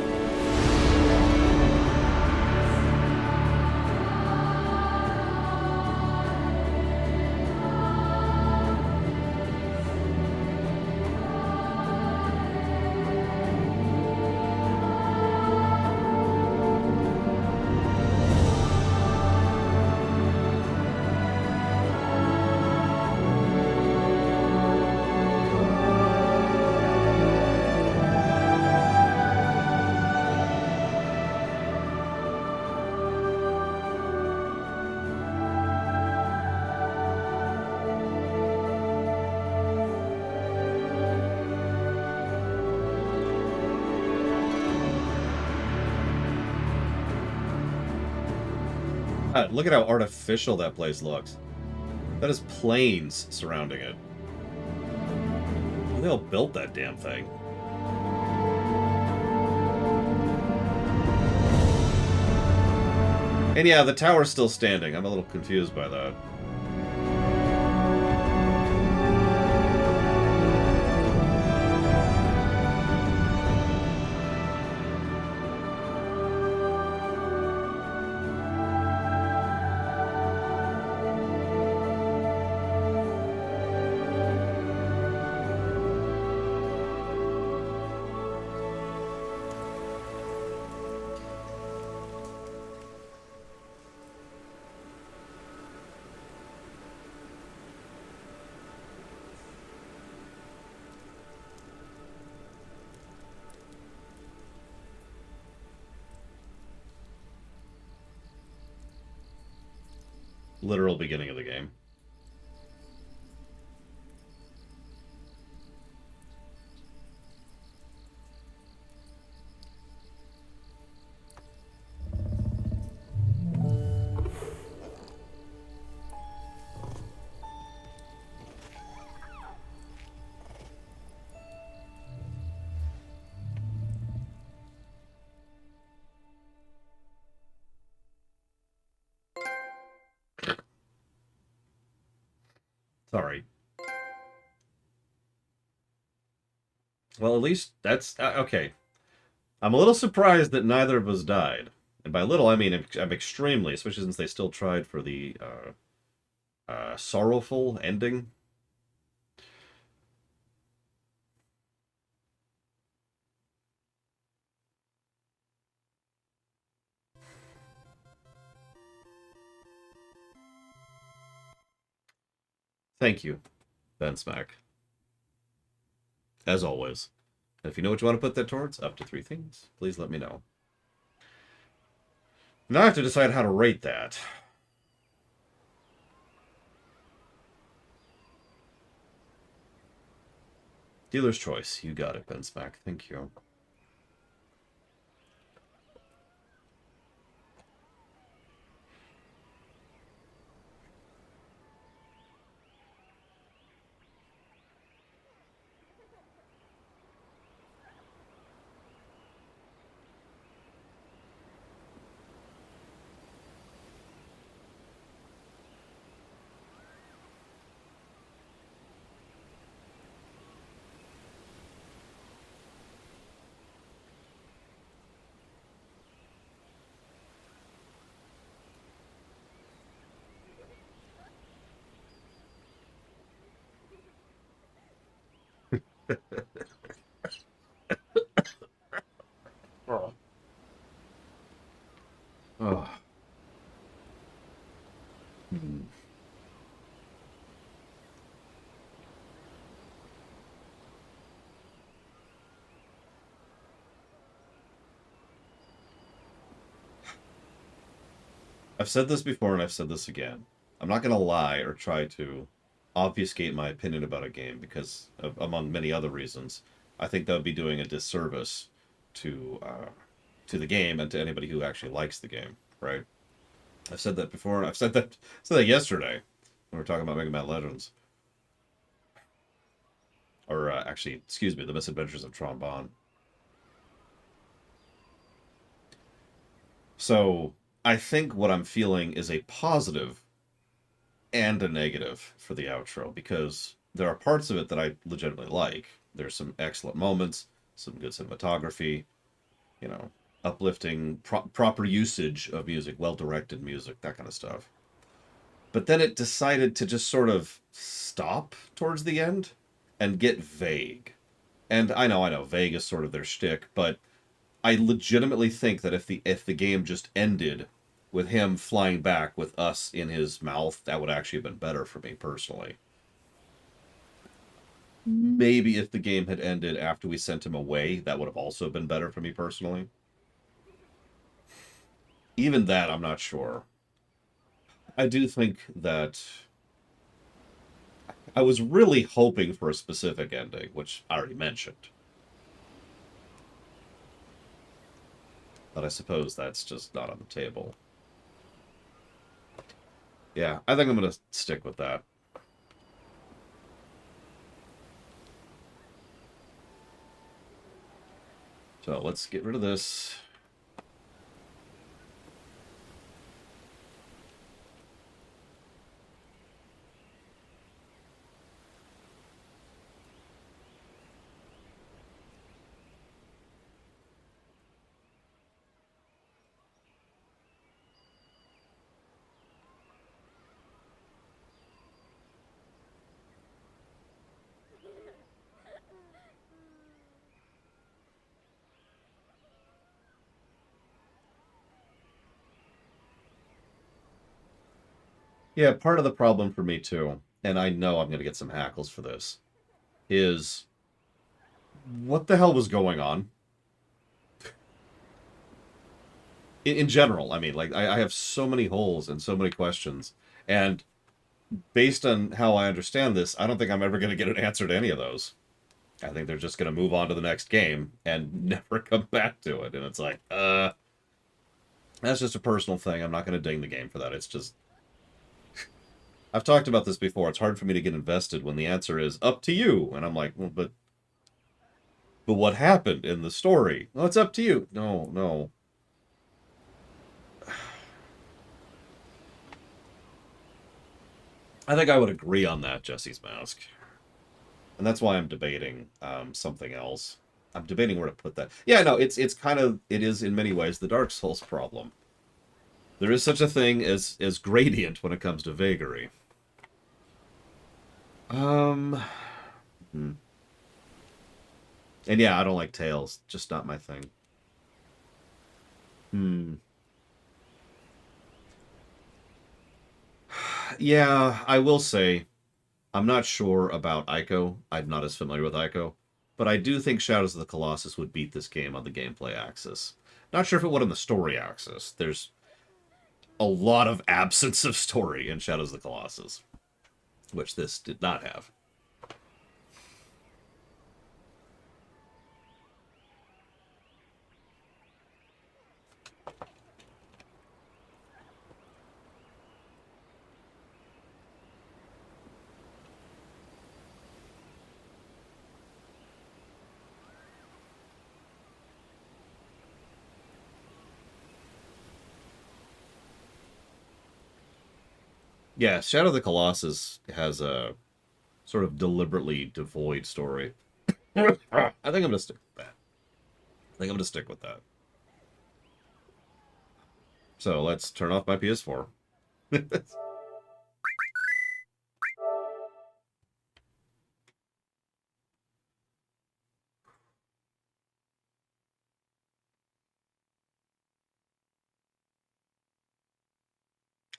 God, look at how artificial that place looks. That is plains surrounding it. Who the hell built that damn thing? And yeah, the tower's still standing. I'm a little confused by that. Literal beginning of the game. Sorry. Well, at least that's okay. I'm a little surprised that neither of us died. And by little, I mean I'm extremely, especially since they still tried for the sorrowful ending. Thank you, Ben Smack. As always. And if you know what you want to put that towards, up to 3 things, please let me know. Now I have to decide how to rate that. Dealer's choice. You got it, Ben Smack. Thank you. Oh. Hmm. I've said this before and I've said this again. I'm not going to lie or try to obfuscate my opinion about a game because, among many other reasons, I think that would be doing a disservice to the game and to anybody who actually likes the game, right? I've said that before. Said that yesterday when we were talking about Mega Man Legends, or actually, excuse me, The Misadventures of Tron Bonne. So I think what I'm feeling is a positive and a negative for the outro because there are parts of it that I legitimately like. There's some excellent moments, some good cinematography, you know, uplifting, proper usage of music, well-directed music, that kind of stuff. But then it decided to just sort of stop towards the end and get vague. And I know, vague is sort of their shtick, but I legitimately think that if the game just ended with him flying back with us in his mouth, that would actually have been better for me personally. Maybe if the game had ended after we sent him away, that would have also been better for me personally. Even that, I'm not sure. I do think that I was really hoping for a specific ending, which I already mentioned. But I suppose that's just not on the table. Yeah, I think I'm going to stick with that. So let's get rid of this. Yeah, part of the problem for me too, and I know I'm going to get some hackles for this, is what the hell was going on? In general, I mean, like, I have so many holes and so many questions, and based on how I understand this, I don't think I'm ever going to get an answer to any of those. I think they're just going to move on to the next game and never come back to it, and it's like, that's just a personal thing. I'm not going to ding the game for that. It's just... I've talked about this before. It's hard for me to get invested when the answer is up to you. And I'm like, well, but what happened in the story? Well, it's up to you. No, no. I think I would agree on that, Jesse's Mask. And that's why I'm debating something else. I'm debating where to put that. Yeah, no, it's kind of, it is in many ways the Dark Souls problem. There is such a thing as gradient when it comes to vagary. Hmm. And yeah, I don't like Tales. Just not my thing. Hmm. Yeah, I will say, I'm not sure about Ico. I'm not as familiar with Ico. But I do think Shadows of the Colossus would beat this game on the gameplay axis. Not sure if it would on the story axis. There's a lot of absence of story in Shadows of the Colossus, which this did not have. Yeah, Shadow of the Colossus has a sort of deliberately devoid story. I think I'm going to stick with that. I think I'm going to stick with that. So let's turn off my PS4.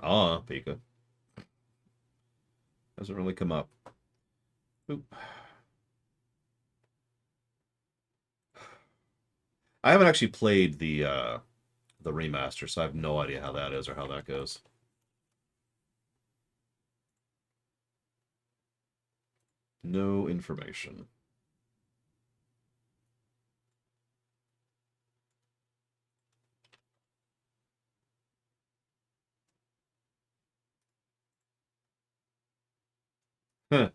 Ah, Pika. Doesn't really come up. Oop. I haven't actually played the remaster, so I have no idea how that is or how that goes. No information. Huh.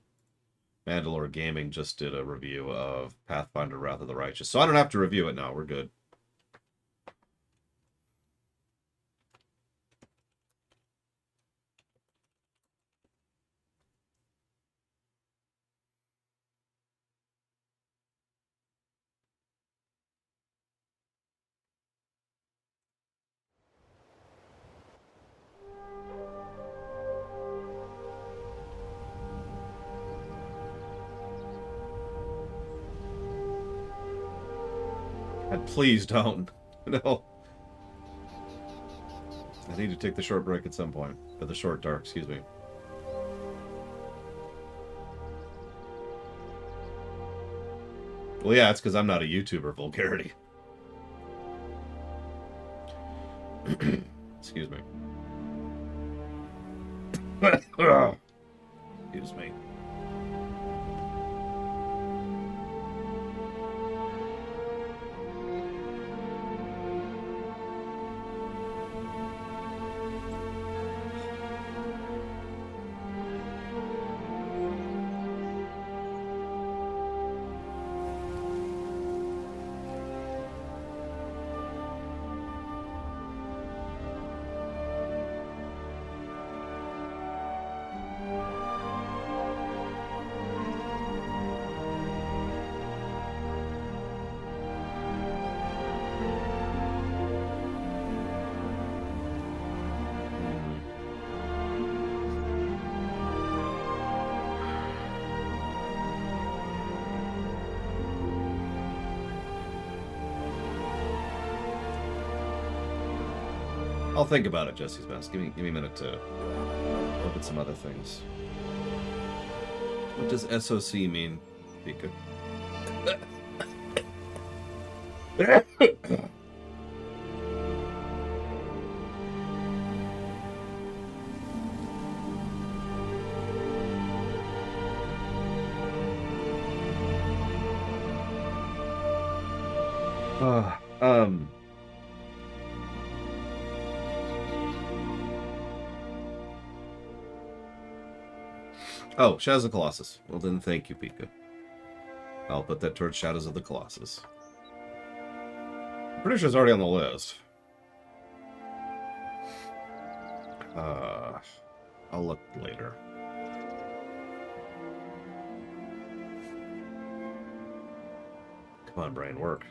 Mandalore Gaming just did a review of Pathfinder Wrath of the Righteous, so I don't have to review it now. We're good. God, please don't. No. I need to take the short break at some point. Or the short dark, excuse me. Well, yeah, it's because I'm not a YouTuber, Vulgarity. Excuse me. Excuse me. I'll think about it, Jesse's Mess. Give me a minute to look at some other things. What does SOC mean, Pika? um... Oh, Shadows of the Colossus. Well then, thank you, Pika. I'll put that towards Shadows of the Colossus. I'm pretty sure it's already on the list. I'll look later. Come on, brain, work.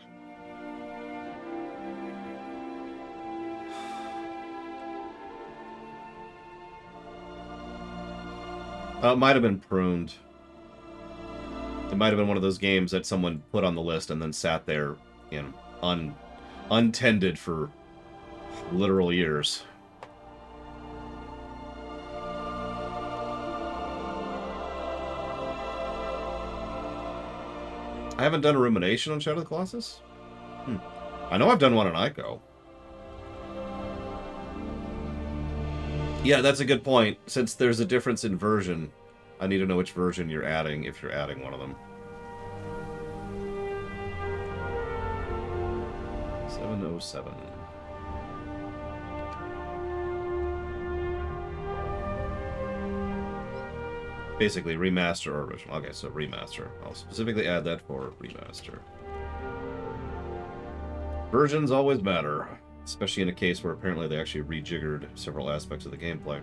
It might have been pruned. It might have been one of those games that someone put on the list and then sat there, you know, untended for literal years. I haven't done a rumination on Shadow of the Colossus? I know I've done one on Ico. Yeah, that's a good point. Since there's a difference in version, I need to know which version you're adding, if you're adding one of them. 707. Basically, remaster or original. Okay, so remaster. I'll specifically add that for remaster. Versions always matter. Especially in a case where apparently they actually rejiggered several aspects of the gameplay.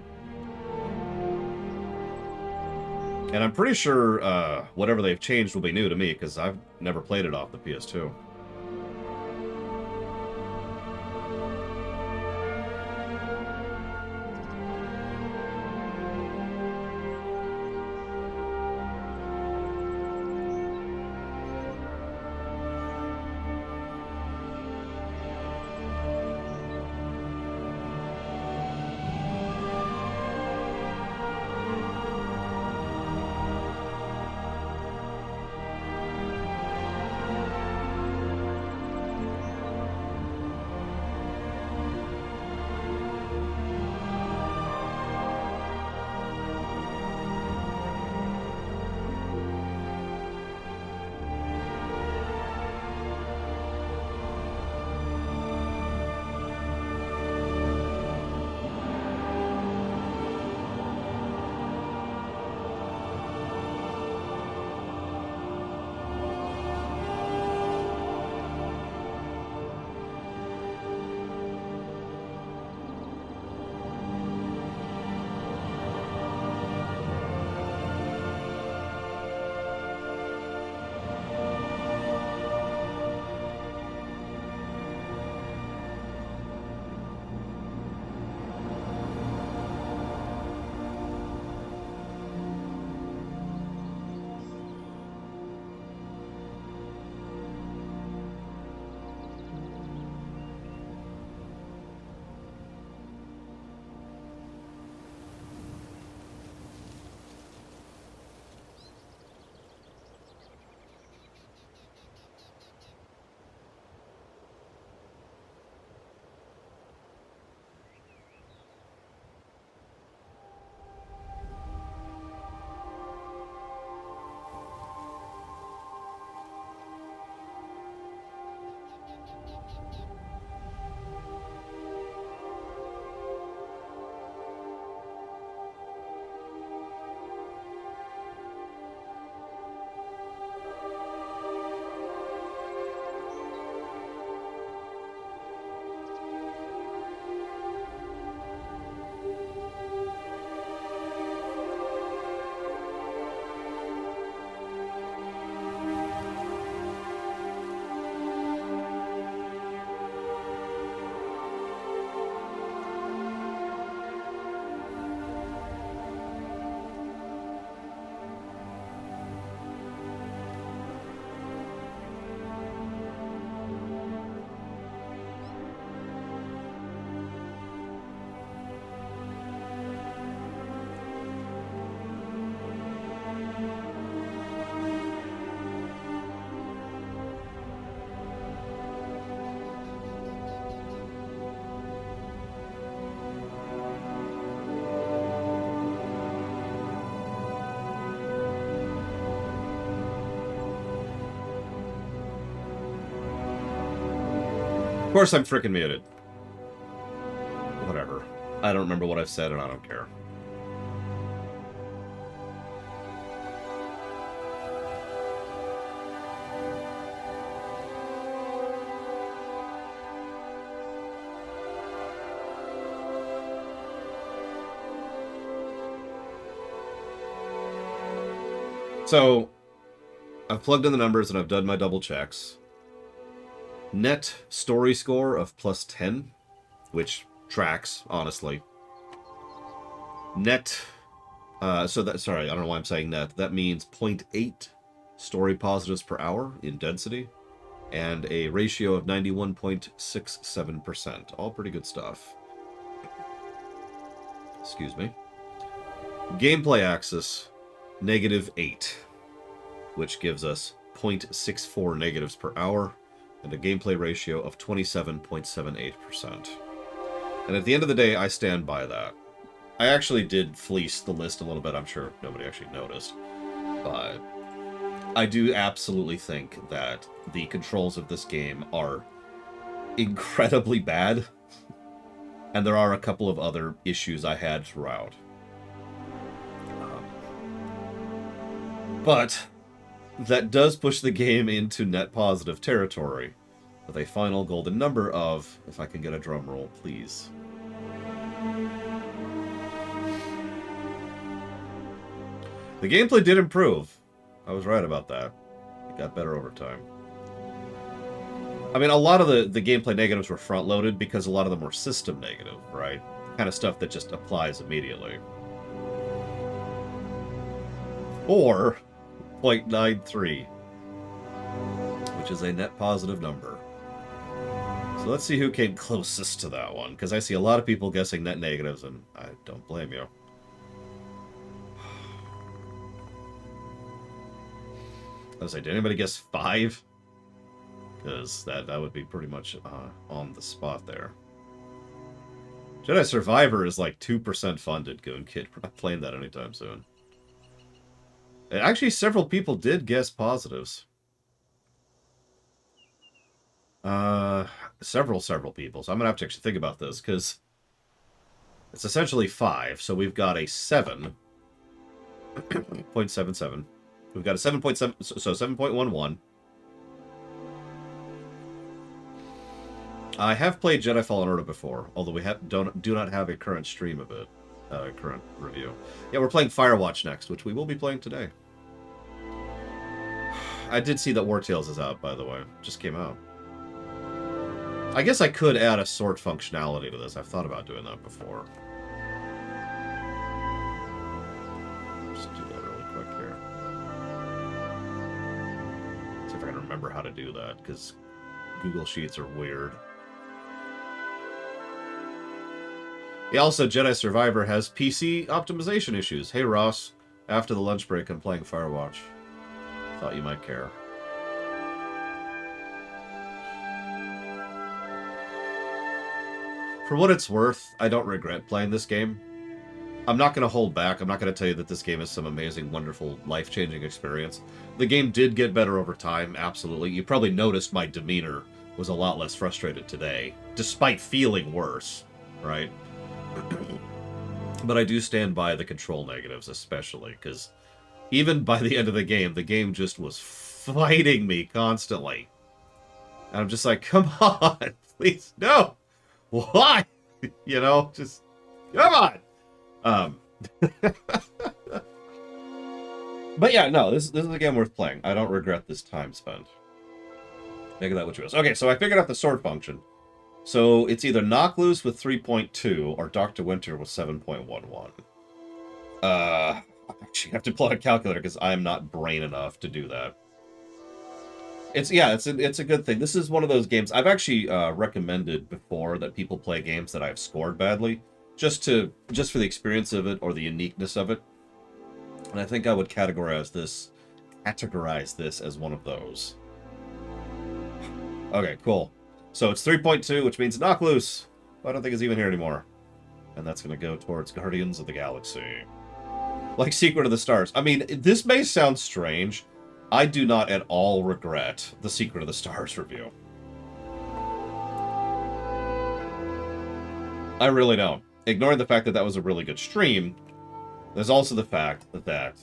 And I'm pretty sure whatever they've changed will be new to me, because I've never played it off the PS2. Of course I'm frickin' muted. Whatever. I don't remember what I've said and I don't care. So, I've plugged in the numbers and I've done my double checks. Net story score of plus 10, which tracks, honestly. Net, sorry, I don't know why I'm saying net. That means 0.8 story positives per hour in density, and a ratio of 91.67%. All pretty good stuff. Excuse me. Gameplay axis, -8, which gives us 0.64 negatives per hour, and a gameplay ratio of 27.78%. And at the end of the day, I stand by that. I actually did fleece the list a little bit. I'm sure nobody actually noticed. But I do absolutely think that the controls of this game are incredibly bad. And there are a couple of other issues I had throughout. But that does push the game into net positive territory, with a final golden number of, if I can get a drum roll, please. The gameplay did improve. I was right about that. It got better over time. I mean, a lot of the gameplay negatives were front-loaded because a lot of them were system negative, right? Kind of stuff that just applies immediately. Or 0.93, which is a net positive number. So let's see who came closest to that one, because I see a lot of people guessing net negatives, and I don't blame you. I was like, did anybody guess 5? Because that would be pretty much on the spot there. Jedi Survivor is like 2% funded, Goon Kid. We're not playing that anytime soon. Actually, several people did guess positives. Several people. So I'm going to have to actually think about this, because it's essentially 5. So we've got a 7.77. We've got a 7.7, so 7.11. I have played Jedi Fallen Order before, although we do not have a current stream of it, current review. Yeah, we're playing Firewatch next, which we will be playing today. I did see that War Tales is out, by the way. Just came out. I guess I could add a sort functionality to this. I've thought about doing that before. Just do that really quick here. See if I can remember how to do that, because Google Sheets are weird. Yeah, also, Jedi Survivor has PC optimization issues. Hey, Ross. After the lunch break, I'm playing Firewatch. Thought you might care. For what it's worth, I don't regret playing this game. I'm not going to hold back. I'm not going to tell you that this game is some amazing, wonderful, life-changing experience. The game did get better over time, absolutely. You probably noticed my demeanor was a lot less frustrated today, despite feeling worse, right? But I do stand by the control negatives, especially, because even by the end of the game just was fighting me constantly. And I'm just like, come on, please, no! Why? You know, just, come on! But yeah, no, this is a game worth playing. I don't regret this time spent. Make of that what you will. Okay, so I figured out the sword function. So it's either Knock Loose with 3.2 or Dr. Winter with 7.11. I actually have to pull out a calculator because I'm not brain enough to do that. It's a good thing. This is one of those games I've actually recommended before that people play games that I've scored badly, just for the experience of it or the uniqueness of it. And I think I would categorize this as one of those. Okay, cool. So it's 3.2, which means Knock Loose. I don't think it's even here anymore. And that's going to go towards Guardians of the Galaxy. Like Secret of the Stars. I mean, this may sound strange. I do not at all regret the Secret of the Stars review. I really don't. Ignoring the fact that that was a really good stream, there's also the fact that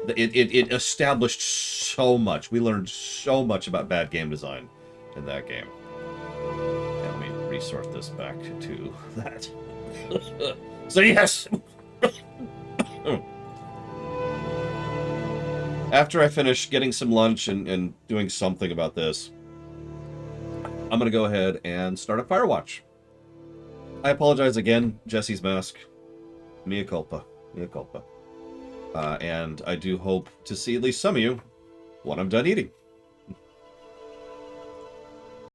it established so much. We learned so much about bad game design in that game. Yeah, let me resort this back to that. So yes! After I finish getting some lunch and doing something about this, I'm going to go ahead and start up Firewatch. I apologize again, Jesse's Mask. Mea culpa. Mea culpa. And I do hope to see at least some of you when I'm done eating.